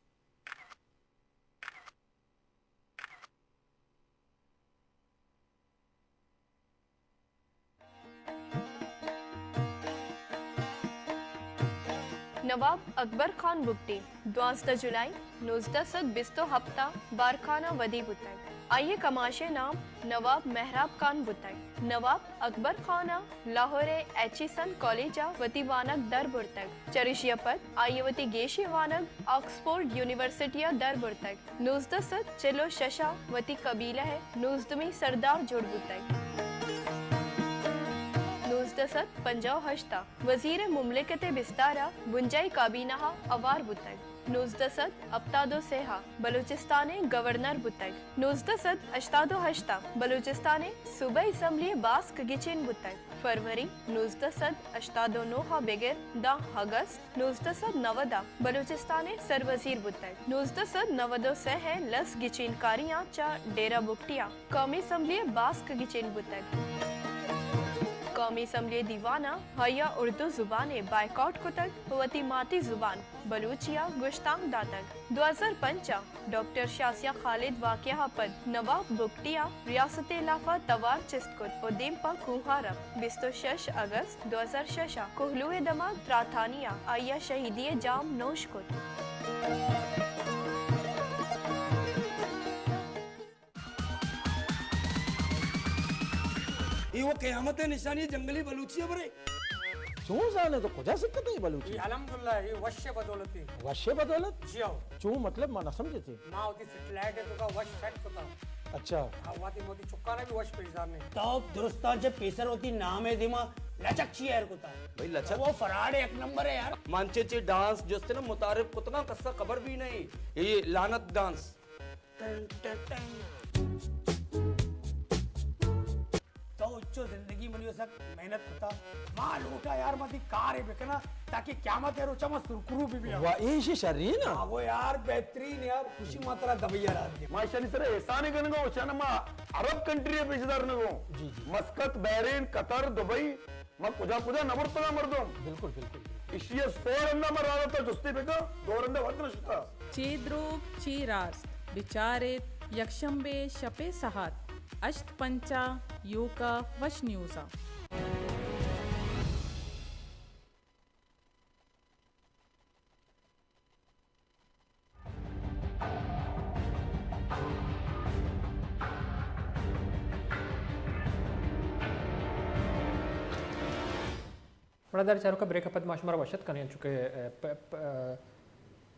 नवाब अकबर खान बुगटी 12 जुलाई 1920 हफ्ता बारखाना वदी बुतक आइए कमाशे नाम नवाब मेहराब खान बुतक नवाब अकबर खाना Lahore Aitchison कॉलेजा वती वानक दर बुरतक चरिशियपत आइयवती गेशी वानक Oxford यूनिवर्सिटिया दर बुरतक 19 चलो शशा वती कबीला है 19 सरदार जुड़ बुतक 19 पंजाब हश्ता वजीर मुमलिकत बिस्तारा बुंजाई काबीना अवार बुतक 19 अब्तादो सेहा बलूचिस्तान गवर्नर बुतक 19 अश्तादो हश्ता बलूचिस्तान सूबाई असम्बली बास्क गिचिन बुतक फरवरी 19 अश्तादो नोहा बेगर दा अगस्त 19 नवदा बलूचिस्तान सरवजीर बुतक 19 नवदो से है लस गिचिन कारियां चा डेरा बुकटिया कौमी असम्बली बास्क गिचिन बुतक कौमी असम्बली दीवाना हया उर्दू जुबान बायकॉट कुतक वती माती जुबान बलूचिया गुश्तांग दातक 2005 डॉक्टर शासिया खालिद वाक़या पद नवाब बुकटिया रियासत इलाफा तवार चिस्तकुत और दिम्पा कुहारब 26 अगस्त 2006 कोहलुए दमा त्राथानिया आया शहीदी जाम नौशकुत ये वो क़यामत निशानी जंगली बलूचिया बरे चूं जाने तो कुछ सिक्कत नहीं बलूची ये अल्हम्दुलिल्लाह ये वश्य बदौलती वश्य बदौलत जी आओ चूं मतलब माना समझे थे मां होती सेटेलाइट है तो का वश सेट होता अच्छा वाती मोती चुक्का ने भी वश पेशदार ने तो दुरुस्ता जब पेसर होती नाम है दिमा लचक ची यार कुता भाई लचक वो फराड एक नंबर है यार मानचे डांस जो ना मुतारिफ कुतना कस्सा खबर भी नहीं ये लानत डांस तो उच्चो जिंदगी में सक मेहनत होता माल उठा यार मती कार है बेकना ताकि क़यामत है रोचा मत सुरकुरु भी वाह इसी शरीर ना वो यार बेहतरीन यार खुशी मात्रा दबैया रात के माशाल्लाह सर एहसान गनगो चनमा अरब कंट्री पेशदार नगो जी मस्कत बहरीन कतर दुबई म कुजा कुजा नबरतला मर्दो बिल्कुल बिल्कुल इशिया सोरंदा मरादा तो जुस्ती बेका दोरंदा वदनशता चेद्रोग चीरास बिचारित यक्षंबे शपे सहात अष्ट पंचा यूका वशन्यूसा बड़ा चारों का ब्रेकअप माशमारा वशत करने चुके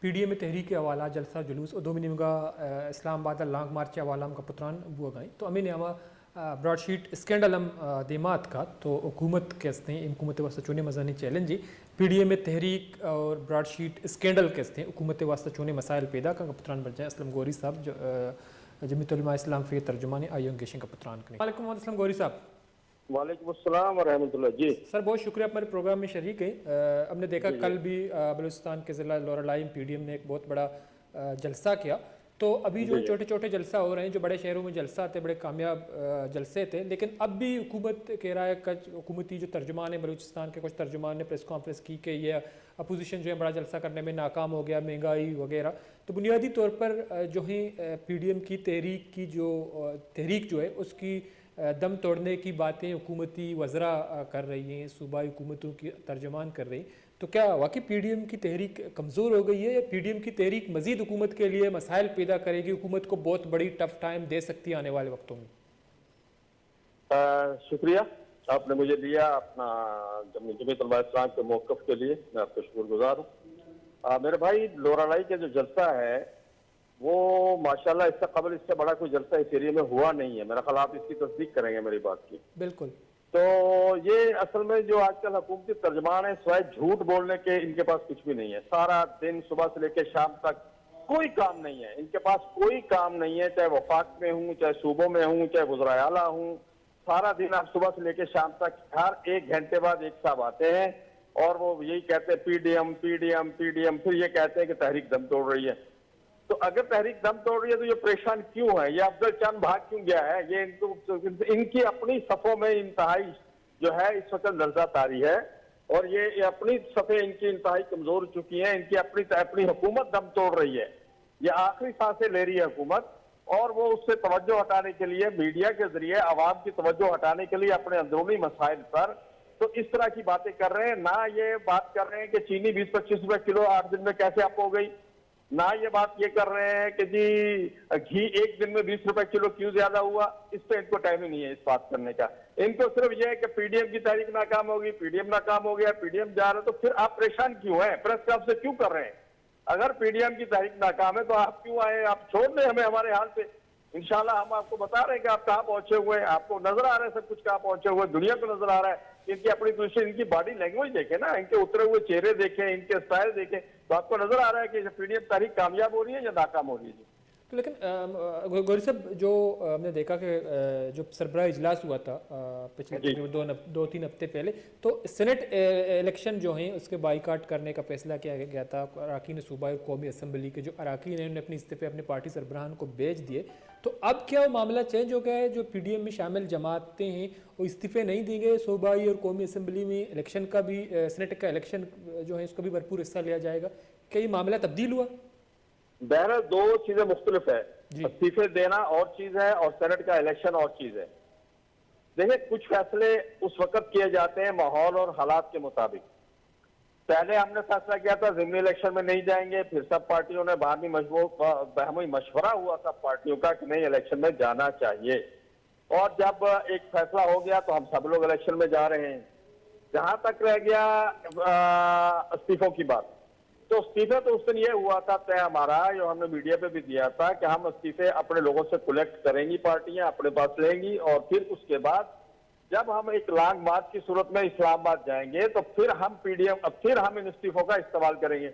पीडीए में तहरीक अवाला जलसा जुलूस और 2 महीने का इस्लामाबाद लॉन्ग मार्च के अवाला का पुत्रान बुआ गई तो अमीन आमा ब्रॉडशीट स्कैंडलम दिमात का तो हुकूमत के हस्ते हुकूमत वास्ते चुने मजानी चैलेंज पीडीए में तहरीक और ब्रॉडशीट स्कैंडल के हस्ते हुकूमत वास्ते चुने मसाइल पैदा का पुत्रान बन जाए असलम गौरी साहब जो जमीयत उलमा इस्लाम फ़ी तर्जुमान आयन गेशन का पुत्रान करें वालेकुम अस्सलाम गौरी साहब वालेकुम अस्सलाम व रहमतुल्लाह जी सर बहुत शुक्रिया हमारे प्रोग्राम में शरीक हैं हमने देखा कल भी बलूचिस्तान के ज़िला लोरालाई पीडीएम ने एक बहुत बड़ा जलसा किया तो अभी जो छोटे छोटे जलसा हो रहे हैं जो बड़े शहरों में जलसा थे बड़े कामयाब जलसे थे लेकिन अब भी हुकूमत कह रहा है हुकूमती जो तर्जुमान है बलूचिस्तान के कुछ तर्जुमान ने प्रेस कॉन्फ्रेंस की कि ये अपोजिशन जो है बड़ा जलसा करने में नाकाम हो गया महंगाई वगैरह तो बुनियादी तौर पर जो है पीडीएम की तहरीक जो है उसकी दम तोड़ने की बातें हुकूमती वज़रा कर रही हैं सूबाई हुकूमतों की तर्जुमान कर रही तो क्या वाकई पीडीएम की तहरीक कमज़ोर हो गई है या पीडीएम की तहरीक मज़ीद हुकूमत के लिए मसाइल पैदा करेगी हुकूमत को बहुत बड़ी टफ टाइम दे सकती है आने वाले वक्तों में शुक्रिया, आपने मुझे लिया अपना जमीयत उलमा इस्लाम के मौक़िफ़ के लिए, मैं आपका शुक्रगुजार हूँ। मेरे भाई, लोरालाई का जो जलसा है वो माशाल्लाह इससे कबल इससे बड़ा कोई जलसा इस एरिया में हुआ नहीं है। मेरा ख्याल आप इसकी तस्दीक करेंगे मेरी बात की। बिल्कुल। तो ये असल में जो आजकल हुकूमती तर्जमान है, सिवाय झूठ बोलने के इनके पास कुछ भी नहीं है। सारा दिन सुबह से लेकर शाम तक कोई काम नहीं है इनके पास, कोई काम नहीं है, चाहे वफाक में हूँ, चाहे सूबों में हूँ, चाहे वज़राए आला हूँ। सारा दिन आप सुबह से लेकर शाम तक हर 1 घंटे बाद एक साहब आते हैं और वो यही कहते हैं पीडीएम पीडीएम पीडीएम, फिर ये कहते हैं कि तहरीक दम तोड़ रही है। तो अगर तहरीक दम तोड़ रही है तो ये परेशान क्यों है? ये अफजल चंद भाग क्यों गया है? ये इनकी अपनी सफ़ों में इंतहाई जो है इस वक्त लर्जा तारी है और ये अपनी सफ़े इनकी इंतहाई कमजोर हो चुकी है। इनकी अपनी हुकूमत दम तोड़ रही है, ये आखिरी सांसें ले रही है हुकूमत, और वो उससे तवज्जो हटाने के लिए मीडिया के जरिए आवाम की तवज्जो हटाने के लिए अपने अंदरूनी मसाइल पर तो इस तरह की बातें कर रहे हैं। ना ये बात कर रहे हैं कि चीनी 20-25 रुपए किलो 8 दिन में कैसे अप हो गई, ना ये बात ये कर रहे हैं कि जी घी 1 दिन में 20 रुपए किलो क्यों ज्यादा हुआ। इस पे इनको टाइम ही नहीं है इस बात करने का। इनको सिर्फ ये है कि पीडीएम की तहरीक नाकाम होगी, पीडीएम नाकाम हो गया, पीडीएम जा रहा है, तो फिर आप परेशान क्यों हैं? प्रेस क्लब से क्यों कर रहे हैं? अगर पीडीएम की तहरीक नाकाम है तो आप क्यों आए? आप छोड़ दें हमें हमारे हाल पे। इंशाल्लाह हम आपको बता रहे हैं कि आप कहाँ पहुंचे हुए हैं, आपको नजर आ रहा है सब कुछ कहाँ पहुंचे हुए, दुनिया को नजर आ रहा है। इनकी अपनी दूसरी इनकी बॉडी लैंग्वेज देखें ना, इनके उतरे हुए चेहरे देखें, इनके स्टाइल देखें, तो आपको नजर आ रहा है कि पीडीएम तहरीक कामयाब हो रही है या नाकाम हो रही है। तो लेकिन गौरी साहब, जो हमने देखा कि जो सरबराह इजलास हुआ था पिछले तकरीबन 2-3 हफ्ते पहले, तो सेनेट इलेक्शन जो हैं उसके बाइकाट करने का फैसला किया गया था। अराकीन सूबाई और कौमी असम्बली के जो अराकीन हैं उन्होंने अपने इस्तीफे अपने पार्टी सरबराहान को भेज दिए। तो अब क्या वो मामला चेंज हो गया है? जो पीडीएम में शामिल जमातें हैं वो इस्तीफे नहीं दी गए, सूबाई और कौमी असम्बली में इलेक्शन का भी, सेनेट का इलेक्शन जो है उसका भी भरपूर हिस्सा लिया जाएगा। क्या ये मामला तब्दील हुआ? बहरहाल 2 चीजें मुख्तलिफ है, इस्तीफे देना और चीज है और सेनेट का इलेक्शन और चीज है। देखिए, कुछ फैसले उस वक्त किए जाते हैं माहौल और हालात के मुताबिक। पहले हमने फैसला किया था ज़िमनी इलेक्शन में नहीं जाएंगे, फिर सब पार्टियों ने बाहमी मशवरा हुआ सब पार्टियों का कि नहीं इलेक्शन में जाना चाहिए, और जब एक फैसला हो गया तो हम सब लोग इलेक्शन में जा रहे हैं। जहां तक रह गया इस्तीफों की बात, तो इस्तीफे तो उस दिन ये हुआ था तय हमारा, जो हमने मीडिया पे भी दिया था कि हम इस्तीफे अपने लोगों से कलेक्ट करेंगी, पार्टियां अपने पास लेंगी, और फिर उसके बाद जब हम एक लॉन्ग मार्च की सूरत में इस्लामाबाद जाएंगे तो फिर हम फिर हम इन इस्तीफों का इस्तेमाल करेंगे।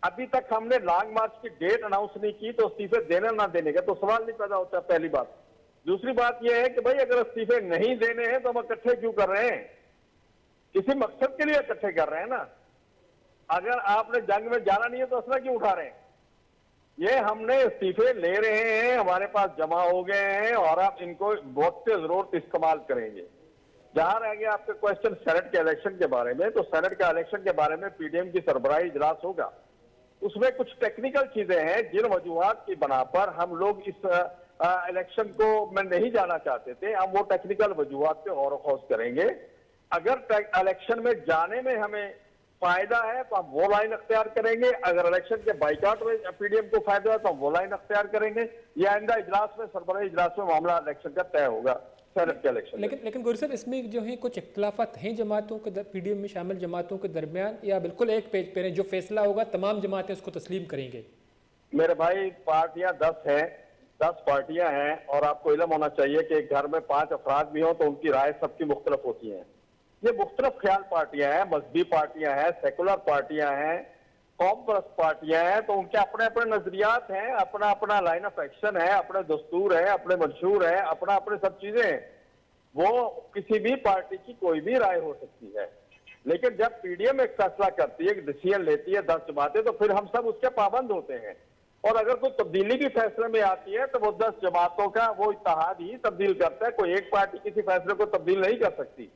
अभी तक हमने लॉन्ग मार्च की डेट अनाउंस नहीं की, तो इस्तीफे देने ना देने का तो सवाल नहीं पैदा होता, पहली बात। दूसरी बात यह है कि भाई अगर इस्तीफे नहीं देने हैं तो हम इकट्ठे क्यों कर रहे हैं? किसी मकसद के लिए इकट्ठे कर रहे हैं ना। अगर आपने जंग में जाना नहीं है तो असला क्यों उठा रहे हैं? ये हमने इस्तीफे ले रहे हैं, हमारे पास जमा हो गए हैं और आप इनको वक्त से जरूरत इस्तेमाल करेंगे। जहां रह गया आपके क्वेश्चन सेनेट के इलेक्शन के बारे में, तो सेनेट के इलेक्शन के बारे में पीडीएम की सरबराही इजलास होगा। उसमें कुछ टेक्निकल चीजें हैं जिन वजूहात की बना पर हम लोग इस इलेक्शन को में नहीं जाना चाहते थे, हम वो टेक्निकल वजूहात पे गौर खोज करेंगे। अगर इलेक्शन में जाने में हमें फायदा है तो हम वो लाइन अख्तियार करेंगे, अगर इलेक्शन के बाइकाट में पीडीएम को फायदा है तो हम वो लाइन अख्तियार करेंगे। या आइंदा इजलास में, सरबराही इजलास में मामला इलेक्शन का तय होगा, सेनेट के इलेक्शन। लेकिन गौरी साहब, इसमें जो है कुछ इख्तिलाफात हैं जमातों के, पीडीएम में शामिल जमातों के दरमियान, या बिल्कुल एक पेज पे जो फैसला होगा तमाम जमातें उसको तस्लीम करेंगे? मेरे भाई, पार्टियां 10 हैं, 10 पार्टियां हैं, और आपको इल्म होना चाहिए कि एक घर में 5 अफराद भी हों तो उनकी राय सबकी मुख्तलिफ होती है। ये मुख्तलिफ ख्याल पार्टियां हैं, मजहबी पार्टियां हैं, सेकुलर पार्टियां हैं, कौम परस्त पार्टियां हैं, तो उनके अपने अपने नजरियात हैं, अपना अपना लाइन ऑफ एक्शन है, अपने दस्तूर है, अपने मंशूर है, अपना अपने सब चीजें हैं। वो किसी भी पार्टी की कोई भी राय हो सकती है, लेकिन जब पीडीएम एक फैसला करती है, एक डिसीजन लेती है 10 जमातें, तो फिर हम सब उसके पाबंद होते हैं। और अगर कोई तब्दीली भी फैसले में आती है तो वो 10 जमातों का वो इत्तेहाद ही तब्दील करता है, कोई एक पार्टी किसी फैसले को तब्दील नहीं कर सकती।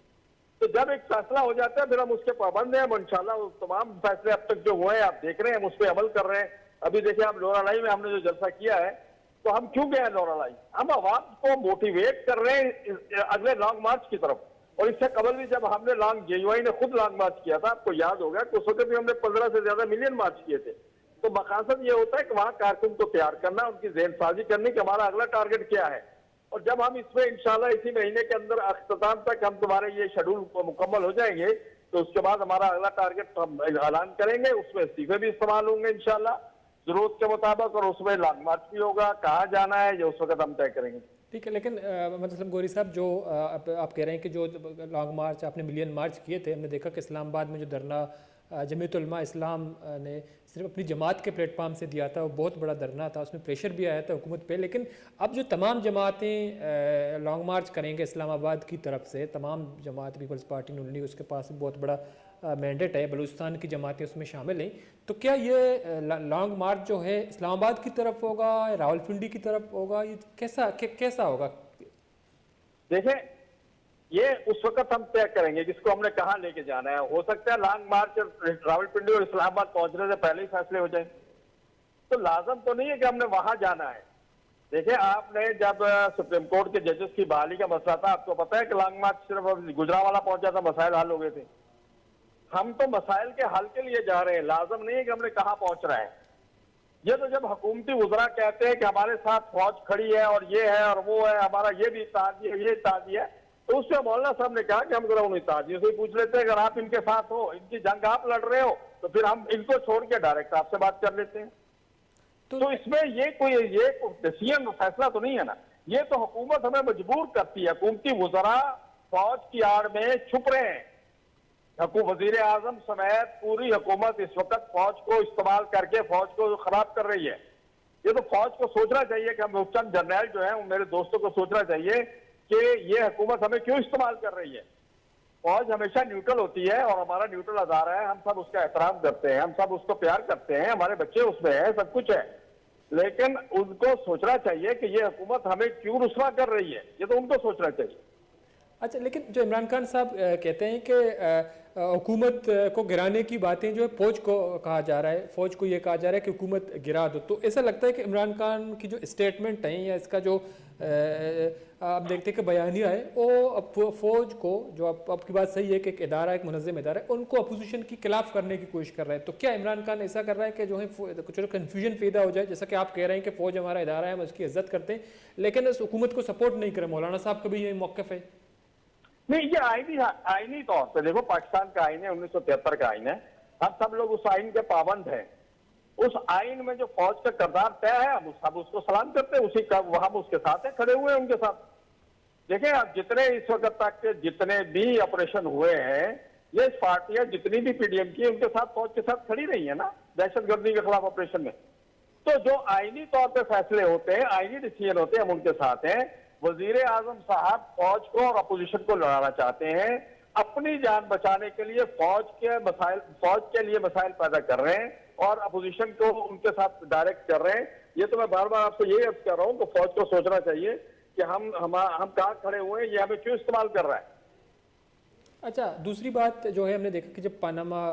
तो जब एक फैसला हो जाता है फिर हम उसके पाबंद हैं। इंशाल्लाह तमाम फैसले अब तक जो हुए हैं आप देख रहे हैं, हम उस पर अमल कर रहे हैं। अभी देखिए, आप लोरालाई में हमने जो जलसा किया है, तो हम क्यों गए हैं लोरालाई? हम आवाम को मोटिवेट कर रहे हैं अगले लॉन्ग मार्च की तरफ। और इससे कबल भी जब हमने जेयूआई ने खुद लॉन्ग मार्च किया था, आपको याद होगा कि उस वक्त भी हमने 15 से ज्यादा मिलियन मार्च किए थे। तो मकसद ये होता है कि वहां कारकुन को तैयार करना, उनकी ज़हन साजी करने की हमारा अगला टारगेट क्या है। और जब हम इसमें इंशाल्लाह इसी महीने के अंदर अख्ताम तक हम तुम्हारे ये शेड्यूल मुकम्मल हो जाएंगे, तो उसके बाद हमारा अगला टारगेट हम ऐलान करेंगे, उसमें इस्तीफे भी इस्तेमाल होंगे इंशाल्लाह जरूरत के मुताबिक, और उसमें लॉन्ग मार्च भी होगा, कहाँ जाना है ये उस वक्त हम तय करेंगे। ठीक है, लेकिन मतलब गोरी साहब जो आप कह रहे हैं कि जो लॉन्ग मार्च आपने मिलियन मार्च किए थे, हमने देखा कि इस्लामाबाद में जो धरना जमीयत उलमा इस्लाम ने सिर्फ अपनी जमात के प्लेटफार्म से दिया था, वो बहुत बड़ा धरना था, उसमें प्रेशर भी आया था हुकूमत पे। लेकिन अब जो तमाम जमातें लॉन्ग मार्च करेंगे इस्लामाबाद की तरफ से, तमाम जमात पीपल्स पार्टी नून लीग उसके पास बहुत बड़ा मैंडेट है, बलूचिस्तान की जमातें उसमें शामिल हैं, तो क्या ये लॉन्ग मार्च जो है इस्लामाबाद की तरफ होगा, रावलपिंडी की तरफ होगा, ये कैसा होगा? देखें, ये उस वक्त हम तय करेंगे जिसको हमने कहाँ लेके जाना है। हो सकता है लॉन्ग मार्च रावलपिंडी और इस्लामाबाद पहुंचने से पहले ही फैसले हो जाए, तो लाजम तो नहीं है कि हमने वहां जाना है। देखिए, आपने जब सुप्रीम कोर्ट के जजेस की बहाली का मसला था, आपको पता है कि लॉन्ग मार्च सिर्फ गुजरावाला पहुंचा था, मसाइल हल हो गए थे। हम तो मसाइल के हल के लिए जा रहे हैं, लाजम नहीं है कि हमने कहाँ पहुंच रहे हैं। ये तो जब हुकूमती वज़रा कहते हैं कि हमारे साथ फौज खड़ी है और ये है और वो है, हमारा ये भी ताजी है, ये ताजी है, तो उससे मौलाना साहब ने कहा कि हम जरा उन्हें ताजियों से पूछ लेते हैं, अगर आप इनके साथ हो, इनकी जंग आप लड़ रहे हो, तो फिर हम इनको छोड़ के डायरेक्ट आपसे बात कर लेते हैं। तो इसमें ये कोई डिसीजन फैसला तो नहीं है ना, ये तो हुकूमत हमें मजबूर करती है। हुकूमती वज़रा फौज की आड़ में छुप रहे हैं, वजीर आजम समेत पूरी हुकूमत इस वक्त फौज को इस्तेमाल करके फौज को खराब कर रही है। ये तो फौज को सोचना चाहिए कि हम चंद जर्नैल जो है, मेरे दोस्तों को सोचना चाहिए कि ये हुकूमत हमें क्यों इस्तेमाल कर रही है। फौज हमेशा न्यूट्रल होती है और हमारा न्यूट्रल अदारा है, हम सब उसका एहतराम करते हैं, हम सब उसको प्यार करते हैं, हमारे बच्चे उसमें हैं, सब कुछ है, लेकिन उनको सोचना चाहिए कि ये हुकूमत हमें क्यों रुस्वा कर रही है, ये तो उनको सोचना चाहिए। अच्छा, लेकिन जो इमरान खान साहब कहते हैं कि हुकूमत को गिराने की बातें जो है फौज को कहा जा रहा है, फौज को ये कहा जा रहा है कि हुकूमत गिरा दो, तो ऐसा लगता है कि इमरान खान की जो स्टेटमेंट है या इसका जो आप देखते हैं कि बयानिया है, वो फौज को, जो आपकी बात सही है कि एक इदारा, एक मुनज़्ज़म इदारा है, उनको अपोजिशन की खिलाफ करने की कोशिश कर रहा है। तो क्या इमरान खान ऐसा कर रहा है कि जो है कुछ कन्फ्यूजन पैदा हो जाए, जैसा कि आप कह रहे हैं कि फौज हमारा इदारा है, हम उसकी इज्जत करते हैं, लेकिन इस हुकूमत को सपोर्ट नहीं करें? मौलाना साहब का भी ये मौक़िफ़ है? नहीं, ये आईनी तौर पे देखो, पाकिस्तान का आईन है, 1973 का आईन है, हम सब लोग उस आईन के पाबंद हैं। उस आईन में जो फौज का किरदार तय है, हम सब उसको सलाम करते हैं, उसी का हम उसके साथ हैं, खड़े हुए हैं उनके साथ। देखें, अब जितने इस वक्त तक के जितने भी ऑपरेशन हुए हैं, ये पार्टियां जितनी भी पीडीएम की, उनके साथ फौज के साथ खड़ी रही है ना दहशतगर्दी के खिलाफ ऑपरेशन में। तो जो आईनी तौर पर फैसले होते हैं, आईनी डिसीजन होते हैं, हम उनके साथ हैं। वजीर आजम साहब फौज को और अपोजिशन को लड़ाना चाहते हैं, अपनी जान बचाने के लिए फौज के लिए मसाइल पैदा कर रहे हैं और अपोजिशन को उनके साथ डायरेक्ट कर रहे हैं। ये तो मैं बार बार आपसे यही अर्ज कर रहा हूं कि फौज को सोचना चाहिए कि हम कहाँ खड़े हुए हैं, ये हमें क्यों इस्तेमाल कर रहा है। अच्छा, दूसरी बात जो है, हमने देखा कि जब पानामा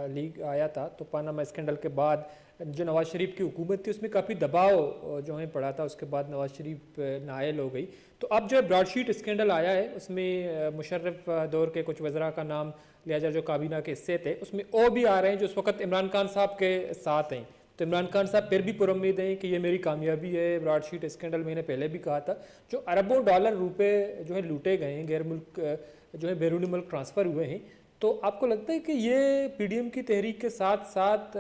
लीग आया था, तो पानामा स्कैंडल के बाद जो नवाज शरीफ की हुकूमत थी उसमें काफ़ी दबाव जो है पड़ा था, उसके बाद नवाज शरीफ नाअहल हो गई। तो अब जो है ब्रॉडशीट स्कैंडल आया है, उसमें मुशर्रफ दौर के कुछ वज़रा का नाम लिया जाए जो काबीना के हिस्से थे, उसमें वो भी आ रहे हैं जो उस वक्त इमरान खान साहब के साथ हैं। तो इमरान खान साहब फिर भी पुरुम्मीद हैं कि ये मेरी कामयाबी है। ब्रॉडशीट स्कैंडल मैंने पहले भी कहा था, जो अरबों डॉलर रुपए जो है लूटे गए हैं, गैर मुल्क जो है बैरूनी मुल्क ट्रांसफ़र हुए हैं, तो आपको लगता है कि ये पीडीएम की तहरीक के साथ साथ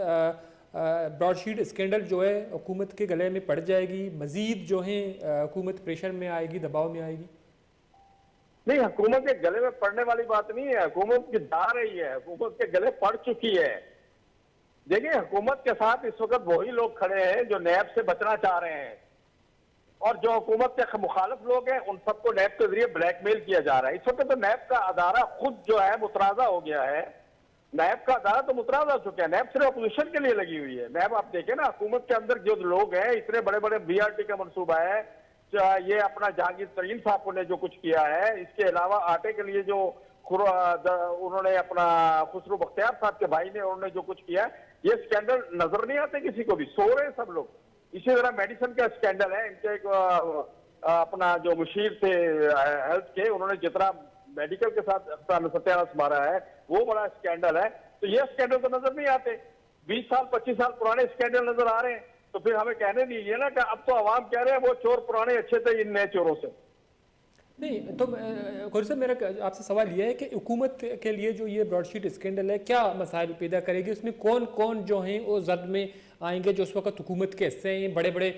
ब्रॉडशीट स्कैंडल जो है हुकूमत के गले में पड़ जाएगी, मजीद जो है हुकूमत प्रेशर में आएगी, दबाव में आएगी? नहीं, हुकूमत के गले में पड़ने वाली बात नहीं है, हुकूमत की जा रही है, हुकूमत के गले पड़ चुकी है। देखिए, हुकूमत के साथ इस वक्त वही लोग खड़े हैं जो नैब से बचना चाह रहे हैं, और जो हुकूमत के मुखालिफ लोग हैं उन सबको नैब के जरिए ब्लैकमेल किया जा रहा है। इस वक्त तो नैब का अदारा खुद जो है मुतराजा हो गया है, नैब का अदारा तो मुतराजा हो चुका है, नैब सिर्फ अपोजिशन के लिए लगी हुई है। नैब आप देखें ना, हुकूमत के अंदर जो लोग हैं, इतने बड़े बड़े बीआरटी का मनसूबा है, ये अपना जहांगीर तरीन साहब ने जो कुछ किया है, इसके अलावा आटे के लिए जो उन्होंने अपना खुसरो बख्तियार साहब के भाई ने उन्होंने जो कुछ किया है, ये स्कैंडल नजर नहीं आते किसी को भी, सो रहे हैं सब लोग। इसी तरह मेडिसिन का स्कैंडल है, इनके एक अपना जो मुशीर थे हेल्थ के, उन्होंने जितना मेडिकल के साथ सत्यानाश मारा है वो बड़ा स्कैंडल है। तो ये स्कैंडल तो नजर नहीं आते, 20 साल 25 साल पुराने स्कैंडल नजर आ रहे हैं। तो फिर हमें कहने दीजिए ना कि अब तो आवाम कह रहे हैं वो चोर पुराने अच्छे थे इन नए चोरों से। नहीं तो गौरी साहब मेरा आपसे सवाल ये है कि हुकूमत के लिए जो ये ब्रॉडशीट स्कैंडल है क्या मसाइल पैदा करेगी, उसमें कौन कौन जो हैं वो जद में आएंगे जो उस वक्त हुकूमत के हिस्से हैं, बड़े बड़े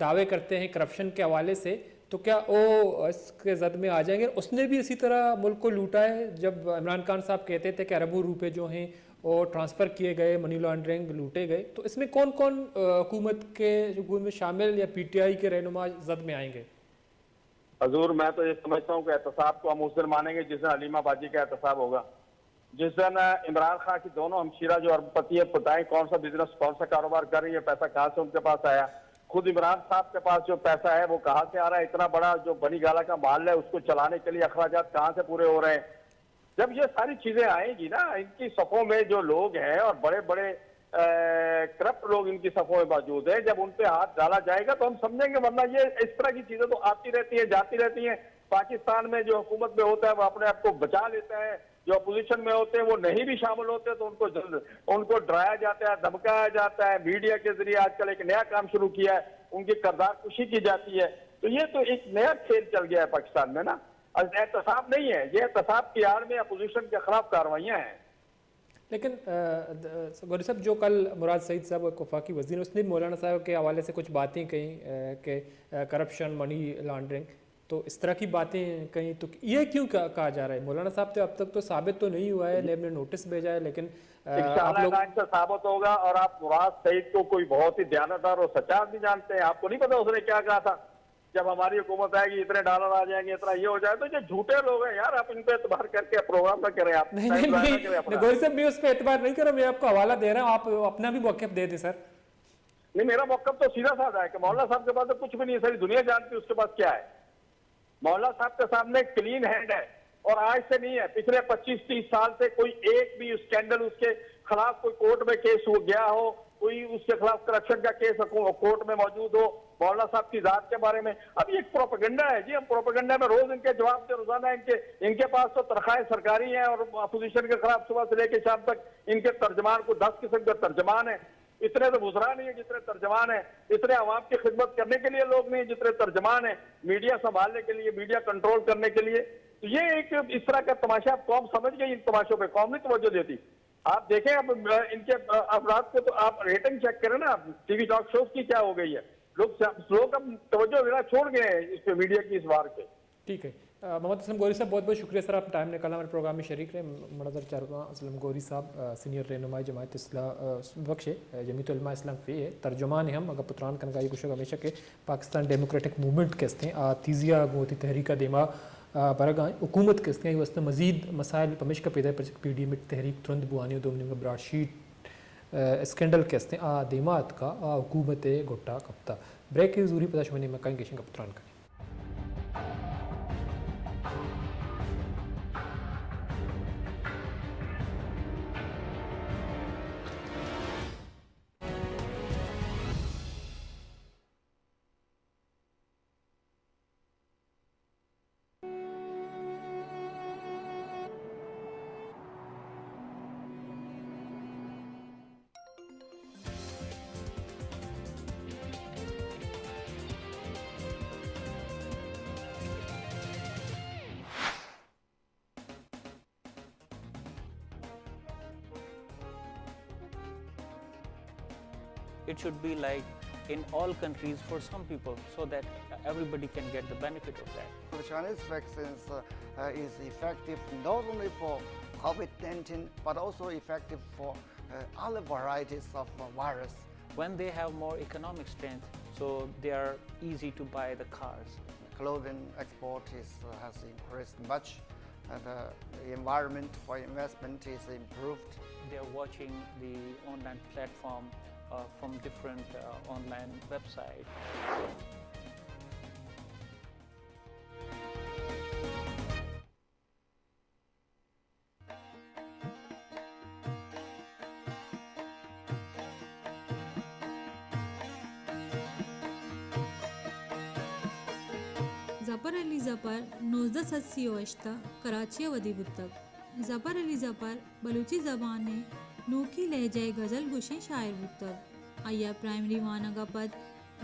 दावे करते हैं करप्शन के हवाले से, तो क्या वो इसके जद में आ जाएंगे? उसने भी इसी तरह मुल्क को लूटा है, जब इमरान खान साहब कहते थे कि अरबों रुपए जो हैं वो ट्रांसफ़र किए गए, मनी लॉन्ड्रिंग लूटे गए, तो इसमें कौन कौन हुकूमत में शामिल या PTI के रहनुमा जद में आएंगे? हजूर मैं तो ये समझता हूँ कि एहतसाब को हम उस दिन मानेंगे जिस दिन हलीमा बाजी का एहतसाब होगा, जिस दिन इमरान खान की दोनों हमशीरा जो अरबपति है बताएं कौन सा बिजनेस कौन सा कारोबार कर रही है, पैसा कहाँ से उनके पास आया, खुद इमरान साहब के पास जो पैसा है वो कहाँ से आ रहा है, इतना बड़ा जो बनी गाला का माल है उसको चलाने के लिए अखराजात कहाँ से पूरे हो रहे हैं। जब ये सारी चीजें आएंगी ना, इनकी सफों में जो लोग हैं और बड़े बड़े करप्ट लोग इनकी सफों में मौजूद है, जब उन पे हाथ डाला जाएगा तो हम समझेंगे, वरना ये इस तरह की चीजें तो आती रहती है जाती रहती हैं। पाकिस्तान में जो हुकूमत में होता है वो अपने आप को बचा लेता है, जो अपोजिशन में होते हैं वो नहीं भी शामिल होते तो उनको डराया जाता है, धमकाया जाता है, मीडिया के जरिए आजकल एक नया काम शुरू किया है, उनकी किरदार कुशी की जाती है। तो ये तो एक नया खेल चल गया है पाकिस्तान में ना, एहतसाब नहीं है, ये एहतसाब की आड़ में अपोजिशन के खिलाफ कार्रवाइयाँ हैं। लेकिन गौरी साहब जो कल मुराद सईद साहब वफाकी वज़ीर, उसने मौलाना साहब के हवाले से कुछ बातें कहीं कि करप्शन मनी लॉन्ड्रिंग, तो इस तरह की बातें कहीं, तो ये क्यों कहा जा रहा है? मौलाना साहब तो अब तक तो साबित तो नहीं हुआ है, नेब ने नोटिस भेजा है, लेकिन आप लोग से साबित होगा। और आप मुराद सईद को कोई बहुत ही दयानतदार और सच्चा आदमी जानते हैं, आपको नहीं पता उसने क्या कहा था जब हमारी हुकूमत आएगी इतने डॉलर आ जाएंगे, इतना ये हो जाए, तो ये झूठे लोग हैं यार, आप इन पे एतबार करके प्रोग्राम ना करें। आप नहीं गौरी साहब मैं उस पर एतबार नहीं कर रहा, मैं आपको हवाला दे रहा हूँ, आप अपना भी मौक़िफ़ दे दें सर। नहीं, मेरा मौक़िफ़ तो सीधा साधा है कि मौलाना साहब के पास तो कुछ भी नहीं है, सारी दुनिया जानती है उसके पास क्या है। मौलाना साहब के सामने क्लीन हैंड है, और आज से नहीं है, पिछले 25-30 साल से कोई एक भी स्कैंडल उसके खिलाफ कोई कोर्ट में केस हो गया हो, कोई उसके खिलाफ करप्शन का केस कोर्ट में मौजूद हो मौलाना साहब की जात के बारे में। अब ये प्रोपेगेंडा है जी, हम प्रोपेगेंडा में रोज इनके जवाब दे, रोजाना इनके पास तो तनख्वाहें सरकारी हैं, और अपोजिशन के खिलाफ सुबह से लेकर शाम तक इनके तर्जमान को 10 किस्म के तर्जमान है। इतने तो गुजरा नहीं है जितने तर्जमान है, इतने आवाम की खिदमत करने के लिए लोग नहीं जितने तर्जमान है, मीडिया संभालने के लिए, मीडिया कंट्रोल करने के लिए। तो ये एक इस तरह का तमाशा कौम समझ गई, इन तमाशों पे कौम नहीं तवज्जो देती। आप देखें अब इनके अफराद को, तो आप रेटिंग चेक करें ना टीवी टॉक शोज की क्या हो गई है, लोग अब तवज्जो देना छोड़ गए हैं इस पे, मीडिया की इस बार के। ठीक है मोहम्मद असलम गौरी साहब, बहुत बहुत शुक्रिया सर, आप टाइम निकाला हमारे प्रोग्राम में शरीक रहे। मड़दर चारुका असलम गौरी साहब सीनियर रहनुमाई जमात इस्लाम बख्श जमीयत उलमा इस्लाम फ़े है, तर्जुमान हम अगर पुत्रान कनगाई कुछ हमेशा के पाकिस्तान डेमोक्रेटिक मूवमेंट के हस्ते तीजिया गोती तहरीका दिमा बरगा हुकूमत के हस्ते वस्त मजीद मसाइल पमिश का पैदा PDM तहरीक तुरंत बुआनी दो ब्राडशीट स्कैंडल के हस्ते दिमात का हुकूमत गोटा कप्ता ब्रेक की जरूरी पता शुमनी मकान गेशन का पुत्रान करें। It should be like in all countries for some people, so that everybody can get the benefit of that. The Chinese vaccines is effective not only for COVID-19 but also effective for other varieties of virus. When they have more economic strength, so they are easy to buy the cars. Clothing export has increased much, and the environment for investment is improved. They are watching the online platform from different online websites. Zafar Ali Zafar 1988 Karachi वदी बुतक। ज़फ़र अली ज़फ़र बलूची ज़बान में Noki लहजे गज़ल गुशें शायर बुतक। आया primary वानगा पद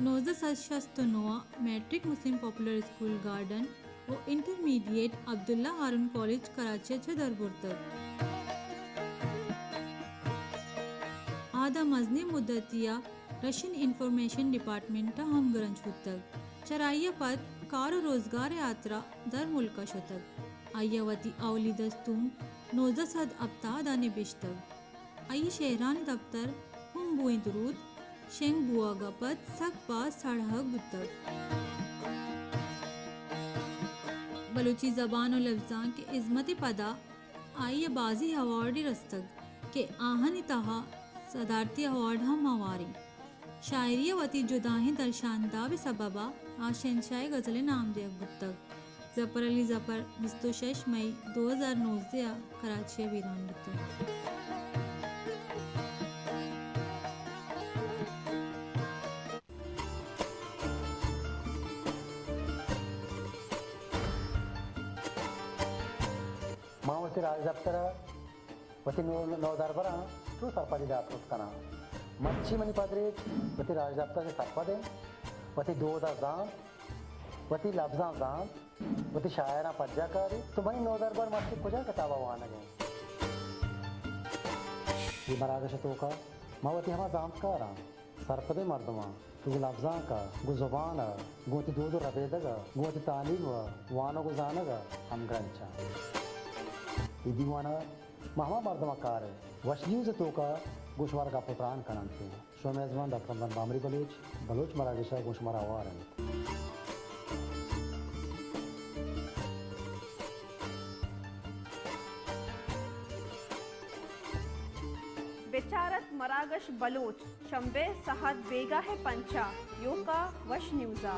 1969 matric मुस्लिम popular school garden व intermediate Abdullah हारून college कराचीचे दरबुरतक आदा मजनी मुद्दतिया Russian information department हम गरंज हुतक चराइया पद कार रोजगार यात्रा दर मुल्का शतक आयावती अवली दस्तूम 19 अब्तादाने बिश्तक आई शहरान दफ्तर हम बुई दुरूद शेंग बुआगा पद सक पास साढ़क बुतक बलूची ज़बान और लफ्ज़ां के इज़्मत पदा आई बाजी अवार्ड रस्तक के आहन तहा सदारती अवार्ड हम हवारी शायरी वती जुदाहें दर्शानदा बे सबबा आशंशाए गज़ल नाम दे बुतक ज़फ़र अली ज़फ़र 26 मई 2019 कराची वीरान बुतक मावती राज दफ्तर वती नौ दरबारा टू सरपदी दातुस कना मच्छी मनी पदरेज वती राज दफ्तर के सरपदे वती दो दा जाम वती लफ्जा जाम वती शायरा पज्जाकारी तो मनी नौ दरबार मच्छी कुजा किताबा वाना गए ये मरागश तो का मावती हमा जाम का रहा सरपदे मर्दमा तू लफ्जा का गु जुबान गोती दो रबेदगा गोती तालीम वानो गु जानगा हम ग्रंचा दीवाना महमा मर्दमा कार वशनीव से तो का गोशवार का पुत्रान का नाम थे शो मेजबान डॉक्टर बामरी बलोच मरागशा गोशमारा वार बेचारत मरागश बलोच शंबे सहद बेगा है पंचा योका वश न्यूज़ा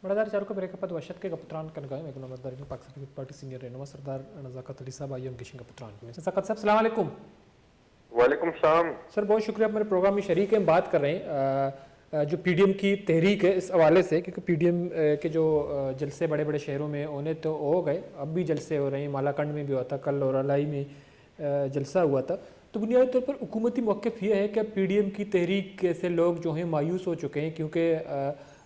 बड़ादार चारों का ब्रेक पद वशत के कपुत्रान कनगाय मैं गुलामदार की पाकिस्तान पीपल्स पार्टी सीनियर रहनुमा सरदार नज़ाकत अली साहब आईएम किशन कपुत्रान की नज़ाकत साहब अस्सलाम वालेकुम। वालेकुम सलाम सर, बहुत शुक्रिया आप मेरे प्रोग्राम में शरीक हैं। हम बात कर रहे हैं जो पीडीएम की तहरीक है इस हवाले से, क्योंकि पीडीएम के जो जलसे बड़े बड़े शहरों में होने तो हो गए, अब भी जलसे हो रहे हैं। मालाकंड में भी हुआ था, कल और अलाई में जलसा हुआ था। तो बुनियादी तौर पर हुकूमती मौक़िफ़ ये है कि पीडीएम की तहरीक से लोग जो हैं मायूस हो चुके हैं, क्योंकि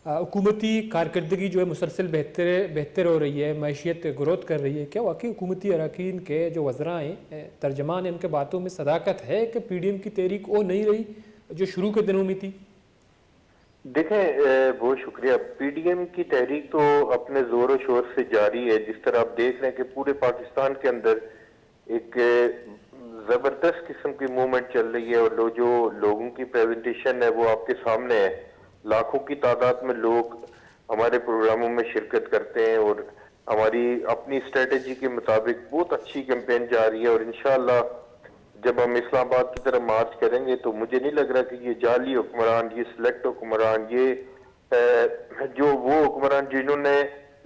हुकूमती कारकर्दगी जो है मुसलसल बेहतर हो रही है, मैशियत ग्रोथ कर रही है। क्या वाकई हुकूमती अरकान के जो वज़रा हैं, तर्जमान हैं, उनके बातों में सदाकत है कि पीडीएम की तहरीक वो नहीं रही जो शुरू के दिनों में थी? देखें, बहुत शुक्रिया। पीडीएम की तहरीक तो अपने जोर शोर से जारी है। जिस तरह आप देख रहे हैं कि पूरे पाकिस्तान के अंदर एक जबरदस्त किस्म की मूवमेंट चल रही है, और जो लोगों की प्रेजेंटेशन है वो आपके सामने है। लाखों की तादाद में लोग हमारे प्रोग्रामों में शिरकत करते हैं, और हमारी अपनी स्ट्रेटेजी के मुताबिक बहुत अच्छी कैंपेन जा रही है। और इंशाअल्लाह जब हम इस्लामाबाद की तरफ मार्च करेंगे तो मुझे नहीं लग रहा कि ये जाली हुक्मरान, ये सिलेक्ट हुक्मरान, ये जो वो हुक्मरान जिन्होंने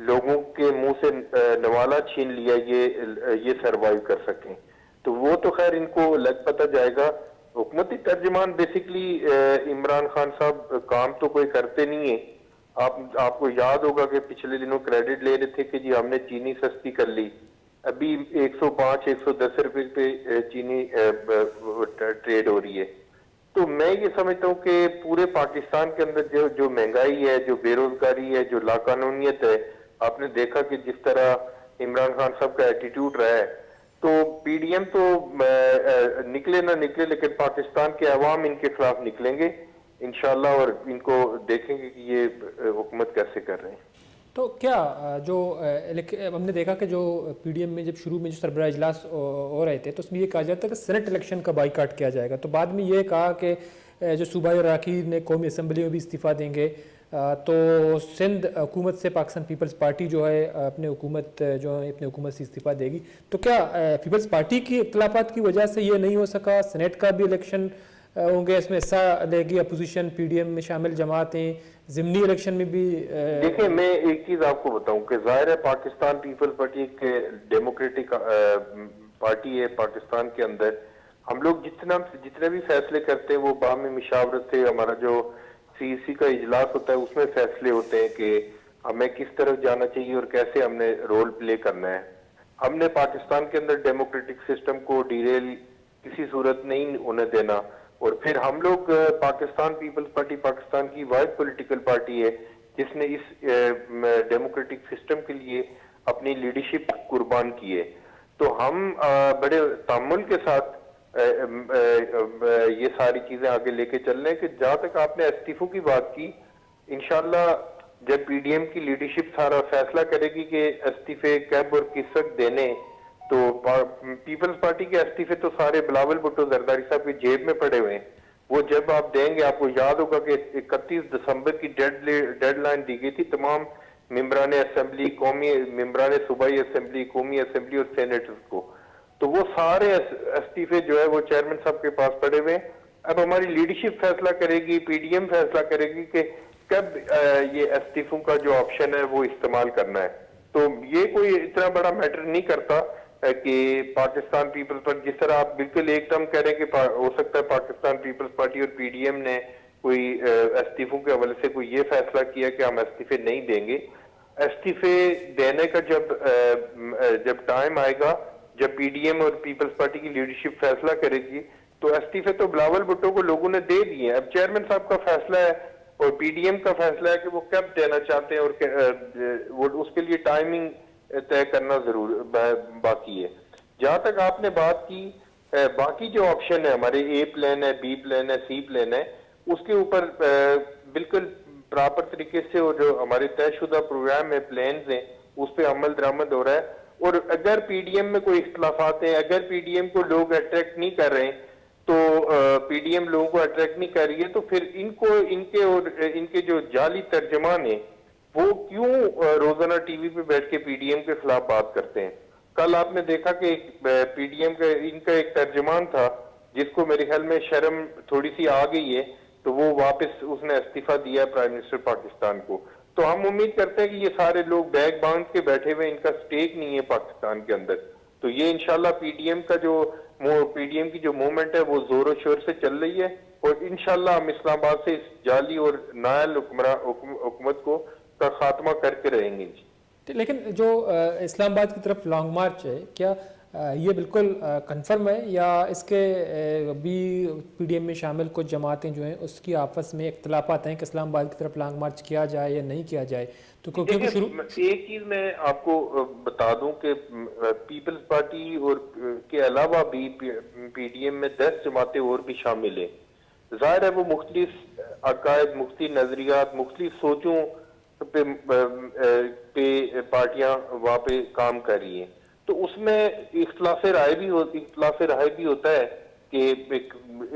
लोगों के मुंह से नवाला छीन लिया, ये सरवाइव कर सकें। तो वो तो खैर इनको लग पता जाएगा। हुकूमती तर्जमान बेसिकली इमरान खान साहब काम तो कोई करते नहीं है। आपको याद होगा कि पिछले दिनों क्रेडिट ले रहे थे कि जी हमने चीनी सस्ती कर ली। अभी 105-110 रुपए पे चीनी ट्रेड हो रही है। तो मैं ये समझता हूँ कि पूरे पाकिस्तान के अंदर जो महंगाई है, जो बेरोजगारी है, जो लाकानूनियत है, आपने देखा कि जिस तरह इमरान खान साहब का एटीट्यूड रहा है, तो पीडीएम तो निकले ना निकले, लेकिन पाकिस्तान के अवाम इनके खिलाफ निकलेंगे इंशाल्लाह, और इनको देखेंगे कि ये हुकूमत कैसे कर रहे हैं। तो क्या जो हमने देखा कि जो पीडीएम में जब शुरू में जो सरबराह इजलास हो रहे थे तो उसमें ये कहा जाता है कि सेनेट इलेक्शन का बाइकाट किया जाएगा। तो बाद में ये कहा कि जो सूबाई अरकान ने कौमी असम्बली में भी इस्तीफ़ा देंगे, तो सिंध हुकूमत से पाकिस्तान पीपल्स पार्टी जो है अपने हुकूमत से इस्तीफ़ा देगी। तो क्या पीपल्स पार्टी की इख्तलाफात की वजह से ये नहीं हो सका? सेनेट का भी इलेक्शन होंगे, इसमें हिस्सा लेगी अपोजिशन, पीडीएम में शामिल जमातें, ज़िमनी इलेक्शन में भी। देखिए, मैं एक चीज आपको बताऊं कि जाहिर है पाकिस्तान पीपल्स पार्टी एक डेमोक्रेटिक पार्टी है पाकिस्तान के अंदर। हम लोग जितने भी फैसले करते हैं वो बाहमी मुशावरत से, हमारा जो सीईसी का इजलास होता है उसमें फैसले होते हैं कि हमें किस तरफ जाना चाहिए और कैसे हमने रोल प्ले करना है। हमने पाकिस्तान के अंदर डेमोक्रेटिक सिस्टम को डिरेल किसी सूरत नहीं होने देना। और फिर हम लोग पाकिस्तान पीपल्स पार्टी पाकिस्तान की वाइड पॉलिटिकल पार्टी है जिसने इस डेमोक्रेटिक सिस्टम के लिए अपनी लीडरशिप कुर्बान की है। तो हम बड़े तामुल के साथ ये सारी चीजें आगे लेके चल रहे हैं कि जहां तक आपने इस्तीफों की बात की, इंशाल्लाह जब पीडीएम की लीडरशिप सारा फैसला करेगी कि इस्तीफे कब और किस वक्त देने, तो पीपल्स पार्टी के इस्तीफे तो सारे बिलावल भुट्टो जरदारी साहब की जेब में पड़े हुए हैं। वो जब आप देंगे, आपको याद होगा कि 31 दिसंबर की डेडलाइन दी गई थी तमाम मेंबरान असेंबली, कौमी मेंबरान सूबाई असेंबली, कौमी असेंबली और सेनेटर्स को। तो वो सारे इस्तीफे जो है वो चेयरमैन साहब के पास पड़े हुए हैं। अब हमारी लीडरशिप फैसला करेगी, पीडीएम फैसला करेगी कि कब ये इस्तीफों का जो ऑप्शन है वो इस्तेमाल करना है। तो ये कोई इतना बड़ा मैटर नहीं करता कि पाकिस्तान पीपल्स पार्टी, जिस तरह आप बिल्कुल एकदम कह रहे हैं कि हो सकता है पाकिस्तान पीपल्स पार्टी और पीडीएम ने कोई इस्तीफों के हवाले से कोई ये फैसला किया कि हम इस्तीफे नहीं देंगे। इस्तीफे देने का जब टाइम आएगा, जब पीडीएम और पीपल्स पार्टी की लीडरशिप फैसला करेगी, तो इस्तीफे तो बिलावल भुट्टो को लोगों ने दे दिए। अब चेयरमैन साहब का फैसला है और पीडीएम का फैसला है कि वो कब देना चाहते हैं और वो उसके लिए टाइमिंग तय करना जरूर बाकी है। जहां तक आपने बात की, बाकी जो ऑप्शन है हमारे ए प्लान है, बी प्लान है, सी प्लान है, उसके ऊपर बिल्कुल प्रॉपर तरीके से और जो हमारे तयशुदा प्रोग्राम है, प्लान है, उस पर अमल दरामद हो रहा है। और अगर पीडीएम में कोई इख्तलाफात हैं, अगर पीडीएम को लोग अट्रैक्ट नहीं कर रहे हैं, तो पीडीएम लोगों को अट्रैक्ट नहीं कर रही है, तो फिर इनके जो जाली तर्जमान है वो क्यों रोजाना टीवी पे बैठ के पीडीएम के खिलाफ बात करते हैं। कल आपने देखा कि पीडीएम का इनका एक तर्जमान था जिसको मेरे ख्याल में शर्म थोड़ी सी आ गई है, तो वो वापस उसने इस्तीफा दिया प्राइम मिनिस्टर पाकिस्तान को। तो हम उम्मीद करते हैं कि ये सारे लोग बैग बांध के बैठे हुए, इनका स्टेक नहीं है पाकिस्तान के अंदर। तो ये इंशाल्लाह पीडीएम की जो मूवमेंट है वो जोरों शोर से चल रही है और इंशाल्लाह हम इस्लामाबाद से इस जाली और नायल हुकूमत को का खात्मा करके रहेंगे। लेकिन जो इस्लामाबाद की तरफ लॉन्ग मार्च है, क्या ये बिल्कुल कंफर्म है या इसके भी पीडीएम में शामिल कुछ जमातें जो हैं उसकी आपस में इख्तलाफात हैं कि इस्लामाबाद की तरफ लॉन्ग मार्च किया जाए या नहीं किया जाए? तो क्योंकि शुरू एक चीज मैं आपको बता दूं कि पीपल्स पार्टी और के अलावा भी पीडीएम में 10 जमातें और भी शामिल है। जाहिर है वो मुख्तलिफ अकायद, मुख्तलिफ नजरियात, मुख्तलिफ सोचों पे पार्टियां वहां पे काम कर रही हैं। तो उसमें इख्तलाफ राय भी होता है कि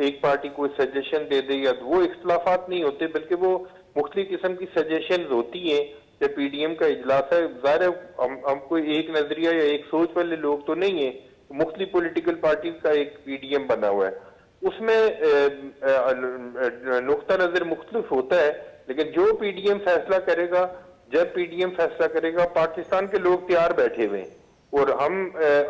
एक पार्टी कोई सजेशन दे दे, या वो इख्तलाफात नहीं होते बल्कि वो मुख्तलिफ किस्म की सजेशन होती हैं। जब पीडीएम का इजलास है, ज़ाहिर है हम कोई एक नजरिया या एक सोच वाले लोग तो नहीं है, मुख्तलिफ पॉलिटिकल पार्टी का एक पीडीएम बना हुआ है, उसमें नुक्ता नजर मुख्तलिफ होता है। लेकिन जो पीडीएम फैसला करेगा, जब पीडीएम फैसला करेगा, पाकिस्तान के लोग तैयार बैठे हुए हैं और हम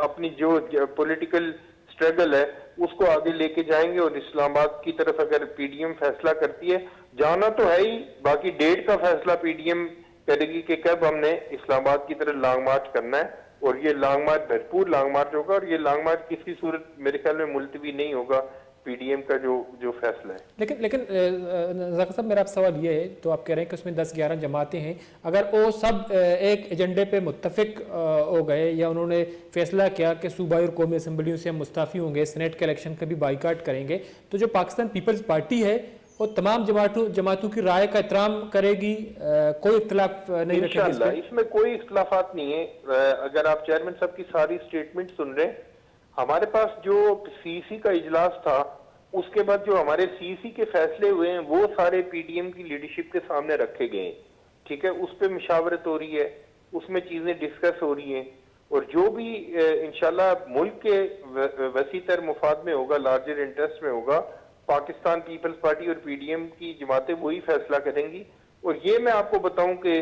अपनी जो पॉलिटिकल स्ट्रगल है उसको आगे लेके जाएंगे। और इस्लामाबाद की तरफ अगर पीडीएम फैसला करती है, जाना तो है ही, बाकी डेट का फैसला पीडीएम करेगी कि कब हमने इस्लामाबाद की तरफ लॉन्ग मार्च करना है। और ये लॉन्ग मार्च भरपूर लॉन्ग मार्च होगा और ये लॉन्ग मार्च किसी सूरत मेरे ख्याल में मुलतवी नहीं होगा पीडीएम का जो फैसला है। लेकिन ज़ाकिर साहब, मेरा आप सवाल ये है, तो आप कह रहे हैं कि उसमें 10-11 जमातें हैं, अगर वो सब एक एजेंडे पे मुत्तफिक हो गए या उन्होंने फैसला किया कि सूबाई और कौमी असम्बलियों से हम मुस्ताफ़ी होंगे, सेनेट के इलेक्शन का भी बाइकाट करेंगे, तो जो पाकिस्तान पीपल्स पार्टी है वो तमाम जमातों की राय का एहतराम करेगी, कोई इख्तलाफ नहीं रखेगी? इसमें कोई इख्तलाफात नहीं है। अगर आप चेयरमैन साहब की सारी स्टेटमेंट सुन रहे हैं, हमारे पास जो सीसी का इजलास था उसके बाद जो हमारे सीसी के फैसले हुए हैं वो सारे पीडीएम की लीडरशिप के सामने रखे गए हैं। ठीक है, उस पर मुशावरत हो रही है, उसमें चीजें डिस्कस हो रही हैं और जो भी इंशाल्लाह मुल्क के वसी तर मुफाद में होगा, लार्जर इंटरेस्ट में होगा, पाकिस्तान पीपल्स पार्टी और पीडीएम की जमातें वही फैसला करेंगी। और ये मैं आपको बताऊं कि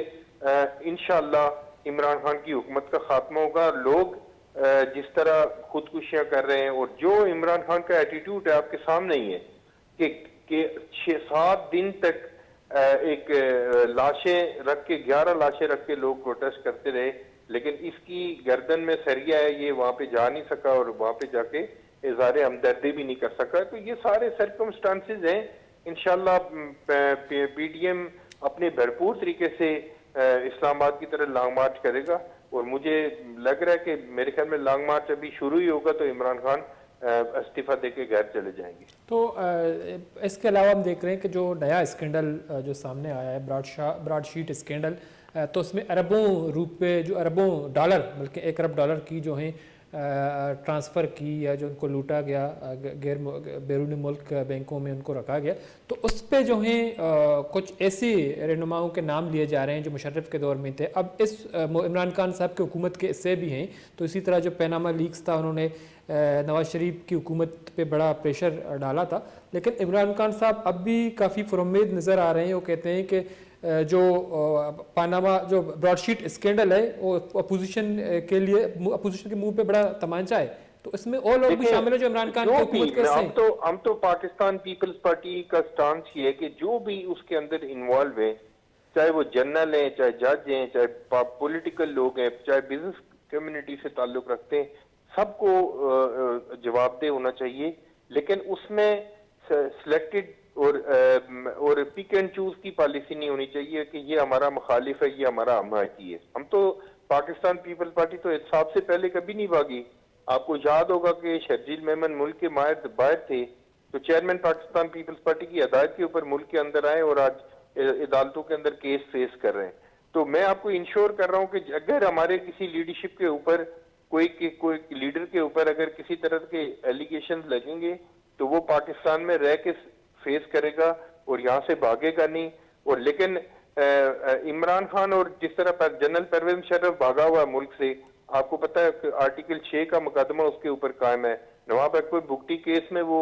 इंशाल्लाह इमरान खान की हुकूमत का खात्मा होगा। लोग जिस तरह खुदकुशियां कर रहे हैं, और जो इमरान खान का एटीट्यूड है आपके सामने ही है कि 6-7 दिन तक एक लाशें रख के 11 लाशें रख के लोग प्रोटेस्ट करते रहे, लेकिन इसकी गर्दन में सरिया है, ये वहां पे जा नहीं सका और वहां पे जाके इज़हार हमदर्दी भी नहीं कर सका। तो ये सारे सर्कमस्टांसेस हैं। इंशाल्लाह पीडीएम अपने भरपूर तरीके से इस्लामाबाद की तरफ लॉन्ग मार्च करेगा, और मुझे लग रहा है कि मेरे ख्याल में लॉन्ग मार्च अभी शुरू ही होगा तो इमरान खान इस्तीफा दे के घर चले जाएंगे। तो इसके अलावा हम देख रहे हैं कि जो नया स्कैंडल जो सामने आया है ब्रॉडशीट स्कैंडल, तो उसमें अरबों रुपए जो अरबों डॉलर बल्कि 1 अरब डॉलर की जो हैं ट्रांसफ़र की या जो उनको लूटा गया गैर बैरूनी मुल्क बैंकों में उनको रखा गया, तो उस पर जो हैं कुछ ऐसे रहनुमाओं के नाम लिए जा रहे हैं जो मुशर्रफ के दौर में थे। अब इस इमरान खान साहब की हुकूमत के इससे भी हैं, तो इसी तरह जो पैनामा लीक्स था उन्होंने नवाज शरीफ की हुकूमत पे बड़ा प्रेशर डाला था, लेकिन इमरान खान साहब अब भी काफ़ी फुरउम्मीद नज़र आ रहे हैं। वो कहते हैं कि जो पानामा जो ब्रॉडशीट स्कैंडल है वो अपोजिशन के लिए अपोजिशन के मुंह पे बड़ा तमांचा है, तो इसमें और लोग भी शामिल है जो इमरान खान की हुकूमत के हम तो पाकिस्तान पीपल्स पार्टी का स्टांस ये है कि जो भी उसके अंदर इन्वॉल्व है, चाहे वो जनरल हैं, चाहे जज हैं, चाहे पॉलिटिकल लोग हैं, चाहे बिजनेस कम्युनिटी से ताल्लुक रखते हैं, सबको जवाबदेह होना चाहिए। लेकिन उसमें सिलेक्टेड और पिक एंड चूज की पॉलिसी नहीं होनी चाहिए कि ये हमारा मुखालिफ है, ये हमारा हमायती है। हम तो पाकिस्तान पीपल्स पार्टी तो इंसाफ से पहले कभी नहीं भागी। आपको याद होगा कि शर्जील मेमन मुल्क के बाहर थे, तो चेयरमैन पाकिस्तान पीपल्स पार्टी की हिदायत के ऊपर मुल्क के अंदर आए और आज अदालतों के अंदर केस फेस कर रहे हैं। तो मैं आपको इंश्योर कर रहा हूं कि अगर हमारे किसी लीडरशिप के ऊपर कोई लीडर के ऊपर अगर किसी तरह के एलिगेशन लगेंगे तो वो पाकिस्तान में रह के फेस करेगा और यहाँ से भागेगा नहीं। और लेकिन इमरान खान और जिस तरह जनरल परवेज मुशर्रफ भागा हुआ मुल्क से, आपको पता है कि आर्टिकल 6 का मुकदमा उसके ऊपर कायम है। नवाब अकबर भुगटी केस में वो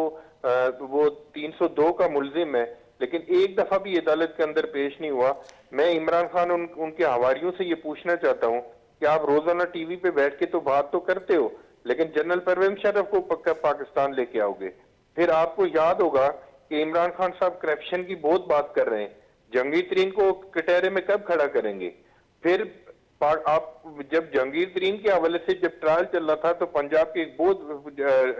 302 का मुलजिम है, लेकिन एक दफा भी अदालत के अंदर पेश नहीं हुआ। मैं इमरान खान उनके हवारियों से ये पूछना चाहता हूँ कि आप रोजाना टीवी पे बैठ के तो बात तो करते हो, लेकिन जनरल परवेज मुशर्रफ को पक्का पाकिस्तान लेके आओगे। फिर आपको याद होगा कि इमरान खान साहब करप्शन की बहुत बात कर रहे हैं, जंगीर तरीन को कटहरे में कब खड़ा करेंगे? फिर आप जब जंगीर तरीन के हवाले से जब ट्रायल चल रहा था तो पंजाब के एक बहुत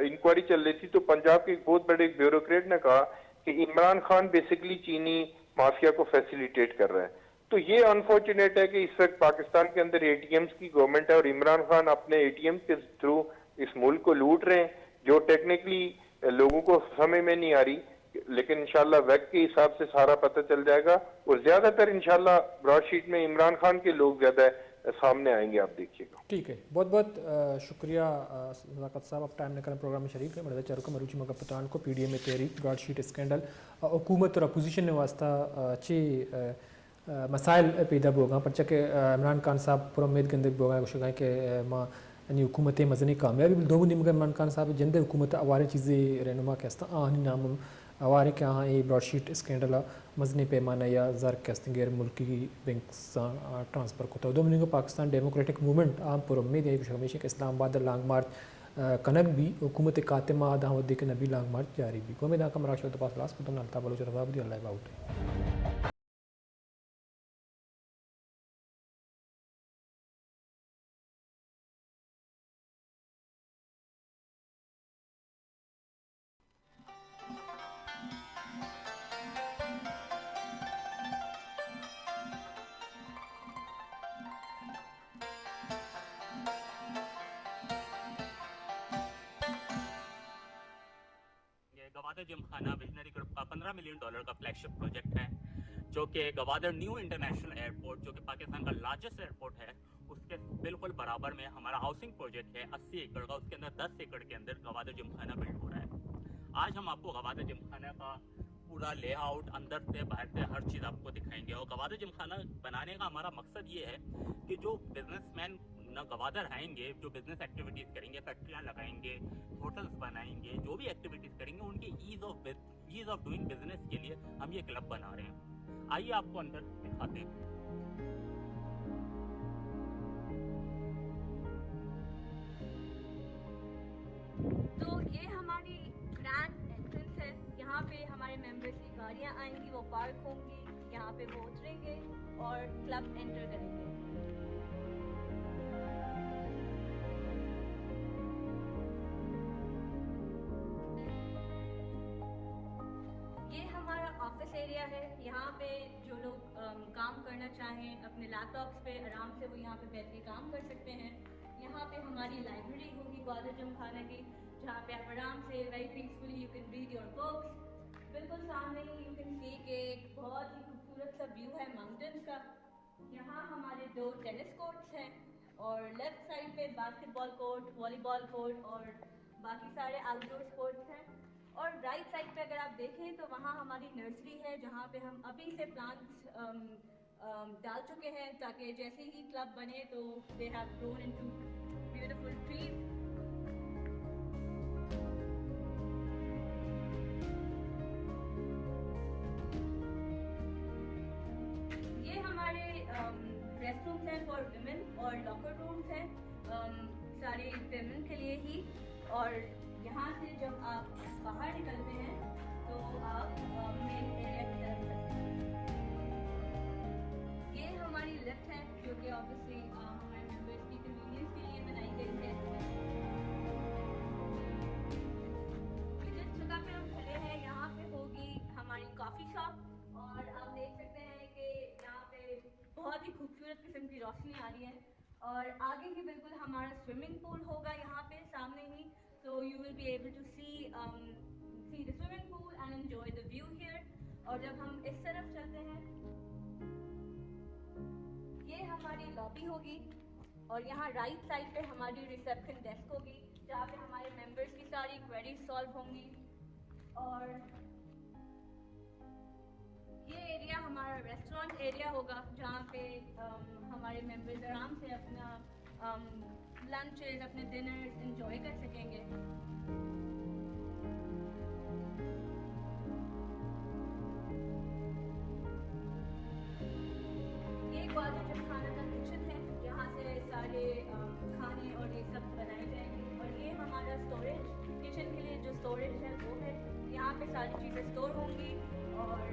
इंक्वायरी चल रही थी, तो पंजाब के एक बहुत बड़े ब्यूरोक्रेट ने कहा कि इमरान खान बेसिकली चीनी माफिया को फैसिलिटेट कर रहा है। तो ये अनफॉर्चुनेट है कि इस वक्त पाकिस्तान के अंदर एटीएम्स की गवर्नमेंट है और इमरान खान अपने एटीएम के थ्रू इस मुल्क को लूट रहे हैं, जो टेक्निकली लोगों को समझ में नहीं आ रही। लेकिन इंशाल्लाह वक्त के हिसाब से सारा पता चल जाएगा और ज्यादातर इंशाल्लाह ब्रॉडशीट में इमरान खान के लोग ज्यादा सामने आएंगे, आप देखिएगा। ठीक है, बहुत बहुत शुक्रिया नज़ाकत साहब, आप टाइम निकाल प्रोग्राम में शरीक है। मरदा चारू का मरूची मगपतान को पीडीएम में तहरीक ब्रॉडशीट स्कैंडल हुकूमत और अपोजिशन ने वास्ता अच्छे मसाइल पैदा होगा, पर्चा के इमरान खान साहब पूरा उम्मीद गंदे होगा कुछ कि माँ यानी हुकूमत मजनी कामयाबी दो बुनी मगर इमरान खान साहब जिंदे हुकूमत आवारे चीज़ें रहनुमा के हस्ता आनी नाम आवारे के हाँ ये ब्रॉडशीट स्कैंडल मजनी पैमाना या ज़र के हस्ते गैर मुल्की बैंक ट्रांसफ़र को तो दो बुनी पाकिस्तान डेमोक्रेटिक मूवमेंट आम पर उम्मीद है कुछ हमेशा के इस्लामाबाद लॉन्ग मार्च कनक भी हुकूमत कातिमा आधा वदे के नबी लॉन्ग मार्च जारी भी उम्मीद कम राशि तो पास लास्ट तो नलता बलोच रजाबदी अल्लाह बाउट। गवादर जिमखाना विजनरी ग्रुप का $15 मिलियन का फ्लैगशिप प्रोजेक्ट है, जो कि गवादर न्यू इंटरनेशनल एयरपोर्ट जो कि पाकिस्तान का लार्जेस्ट एयरपोर्ट है उसके बिल्कुल बराबर में हमारा हाउसिंग प्रोजेक्ट है 80 एकड़ का। उसके अंदर 10 एकड़ के अंदर गवादर जिमखाना बिल्ड हो रहा है। आज हम आपको गवादर जिमखाना का पूरा लेआउट अंदर से बाहर से हर चीज़ आपको दिखाएंगे। और गवादर जिमखाना बनाने का हमारा मकसद ये है कि जो बिजनेसमैन न गवादर आएंगे, जो बिजनेस एक्टिविटीज़ करेंगे, फैक्ट्रियाँ लगाएंगे, होटल्स बनाएंगे, जो भी एक्टिविटीज़ करेंगे उनकी ईज़ ऑफ डूइंग बिजनेस के लिए हम ये क्लब बना रहे हैं। आइए आपको अंदर दिखाते हैं। गाड़ियाँ आएंगी वो पार्क होंगी, यहाँ पे वो उतरेंगे और क्लब एंटर करेंगे। ये हमारा ऑफिस एरिया है। यहाँ पे जो लोग काम करना चाहें अपने लैपटॉप्स पे आराम से वो यहाँ पे बैठ के काम कर सकते हैं। यहाँ पे हमारी लाइब्रेरी होगी ग्वादर जिमखाना की, जहाँ पे आप आराम से very peacefully you can read your books. बिल्कुल सामने ही यू कैन सी के एक बहुत ही खूबसूरत सा व्यू है माउंटेन्स का। यहाँ हमारे 2 टेनिस कोर्ट्स हैं और लेफ्ट साइड पे बास्केटबॉल कोर्ट, वॉलीबॉल कोर्ट और बाकी सारे आउटडोर स्पोर्ट्स हैं। और राइट साइड पे अगर आप देखें तो वहाँ हमारी नर्सरी है, जहाँ पे हम अभी से प्लांट्स डाल चुके हैं ताकि जैसे ही क्लब बने तो they have grown into beautiful trees. ये हमारे रेस्ट रूम्स हैं फॉर विमेन और लॉकर रूम्स हैं सारी विमेन के लिए ही। और यहाँ से जब आप बाहर निकलते हैं तो आप मेन एरिया की तरफ चलते हैं। ये हमारी लिफ्ट है जो कि ऑब्वियसली हमारे मेंबर्स की कन्वीनियंस के लिए बनाई गई है। जिस जगह पे हम खड़े हैं यहाँ पे होगी हमारी कॉफ़ी शॉप और आप देख सकते हैं कि यहाँ पे बहुत ही खूबसूरत किस्म की रोशनी आ रही है। और आगे ही बिल्कुल हमारा स्विमिंग पूल होगा यहाँ पे सामने ही, so you will be able to see the swimming pool and enjoy the view here। और जब हम इस तरफ चलते हैं ये हमारी लॉबी होगी और यहाँ राइट साइड पे हमारी रिसेप्शन डेस्क होगी जहाँ पे हमारे मेंबर्स की सारी क्वेरीज सॉल्व होंगी। और ये एरिया हमारा रेस्टोरेंट एरिया होगा जहाँ पे हमारे मेंबर्स आराम से अपना लंचेस, अपने डिनर्स एंजॉय कर सकेंगे। ये ग्वादर जिमखाना का किचन है जहाँ से सारे खाने और ये सब बनाए जाएंगे। और ये हमारा स्टोरेज, किचन के लिए जो स्टोरेज है वो है, यहाँ पे सारी चीज़ें स्टोर होंगी। और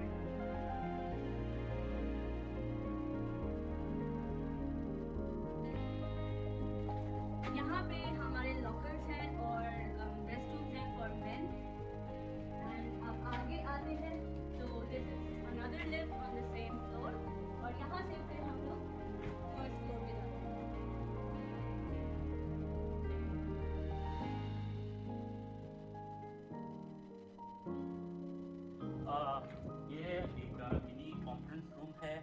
यहाँ पे हमारे लॉकर्स हैं और रेस्ट रूम्स हैं फॉर मेन। एंड अब आगे आते हैं तो this is another lift on the same floor और यहाँ से फिर हम लोग फर्स्ट फ्लोर पे जाते हैं। ये एक मिनी कॉन्फ्रेंस रूम है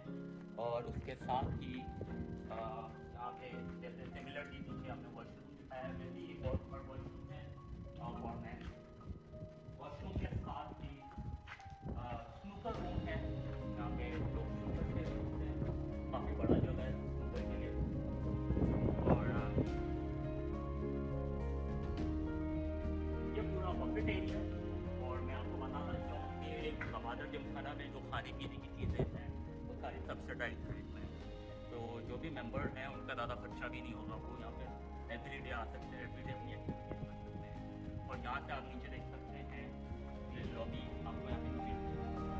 और उसके साथ ही यहाँ पे जैसे सिमिलरली नीचे हमने वॉशरूम दिखाया है, वैसे एक और बड़ा वॉशरूम है फॉर मैन। वॉशरूम के साथ ही स्नूकर रूम है, यहाँ पे लोग स्नूकर खेल सकते हैं, काफ़ी बड़ा जगह है स्नूकर के लिए। और ये पूरा बफेट एरिया है। और मैं आपको बताना चाहूँ कि ग्वादर जिमखाना में जो खाने पीने की चीज़ें हैं वो सारी सब्सिडाइज रेट में, तो जो भी मेंबर हैं उनका ज़्यादा खर्चा भी नहीं होगा। वो यहाँ पे एवरी डे आ सकते हैं, एवरी डे अपनी एक्टिविटीज कर सकते हैं। और यहाँ से आप नीचे देख सकते हैं ये लॉबी, आपको यहाँ पे नीचे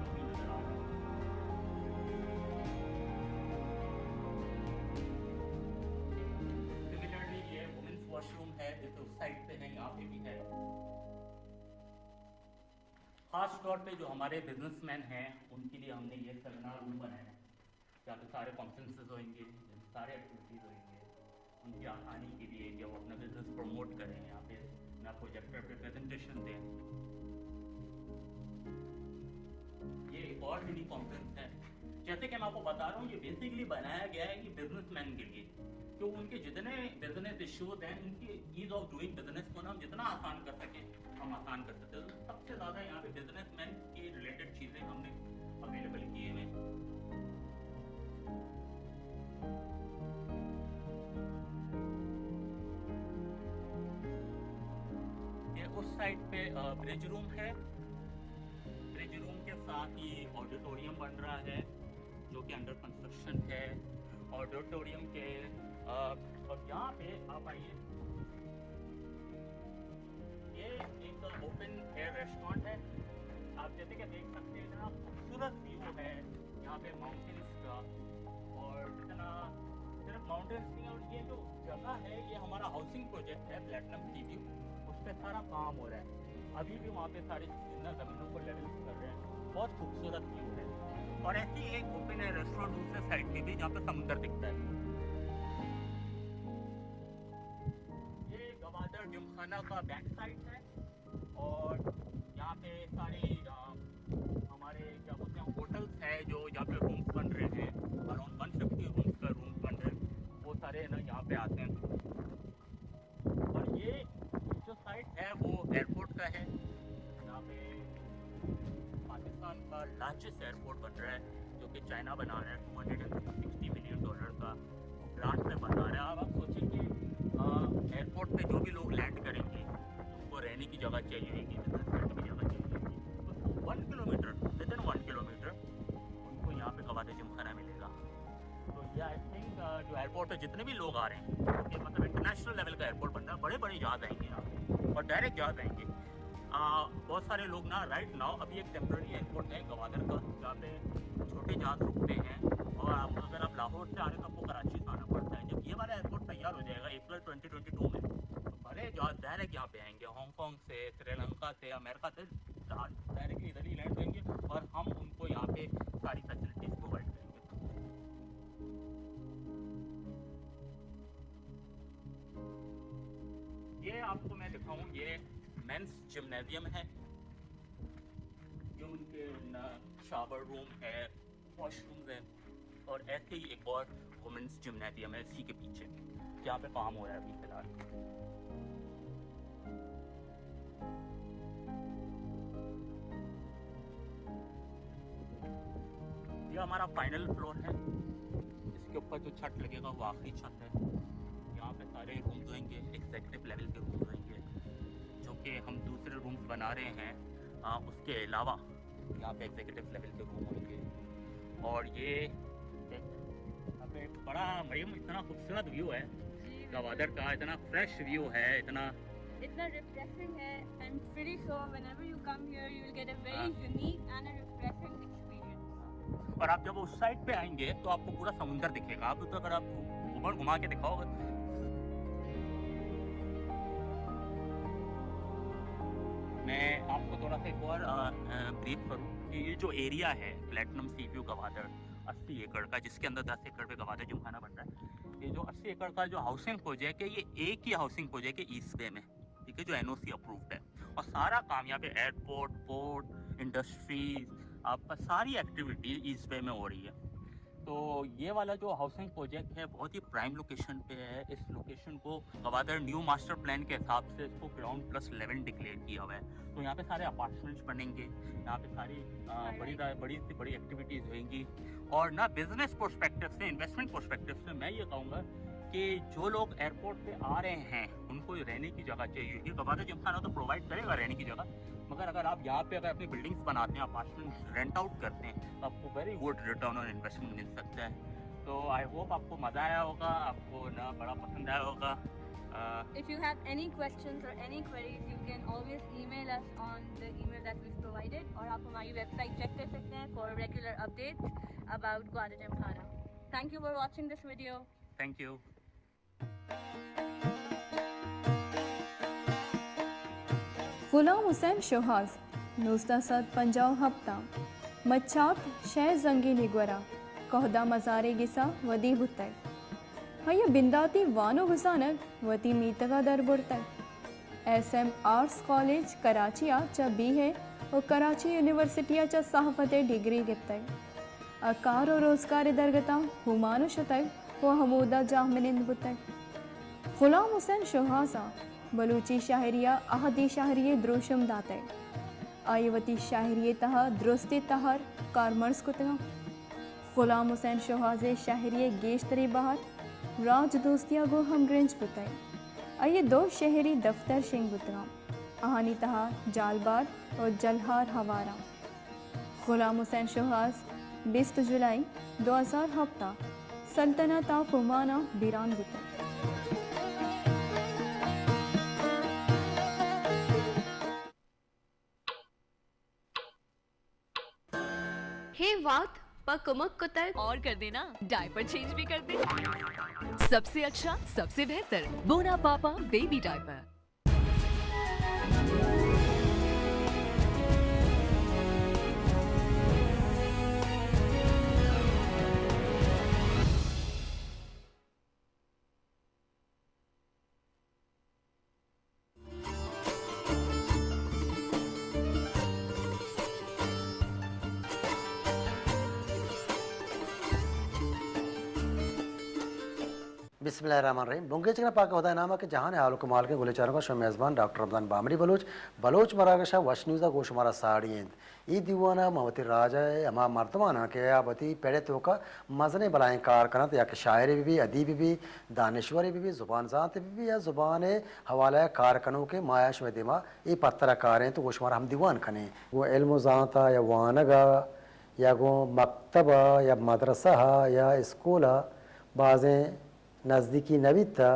लॉबी नजर आ रहा है। सिमिलरली ये वुमेन्स वॉशरूम है जैसे उस साइड पे है, यहाँ पे भी है। खास तौर पे जो हमारे बिजनेसमैन हैं उनके लिए हमने ये सेमिनार रूम बनाया है जहाँ पे सारे कॉन्फ्रेंसेस होंगे, सारे एक्टिविटीज़ होंगे, उनकी आसानी के लिए जब वो अपना बिजनेस प्रमोट करें, यहाँ पे अपना प्रोजेक्टर पे प्रेजेंटेशन दें। ये एक और मिनी कॉन्फ्रेंस है। जैसे कि मैं आपको बता रहा हूँ ये बेसिकली बनाया गया है कि बिजनेसमैन के लिए, तो उनके जितने बिजनेस इश्यूज हैं उनकी ईज ऑफ डूइंग बिजनेस को हम जितना आसान कर सकें हम आसान कर सकते हैं। तो सबसे ज़्यादा यहाँ पे बिजनेसमैन की रिलेटेड चीज़ें हमने अवेलेबल किए हुए हैं। ये उस साइड पे ब्रिज रूम है। ब्रिज रूम के साथ ही ऑडिटोरियम बन रहा है जो कि अंडर कंस्ट्रक्शन है। ऑडिटोरियम के और यहाँ पे आप आइए, ये एक ओपन एयर रेस्टोरेंट है। आप जैसे कि देख सकते हैं इतना खूबसूरत व्यू है यहाँ पे माउंटेन्स का, और इतना सिर्फ माउंटेन्स नहीं, और ये जो जगह है ये हमारा हाउसिंग प्रोजेक्ट है प्लेटिनम सी व्यू, उस पर सारा काम हो रहा है। अभी भी वहाँ पे सारी ज़मीनों को लेवल कर रहे हैं, बहुत खूबसूरत व्यू है। और ऐसी एक ओपन है रेस्टोरेंट दूसरे साइड पे भी जहाँ पे समुंदर दिखता है। ये गवादर जिमखाना का बैक साइड है, और यहाँ पे सारे हमारे क्या बोलते हैं होटल्स है जो यहाँ पे रूम्स बन रहे हैं, अराउंड 150 रूम्स का रूम बन रहे हैं, वो सारे ना यहाँ पे आते हैं। और ये जो साइड है वो एयरपोर्ट का है, यहाँ पे पाकिस्तान का लार्जेस्ट एयरपोर्ट बन रहा है जो कि चाइना बना रहा है, $260 मिलियन का ग्रांट में बना रहा है। अब आप सोचेंगे एयरपोर्ट पे जो भी लोग लैंड करेंगे उनको रहने की जगह चाहिए होगी, बिजनेस करने की जगह चाहिए होगी, तो 1 किलोमीटर विदिन 1 किलोमीटर उनको यहाँ पे गवादर जिमखाना मिलेगा। तो ये आई थिंक जो एयरपोर्ट पे जितने भी लोग आ रहे हैं, ओके, मतलब इंटरनेशनल लेवल का एयरपोर्ट बन रहा है, बड़े बड़े जहाज आएंगे यहाँ पे और डायरेक्ट जहाज आएंगे। बहुत सारे लोग ना राइट नाउ अभी एक टेम्प्रेरी एयरपोर्ट है गवादर का, जहाँ पे छोटे जहाज रुकते हैं, और अगर आप लाहौर से आ रहे हैं तो आपको कराची से आना पड़ता है। जब ये वाला एयरपोर्ट तैयार हो जाएगा अप्रैल 2022 में, तो बड़े जहाज डायरेक्ट यहाँ पे आएंगे, हांगकॉन्ग से, श्रीलंका से, अमेरिका से डायरेक्टली इधर ही लैंड करेंगे, और हम उनको यहाँ पे सारी फैसिलिटीज प्रोवाइड करेंगे। ये आपको मैं दिखाऊँ, ये मेंस जिम्नेजियम है, जो उनके शावर रूम है, वॉशरूम है, और ऐसे ही एक और वुमेंस जिम्नेजियम है इसी के पीछे, जहाँ पे काम हो रहा है अभी फिलहाल। ये हमारा फाइनल फ्लोर है, इसके ऊपर जो छत लगेगा वो आखिरी छत है। यहाँ पे सारे रूम्स होंगे, एग्जीक्यूटिव लेवल के रूम्स होंगे, जो कि हम दूसरे रूम्स बना रहे हैं। उसके अलावा यहाँ पे एग्जीक्यूटिव लेवल के रूम होंगे, और ये एक बड़ा मरीम इतना खूबसूरत व्यू है गवादर का, इतना फ्रेश व्यू है, इतना रिफ्रेशिंग है, and pretty sure whenever you come here you will get a very unique and a refreshing experience. और आप जब उस साइड पे आएंगे तो आपको पूरा समुंदर दिखेगा। आप तो अगर आप ऊपर घुमा के दिखाओगे, मैं आपको थोड़ा सा एक और ब्रीफ करूँ कि ये जो एरिया है प्लेटिनम सी व्यू गवादर 80 एकड़ का, जिसके अंदर 10 एकड़ पे गवादर जिमखाना बन रहा है, ये जो 80 एकड़ का जो हाउसिंग प्रोजेक्ट है, ये एक ही हाउसिंग प्रोजेक्ट है ईस्ट बे में, ठीक है, जो NOC अप्रूव्ड है, और सारा काम यहाँ पे एयरपोर्ट, पोर्ट, इंडस्ट्रीज, आपका सारी एक्टिविटी ईस्ट बे में हो रही है। तो ये वाला जो हाउसिंग प्रोजेक्ट है बहुत ही प्राइम लोकेशन पे है। इस लोकेशन को गवादर न्यू मास्टर प्लान के हिसाब से इसको ग्राउंड प्लस 11 डिक्लेयर किया हुआ है। तो यहाँ पे सारे अपार्टमेंट्स बनेंगे, यहाँ पे सारी बड़ी से बड़ी एक्टिविटीज़ होंगी, और ना बिजनेस पर्सपेक्टिव से, इन्वेस्टमेंट पर्सपेक्टिव से मैं ये कहूँगा कि जो लोग एयरपोर्ट पे आ रहे हैं उनको रहने की जगह चाहिए। ये गवादर जिमखाना तो प्रोवाइड करेगा रहने की जगह, मगर अगर आप यहाँ पे अगर अपनी बिल्डिंग्स बनाते हैं, अपार्टमेंट्स रेंट आउट करते हैं, तो आपको very good return on investment मिल सकता है। तो आई होप आपको मज़ा आया होगा, आपको ना बड़ा पसंद आया होगा। If you have any questions or any queries, you can always email us on the email that we've provided, और आप हमारी वेबसाइट चेक कर सकते हैं for regular updates about Gwadir Gymkhana. Thank you for watching this video. Thank you. Ghulam Hussain शोहाज नुस्ता सद पंजाव हफ्ता मच्छाप शह जंगी निगवरा कहदा मजारे गिसा वदी बुतै हय बिंदाती वानो गुसानक वती मीतगा दर बुरतै SM आर्ट्स कॉलेज कराची चा बी है और कराची यूनिवर्सिटी चा सहाफते डिग्री गिफ्तै अकार और रोजगार दरगता हुमानो शतक व हमूदा जाहमिनिंद बुतै गुलाम हुसैन शोहाजा बलूची शाहरिया अहदी शाहरिये द्रोशम दाते आयवती शाहरिये तहा द्रोस्ती तहर कारमर्स कुतगा गुलाम हुसैन शोहाजे शाहरिये गेशतरी बहार राज दोस्तिया गो हम ग्रेंज बुताई आइए दो शहरी दफ्तर शिंग बुतगा आहानी तहा जालबार और जलहार हवारा। गुलाम हुसैन शोहाज 20 जुलाई 2000 हफ्ता सल्तनत ऑफ ओमाना बीरान बुताई। वात पकमक कुतर और कर देना डायपर चेंज भी कर दे। सबसे अच्छा सबसे बेहतर बोना पापा बेबी डायपर। बिस्मिल्लाहिर्रहमानिर्रहीम। बुंगे चिकना पाक होता है नामा के जहान हाल कमाल के गुले चारों का शो मेज़बान डॉक्टर रमजान बामरी बलोच मरागशा वश न्यूज़ा गोश हमारा साड़ियंद ई दीवाना मवती राजा अमा मर्दमाना के आबती पेड़े तो का मजने बलाएं कार करत या के शायरी भी अदीबी भी दानिश्वरी भी ज़ुबान ज़ात भी या ज़ुबान हवाला कारकनों के मायाश व दिमा ये पत्रकारें तो गोश हमारा हम दीवान खने वो इल्म ज़ाता या वानगा या गो मकतबा या मदरसा या स्कूल बाज़ें नज़दीकी नवीद था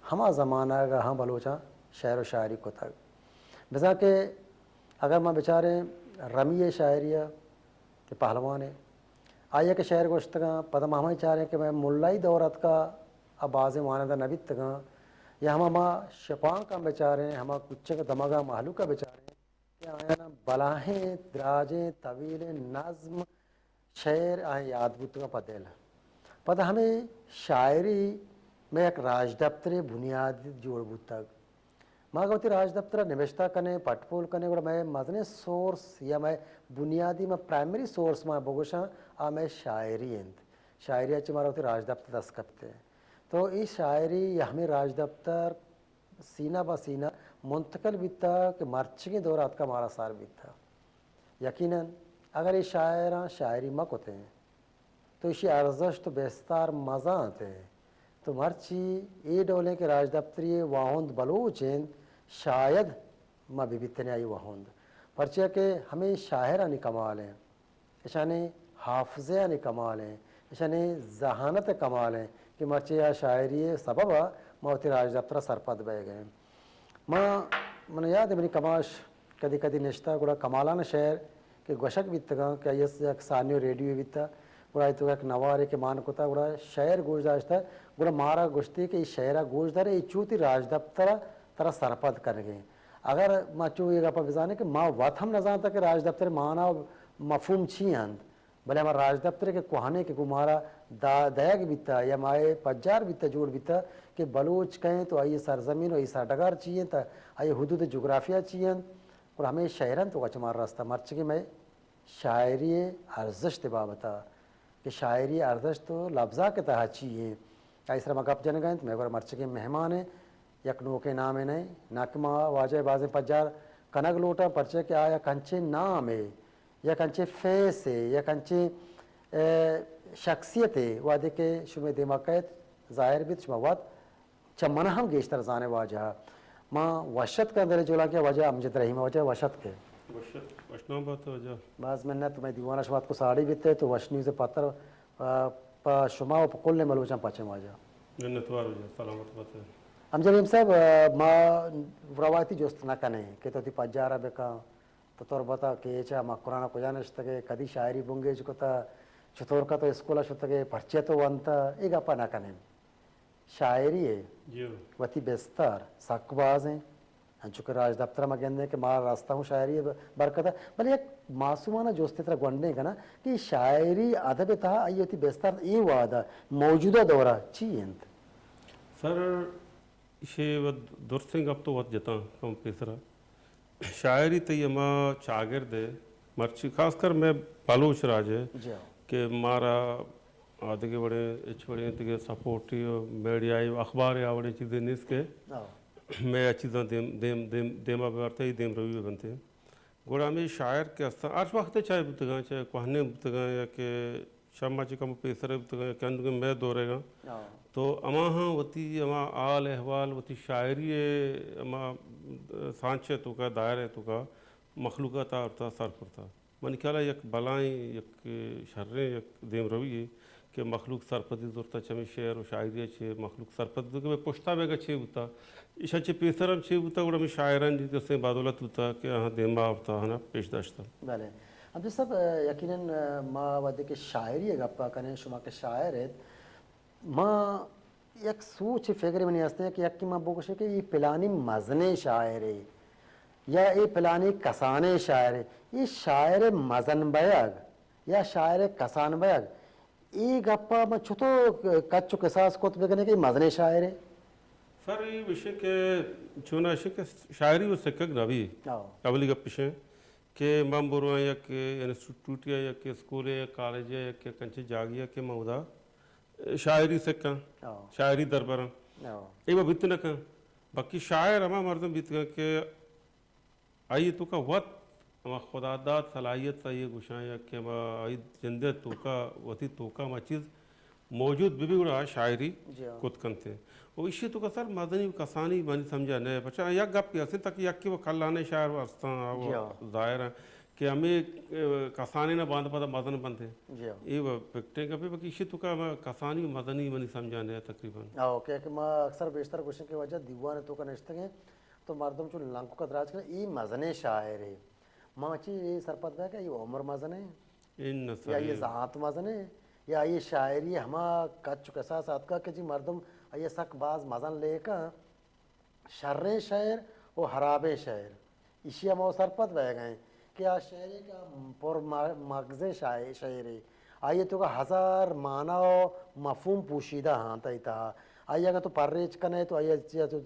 हमा ज़माना का हाँ बलोचा शायर व शायरी को तक बजा के अगर मैं बेचारे रमी शायरिया के पहलवान है आइए के शायर गोश्त का पता हम चाह रहे हैं कि मैं मुल्लाई दौरत का आबाज़ मानदा नवीद तक या हम शपां का बेचारे हैं हम कुछ का दमागा महलू का बेचारे हैं कि आया ना बलाहें दराजें तवील नज़म शेर आए याद बुत का पतेल पता हमें शायरी में एक राज दफ्तर बुनियादी जोड़ तक माँ गवती राज दफ्तर निवेशता कने पटपोल कने और मैं मजने सोर्स या मैं बुनियादी मैं प्राइमरी सोर्स में बोगोशा आ मैं शायरी अच्छी मारा होती राज दफ्तर दस कपते तो इस शायरी या हमें राज दफ्तर सीना ब सीना मुंतकल बीता कि मर्च के दौरात का हमारा सार बीता यकीनन अगर ये शायरी मक होते हैं तो इसी अर्जश तो बेस्तार मज़ा आते हैं तो मर्ची ये डोले के राज दफ्तरी वाहुंद बलोचें शायद माँ बिबितने आई वाहुंद परचे के हमें शायरानी कमाल हैं इशाने हाफज़यानी कमाल हैं इशाने जहानत कमाल हैं कि मर्चे या शायरी सबब मौती राज दफ्तर सरपद बह गए माँ मैंने याद है मेरी कमाश कदी कदी निश्ता गुड़ा कमालाना शहर के गोशक बीतगा क्या ये सानियो रेडियो बीता गुड़ा तो एक नवारे के मान कोता गुड़ा शहर गोशदाश्ता गुड़ा मारा गोश्ती के शहरा गोशदार ये चूती राज दफ्तर तरह सरपद कर गए अगर माचू ये गपा बिजाने कि माँ वत हम न जानता कि राज दफ्तर माना मफहूम छी अंत भले हमारा राज दफ्तर के कुहाने के कुमारा दयाग बीता या माए पज्जार बीता जोड़ बीता कि बलोच कहें तो आइए सरजमीन और ईसा डगार चाहिए तो आइए हदूद जोग्राफिया चाहिए और हमें शहरन तो कच मार रास्ता मर्च के मैं शायरी अर्जश बाबता कि शायरी अर्जश तो लफ्ज़ा के तहत चाहिए इस तरह गप जन गए तो मैं मर्च के मेहमान है यकनों के नाम है नहीं नाकमा वाजे बाजे पज्जार कनक लोटा पर्चे के आया कंचे नाम है या कंचे फेस है या कंचे शख्सियत है वादे के शुमे दिमाग ज़ाहिर भी शुमावत चमन हम गेश्तर जाने वाजह माँ वशत का अंदर जोला के वजह अमजद रही वजह वशत के बाज़ मैंने तुम्हें दीवाना शुमात को साड़ी बीते तो वशनी से पत्थर शुमा कुल ने मलोचा पचे वाजह अमजद साहब माँ रवायती जोस्त ना कने के तो ती पज्जारा बेका तो तोर बता के चा माँ कुराना को जानश तके कदी शायरी बुंगे जो कोता चतुर का तो स्कूला शुतके पर्चे तो वंता एक अपा ना कने शायरी है वती बेस्तार सकबाज हैं चुके राज दफ्तर में कहने के मार रास्ता हूँ शायरी बरकत है भले एक मासूमाना जोस्ती तरह गंडे का ना कि शायरी अदब था आई होती बेस्तार ये वादा मौजूदा दौरा चाहिए सर इसे दुर्सिंग अब तो वत जता कम पेसरा शायरी तो ये माँ चागिर्द है मर्ची खासकर मैं बलोच राज है कि मारा आधे के बड़े बड़े के सपोर्टी मीडिया अखबार या बड़े चीज़ें निस के मैं चीज़ें देमा करते ही देम रवि बनते हैं गोड़ा में शायर के अस्ता आज वक्त चाहे बुतगा चाहे कहने बुतगा या के शर्मा जी कम पेसरे बुतगा क्या मैं दौरेगा तो अमा हाँ वती अमा आल अहवाल वती शायरी अमा सांचे तो का दायरे तो का मखलूक़ाता और सरपरता मन ख्याल यक बलाएँ यक शर्रे यक देम रवि के मखलूक सरपदी जोरता चमे शेर और शायरी अच्छे मखलूक सरपदी तो कि मैं पुश्ता बेगा छे होता इस अच्छे पेसरम छे होता उड़ा में शायरन जी से बादौलत होता कि हाँ देमा होता है ना पेशदाश्ता भले अब जो सब यकीनन माँ वादे के शायरी गप्पा करें शुमा के शायर है माँ एक सोच फिक्र में नहीं आते हैं कि यकी माँ बोकशे कि ये पिलानी मजने शायर है या ये पिलानी कसाने शायर है ये शायर मजन बयग या शायर कसान बयग ये गप्पा में छुतो कच्चु के सास को तो के मजने शायर है सर ये विषय के चुना के शायरी वो सिक्क नबी अवली गप्पे के मम बुरुआ या के इंस्टीट्यूट या के स्कूल या कॉलेज या के कंचे जागिया के मौदा शायरी सिक्का शायरी दरबार ये वो बितना का बाकी शायर हमारा मर्दम बितना के आई तो का वत हमारा खुदादात सलाहियत सा ये गुशां या के हमारा आई जिंदे तो का वती तो का हमारा चीज़ मौजूद भी उड़ा शायरी कुछ करते हैं वो इसी तो का सर मदनी कसानी बनी समझा नहीं बच्चा या गप की असल तक या कि वो कल्लाने शायर वास्ता वो जाहिर है कि हमें कसाने ना बांध पता मदन बनते ये वो पिकटे का भी बाकी इसी तो का कसानी मदनी बनी समझा नहीं तकरीबन ओके कि मैं अक्सर बेशतर क्वेश्चन की वजह दीवान तो का नश्ते हैं तो मर्दम जो लंको का दराज कर ये मजने शायर है माची ये सरपत है कि ये उम्र मजन है या ये ज़ात मजन है या ये शायरी हमा कच्चु के साथ का कि जी मर्दम ये सकबाज मजन लेकर शर्रे शायर और हराबे शायर इसी हम सरपत बह गए कि आ शायरी का पर मगज़े शायर है आइए तो का हज़ार माना मफहूम पोशीदा हाँ तई था आइए अगर तो पर्रेच कने तो आइए तो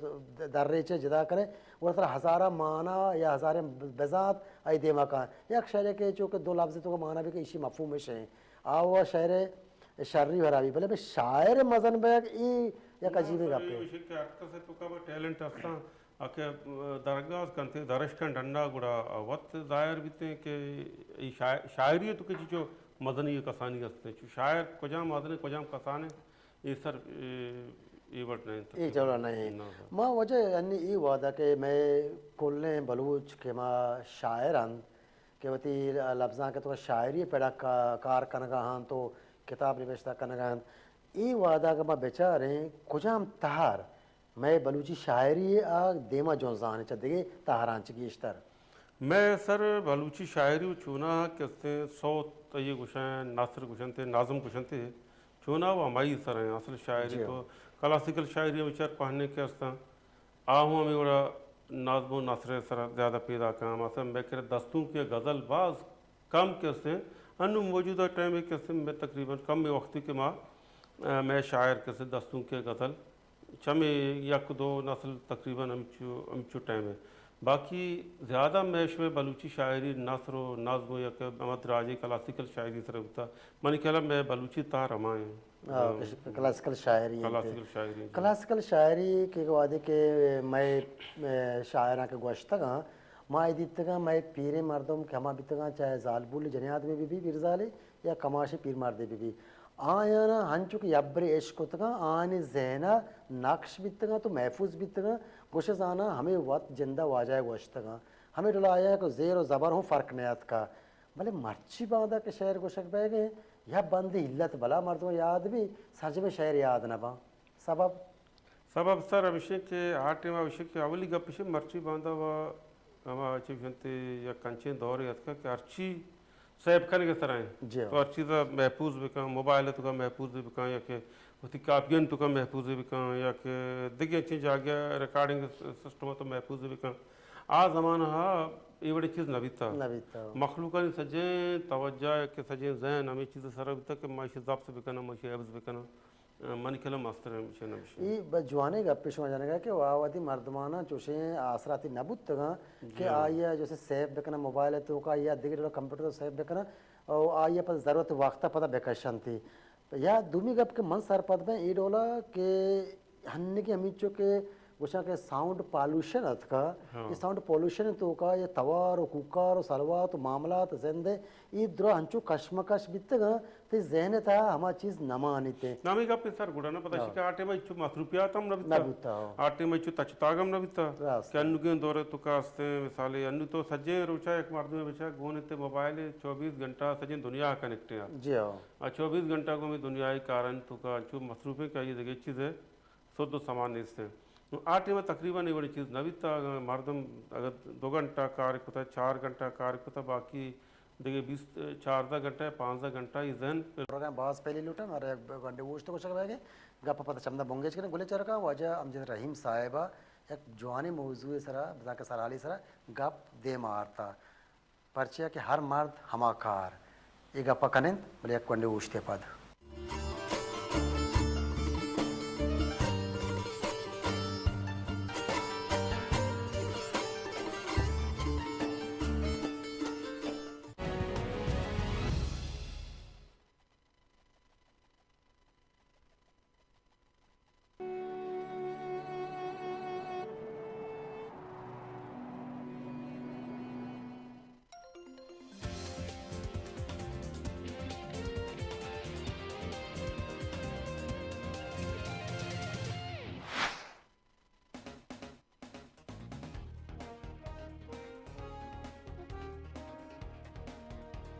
दर्रेचे जदा करे वो तरह हज़ारा माना या हज़ारे बेजात आई देमा का एक शायर के जो कि दो लफ्ज़ तो का माना भी कि इसी मफहूम में शे आओ शायर शर्री हराबी भले शायर मजन बैग ई या अजीब है से तो का टैलेंट अस्ता आके दरगाह कंते दरश का डंडा गुड़ा वक्त जाहिर बीते के शायरी तो के जो मदनी कसानी हस्ते शायर कोजाम मदनी कोजाम कसाने ये सर ये वर्ड नहीं ये चलो नहीं माँ वजह अन्य ये वादा के मैं कोल्ले बलूच के माँ शायरन के वती लफ्ज़ा के तो शायरी पैदा कार कनगा हाँ तो किताब निवेशता कनगा ये वादा का माँ बेचारे कुजाम तहार मैं बलूची शायरी देमा जोजान चदेगे तहारांच की इश्तर मैं सर बलूची शायरी चुना किसते सौत ये गुशन नासर गुशन थे नाजम गुशन थे चुना वो हमारी सर हैं असल शायरी तो क्लासिकल शायरी विचार पढ़ने के अस्ता आहूँ हमें बड़ा नाजमो नासर सर ज़्यादा पैदा काम असल मैं कह दस्तों के गज़ल बाज कम कैसे अनु मौजूदा टाइम में कैसे मैं तकरीबन कम में वक्ती के माँ मैं शायर कैसे दस्तों के गज़ल चमे यक दो नस्ल तकरीबन अमचू टाइम है बाकी ज़्यादा मैश में बलूची शायरी नसरो नाजमो या अहमद राजी क्लासिकल शायरी सर होता मैंने कहला मैं बलूची तार रमाए क्लासिकल शायरी के वादे के मैं शायरा के गोश्तगा माँ दितगा मैं पीरे मर्दम के हमा बितगा चाहे जालबुल जनियाद में भी बिरजाले या कमाशे पीर मारदे भी आयाना हंचुक यब्रे इश्कुतगा आने जहना नक्श बितगा तो महफूज बितगा गोशजाना हमें वत जिंदा वाजाए गोश्तगा हमें डलाया को ज़ेर और ज़बर हूँ फ़र्क नयात का भले मर्ची बांधा के शहर गोशक बह गए यह बंद इल्लत भला मर्दों याद भी सरजमे शहर याद न बा सबब सर अभिषेक के आटे में अभिषेक के अवली गप पिछे मर्ची बांधा हुआ हमारा अच्छी भंते या कंचे दौर याद का कि अर्ची सैब करने के तरह हैं तो अर्ची तो महफूज भी कहाँ मोबाइल है तो का महफूज भी कहाँ या कि उसकी कापियन तो का महफूज भी कहाँ या कि दिखे अच्छी जागया रिकॉर्डिंग सिस्टम तो महफूज भी कहाँ आ ज़माना हाँ ये बड़ी चीज़ नबीता मखलूका ने सजे तवज्जा के सजे जहन हमें चीज़ सर बीता कि माशी ज़ाब से भी करना माशी एब्स भी करना मन खेला मास्टर है मिशन मिशन ये बजवाने का पेश में जाने का कि वावती मर्दमाना चुशे आसराती नबुत तगा कि आया जैसे सेफ बेकना मोबाइल है तो का या दिखे कंप्यूटर तो सेफ बेकना और आया पर ज़रूरत वक्त पता बेकशन थी या दुमी गप के मन सर पद में ये डोला के हन्ने की हमीचो के वशा के साउंड पॉल्यूशन अथ का ये साउंड पॉल्यूशन तो का ये तवार और कुकार और सलवा तो मामला तो ज़िंदे ये द्रो हंचो कश्मकश बितगा तो ज़हन था हमारी चीज़ नमानी थे नामी का पिसर गुड़ा ना पता है कि आटे में इच्छु माथरुपिया तम नबिता आटे में इच्छु तचतागम नबिता कि अन्नु के दौरे तो कास्ते मिसाले अन्नु तो सज्जे रोचा एक मर्द में बचा गोने ते मोबाइल 24 घंटा सज्जे दुनिया कनेक्ट है जी हाँ 24 घंटा को मैं दुनिया के कारण तो का जो मसरूफे का ये जगह चीज़ है शुद्ध सामान इससे आटे में तकरीबन ये बड़ी चीज़ नवीता मर्दम अगर 2 घंटा कार्य होता है 4 घंटा कार्य होता बाकी देखिए 4 घंटा है 5 घंटा इजन प्रोग्राम बास पहले लुटा और एक घंटे वो तो कुछ लगे गप पता चमदा बोंगेज के गुले चरका वजह अमजद रहीम साहिबा एक जवानी मौजू सरा बता के सराली सरा गप दे मारता पर्चिया के हर मर्द हमाकार ये गप कनें बोले एक घंटे उठते पद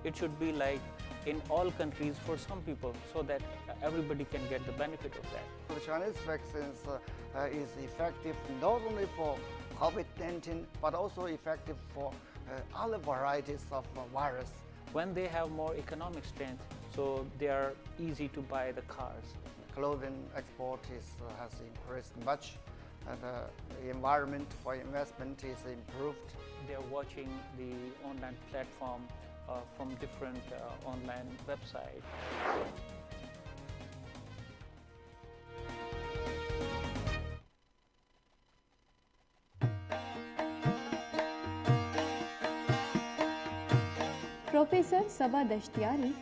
It should be like in all countries for some people, so that everybody can get the benefit of that. The Chinese vaccines is effective not only for COVID-19 but also effective for other varieties of virus. When they have more economic strength, so they are easy to buy the cars. Clothing export has increased much, and the environment for investment is improved. They are watching the online platform from different online websites. Professor Saba Dashtiyari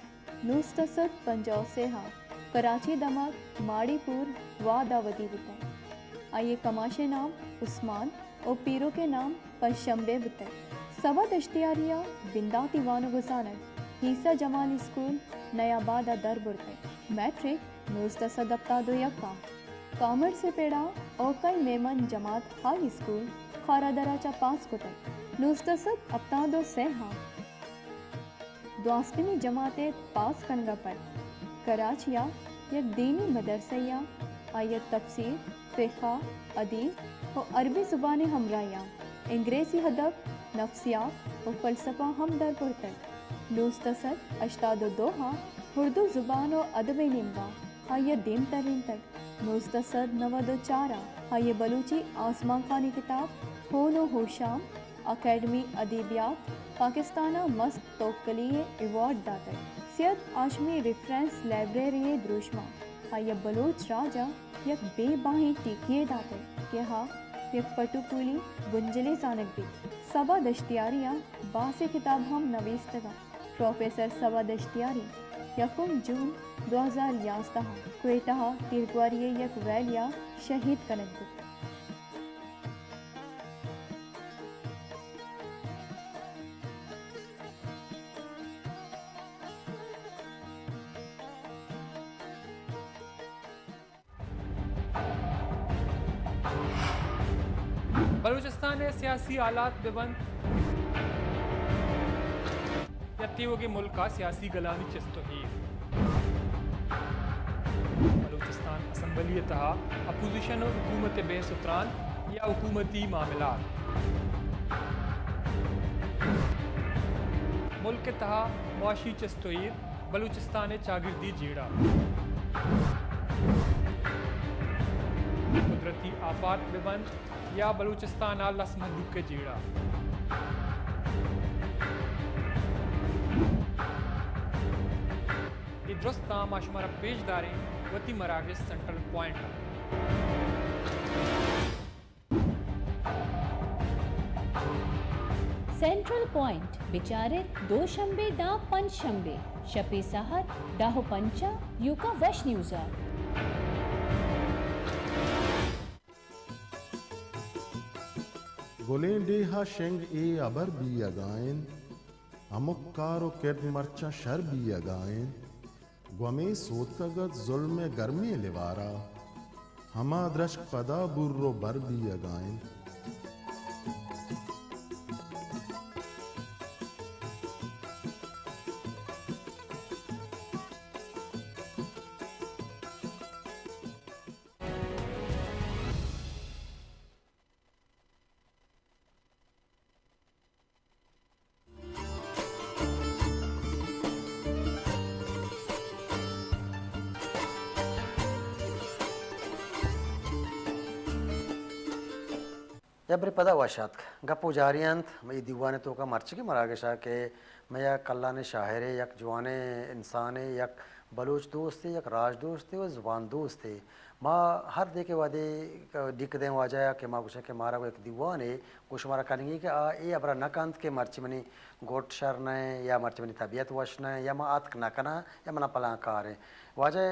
नुस्तसद पंजाब से हाँ कराची दमाग माड़ीपुर व दावती बुता आइए कमाशे नाम उस्मान और पीरों के नाम पंशंबे बुता सबा दश्तियारिया बिंदाती वानो गुसानक हीसा जमाल स्कूल नयाबादा दर बुरते मैट्रिक नुस्तसद अपता दो यक्का कॉमर्स से पेड़ा और कई मेमन जमात हाई स्कूल खारा दराचा पास कुटे नुस्तसद अपता दो से हाँ द्वास्कनी जमाते पास कनगा पर कराचिया यक दीनी मदरसैया आयत तफसीर फ़िक़ा अदीब और अरबी ज़ुबान हमराया अंग्रेज़ी हदब नफ्सियात और फ़लसफ़ा हम दर पुरते नुस्तसद अश्ताद दोहा उर्दू ज़ुबान और अदब निम्बा आयत दीम तरीन तक नुस्तसद नवद चारा आये बलूची आसमान खानी किताब होनो होशाम अकेडमी अदीबियात पाकिस्ताना मस्त तोकलिए अवार्ड दाते सियद आशमी रेफरेंस लाइब्रेरी द्रुशमा आया बलोच राजा यक बेबाही टीकिए दाते के हाँ यक पटुकुली गुंजले जानक भी सबा दश्तियारिया बासे किताब हम नवीस्तगा प्रोफेसर सबा दश्तियारी यकुम जून 2011 क्वेटा तिरगवारिये यक वैलिया शहीद कनक बलूचिस्तान में सियासी हालात बेबंद यत्तीयों के मुल्क का सियासी गलानी चस्तोही बलूचिस्तान असम्बली तहा अपोजिशन और हुकूमत बेसुतरान या हुकूमती मामला मुल्क के तहा मुआशी चस्तोही बलूचिस्तान चागिर्दी जीड़ा कुदरती आफात बेबंद या बलूचिस्तान लसमंदू के जीड़ा दुरुस्त माशुमारा पेशदारें वती मराकज सेंट्रल पॉइंट सेंट्रल पॉइंट बिचारे दो शंबे दा पंच शंबे शपे सहर दाहो पंचा यूका वश न्यूज़ा गोलेंडेहा शेंग ए अबर भी अगायन अमुक्कारो केड मर्चा शर भी अगायन ग्वमे सोतगत जुल्म गर्मे लिवारा हमा द्रश्क पदा बुर्रो बर भी अगायन या बरी पदा वशात गप्पो जारियंत मैं दीवाने तो का मर्च के मरागशा के मैं या कल्ला ने शाहरे यक जवाने इंसान यक बलूच दोस्त थे यक राज दोस्त थे और ज़ुबान दोस्त थे माँ हर दे के वादे दिक दे वाजाया कि माँ कुछ के मारा वो एक दीवाने कुछ मारा करेंगे कि ये अबरा नकांत के मर्च मनी गोट शर ने या मर्च मनी तबीयत वश ने या माँ आतक नकना या मना पलाकार है वाजे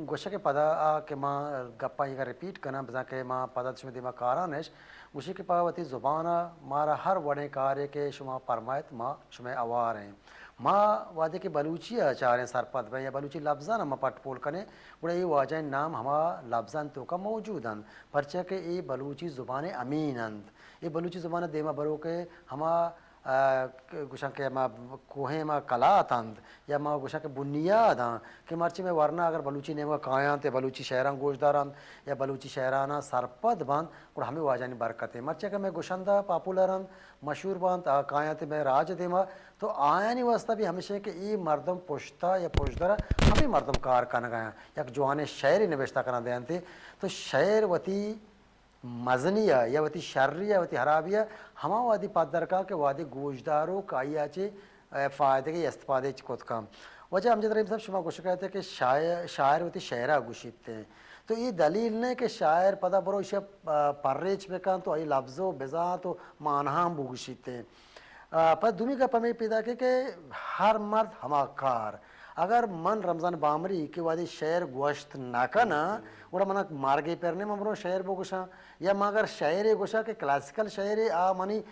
गोशा के पदा के माँ गप्पा ये का रिपीट करना बजा के माँ पदा तुम दिमाग कारा नेश उसी के पावती ज़ुबाना मारा हर वड़े कार्य के शुमा फरमायत माँ शुमे आवार हैं माँ वादे के बलूची आचार हैं सरपद में या बलूची लफ्ज़ान हम पट पोल कने उड़े ये वाजा नाम हमा लफ्ज़ान तो का मौजूदन परचे के ये बलूची ज़ुबान अमीनंद ये बलूची ज़ुबान देमा बरो के हमा गुशा के माँ कोहे माँ कला तंद या माँ गुशा के बुनियाद हाँ कि मर्ची में वरना अगर बलूची ने माँ कायां ते बलूची शहरान गोशदारान या बलूची शहराना सरपद बंद और हमें वाजानी बरकत है मर्चे के मैं गुशंदा पॉपुलरन मशहूर बंद कायां ते मैं राज देमा तो आया नहीं वास्ता भी हमेशा कि ये मर्दम पुश्ता या पुशदरा हमें मर्दम कार करना गया या जवाने शायरी निवेशता करना दें थे तो शायर वती मजनिया या वती शर्रिया वती हराबिया हमा वादी पादर का के वादी गोशदारों कायाचे फ़ायदे के इस्तेफादे खुद काम वजह हम जब सब शुमा कुछ कहते हैं कि शायर वती शायरा गुशिते हैं तो ये दलील ने कि शायर पता बरो इसे पर्रेच पे कान तो आई लफ्ज़ों बेजा तो मानहाम बुगशिते हैं पर दुमी का पमे पैदा के हर मर्द हमाकार अगर मन रमज़ान बामरी के वादी शेर गोश्त नाकना उड़ा मना मार्गे पेरने ममरो शेर बोगुशा या मगर शायरे गोशा के क्लासिकल शायरे आ मनी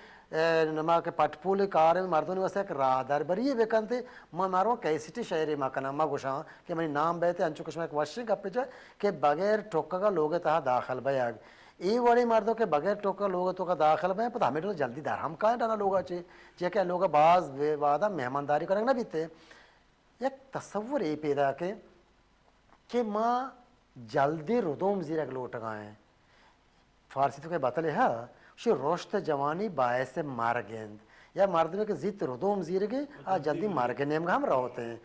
नमा के पटपूल कार में मर्दों ने वैसे एक राहदार बरिए बेकनते मारो कैसिटी शायरे माकना मा गोशा के मनी नाम बैठे अंचु कुछ में एक वर्षिक अपने के बगैर टोका का लोग तहा दाखिल बयाग ये बड़े मर्दों के बगैर टोका लोग तो का दाखिल में पर हमें तो जल्दी दार हम कहाँ डाना लोग अच्छे जे क्या लोग बाज वादा मेहमानदारी करेंगे ना बीते एक तस्वुर ये पैदा के माँ जल्दी रुदोम जीरक लोट गए फारसी तो के बतले है उसे रोश्त जवानी बाय से मार गेंद या मर्द में के जित रुदोम जीर के आ जल्दी मार के नेम हम रहते हैं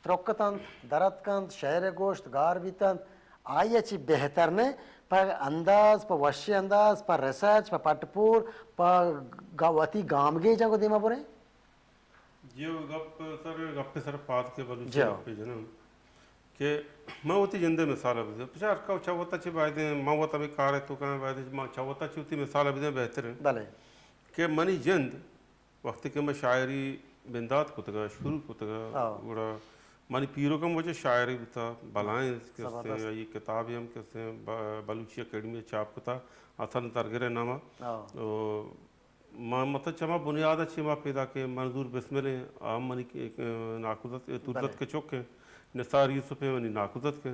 त्रोकतंत दरतकंत शहर गोश्त गार बीतंत आई अच्छी बेहतर ने पर अंदाज पर वश्य अंदाज पर रिसर्च पर पटपूर पर गावती गामगे जाको दिमा बोरे जो गप सर पाद के बलूची पे जन्म के मैं होती जिंदे मिसाल अभी पचार का चावता ची बायदे माँ वता भी कार है तो कहाँ बायदे माँ चावता ची उती मिसाल अभी बेहतर है भले के मनी जिंद वक्त के मैं शायरी बिंदात कुतगा शुरू कुतगा बड़ा मानी पीरों का मुझे शायरी भी था बलाएं किससे ये किताब हम किससे बलूची अकेडमी छाप था असन तरगरे नामा तो माँ मतलब चमा बुनियाद अच्छी माँ पैदा के मंजूर बिस्मिले आम मनी के नाकुदत तुरत के चौके निसार यूसुफ है मनी नाकुदत के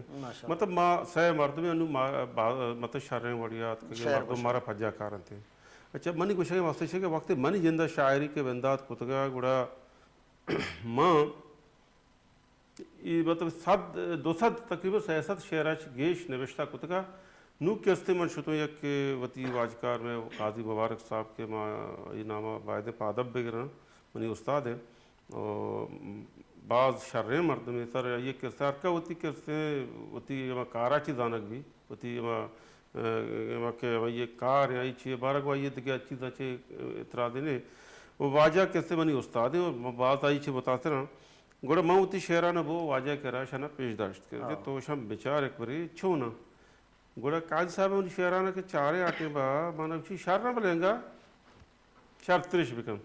मतलब माँ सह मर्द में अनु मतलब शर्रें वड़ियात के मर्द मारा फज्जा कारण थे अच्छा मनी कुछ है वास्ते के वक्त मनी जिंदा शायरी के बंदात कुतगा गुड़ा माँ ये मतलब दो तकरीबन 67 शेराच गेश निविष्टा कुतगा नू के इस्तेमाल शुतो या के वती वाजकार में काजी मुबारक साहब के माँ ये नामा वायदे पादब बेगरा मनी उस्ताद है और बाज़ शर्रे मर्द में सर ये किस्से का वती किस्से वती काराची जानक भी वती के ये कार या ये बारक वा ये दिखे अच्छी अच्छे इतरा देने वो वाजा किस्से मनी उस्ताद है और बात आई छे बताते ना गोड़ा माँ उती शेराना वो वाजा करा शना पेशदाश्त कर तो शम बेचार एक बरी छो ना गोड़ा काज साहब उन शेराना के चारे आटे बा मानव ची शारना बलेंगा शर्तरिश बिकम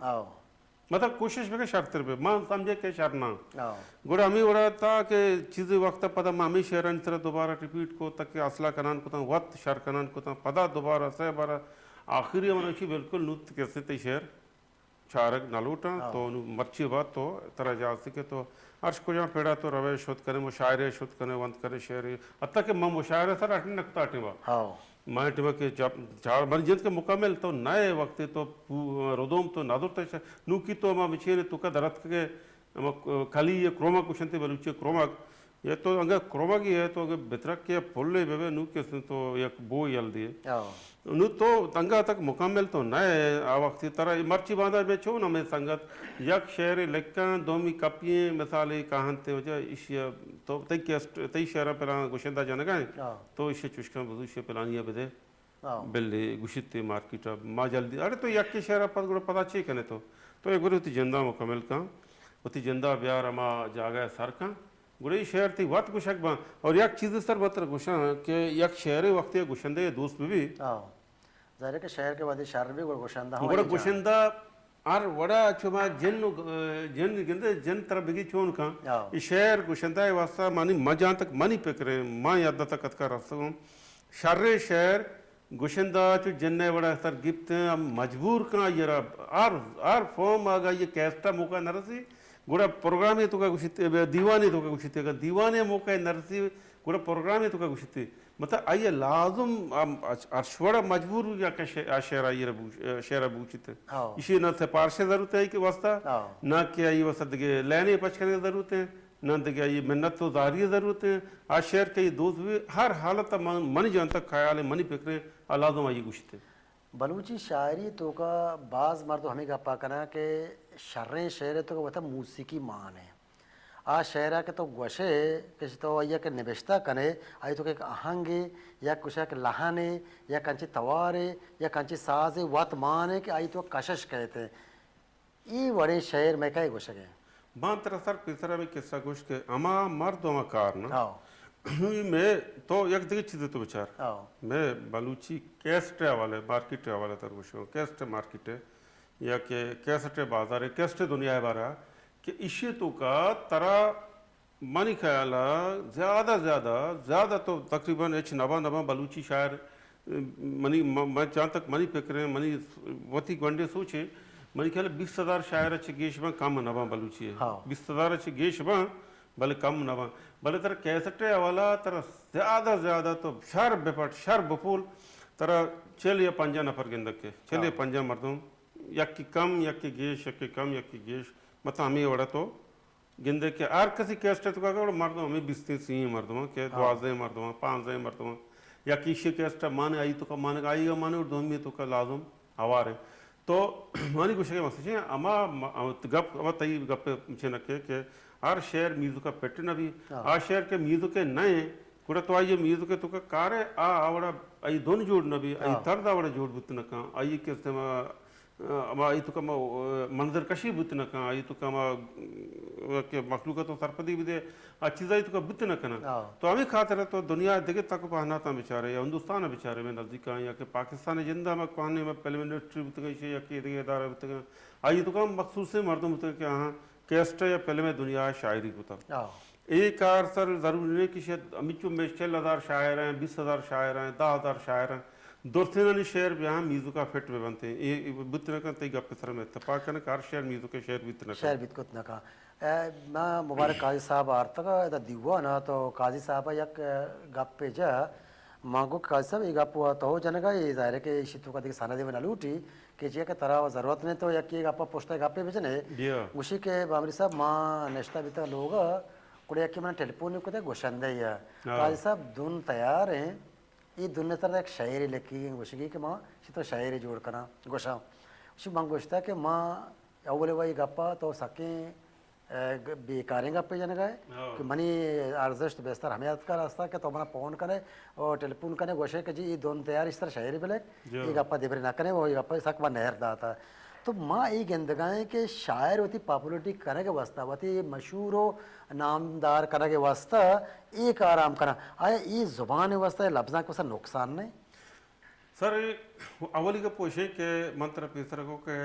मतलब कोशिश बिका शर्तर पे माँ समझे के शरना गोड़ा हमें उड़ा था कि चीज़ें वक्त पता मामी शेरान तरह दोबारा रिपीट को तक के असला कनान को ता वक्त शर कनान को ता पता दोबारा से बारा आखिरी मानव ची बिल्कुल नूत कैसे ते शेर चारक नलूटा तो मर्ची बात तो तरह जा सके तो अर्श को जहाँ पेड़ा तो रवे शुद्ध करे मुशायरे शुद्ध करे वंत करे शेर अतः के माँ मुशायरे सर अटने नकता अटेवा मैं टिवा के जब चार मन जिंद के मुकामिल तो नए वक्त तो रोदोम तो नादुर तो नू की तो माँ बिछे तो का दरत के खाली ये क्रोमा कुशंते बलूचे क्रोमा ये तो अगर क्रोमा की है तो अगर बितरक के फुल्ले बेबे नू के तो एक बो यल दिए नू तो तंगा तक मुकामिल तो नए आ वक्त तरह मर्ची बांधा में छो ना मैं संगत यक शेर लेकिन दोमी कपिये मिसाले कहानते वजह इस तो तई शहर पर गुशंदा जनक है तो इसे चुष्का बदू इसे पिलानिया बदे बिल्ली गुशिते मार्केट माँ जल्दी अरे तो यक के शहर पद गुड़ा पता चाहिए कने तो एक गुरे उती जिंदा मुकम्मल का उती जिंदा ब्यार अमा जागा सर का गुड़े शहर थी वत गुशक बा और यक चीज़ सर बतर गुशा के यक शहर वक्त गुशंदे दोस्त भी ज़ाहिर के शहर के बाद शहर भी गुशंदा गुड़ा गुशंदा आर वड़ा चुमा जिन जिन गिंदे जिन तरह बिगी चोन का ये शहर गुशंदा है वास्ता मानी मजान तक मानी पे करे माँ याद तक कतका रस्तों शर्रे शहर गुशंदा चु जिन्ने बड़ा सर गिफ्ट मजबूर का ये आर फॉर्म आगा ये कैस्टा मौका नरसी गुड़ा प्रोग्राम है तो का गुशिते दीवाने तो का गुशिते का दीवाने मौका नरसी गुड़ा प्रोग्राम है तो का गुशिते मतलब आइए लाजुम अश्वड़ा मजबूर या के शहर आइए शहर बूचिते इसी न से पार्शे जरूरत है कि वास्ता ना कि आई वसत के लेने पच करने जरूरत है ना तो क्या ये मिन्नत तो जारी जरूरत है आज शहर के दोस्त भी हर हालत मन जान तक ख्याल है मनी फिक्रे लाजुम आइए गुशिते बलूची शायरी तो का बाज मर तो हमें गप्पा करना के शर्रे शहर तो वह मूसिकी मान है आ शहरा के तो गोशे किसी तो ये के निबेश्ता कने आई तो के आहंगे या कुछ के लहाने या कंची तवारे या कंची साजे वत माने कि आई तो कशश कहते हैं ये बड़े शहर में कई गोशे के बांध तरह सर पिसरा में किस्सा गोश के अमा मर्द अमा कार ना मैं तो एक दिखे चीज़ तो विचार मैं बलूची कैस्टे वाले मार्केट वाले तरह कैस्टे मार्केट है या के कैस्टे बाजार है कैस्टे दुनिया है बारा कि इश्य तो का तरह मनी ख्याल ज़्यादा तो तकरीबन एच नवा नवा बलूची शायर मनी मैं जहाँ तक मनी फिक्र मनी वती गंडे सोचे मनी ख्याल 20,000 शायर अच्छे गेश में कम नवा बलूची है 20,000 अच्छे गेश में भले कम नवा भले तरह कह सकते वाला तरह ज़्यादा तो शर बेपट शर बफूल तरह चलिए 5 नफर गिंदक के चलिए 5 मर्दों यक की कम यक की गेश यक की कम यक की गेश मतलब हमें वड़ा तो गिंदे के आर किसी कैस्ट तो का मर्दों हमें 20-30 मर्दों के 12 मर्दों 5 मर्दों या किसी कैस्ट माने आई तो का माने आईगा माने और दोनों में तो का लाजुम आवार है तो मानी कुछ के मसले हैं अमा गप अमा तई गप मुझे न के आर शहर मीज़ू का पेटना भी आर शहर के मीज़ू के नए कुड़ा तो आई मीज़ू के तो का कारे आवड़ा आई दोनों जोड़ न भी आई थर्ड आवड़ा जोड़ बुत न का आई के इस्तेमा आई तो कम मंजर कशी बुत न का आई तो कम के मखलूक तो सरपदी भी दे अच्छी जाई तो का बुत न करना तो हमें खातिर तो दुनिया देखे तक पहना था बेचारे या हिंदुस्तान बेचारे में नजदीक या के पाकिस्तान जिंदा में कहने में पहले मिलिट्री बुत गई या के इदारा बुत गए आई तो कम मखसूस से मर्दों बुत के हाँ कैस्ट या पहले में दुनिया शायरी बुता एक कार सर जरूरी नहीं कि शायद अमिचू में 6,000 शायर हैं 20,000 शायर हैं 10,000 शायर हैं दोस्ती शहर यहाँ मीज़ू का फिट में बनते हैं ये बुतने का तई गप सर में इत्तेफाक करने कार शहर मीज़ू के शहर बितना शहर बित कुछ ना का मैं मुबारक काजी साहब आर्ता का इधर दिवा ना तो काजी साहब एक गप पे जा मांगो काजी साहब एक गप हुआ तो हो जाने का ये ज़ाहिर के शितु का दिख साना दे में नलूटी कि जे के तरह ज़रूरत नहीं तो एक गप पोस्टर गप पे बेचने उसी के बामरी साहब माँ नेश्ता बिता लोग कुड़े के मैंने टेलीफोन को गोशंदे या काजी साहब धुन तैयार हैं ये दुनिया तरह एक शायरी लिखी गोशगी कि माँ तो शायरी जोड़ करना गोशा उसी मांग गोश्ता कि माँ अव्वल वही गप्पा तो सके बेकारें गप्पे जाने गए कि मनी अर्जस्ट बेस्तर हमें याद का रास्ता कि तो हमारा फोन करे और टेलीफोन करे गोशे कि जी ये दोनों तैयार इस तरह शायरी बोले ये गप्पा देवरे ना करे वो गप्पा सक वह नहर दाता तो माँ ये गंदगाएं के शायर होती पॉपुलरिटी करने के वास्ता होती मशहूर हो नामदार करने के वास्ता एक आराम करना आया ये जुबान वास्ता लफ्जा को सर नुकसान नहीं सर अवली का पोशे के मंत्र पेसर को के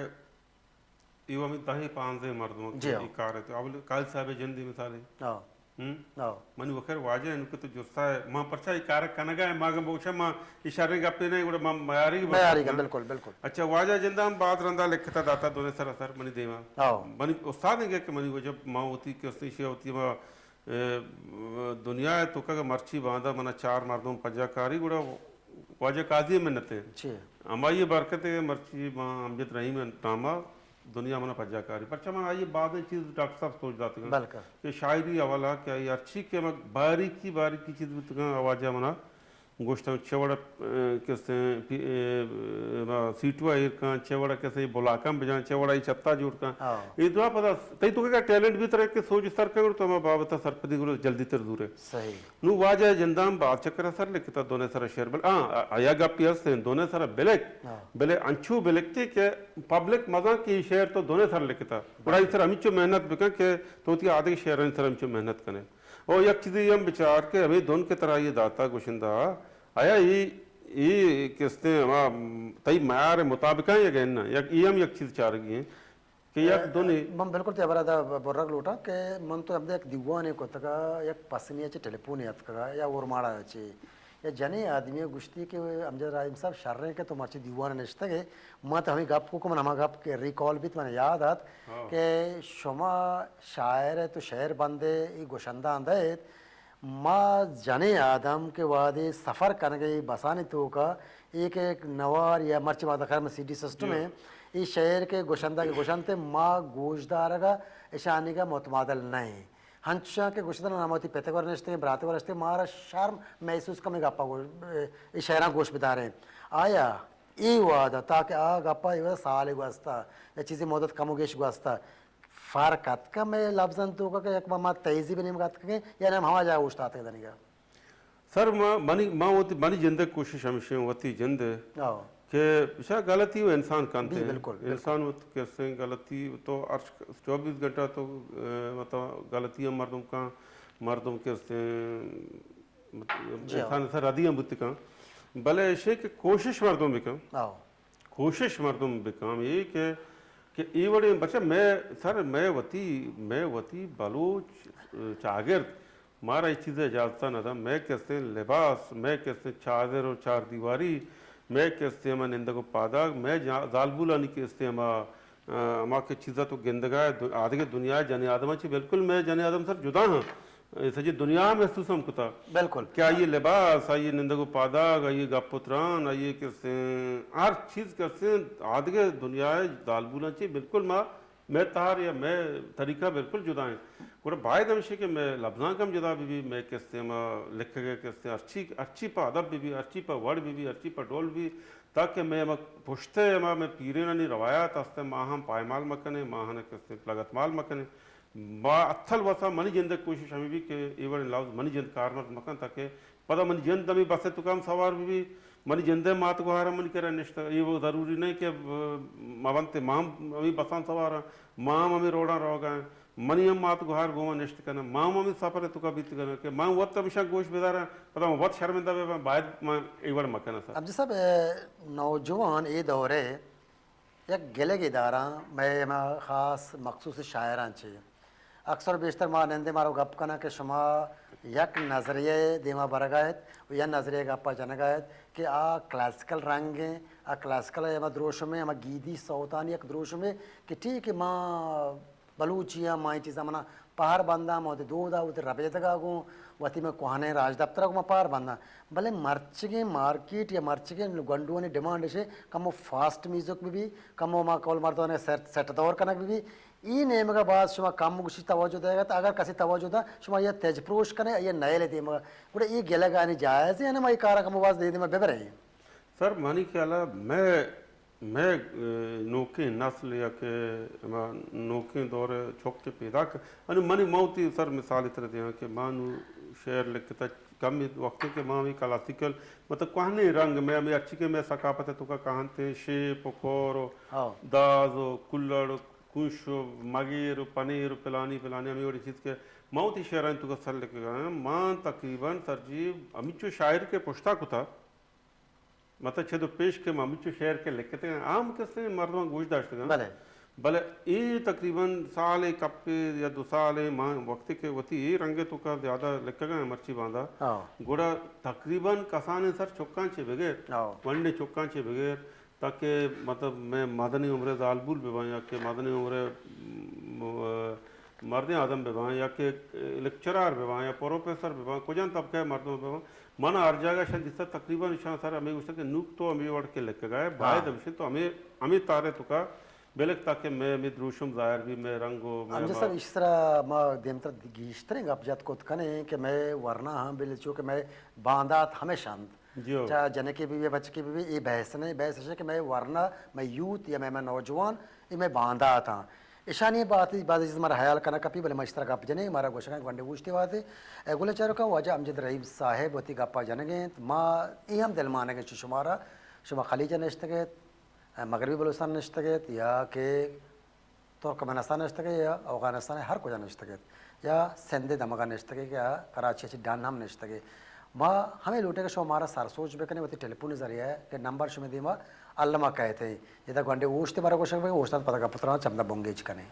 इव अमित दाही 5 मर्दों के कार है तो अवली काल साहब जंदी मिसाल है मनी वखर वाजे इनको तो जुस्सा है मां परचा कार कनगा है मां बोशा मां इशारे गप्पे नहीं गुड़ मां मयारी का बिल्कुल बिल्कुल अच्छा वाजा जिंदा हम बात रंदा लिखता दाता दोने सर मनी देवा मनी उस्ताद ने के मनी वो जब मां होती के उस्ती होती मां दुनिया है तो का मर्ची बांधा मना 4 मर्दों पजाकारी गुड़ा वाजे काजी में नते हमारी बरकत है मर्ची मां अमजद रहीम नामा दुनिया मना पजाकारी पर चमा ये बाद में चीज़ डॉक्टर साहब सोच जाते हैं कि शायरी अवाला क्या ये अच्छी के मैं बारीकी चीज़ भी तो आवाज़ मना गोश्त चवड़ा कैसे सीटवा हिर का चवड़ा कैसे बुलाकम बजा चवड़ा ही छत्ता जुट का ये तो पता तई तो क्या टैलेंट भी तरह के सोच सर कर तो मैं बाबता सर पदी गुरु जल्दी तर दूर है सही नु वाजा जंदाम बात चक्कर सर लिखता दोने सर शेयर बल आया गप्पी हस्ते दोने सर बेलेक बेले अंचू बेलेकते के पब्लिक मजा की शेयर तो दोने सर लिखता बड़ा इधर अमिचो मेहनत बिका के तो ती आधे शेयर सर अमिचो मेहनत कने और एक चीज हम विचार के अभी दोन के तरह ये दाता गुशिंदा आया ये किसते तई मायार मुताबिक ये गए ना एक चीज चार गई कि एक दोने मम बिल्कुल ते बरा दा बोरक लोटा के मन तो अब एक दीवाने को तका एक पसनियाचे टेलीफोन यात का या और माड़ा चे या जने आदमी गुश्ती के अमजद राइम साहब शर्रे के तो मर्ची दीवाने नष्ट के मत हमें गप को मन हम गप के रिकॉल भी मैंने याद आत के शमा शायर है तो शहर बंदे ये गोशंदा अंदे माँ जने आदम के वादे सफ़र करने के बसाने तो का एक नवार या मर्ची मादा खैर में सीडी सिस्टम है इस शहर के गोशंदा के गोशंते माँ गोशदार का ईशानी का मुतमादल नहीं हंसा के गोशदार नामोती पेते को रश्ते बराते को रश्ते मारा शर्म महसूस कमेगा गप्पा गो इस शहरा गोश बिता रहे आया ये वादा ताकि आ गप्पा ये साल गुस्ता या चीज़ें मदद कम होगेश गुस्ता फार कत का मैं लफ्ज़न तो का एक मामा तेजी भी नहीं मगात के या ना हवा जाए उष्टा आते नहीं का सर माँ होती मनी जिंदे कोशिश हमेशा होती जिंदे के शायद गलती वो इंसान करते हैं इंसान कैसे गलती तो 24 घंटा तो मतलब गलतियाँ मर्दों कैसे इंसान सर आदियाँ बुद्धि का भले ऐसे कि कोशिश मर्दों भी काम ये कि ये बड़े बच्चा मैं वती बलूच चागिर मारा ये चीज़ें इजाजता न था मैं कैसे लिबास मैं कैसे चादर और चार दीवारी मैं कैसे हम निंदा को पादाग मैं जालबुला नहीं कैसे हम के चीज़ा तो गिंदगा आधे के दुनिया जन आदम अच्छी बिल्कुल मैं जन आदम सर जुदा हाँ सजी दुनिया महसूस हम कुता बिल्कुल क्या ये लिबास आइए निंदा को पादाग आइए गपुत्रान आइए कैसे हर चीज़ कैसे आधे के दुनिया जालबुला चाहिए बिल्कुल मैं तार या मैं तरीका बिल्कुल जुदा है पूरा बाय दमशे के मैं लफ्ज़ां कम जुदा भी मैं कैसे हम लिख गए कैसे अच्छी पा अदब भी अच्छी पा वर्ड भी अच्छी पा डोल भी ताकि मैं हम पुश्ते मैं पीरे नहीं रवायात हस्ते माँ हम पायमाल मकने माँ ने कैसे लगतमाल मकने माँ अत्थल वसा मनी जिंद कोशिश हमें भी के एवं लफ्ज़ मनी जिंद कारमत मकन ताकि पता मनी जिंद दमी बसे तो काम सवार भी मनी जिंदे मात को हारा मन करे निश्चित ये वो ज़रूरी नहीं कि मवंते माम अभी बसान सवार माम अमी रोड़ा रह गए मनी हम मात को हार गोवा निश्चित करना माम अमी सफर तो का बीत करना कि माम वक्त हमेशा गोश बेदार है पता मैं बहुत शर्मिंदा है बाद में एवं मकना सर अब जैसा नौजवान ये दौरे एक गिले के दारा मैं ख़ास मखसूस शायरान चाहिए अक्सर बेशतर माँ नंदे मारो गप करना के शुमा यक नज़रिए दिमा बरगायत या नज़रिए गप्पा जनगायत कि क्लासिकल रंग हैं क्लासिकल है द्रोश में हम गीदी सौतानी एक द्रोश में कि ठीक है माँ बलूचिया माँ चीज़ा मना पहाड़ बंदा मोते दो दा उते रबेत का गो वती में कोहने राज दफ्तर को पहाड़ बंदा भले मर्च के मार्केट या मर्च के गंडुओं ने डिमांड से कम वो फास्ट म्यूजिक में भी कम वो माँ कॉल मर्दों ने सेट दौर कनक भी ई नेम का बाद शुमा कम कुछ तवज्जो देगा तो अगर कसी तवज्जो दा शुमा ये तेजप्रोश करे ये नए ले दे मगर पूरे ये गेला गानी जायज़ है ना मैं कारा कम आवाज़ दे मैं बेबर है सर मानी ख्याला मैं नौके नस्ल या के नौके दौरे छोके पैदा कर अने मनी मौती सर मिसाल इस तरह दिया कि मानू शेर लिखता कम वक्त के माँ भी क्लासिकल मतलब कहने रंग में हमें अच्छी के मैं सकाफत है तो का कहते शेप खोरो दाजो कुल्लड़ कुश मगीर पनीर पिलानी हमें बड़ी चीज़ के मौती शेर तो का सर लिखे माँ तकरीबन सर जी अमिचो शायर के पुश्ता को था मतलब छे तो पेश के मामिचो शहर के लिखते हैं आम कैसे मर्दों गोश दाश्त भले ये तकरीबन साल एक कप्पे या 2 साल माँ वक्त के वती ये रंगे तो का ज़्यादा लिख गए मर्ची बांधा गोड़ा तकरीबन कसाने सर चौका छे बगैर वनडे चौका छे बगैर ताकि मतलब मैं मदनी उम्र जालबुल बेवा या के मदनी उम्र मर्द आदम बेवा या के लेक्चरार बेवा या प्रोफेसर बेवा कुछ तब क्या मर्दों बेवा मन हर जगह शायद जिससे तकरीबन निशान सर हमें उस के नुक तो हमें वड़ के लेके गए बाय दमशे तो हमें तारे तो का बेलक ताकि मैं द्रुशम जाहिर भी मैं रंगो हम जैसा इस तरह माँ देमतर गीश्तरेंगे आप जात को कने कि मैं वरना हाँ बिल चो कि मैं बांधा हमें शांत जियो। चाहे जने की बीवी बच्चे की बीवी ये बहस नहीं, बहस है कि मैं वरना मैं यूथ या मैं नौजवान ये मैं बांधा था ईशानी बात जिस हमारा ख्याल करना कभी बोले मशतरा गप जने हमारा गोशा वंडे पूछते बात है गुले चारों का वजह अमजद रहीम साहेब होती गप्पा जनगे माँ ये हम दिल माने के शुमारा शुमा खलीजा नश्तगे मगरबी बलूचिस्तान नश्तगे या के तुर्कमेनिस्तान नश्तगे या अफगानिस्तान हर कुछ नश्तगे या सिंध दमगा नश्तगे या कराची अच्छी डान हम नश्तगे माँ हमें लूटे का शो हमारा सार सोच बेकने वती टेलीफोन जरिए है कि नंबर शुमे दीमा अल्लामा कहते हैं ये तक वंडे ऊँचते बारा क्वेश्चन पे ऊँचता पता का पुत्रा चमदा बोंगेज कने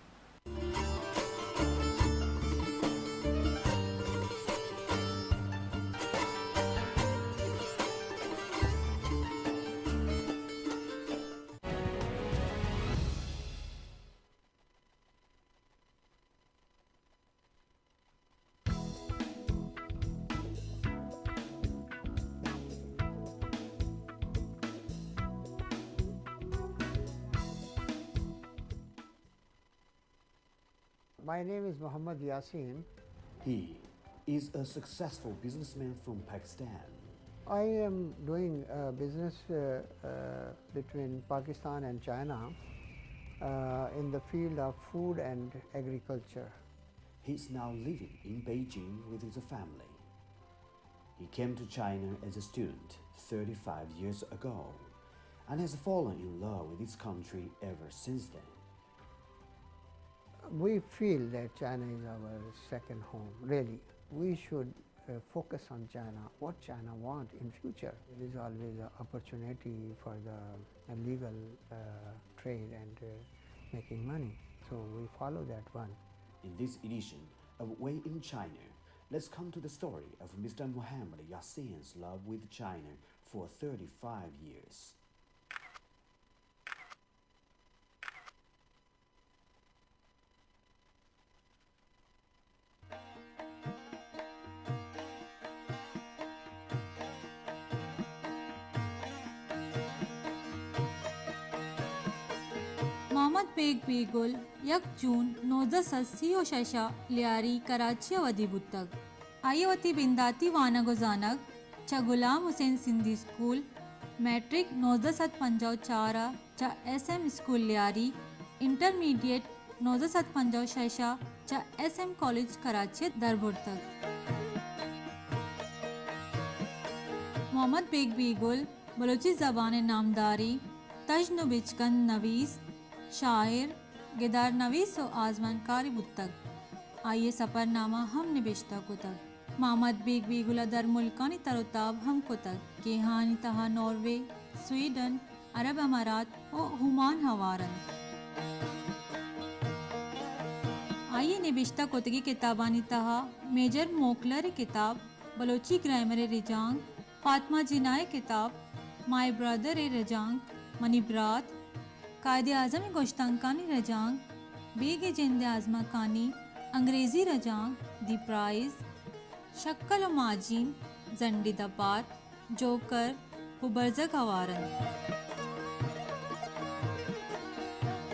My name is Muhammad Yasin. He is a successful businessman from Pakistan. I am doing business between Pakistan and China in the field of food and agriculture. He's now living in Beijing with his family. He came to China as a student 35 years ago and has fallen in love with his country ever since then. We feel that China is our second home, really. We should focus on China, what China wants in future. There is always an opportunity for the legal trade and making money. So we follow that one. In this edition of Way in China, let's come to the story of Mr. Muhammad Yasin's love with China for 35 years. Mohammad Beg Begul 1 June 1986 Lyari Karachi वदी बुतक आयवती बिंदाती वानगो जानक चा Ghulam Hussain Sindhi school matric 1954 चा SM school Lyari intermediate 1956 चा SM college Karachi दरबुरतक मोहम्मद बेग बेगुल बलोची ज़बान नामदारी तजन बिचकन नवीस शायर गिदार नवीस व आजमान कारी बुतक आइए सफ़रनामा हम निबिश्ता को तक मोहम्मद बेग बेगुला दर मुल्कानी तरोताब हम को तक के हानि तहा नॉर्वे स्वीडन अरब अमारात और हुमान हवारन आइए निबिश्ता कोतगी किताबानी तहा मेजर मोकलर किताब बलोची ग्रामर रिजांग फातिमा जिनाए किताब माय ब्रदर ए रजांग मनीब्रात कायदे आज़म गोश्तांकानी रजांग बेगे जिंद आज़मा कानी अंग्रेज़ी रजांग दी प्राइज़ शक्ल व माजीन जंडी दपार जोकर हुबरजक हवारन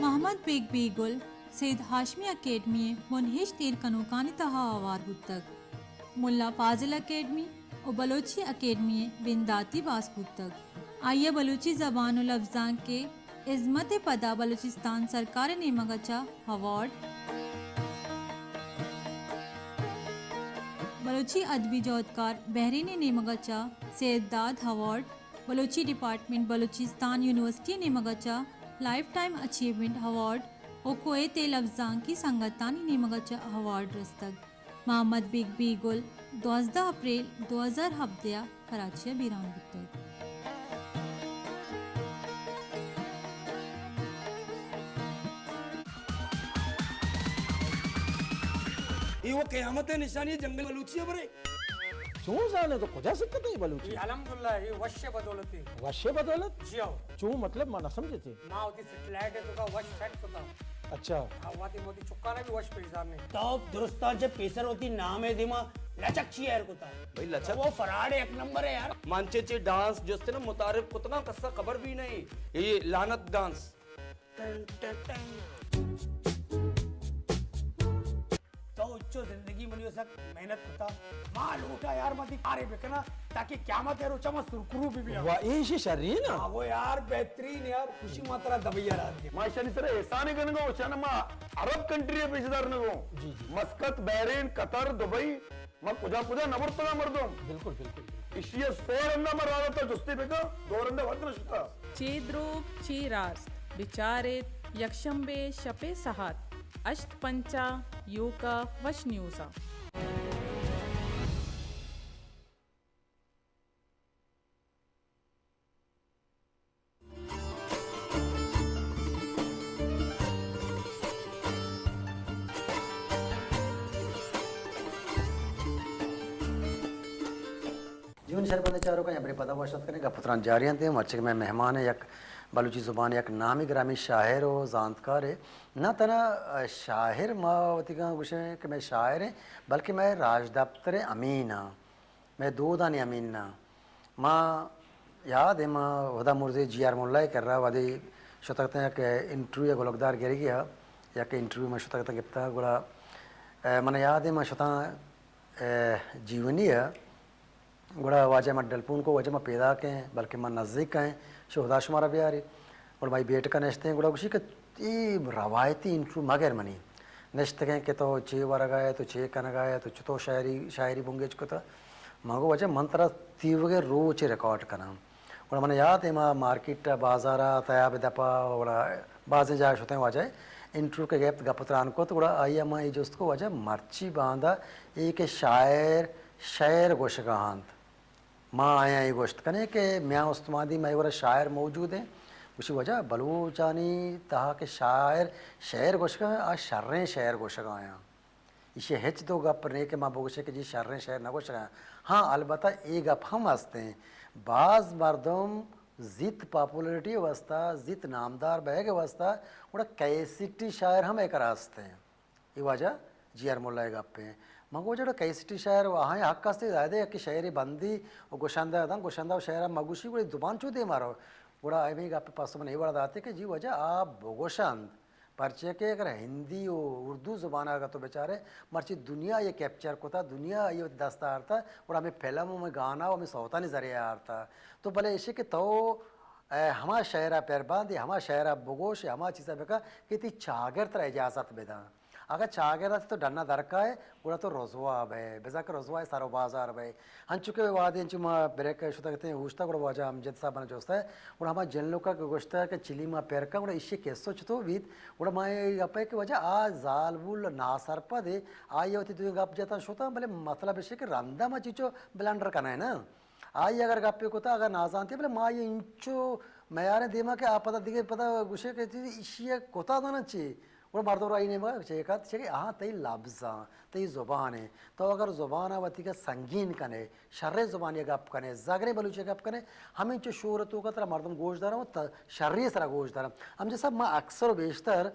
मोहम्मद बेग बेगुल सैयद हाशमी अकेडमी मुनहिश तीर कनूकानी तहा आवार बुतक मुल्ला फाजिल अकेडमी और बलोची अकेडमी बिंदाती बास बुतक आइए बलूची ज़बान और लफ्ज़ान के इज़्मत पदा बलूचिस्तान सरकार ने मगचा अवार्ड बलूची अदबी जोधकार बहरीन ने मगचा सैयदाद award Balochi department Balochistan university ने मगचा लाइफ टाइम अचीवमेंट अवार्ड और कुवैत लफ्ज़ान की संगतानी ने मगचा अवार्ड रस्तक मोहम्मद बेग बेगुल 12 अप्रैल 2017 कराची बीरान बुतक ये वो क़यामत है निशानी जंगल बलूची है बरे चूं जाने तो कुछ सिक्कत नहीं बलूची ये अल्हम्दुलिल्लाह ये वश्य बदौलत है वश्य बदौलत जी आओ चूं मतलब माना समझे थे मां होती सेटेलाइट है तो का वश सेट होता अच्छा आवाती मोती चुक्का ने भी वश पेशदार ने तब दुरुस्ता जब पेसर होती नाम है दिमा लचक ची यार कोता भाई लचक वो फराड एक नंबर है यार मानचे डांस जो ना मुतारिफ कुतना कस्सा खबर भी नहीं ये लानत डांस तो उच्चो जिंदगी मनी मलियो सक मेहनत करता मां लूटा यार मती कारे बेकना ताकि क़यामत रो चमस सुरकुरू भी वाह ये शर्री ना वो यार बेहतरीन यार खुशी मात्रा दबैया रात के मां शनि सर एहसान गनगो चनमा अरब कंट्री पेशदार नगो जी जी मस्कत बहरीन कतर दुबई मा पूजा पूजा नबरतला मर्दो बिल्कुल बिल्कुल इशिया स्टोर अंदा मरावता जुस्ती बेका दोरंदा वत्रशता चेद्रोप चेरास विचारित यक्षंबे शपे सहात अष्टपंचा योका वशन्यूसा जीवन शरबंद चारों का यहाँ पर पता वशत करें गपुत्रान जारियां थे मर्चक में मेहमान है यक बलूची ज़ुबान यक नामी ग्रामी शायर हो जानकार है ना तना शायर मावती का कुछ है कि मैं शायर है बल्कि मैं राज दफ्तर अमीन हाँ मैं दो दानी अमीन ना माँ याद है माँ वदा मुर्दे GR मुल्ला कर रहा वादे शतकते हैं कि इंटरव्यू या गोलकदार गिरी गया या कि इंटरव्यू में शतकते गिफ्ता गुड़ा मन याद है माँ शता जीवनी है गुड़ा वाजे मैं डलपून को वजह मैं पैदा के हैं बल्कि मैं नज़दीक का हैं शोहदा शुमारा प्यारे और भाई बेट का नश्ते हैं गुड़ा उसी के रवायती इंटरव्यू मगर मनी नश्ते के तो चे वारा गाया तो चे कन गाया तो चुतो शायरी बुंगे चुका था मगो वजह मंत्रा तीव्र रोच रिकॉर्ड करना और मैंने याद है माँ मार्केट बाजारा तयाब दपा और बाज़ जाए होते हैं वजह इंटरव्यू के गैप गपत्रान को तो गुड़ा आई माँ ये जोस्त को वजह मर्ची बांधा एक शायर गोशगाहांत माँ आया ये गोश्त कने के म्याँ उस्तमादी मैं वाला शायर मौजूद हैं उसी वजह बलूचानी तहा के शायर गोशगा आज शर्रें शायर गोशगा आया इसे हेच दो गप ने के माँ बोगशे के जी शर्रें शायर ना गोशगा हाँ अलबत्ता एक गप हम हंसते हैं बाज मर्दम जित पॉपुलरिटी अवस्था जित नामदार बैग अवस्था उड़ा कैसिटी शायर हम एक हंसते हैं ये वजह GR मुल्ला गप पे मगो जो कैसिटी शायर वहाँ हक कास्ते ज़्यादा कि शायरी बंदी और गोशांदा था गोशांदा शायर मगुशी बड़ी दुबान चूदे मारो बड़ा आई भी आप पास में नहीं बड़ा दाते कि जी वजह आप बोगोशांद परचे के अगर हिंदी और उर्दू ज़ुबान आगा तो बेचारे मर्ची दुनिया ये कैप्चर को था दुनिया ये दस्तार था और हमें फिल्मों में गाना हमें सौता नहीं जरिया था तो भले इसे के तो हमारा शायरा पैरबांदी हमारा शायरा बोगोश हमारा चीज़ा बेका कि ती चागर तरह इजाज़त बेदा अगर चागेरा तो डरना दरका है पूरा तो रोजवा है बेजा का रोजवा है सारो बाजार है हम चुके वादे इंचु माँ ब्रेक शुद्ध कहते हैं उष्टा गुड़ा वाजा हम जैसा बना जोस्ता है और हमारा जन लोग का गोश्ता है कि चिली माँ पैर का उड़ा इश्य कैसो चुतो बीत उड़ा माँ गप्पे की वजह आ जालबुल नासरपा दे आई होती तुझे गप जाता शोता भले मतलब इश्य के रंदा माँ चीचो ब्लंडर करना है ना आई अगर गप्पे को था अगर ना जानती भले माँ ये इंचो मैं यार दिमाग के आप पता दिखे पता गुस्से कहती थी इश्य कोता था ना चाहिए वो मर्दों राई ने मगर चेका चेके हाँ तई लफ्ज़ा तई ज़ुबान है तो अगर ज़ुबान आवती का संगीन कने शर्रे ज़ुबान ये गप कने जागरे बलूचे गप कने हमें जो शोरतों का तरह मर्दम गोश्त दारा वो शर्रे सरा गोश्त दारा हम जैसा मैं अक्सर बेशतर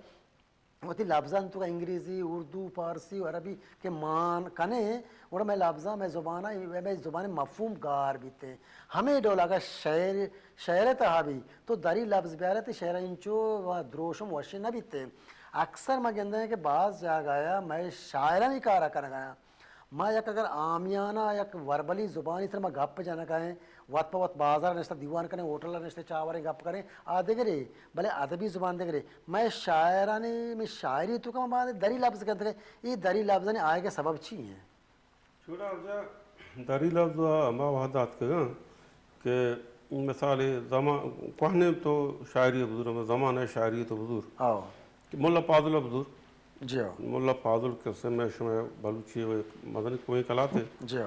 वती लफ्ज़ान तो का अंग्रेज़ी उर्दू फारसी अरबी के मान कने और मैं लफ्ज़ा मैं ज़ुबान मफ़हूम गार भी थे हमें डोला का शायर तहा भी तो दरी लफ्ज़ प्यारे थे शायर इंचो व द्रोशम वशे न भी थे अक्सर मैं कहते हैं कि बाज जा गया मैं शायरा नहीं कहा कर गया मैं यक अगर आमियाना यक वर्बली ज़ुबानी तरह मैं गप जाना कहें वत पवत बाजार नश्ता दीवान करें होटल नश्ते चावरें गप करें आ देख रहे भले अदबी ज़ुबान देख रहे मैं शायरानी में शायरी तो कम बात दरी लफ्ज़ कहते हैं ये दरी लफ्ज़ ने आए के सबब छी हैं छोड़ा दरी लफ्ज़ अम्मा वहादात के मिसाल जमा कहने तो शायरी बुजुर्ग ज़माना शायरी तो बुजुर्ग आओ मुल्ला फाजुल बुजुर्ग जी मुल्ला फाजुल के समय शुमे बलूची मदनी कोई कला थे जी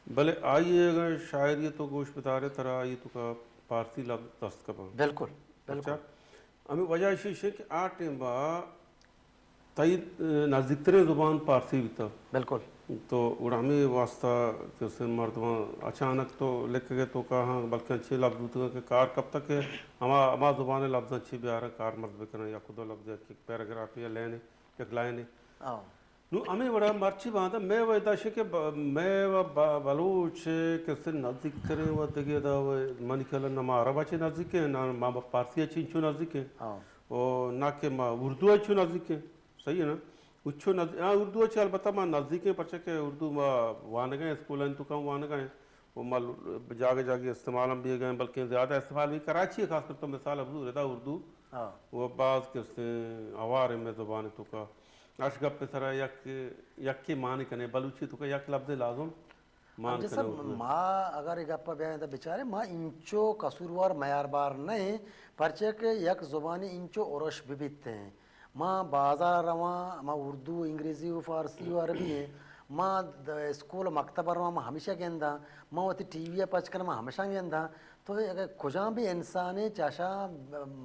भले आइए अगर शायरी तो गोश बता रहे तरह आइए तो का पारसी लफ्ज़ दस्त का बिल्कुल बिल्कुल हमें वजह इसी कि आ टेम बा तई नज़दीकतरे ज़ुबान पारसी भी था बिल्कुल तो उड़ामी वास्ता जैसे मर्दवा अचानक तो लिख गए तो कहाँ बल्कि अच्छे लफ्ज़ के कार कब तक है हमारा ज़ुबान लफ्ज़ अच्छी भी आ रहा कार मर्द बेकना या खुद लफ्ज़ एक पैराग्राफ या लाइन एक लाइन है नु हमें बड़ा मर्ची बात है मैं वह दाशे के मैं वह बलूच कैसे नज़दीक करे वह देखे दा मन ख्याल ना माँ अरब अच्छे नज़दीक है ना माँ पारसी अच्छी इंचो नज़दीक है और ना के माँ उर्दू अच्छी नज़दीक है सही है ना उच्छो उर्दू चल बता मां नज़दीक पर के उर्दू वान गए स्कूल तो कम वान गए वो माल जागे जागे इस्तेमाल हम भी गए बल्कि ज़्यादा इस्तेमाल भी कराची है खासकर तो मिसाल अब्दू रहता उर्दू वो बाज़ किस्ते आवार में ज़बान तो का अशगप पे सरा यक के मान कने बलूची तो का यक लफ्ज़ लाज़म मान जैसा माँ अगर एक गप्पा बयान था बेचारे माँ इंचो कसूरवार मयारबार नहीं परचे के यक ज़ुबानी इंचो औरश विविधते हैं माँ बाजार रवा माँ उर्दू अंग्रेज़ी फ़ारसी और अरबी है माँ स्कूल मकतब रवा माँ हमेशा के अंदा माँ वती टीवी पच कर माँ हमेशा के अंदा तो अगर खुजा भी इंसान चाशा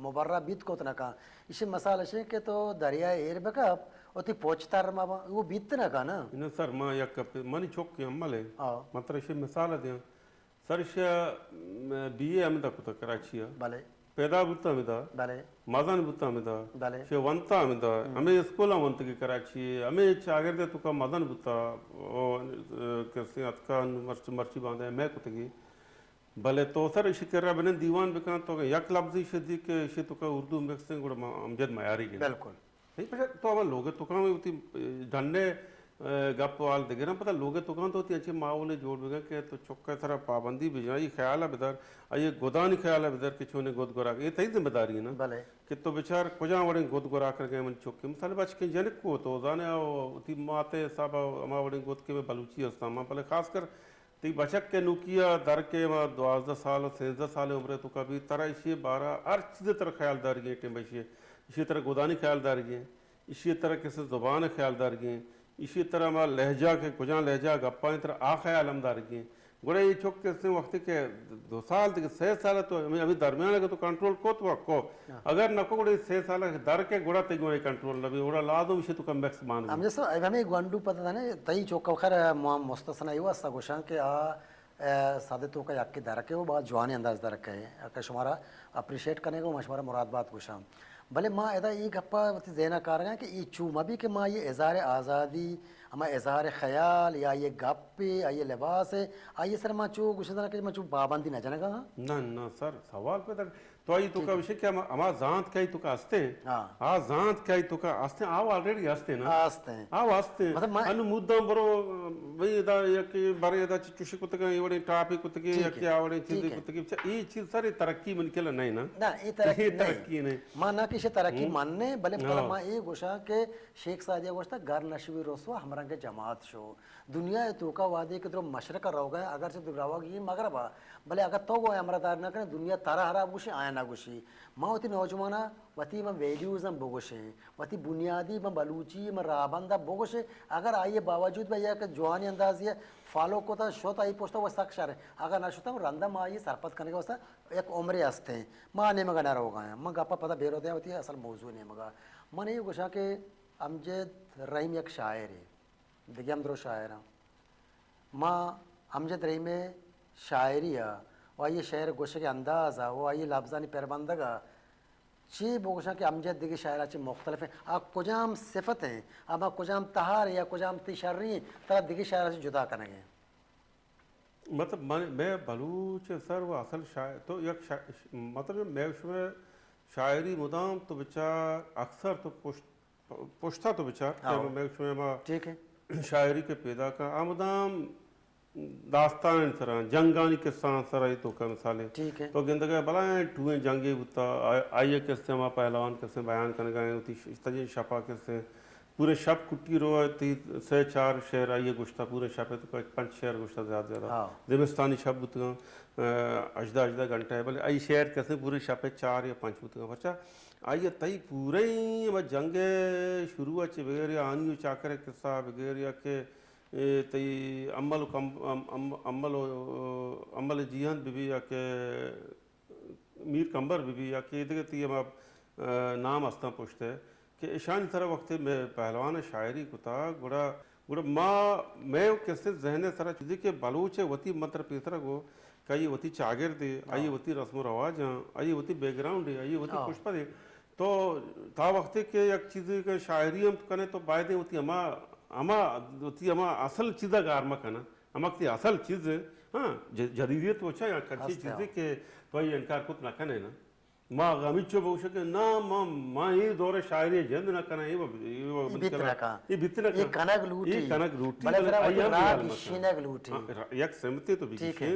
मुबर्रा बीत को तना का इसे मसाल ऐसे के तो दरिया एर बेकअप ओती पोचता रमा वो बीत ना का ना इन सर माँ यक मनी चौक के अम्मल है मतलब इसे मिसाल दे सर इसे बीए अमित कुछ कराची है भले पैदा बुता अमित भले मजान बुता अमित भले शे वंता अमित हमें स्कूल वंत की कराची हमें चागर दे तुका मदन बुता ओ कैसे अतका मर्ची बांधे मैं कुछ की भले तो सर इसे कर रहा बने दीवान बेकान तो यक लफ्ज़ी शदी के इसे तुका उर्दू मिक्सिंग गुड़ अमजद मयारी के बिल्कुल नहीं पर तो अब लोग तो काम होती डंडे गप वाल देखे ना पता लोग तो काम तो होती अच्छी माहौल जोड़ बेगा के तो चौका सारा पाबंदी भी जाए ख्याल है बेदर ये गोदानी ख्याल है बेदर किसी ने गोद गोरा ये तई जिम्मेदारी है ना भले कि तो बेचार कुजा वड़े गोद गोरा कर गए मन चौके मिसाल बच के जनिक को तो जाने उती माते साहब अमा वड़े गोद के बलूची हस्ता मां भले खासकर ती बचक के नुकिया दर के 12 साल 13 साल उम्र तो कभी तरह इसी 12 हर चीज़ तरह ख्यालदार गए टेम बचिए इसी तरह गोदानी ख्यालदार गए इसी तरह किसी ज़ुबान ख्यालदार गए इसी तरह मां लहजा के कुजा लहजा गप्पा तरह आ ख्याल हमदार गए गुड़े ये चौक के वक्त के 2 साल तक 6 साल तो अभी दरमियान लगे तो कंट्रोल को अगर नको गुड़े 6 साल दर के गुड़ा ते गुड़े कंट्रोल लबी गुड़ा लादो विषय तो कम मैक्स मान हम जैसा हमें गंडू पता था ना तई चौक खैर मुस्तसना युवा सा गोशा के सादे तो का याक के दर के वो बहुत जवानी अंदाज दर के है शुमारा अप्रिशिएट करने को मशवरा मुराद बात गोशा भले माँ ऐसा एक गप्पा जेना कार कि ये चूमा भी कि माँ ये इज़हार आज़ादी हमारा इज़हार ख्याल या ये गप्पे या ये लिबास है आइए सर माँ चू कुछ तरह के माँ चू पाबंदी ना जाने का ना ना सर सवाल पे तक तो आई तो का विषय क्या हमारा जांत क्या ही तो का हस्ते हैं हाँ जांत क्या ही तो का हस्ते आओ ऑलरेडी हस्ते ना हस्ते हैं आओ हस्ते मतलब अनु मुद्दा बरो वही इधर या कि बारे इधर चुशी कुत्ते का ये वाले टापी कुत्ते की या क्या वाले चीज़ें कुत्ते की ये चीज़ सारी तरक्की मन के लिए नहीं ना ना ये तरक्की नहीं माँ ना किसी तरक्की मानने भले पहला माँ ये गोशा के शेख सादिया गोश्ता घर नशवी रोसवा हमारा के जमात शो दुनिया तो का वादे के तो मशरक रहो गए अगर से दुरावागी मगरब भले अगर तो वो हमारा दार ना करें दुनिया तारा हरा गुशी आया ना गुशी माँ वती नौजवाना वती में वैल्यूज़ हम बोगोशे वती बुनियादी में बलूची में राबंदा बोगोशे अगर आइए बावजूद भैया के जवानी अंदाज ये फॉलो को था शोता ही पोस्ता वो सक्षर है अगर ना शोता रंदा माँ ये सरपत करने का वास्ता एक उम्र हस्ते हैं माँ ने मगा ना गए माँ गप्पा पता बेर होते हैं होती है असल मौजू नहीं मगा माँ ने ये गुशा के अमजद रहीम एक शायर है देखिए हम दो शायर हैं माँ अमजद रहीम में शायरी है वह ये शायर गोशे के अंदाज़ है वो ये लफ्ज़ानी पैरबंदगा ची बोगोशा के अमजद दिखे शायर अच्छे मुख्तलिफ हैं आप कुजाम सिफत हैं अब आप कुजाम तहार या कुजाम तिशर्री तरह दिखे शायर से जुदा करेंगे मतलब मैं बलूच सर वो असल शायर तो एक मतलब मैं उसमें शायरी मुदाम तो बेचार अक्सर तो पुश्ता तो बेचार मैं उसमें ठीक है शायरी के पैदा का आमदाम दास्तान सरा जंगानी के साथ सरा तो का मिसाले ठीक है तो गिंदगा बलाएं टूए जंगे बुता आइए किससे हमारा पहलवान किससे बयान करने गए होती तजे शपा किससे पूरे शब कुट्टी रो थी 4 शहर आइए गुश्ता पूरे शब तो 5 शहर गुश्ता ज़्यादा जिमिस्तानी शब बुतगा अजदा घंटा है भले आई शहर कैसे पूरे शब 4 या 5 बुतगा बच्चा आइए तई पूरे ही मैं जंगे शुरू अच्छे बगैर या आनी चाकर किस्सा बगैर या के तई अम्मल जीहन बीबी या के मीर कंबर बीबी या के इधर ती हम नाम हस्ता पूछते कि ईशान तरह वक्त में पहलवान शायरी कुता गुड़ा गुड़ा माँ मैं कैसे जहने तरह चीज़ के बलूच वती मंत्र पेसरा को कई वती चागिर दे आइए वती रस्म रवाज आइए वती बैकग्राउंड है आइए वती पुष्पा दे तो था वक्त के एक चीज़ के शायरी हम करें तो बायदे होती अमा असल चीज़ का आरमा करना अमक असल चीज़ हाँ जदीदियत वो अच्छा कच्ची चीज़ें के तो ये इनकार कुछ ना कने ना माँ गमिचो बहुशक ना माँ ये दौरे शायरी जंद ना करना ये बितना ये कनक लूटी बले राग शिनक लूटी एक समते तो बिकिशे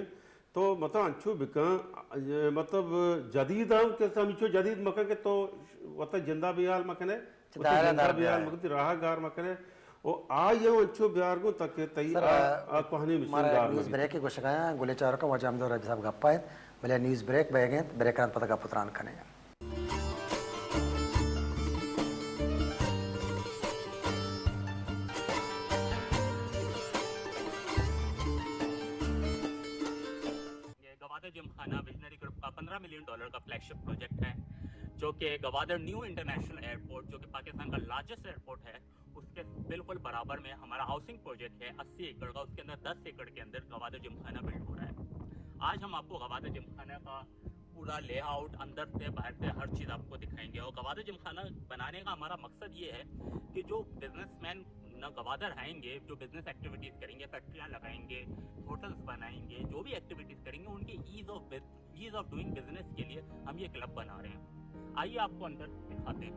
तो मतलब अंचो बिका मतलब जदीद हम के समिचो जदीद मका के तो वत जिंदा बियाल मकने जिंदा बियाल मकती राह गार मकने ओ आ ये अंचो बियार को तक तई आ कहानी मिशन गार न्यूज़ ब्रेक की गोशकाया गोले चार का वजह हमदो रब साहब गप्पा है भले न्यूज़ ब्रेक बैगे ब्रेक का पता का पुत्रान कने गवादर जिमखाना विजनरी ग्रुप का $15 मिलियन का फ्लैगशिप प्रोजेक्ट है, जो कि गवादर न्यू इंटरनेशनल एयरपोर्ट जो कि पाकिस्तान का लार्जेस्ट एयरपोर्ट है उसके बिल्कुल बराबर में हमारा हाउसिंग प्रोजेक्ट है 80 एकड़ का। उसके अंदर 10 एकड़ के अंदर गवादर जिमखाना बिल्ड हो रहा है। आज हम आपको गवादर जिमखाना का पूरा लेआउट अंदर से बाहर से हर चीज़ आपको दिखाएंगे। और गवादर जिमखाना बनाने का हमारा मकसद ये है कि जो बिजनेसमैन न गवादर आएंगे, जो बिजनेस एक्टिविटीज़ करेंगे, फैक्ट्रियाँ लगाएंगे, होटल्स बनाएंगे, जो भी एक्टिविटीज़ करेंगे उनके ईज ऑफ डूइंग बिजनेस के लिए हम ये क्लब बना रहे हैं। आइए आपको अंदर दिखाते हैं।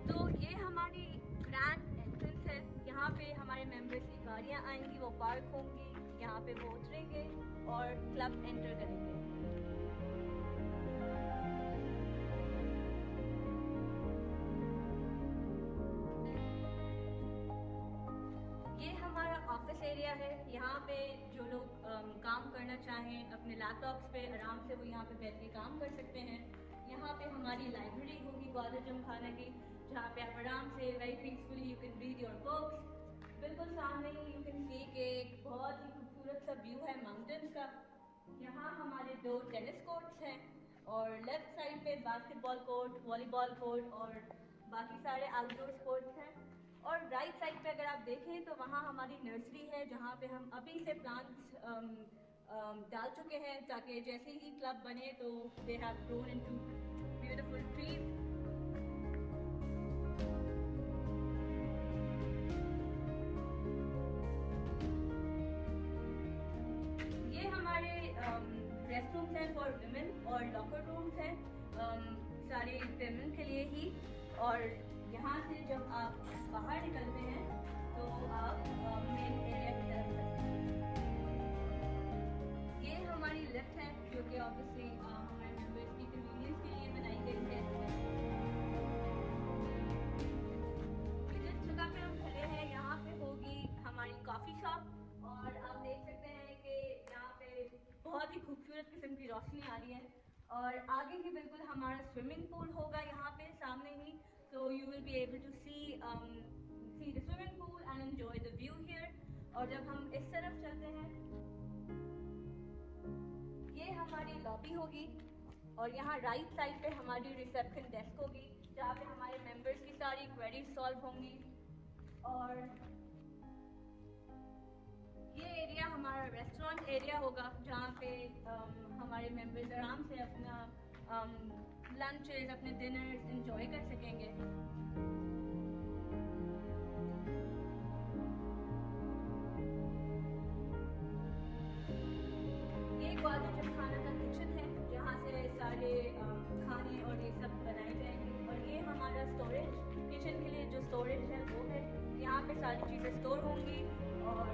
तो ये हमारी ग्रैंड एंट्रेंस है। यहाँ पे हमारे मेंबर्स की गाड़ियाँ आएंगी, वो पार्क होंगी, यहाँ पे वो उतरेंगे और क्लब एंटर करेंगे। ये हमारा ऑफिस एरिया है। यहाँ पे जो लोग काम करना चाहें अपने लैपटॉप्स पे आराम से वो यहाँ पे बैठ के काम कर सकते हैं। यहाँ पे हमारी लाइब्रेरी होगी गवादर जिमखाना की, जहाँ पे आप आराम से very peacefully you can read your books. बिल्कुल सामने ही यू कैन सी कि एक बहुत ही खूबसूरत सा व्यू है माउंटेन्स का। यहाँ हमारे 2 टेनिस कोर्ट्स हैं और लेफ्ट साइड पे बास्केटबॉल कोर्ट, वॉलीबॉल कोर्ट और बाकी सारे आउटडोर स्पोर्ट्स हैं। और राइट साइड पे अगर आप देखें तो वहाँ हमारी नर्सरी है, जहाँ पे हम अभी से प्लांट्स डाल चुके हैं ताकि जैसे ही क्लब बने तो they have grown into beautiful trees. ये हमारे रेस्ट रूम्स हैं फॉर विमेन और लॉकर रूम्स हैं सारे विमेन के लिए ही। और यहाँ से जब आप बाहर निकलते हैं तो आप मेन एरिया की तरफ चलते हैं। ये हमारी लिफ्ट है जो कि ऑब्वियसली हमारे मेंबर्स की कन्वीनियंस के लिए बनाई गई है। जिस जगह पे हम खड़े हैं यहाँ पे होगी हमारी कॉफ़ी शॉप और आप देख सकते हैं कि यहाँ पे बहुत ही खूबसूरत किस्म की रोशनी आ रही है। और आगे ही बिल्कुल हमारा स्विमिंग पूल होगा यहाँ पे सामने ही। So you will be able to see the swimming pool and enjoy the view here. और जब हम इस तरफ चलते हैं ये हमारी लॉबी होगी और यहाँ राइट साइड पे हमारी रिसेप्शन डेस्क होगी जहाँ पे हमारे मेंबर्स की सारी क्वेरीज सॉल्व होंगी। और ये एरिया हमारा रेस्टोरेंट एरिया होगा जहाँ पे हमारे मेंबर्स आराम से अपना लंचेस, अपने डिनर्स एंजॉय कर सकेंगे। ये गवादर जिमखाना का किचन है जहाँ से सारे खाने और ये सब बनाए जाएंगे। और ये हमारा स्टोरेज, किचन के लिए जो स्टोरेज है वो है। यहाँ पे सारी चीज़ें स्टोर होंगी। और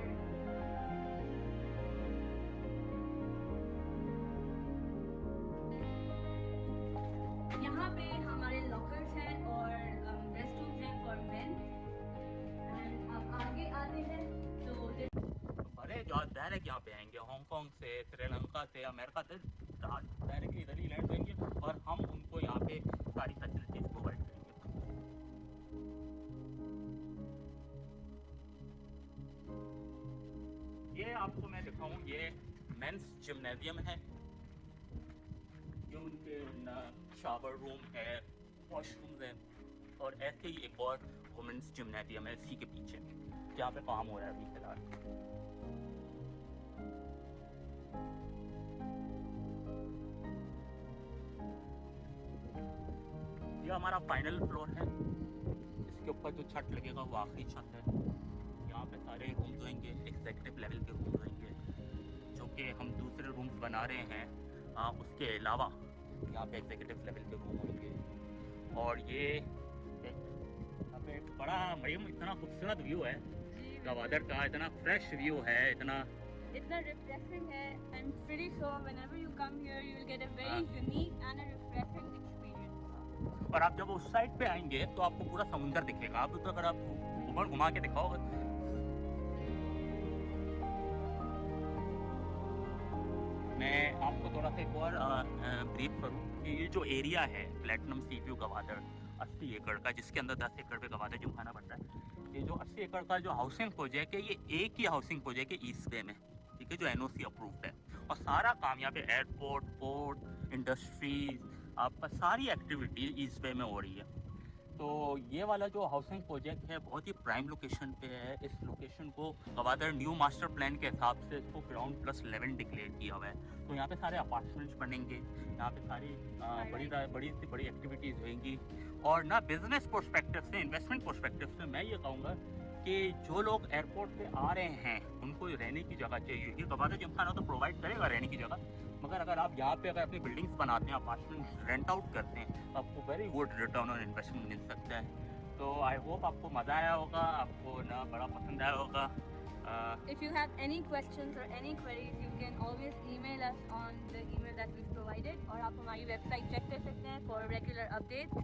यहाँ पे हमारे लॉकर्स हैं और रेस्ट रूम्स हैं फॉर मेन। एंड अब आगे आते हैं तो बड़े जो डायरेक्ट यहाँ पे आएंगे हांगकांग से, श्रीलंका से, अमेरिका से डायरेक्टली इधर ही लैंड होंगे और हम उनको यहाँ पे सारी फैसिलिटीज प्रोवाइड करेंगे। ये आपको मैं दिखाऊँ, ये मेंस जिम्नेजियम है, ये उनके शावर रूम है, वॉशरूम्स हैं। और ऐसे ही एक और वुमेंस जिम्नेजियम है इसी के पीछे जहाँ पे काम हो रहा है अभी फिलहाल। ये हमारा फाइनल फ्लोर है। इसके ऊपर जो छत लगेगा वो आखिरी छत है। यहाँ पे सारे रूम्स होंगे एग्जीक्यूटिव लेवल के रूम्स होंगे, जो कि हम दूसरे रूम्स बना रहे हैं। उसके अलावा यहाँ पे एग्जीक्यूटिव लेवल के रूम होंगे। और ये यहाँ पे एक बड़ा मरियम इतना खूबसूरत व्यू है गवादर का, इतना फ्रेश व्यू है, इतना रिफ्रेशिंग है। I'm pretty sure whenever you come here you will get a very unique and a refreshing experience. और आप जब उस साइड पे आएंगे तो आपको पूरा समुंदर दिखेगा। आप तो अगर आप ऊपर घुमा के दिखाओगे, मैं आपको थोड़ा सा एक और ब्रीफ करूँ कि ये जो एरिया है प्लेटिनम सी व्यू गवादर 80 एकड़ का, जिसके अंदर 10 एकड़ पे गवादर जिमखाना बन रहा है, ये जो 80 एकड़ का जो हाउसिंग प्रोजेक्ट है, ये एक ही हाउसिंग प्रोजेक्ट है ईस्ट वे में, ठीक है, जो NOC अप्रूव्ड है। और सारा काम यहाँ पे एयरपोर्ट, पोर्ट, इंडस्ट्रीज, आपका सारी एक्टिविटी ईस्ट वे में हो रही है। तो ये वाला जो हाउसिंग प्रोजेक्ट है बहुत ही प्राइम लोकेशन पे है। इस लोकेशन को गवादर न्यू मास्टर प्लान के हिसाब से इसको ग्राउंड प्लस 11 डिक्लेयर किया हुआ है। तो यहाँ पे सारे अपार्टमेंट्स बनेंगे, यहाँ पे सारी बड़ी से बड़ी एक्टिविटीज़ होंगी। और ना बिजनेस पर्सपेक्टिव से, इन्वेस्टमेंट पर्सपेक्टिव से मैं ये कहूँगा कि जो लोग एयरपोर्ट पे आ रहे हैं उनको रहने की जगह चाहिए। ये गवादर जिमखाना तो प्रोवाइड करेगा रहने की जगह, मगर अगर आप यहाँ पे अगर अपनी बिल्डिंग्स बनाते हैं, अपार्टमेंट्स रेंट आउट करते हैं, तो आपको very good return on investment मिल सकता है। तो आई होप आपको मज़ा आया होगा, आपको ना बड़ा पसंद आया होगा। If you have any questions or any queries, you can always email us on the email that we've provided, और आप हमारी वेबसाइट चेक कर सकते हैं for regular updates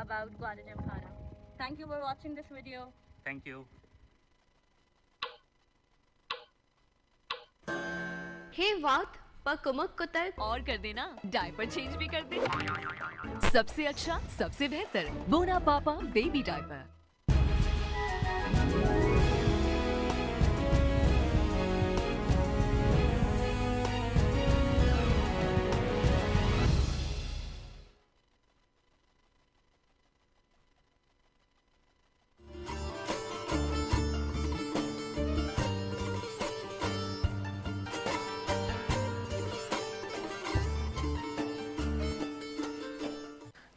about Gwadar Gymkhana. Thank you for watching this video. Thank you. हे वात पकुमक कुतर और कर देना, डायपर चेंज भी कर दे। सबसे अच्छा, सबसे बेहतर बोना पापा बेबी डायपर।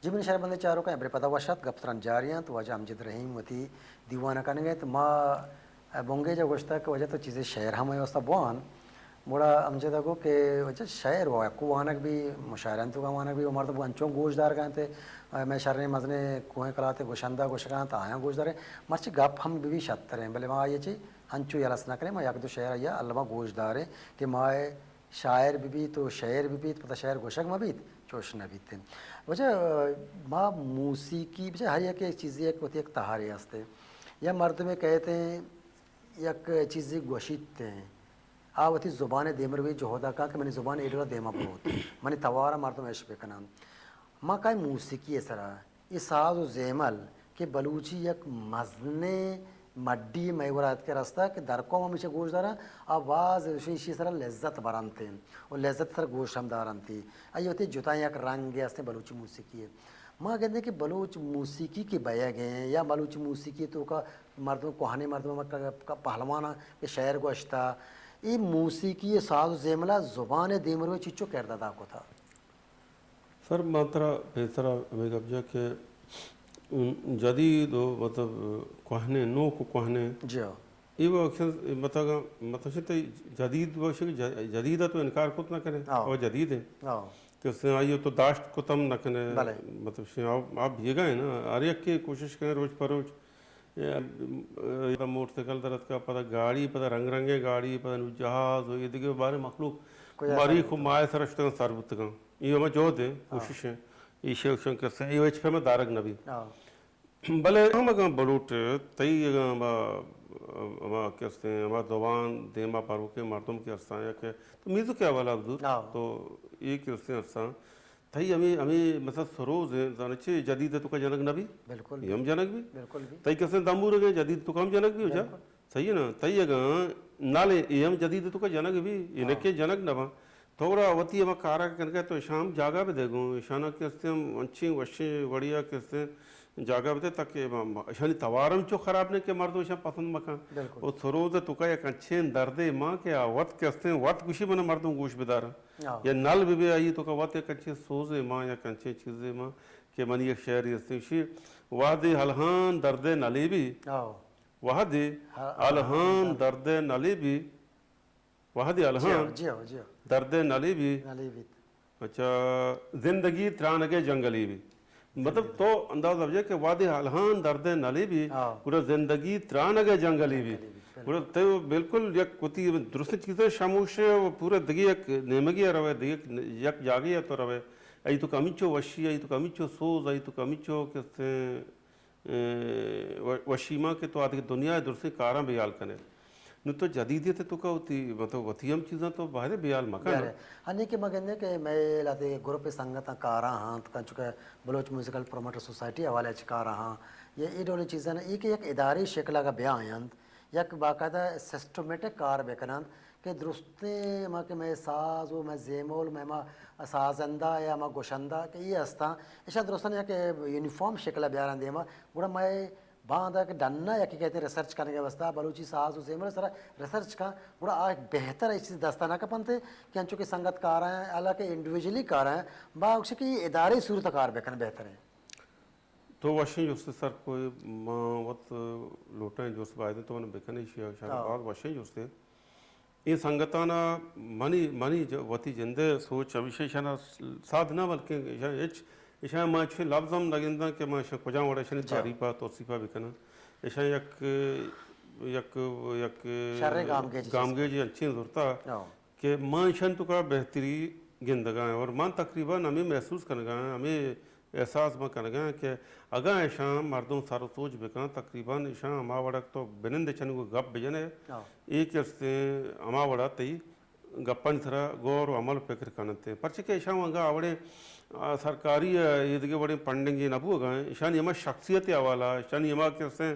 जिमिन शहर बंदे चारों का एबरे पता वशत गप्तरन जारियां तो वजह अमजद रहीम वती दीवाना करने गए तो माँ बोंगे जब गोश्ता के वजह तो चीज़ें शहर हम वस्ता बुआन बड़ा अमजद को के वजह शहर हुआ को वानक भी मुशायरन तो का वानक भी उमर तो अंचों गोशदार गए थे। मैं शहर ने मजने कुएँ कलाते गोशंदा गोशका तो आया गोशदार है मर्ची गप हम भी शतर हैं भले वहाँ ये चीज अंचो यलस ना करें मैं या तो शहर आया अल्लाह गोशदार है कि माए शायर भी तो शहर भी पता शहर गोशक मबीत चोश नबीत थे वजह माँ मूसीकी वजह हर एक चीज़ें एक होती एक तहारे हंसते या मर्द में कहते हैं एक चीज़ें गोशीते हैं आवती ज़ुबान देमर हुई जो होता कहा कि मैंने ज़ुबान एडवा देमा बहुत मैंने तवारा मर्द में इश्क़ का नाम माँ का मूसीकी है सरा ये साज ज़ेमल के बलूची एक मजने मड्डी मैवरात के रास्ता के दरकों में मुझे गोश्त दारा आवाज़ इसी तरह लज्जत बरानते हैं और लज्जत तरह गोश्त हम दारानती आई होती जुताएं एक रंग है असने बलूची मूसीकी है माँ कहते हैं कि बलूच मूसीकी के बया गए हैं या बलूच मूसीकी तो का मर्दों कोहाने मर्दों का पहलवाना के शहर को अश्ता ये मूसीकी ये साज ज़ेमला ज़ुबान देमर हुए चिच्चो कर दादा को था सर मात्रा बेहतरा में कब्जा के जदीद मतलब कहने नो को कहने जी ये वो अक्सर मतलब से जदीद वो जदीद तो इनकार खुद ना करें और जदीद है तो उसने आइए तो दाश्त को तम न करें मतलब से आप ये गए ना अरे के कोशिश करें रोज परोज मोटरसाइकिल दरद का पता गाड़ी पता रंग रंगे गाड़ी पता जहाज हो ये देखिए बारे मखलूक मारी को माए सरश्ते सरबुत का ये हमें जो दे कोशिश है ईशे शंकर से ये वेच पे में दारग नबी भले हम अगर बलूट तई अमा कहते हैं अमा दवान देमा पारो के मर्दों के अरसा या के तो मीज़ो क्या वाला अब्दुल तो ये कहते हैं अरसा तई हमें मतलब सरोज है जानचे जदीद तो का जनक नबी बिल्कुल हम जनक भी बिल्कुल भी तई कैसे दामूर गए जदीद तो काम जनक भी हो जा सही है ना तई अगर नाले ये हम जदीद तो का जनक भी इनके जनक नबा थोड़ा वती हम कारा करके तो शाम जागा पे देखूँ ईशाना कहते हम अच्छी वशी बढ़िया कहते जागा पे ताकि ईशानी तवारम चो खराब ने के मर्दो ईशा पसंद मकान वो सरोज तुका एक अच्छे दर्दे माँ के वत कहते हैं वत खुशी बना मर्दों गोश बेदार या नल भी आई तो का वत एक अच्छे सोजे माँ या अच्छे चीज़ें माँ के मनी एक शहरी हस्ती वादे हलहान दर्दे नली भी वहदी अलहान दर्द नली भी वहदी अलहान दर्द नली भी अच्छा जिंदगी त्रानगे जंगली भी मतलब तो अंदाज लग जाए कि वादे अलहान दर्द नली भी पूरा जिंदगी त्रानगे जंगली भी पूरा तो बिल्कुल यक कुती दुरुस्त चीज़ें शामोश पूरे दगी एक नेमगी रवे दगी यक जागी है तो रवे आई तो कमिचो वशी आई तो कमिचो सोज आई तो कमिचो किससे वशीमा के तो आदि दुनिया दुरुस्त कारा बेयाल कने न तो जदीदियत तो का होती मतलब वतीयम चीज़ें तो बाहर बेयाल मकान अन्य के मगने के मैं लाते ग्रुप संगत कारा हाँ तो चुका बलोच म्यूजिकल प्रोमोटर सोसाइटी हवाले चकारा हाँ ये डोली चीज़ें ना एक इदारी शक्ल का बयान यक बाकायदा सिस्टमेटिक कार बेकनान के दुरुस्ते माँ के मैं साज वो मैं जेमोल मैं माँ साजंदा या माँ गोशंदा के ये हस्ता ऐसा दुरुस्तन या के यूनिफॉर्म शक्ल बयान दे माँ बुरा मैं बांधा के डन्ना या कि कहते हैं रिसर्च करने के वास्ता बलूची साज उसे मतलब सारा रिसर्च का बुरा एक बेहतर इस चीज़ दस्ताना का पंते कि अंचो के संगत कार हैं अलग के इंडिविजुअली कार हैं बाउक्ष की इदारे सूरत कार बेकन बेहतर है तो वशिंग जोसे सर कोई वत लोटा जोस बायदे तो उन्हें बेकने शायद बाद वशिंग जोसे ये संगताना मनी जो वती जिंदे सोच अविशेषना साधना बल्कि ऐसा मैं अच्छे लफ्ज़म लगेंदा कि मैं ऐसा कुछ और ऐसा नहीं तारीफ़ा तोसीफ़ा बिकना ऐसा यक यक यक गामगे जी अच्छी ज़रूरता कि मैं ऐसा तो का बेहतरी गिंदगा है और मैं तकरीबन हमें महसूस करना है हमें एहसास में करना है कि अगर ऐसा मर्दों सारो सोच बिकना तकरीबन ऐसा हमारा तो बिनंदे चन को गप बिजने एक से हमारा तई गप्पन थरा गौर अमल पेकर करते पर चिके ऐसा वहाँ आवड़े सरकारी ये बड़े पंडेंगे नबू गए ईशान यमा शख्सियत वाला ईशान यमा कैसे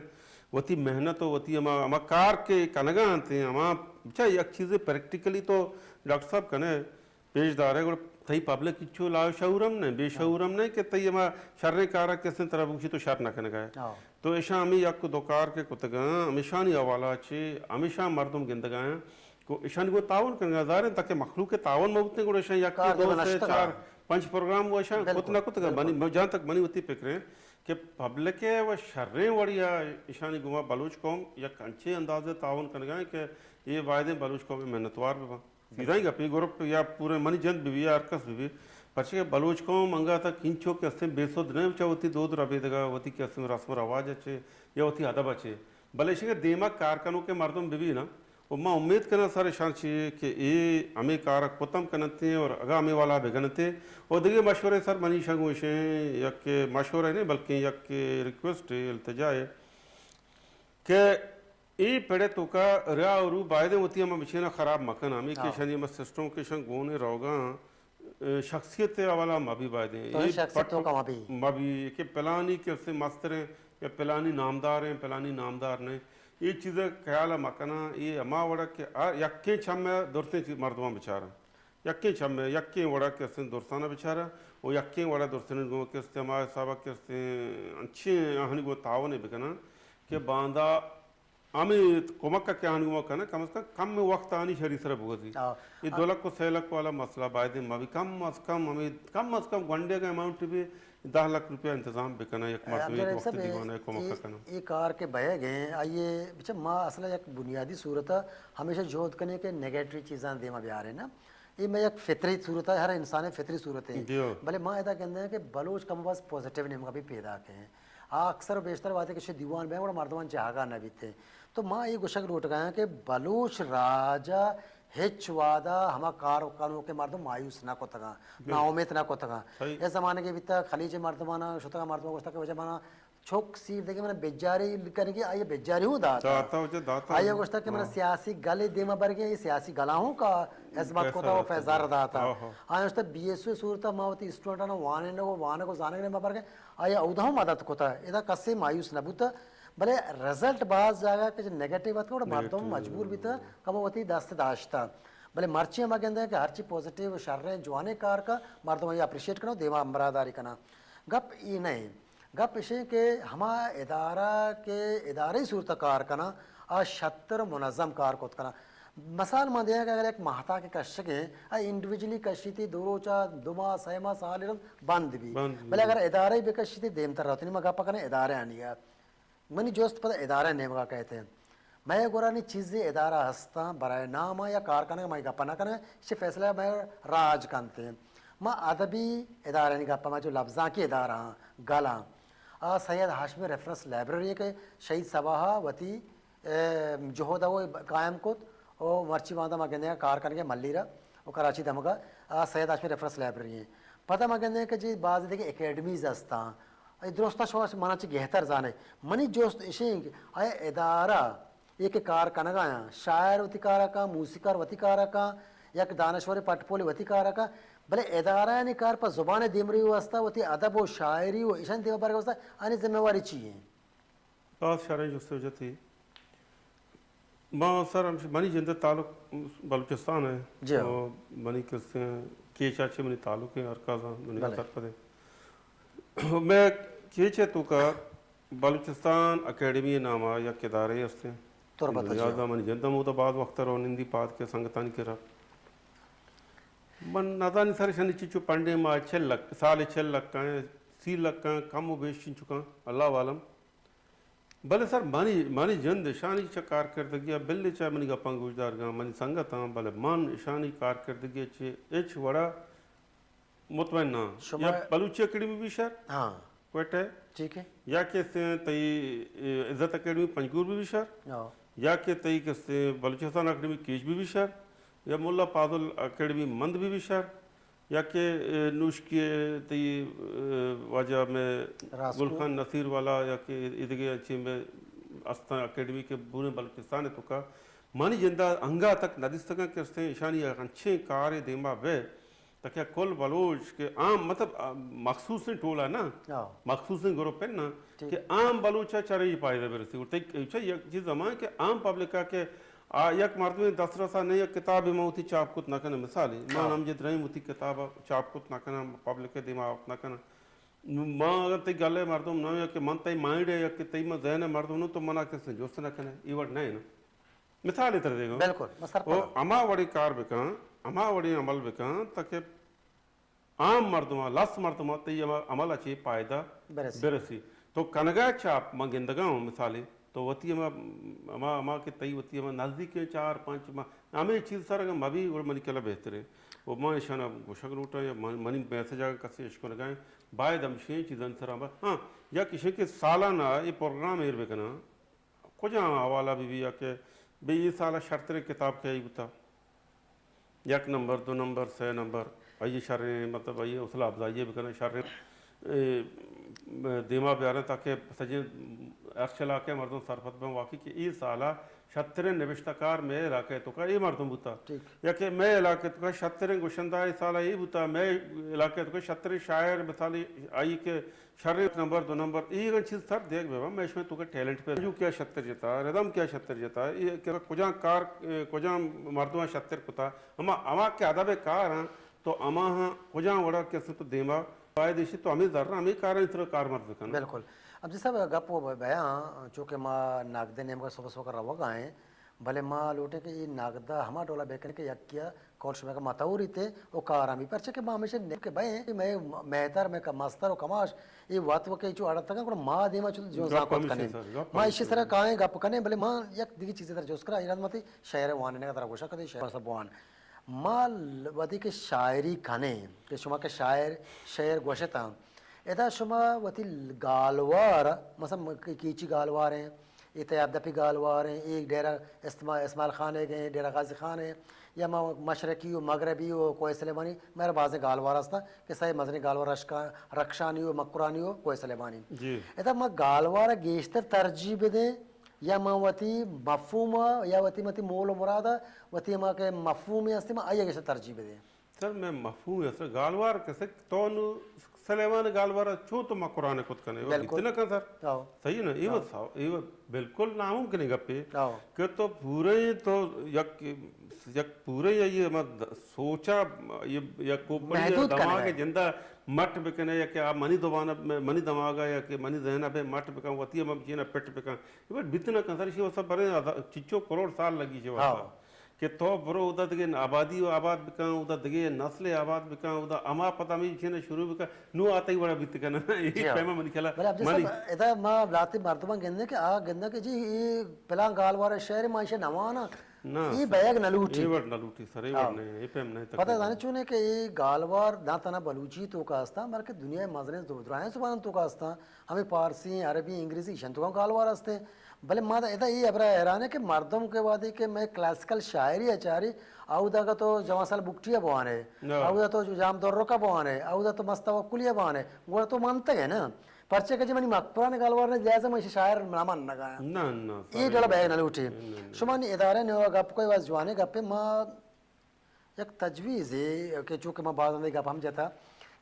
वती मेहनत हो वती यमा कार के कनगा आते हैं हमा अच्छा एक चीज़ें प्रैक्टिकली तो डॉक्टर साहब कने पेशदार है थई पब्लिक इच्छो ला शऊरम नहीं बेशऊरम नहीं कि तई यमा शर्रे कार कैसे तरह बुझी तो शर न कने गए तो ऐसा हमें यक दो कार के कुतगा हमेशा नहीं हवाला चे हमेशा मर्दम गिंदगा को ईशान को तावन करना ज़ाहिर है ताकि मखलूक के तावन में उतने को ऐसा यक चार पंच प्रोग्राम वो ऐसा कुतना कुतगा बनी जहाँ तक बनी होती फिक्रें कि पब्लिक है वह शर्रें वड़िया ईशानी गुमा बलूच कौम या कंचे अंदाजे तावन कर गए कि ये वायदे बलूच कौम में मेहनतवार भी सीधा ही गपी ग्रुप या पूरे मनी जंत भी या अरकस भी पचे बलूच कौम अंगा तक किंचो के अस्ते बेसुद नहीं बचा होती दो रबे दगा होती के अस्ते रस्म रवाज अच्छे या होती अदब अच्छे भले इसे दिमाग कारखानों के मर्दों भी ना और मैं उम्मीद करना सारे शान चाहिए कि ये हमें कार कुतम करते हैं और अगा हमें वाला बेगनते और देखिए मशवरे सर मनीषा को इसे यक के मशवरे नहीं बल्कि यक के रिक्वेस्ट है इल्तजा है कि ये पढ़े तो का रिया और बायदे होती है मैं बिछेना ख़राब मकान हमें के शनि में सिस्टम के शंग गोने रोगा शख्सियत वाला मबी बायदे मबी के पिलानी के उससे मस्तर हैं या पिलानी नामदार हैं पिलानी नामदार नहीं ये चीज़ें ख्याल मकाना ये अमा वड़ा के यक्के छम में दुरते मर्दवा बेचारा यक्के छम में यक्के वड़ा के दुरसाना बेचारा और यक्के वड़ा दुरसने गो के हमारे साहब के अच्छे आहनी गो तावन है बिकना कि बांदा हमें कोमक का क्या आहनी कहना कम से कम में वक्त आनी शरी सर भुगती ये दौलत को सहलक वाला मसला बायदे मवी कम अज कम हमें घंटे का अमाउंट भी 10 लाख रुपया इंतजाम बिकना एक ये कार के बह गए आइए बेचा माँ असल एक बुनियादी सूरत है हमेशा जोत करने के नेगेटिव चीज़ां दे में आ रहे ना ये मैं एक फितरी सूरत है हर इंसान फितरी सूरत है भले माँ ऐसा कहते हैं कि बलोच कम बस पॉजिटिव नेम का भी पैदा के हैं अक्सर बेशतर बातें किसी दीवान में बड़ा मर्दवान चाहगा न भी थे तो माँ ये गुशक लौट गए कि बलोच राजा हेचवादा हम कार कानों के मर्द मायूस ना को तगा ना उम्मीद ना को तगा ये जमाने के बीता खलीज मर्दमाना शुतगा मर्दमा गोश्ता के वजह माना छोक सीट देके मैंने बेजारी करेंगे आइए बेजारी हूँ दाता आइए गोश्ता के मैंने सियासी गले देमा बर गए ये सियासी गलाहों का इस बात को था वो फैजार दाता आइए गोश्ता बीएसओ सूरत मावती स्टूडेंट ना वाने को जाने के लिए बर गए आइए उदाहरण मदद को था इधर कस्से मायूस न बुता भले रिजल्ट बाज जाएगा कि नेगेटिव बात को मर्दों मजबूर भी था कम होती दस्त दाश्ता भले मर्ची हम कहते हैं कि हर चीज पॉजिटिव शर्रे जवाने कार का मर्दों ये अप्रिशिएट करो देवा अमरादारी करना गप ये नहीं गप इसे के हमारा इदारे सूरत कार करना अशतर मुनज़म कार को करना मसाल मान दिया कि अगर एक महता के कश्य के इंडिविजुअली कशी थी दो रोचा दुमा सहमा साल बंद भी भले अगर इदारे भी कशी थी देमतर रहती नहीं मगा पकड़ने इदारे आनी है मनी जोस्त पता इदारा नेमका कहते हैं मैं गोरानी चीज़ें इदारा हस्ता बराए नामा या कारखाना मैं गप्पा ना करना इसे फैसला मैं राज करते हैं मैं अदबी इदारे नहीं गप्पा मैं जो लफ्ज़ा के इदारा गाला सैयद हाशमी रेफरेंस लाइब्रेरी के शहीद सबाहा वती जोहदा वो कायम को और मर्ची बांधा मगने कारखाने के मल्लीरा और कराची दमगा सैयद हाशमी रेफरेंस लाइब्रेरी है पता मगने के जी बाज़ देखिए एकेडमीज़ हस्ता दोस्ता शोश माना चाहिए बेहतर जाने मनी जोस्त इशे आए इदारा एक कारखाना का शायर वतिकारा का मूसिकार वतिकारा का या दानश्वरी पटपोली वतिकारा का भले इदारा यानी कार पर जुबान दिमरी वस्ता वती अदब व शायरी व ईशान देवा पर वस्ता आने जिम्मेवारी चाहिए बात शायरी जो से जाती माँ सर हम मनी जिंदे तालुक बलूचिस्तान है जी और मनी किससे के चाचे मनी तालुक है अरकाज़ा मनी सर पदे मैं के चे तो का बलूचिस्तान अकेडमी नामा या किदारे हस्ते यादा मन जिंदा मुदा बाद वक्त रो निंदी पाद के संगतान के रब मन नादानी सारे शनि चिचु पंडे मा साल लक का सी लक का कम बेश चुका अल्लाह वालम भले सर मानी जंद शानी च कारकर्दगी बिल्ले चा मनी गप्पा गुजदार गा मनी संगत भले मान शानी कारकर्दगी चे एच वड़ा मुतमैना या बलूची अकेडमी भी शर हाँ क्वेटे ठीक है या के तई इज्जत अकेडमी पंजगुर भी शर या के तई के बलूचिस्तान अकेडमी केश भी शर या मुल्ला पादुल अकेडमी मंद भी शर या के नूश के तई वजह में गुलखान नसीर वाला या के इधगे अच्छे में अस्ता अकेडमी के बुरे बलूचिस्तान तो का मानी जिंदा अंगा तक नदिस्तक के ईशानी अच्छे कार्य देमा वे तक कुल बलोच के आम मतलब मखसूस ने टोला ना मखसूस ने ग्रुप है ना कि आम बलोचा चरे पाए बेरसी और एक चीज़ जमा के आम पब्लिक का के यक मरतबे दसरसा ने एक किताब में उठी चाप कुत ना करना मिसाल मां नाम जित रही उठी किताब चाप कुत ना करना पब्लिक के दिमाग ना करना मां अगर तई गले मरदम ना या के मन तई माइंड है या के तई में जहन मरदम नो तो मना के जोस्त ना करना इवट नहीं ना मिसाल इतर देखो बिल्कुल ओ अमा वड़ी कार बेका अमा वड़ी अमल बेका तके आम मर्दमा लस मर्दमा तई अमल अच्छी पायदा बेरसी तो कनगा चाप मां गिंदगा हूँ मिसाली तो वती अमा के तई वती नज़दीक के 4-5 हमें चीज़ सर अगर मभी और मनी कला बेहतर है वो माँ ईशाना गोशक रूटा या मनी मैसेज आगे कसे इश्क लगाएं बायद हम शें चीज़न सर हाँ या किसी के सालाना ये प्रोग्राम एर बेकना कुछ हवाला भी या के भाई ये साला शर्त किताब क्या ही बता 1 नंबर 2 नंबर 6 नंबर आइए शर मतलब आइए हौसला अफजाइए भी करना शर दिमा प्यारे ताकि सजे अर्शला के मर्दों सरफत में वाकई कि ये साला 76 नविश्तकार मैं इलाके तो का ये मर्दों बुता या कि मैं इलाके तो का 76 गुशंदा ये साला ये बुता मैं इलाके तो का 76 शायर मिसाली आई के शर 1 नंबर 2 नंबर ये चीज़ सर देख बेबा मैं इसमें तो का टैलेंट पे जो क्या 76 जता रदम क्या 76 जता ये क्या कुजा कार कुजा मर्दों 76 कुता अमा के अदब कार हैं तो अमा हाँ कुजा वड़ा कैसे तो दिमा पायदेशी तो हमें जर्रा हमें कार इतना कार मर्द करना बिल्कुल अब जैसा गप वो भया चूँकि माँ नागदे ने सुबह सुबह रवा गाएँ भले माँ लौटे के ये नागदा हमा डोला बेकने के यकिया कौन समय का मतौरी थे वो कारामी पर के माँ हमेशा के भाई मैं मेहतर में का मास्टर और कमाश ये वातव के जो आड़त तक माँ दे माँ जो जाकत कने माँ इसी तरह काएँ गप कने भले माँ यक दिगी चीज़ें तरह जोस्करा इराद मती शायर वाने ने का तरह गोशा कदे शायर सब वान माँ वधी के शायरी खाने के शुमा के शायर गोशता इधर शुमा वती गालवार मतलब कीची गालवार हैं ये तयाबदपी गालवार हैं एक डेरा इस्माइल खान है गए डेरा गाजी खान है या मशरकी हो मगरबी हो कोई सलेमानी मेरे बाज़ गालवार हस्ता कि सही मजनी गालवार रक्षानी हो मकुरानी हो कोई सलेमानी इधर मैं गालवार गेश्तर तरजीब दें या माँ वती मफहूम या वती मती मोल मुराद वती माँ के मफहूम हस्ती माँ आइए कैसे तरजीब दें सर मैं मफहूम है सर गालवार कैसे तो सलेमान गालवार छो तो माँ कुरान खुद कने इतना का सर सही है ना ये बिल्कुल नामुमकिन है गप्पे कि तो पूरे तो यक पूरे ये सोचा ये या कोपड़ी दमाग जिंदा मट बिकने या कि आप मनी दबाना मनी दमागा या कि मनी दहना पे मट बिका वती हम जीना पेट बिका ये बितना का सर ये सब बड़े चिच्चो करोड़ साल लगी जो कि तो बरो उदा दगे आबादी आबाद बिका उदा दगे नस्ल आबाद बिका उदा अमा पता में छे ने शुरू बिका नु आते ही बड़ा बित कना एक पेमा मन खेला बले अब जैसा एदा मा लाते मर्तबा गंदे के आ गंदा के जी ये पला गाल वाला शहर माशे नवाना ये बैग नलूटी ये नलूटी सरे वरने ये पेम नहीं तक पता जाने चुने के ये गालवार दातना बलूची तो कास्ता मार के दुनिया में मजरे तो दुराए सुबान तो कास्ता हमें पारसी अरबी अंग्रेजी शंतुका गालवार आस्ते भले मादा एदा ये अबरा हैरान है कि मर्दम के बाद के मैं क्लासिकल शायरी अचारी आउदा का तो जवासल बुकटिया बवान है आउदा तो जाम दर्रो का बवान है आउदा तो मस्तवकुलिया बवान है वो तो मानते हैं ना पर्चे के जमानी मकबरा ने गालवार ने जैसे मैं शायर नामान न गाया ना ना ये डला बैग न लूटी शुमानी इदारे ने गप कोई वाज जवाने गप्पे मां एक तजवीज है कि चूंकि मैं बाज गप हम जता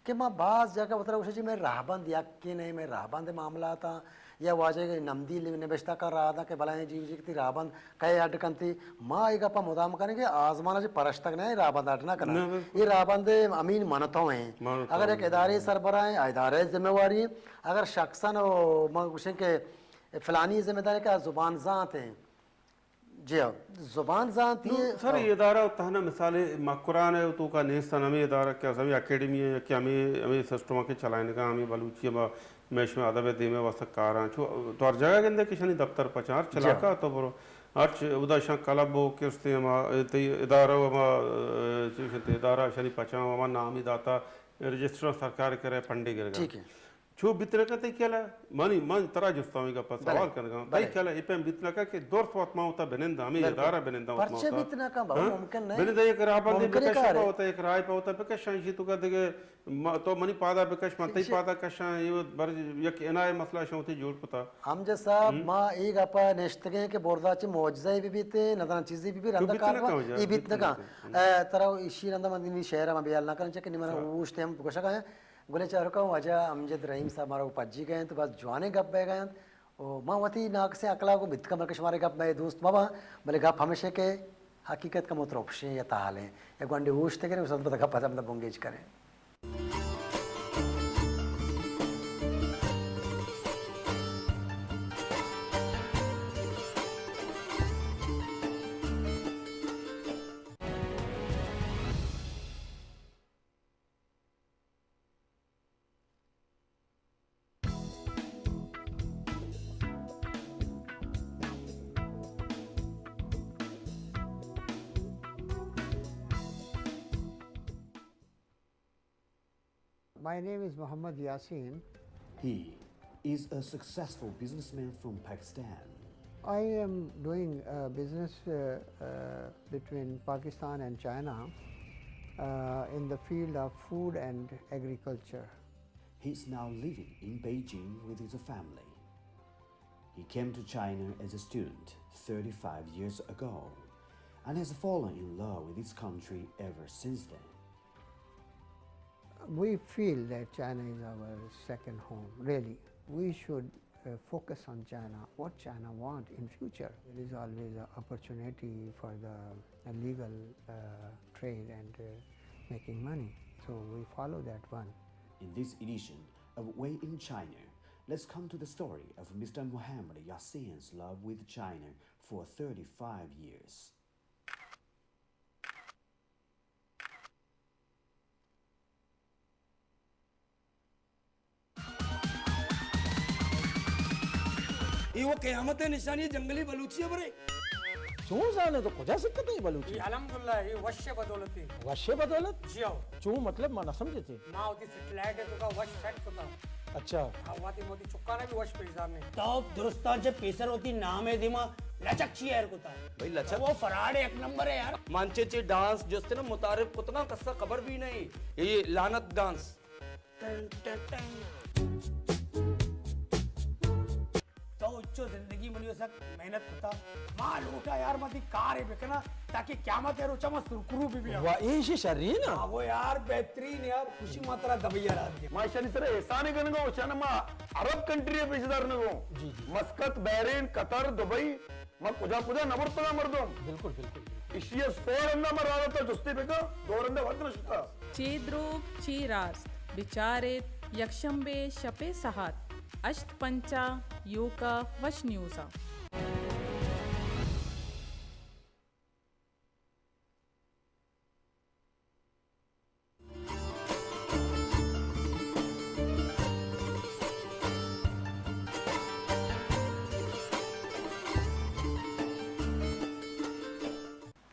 कि मां बाज जगह उतरा उसे जी मैं राहबंद या कि नहीं मैं राहबंद मामला था या वाजे नमदी निबेश्ता कर रहा था कि भला जीव जी की राबंद कई अटकंती माँ एक अपा मुदाम करें कि आजमाना जो परश तक नहीं राबंद अटना करना ये राबंद अमीन मनता हैं अगर एक इदारे सरबरा है इदारे जिम्मेवारी अगर शख्सन मशे के फलानी जिम्मेदारी का जुबान ज़ात हैं जी हाँ जुबान ज़ात ये सर ये इदारा होता है ना मिसाले मकुरान है तो का नेस्तान हमें इदारा क्या सभी अकेडमी है क्या हमें हमें सिस्टम के चलाने का हमें बलूची मैश में अदब दे में वसक कारा छो तो हर जगह के अंदर किसी दफ्तर पचार चला का तो बरो हर उदा शा क्लब हो के उसते हम इदारा इदारा शनि पचा हम नाम ही दाता रजिस्टर सरकार करे पंडे गिर ठीक है छो बितरे का ते क्या मानी मान तरा जुस्तावी का पास सवाल करने का ते क्या इपे बितना का कि दौर स्वात्मा होता बनेंदा हमें इदारा बनेंदा होता परचे बितना का बहुत मुमकिन नहीं बनेंदा एक राबंदे बेकश होता एक राय पे होता बेकश शांति तो का देगे तो मनी पादा बेकश मत ही पादा कशा ये बर एक इनाय मसला शौती जोड़ पता हम जैसा मां एक आपा नेश्तगे के बोरदाची मौजज़ा भी बीते नदन चीजें भी रंदा कारवा ये बितना का तरा इशी रंदा मदनी शहर में बयान ना करन चके निमन उष्टे हम कोशा का गोले चारों का वजह अमजद रहीम साहब हमारा उपजी गए तो बस जवाने गप बह गए और माँ वती नाक से अकला को बित कमर कश हमारे गप मैं दोस्त बाबा बोले गप हमेशा के हकीकत का मुतरफशे या ताल है एक वंडे उष्टे करें उस पता गप पता मतलब बुंगेज करें My name is Muhammad Yasin. He is a successful businessman from Pakistan. I am doing business between Pakistan and China in the field of food and agriculture. He's now living in Beijing with his family. He came to China as a student 35 years ago and has fallen in love with his country ever since then. We feel that China is our second home, really. We should focus on China, what China wants in future. There is always an opportunity for the legal trade and making money. So we follow that one. In this edition of Way in China, let's come to the story of Mr. Muhammad Yasin's love with China for 35 years. ये वो क़यामत निशानी जंगली बलूची है बरे चूं जाने तो कुछ सकते नहीं बलूची अल्हम्दुलिल्लाह ये वश्य बदौलती वश्य बदौलत जी आओ चूं मतलब माना समझे थे मां होती सेटेलाइट है तो का वश सेट होता अच्छा आवाती मोदी चुक्का ने भी वश पेजार ने तो दुरुस्तान जे पेसर होती नाम है दिमा लचक छी यार कोता भाई लचक वो फराड एक नंबर है यार मानचे डांस जस्ते ना मुतारिफ कुतना कस्सा खबर भी नहीं ये लानत डांस तो उच्चो जिंदगी मनियो सक मेहनत होता माल उठा यार मती कार है बेकना ताकि क़यामत है रोचा मत सुरकुरु भी वाह ये शर्री ना वो यार बेहतरीन यार खुशी मात्रा दबैया रात के माशानी सर एहसाने करने को ओछाना मा अरब कंट्री है पेशदार ने को जी मस्कत बहरीन कतर दुबई मा कुजा नबरतला मर्दम बिल्कुल बिल्कुल इशिया स्टोरंदा मरावता जुस्ती बेका दोरंदा वदनशता चेद्रोग चेरास्त बिचारेत यक्षंबे शपे सहात अष्टपंचा योका वशन्यूसा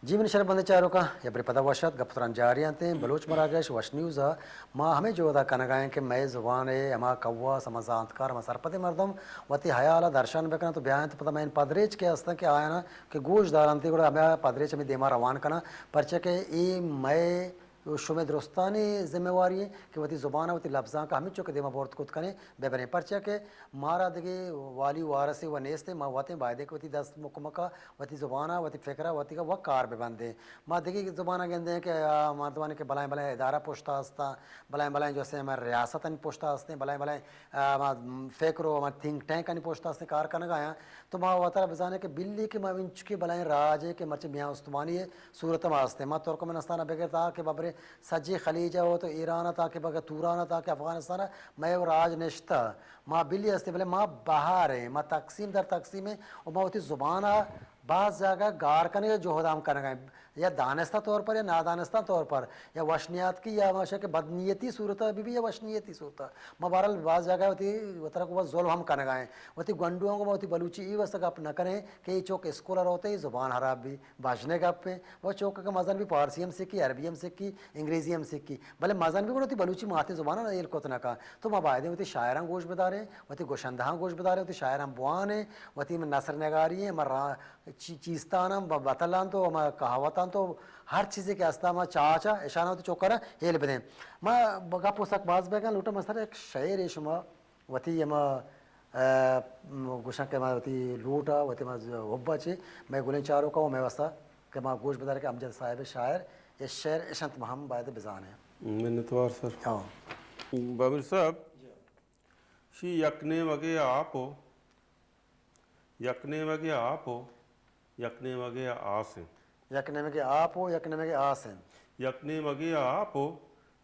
जीवन शर बंदे चारों का या बड़े पता वशत गफ्तरान जारी आते हैं बलोच मरागश वश न्यूज़ माँ हमें जो अदा कनगाएं कि मैं ज़ुबान है अमा कौवा समझांतकार हम सरपति मर्दम वती हयाला दर्शन बेकना तो बयान तो पता मैं पदरेच के हस्ता के आया ना कि गोश दारंती को हमें पदरेच हमें देमा रवान करना परचे के ये मैं शुमे दुरुस्तानी जिम्मेवारी है कि वती ज़ुबान वती लफ्ज़ा का हमें चुके देमा बोर्त खुद करें बेबने परचे के मारा दगे वाली वारसे व नेस्ते माँ वते बायदे के वती दस मुकमका वती ज़ुबाना वती फ़िक्रा वती का वह कार बेबंदे माँ दगे की ज़ुबाना कहते हैं कि मर्दवानी के बलाएं बलाएं इदारा पोश्ता हस्ता बलाएं बलाएं जो से हमारे रियासत नहीं पोश्ता हस्ते बलाएं बलाएं फ़िक्रो हमारे थिंक टैंक नहीं पोश्ता हस्ते कार करने गया तो माँ वतरा बजाने के बिल्ली के माँ इंच के बलाएं राजे के मर्चे मियाँ उस्मानी है सूरत में हस्ते माँ तुर्कमेनिस्तान बेगर था कि बाबरे सज्जी खलीजा हो तो ईरान था कि बगैर तूराना था कि अफगानिस्तान मैं वो राज निश्ता माँ बिल्ली हस्ते बोले माँ बाहर है माँ तकसीम दर तकसीम है और माँ होती ज़ुबान बाज़ जगह गार करने का जोहदाम करने गए या दानस्ता तौर पर या नादानस्ता तौर पर या वशनियात की या माशा के बदनीयती सूरत भी या वशनीयती सूरत माँ बहरहाल बाज़ जगह होती वतरा को बस जुल्म हम करने गए होती गंडुओं को होती बलूची ई वस्त गप न करें कि ये चौक स्कॉलर होते ही ज़ुबान हराब भी भाषने गप पे वह चौक का मज़न भी फारसी हम सीखी अरबी हम सीखी अंग्रेज़ी हम सीखी भले मज़न भी होती बलूची माते ज़ुबान ना ये कोतना का तो माँ बायदे होती शायरां गोश बता रहे होती गोशंदहाँ गोश बता रहे होती शायरां बुआन है होती में नसर नगारी है मर चीस्तान बतलान तो मैं कहावतान तो हर चीज़ के आस्था मैं चाचा ऐशाना तो चौकर ये ले बदें मैं बगा पोशाक बाज बेगा लूटा मसर एक शेर है शुमा वती यमा गुशा के मैं वती लूटा वती मैं हुब्बा चे मैं गुलें चारों का मैं वस्ता के मैं गोश बता रहे कि अमजद साहिब शायर ये शेर इशंत महम बायद बिजान है मिन्नतवार सर हाँ बाबिर साहब शी यकने वगे आप हो यकने वगे आप हो यकने वगे आस हैं यकने में के आप हो यकने में के आस हैं यकने वगे आप हो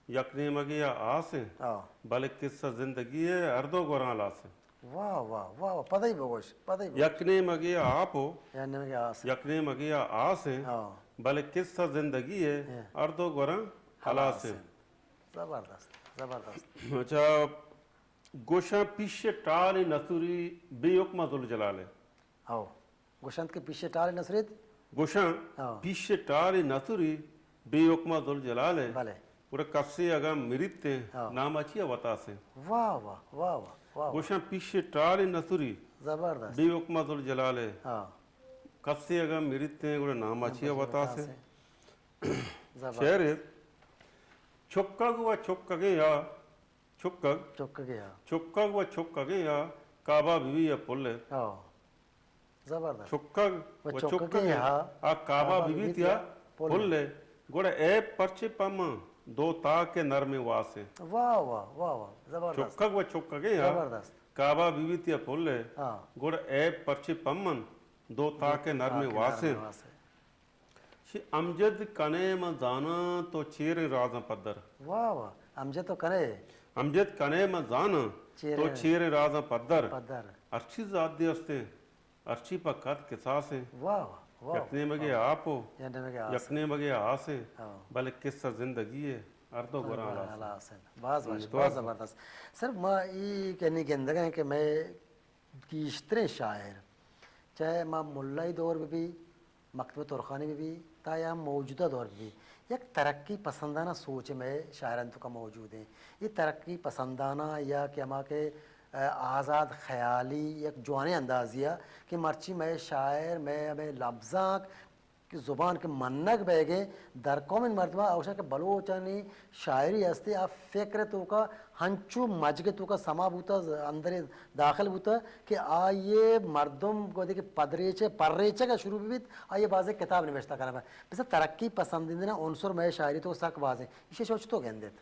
यकने वगे आस हैं भले किस्सा जिंदगी है अर्दो गोरा लास है वाह वाह वाह पता ही बोगोश पता ही यकने मगे आप हो यकने में के आस यकने मगे आस हैं भले किस्सा जिंदगी है अर्दो गोरा हलास है जबरदस्त जबरदस्त अच्छा गोशा पीछे टाली नसुरी बेयुक्मा दुल जलाले आओ गोशंत के पीछे टाली नसरीत गोशा पीछे टाली नसुरी बेयुक्मा दुल जलाले भले पूरे कफ्से अगर मिरिते नाम अच्छी बता से वाह वाह वाह वाह वाह गोशा पीछे टाली नसुरी जबरदस्त बेयुक्मा दुल जलाले कफ्से अगर मिरिते पूरे नाम अच्छी बता से शेर छुक्का हुआ छुक्का गया छुक्का व छुक्का गया काबा बीवी या पुल्ले जबरदस्त छुक्का व छुक्का गया आ काबा बीवी तिया पुल्ले गोड़े ए परचे पम दो ता के नर में वासे वाह वाह वाह वाह जबरदस्त छुक्का व छुक्का गया जबरदस्त काबा बीवी तिया पुल्ले गोड़े ए परचे पमन दो ता के नर में वासे अमजद कने म जाना तो चेर राजा पद्दर वाह वाह अमजद तो करे अमजद कने म जाना तो चेर राजा पद्दर पद्दर अच्छी जात दे हस्ते अच्छी पक्कत के सास है वाह वाह यकने मगे आप हो यकने मगे आस है भले किस्सा जिंदगी है अर्दो गोरा हलास है बस बस बहुत जबरदस्त सर मैं ये कहने के अंदर है कि मैं किश्तरे शायर चाहे माँ मुल्लाई दौर में भी मकतब तुरखानी में भी था या मौजूदा दौर में भी एक तरक्की पसंदाना सोच में शायरन तो का मौजूद है ये तरक्की पसंदाना या कि हमारे के आज़ाद ख़याली एक जवान अंदाज़िया कि मर्ची में शायर में हमें लफ्ज़ा कि ज़ुबान के मन्नक बहगे दर कौमिन मरतबा औशा के बलोचनी शायरी हस्ते आप फ़िक्र तो का हंचू मज के तो का समा बूता अंदर दाखिल बूता कि आइए मर्दम को देखिए पदरेचे पर्रेचे का शुरू भी आइए बाज़े किताब निवेशता करना है वैसे तरक्की पसंदीदा उनसर में शायरी तो सक बाज़ है इसे सोच तो गेंदे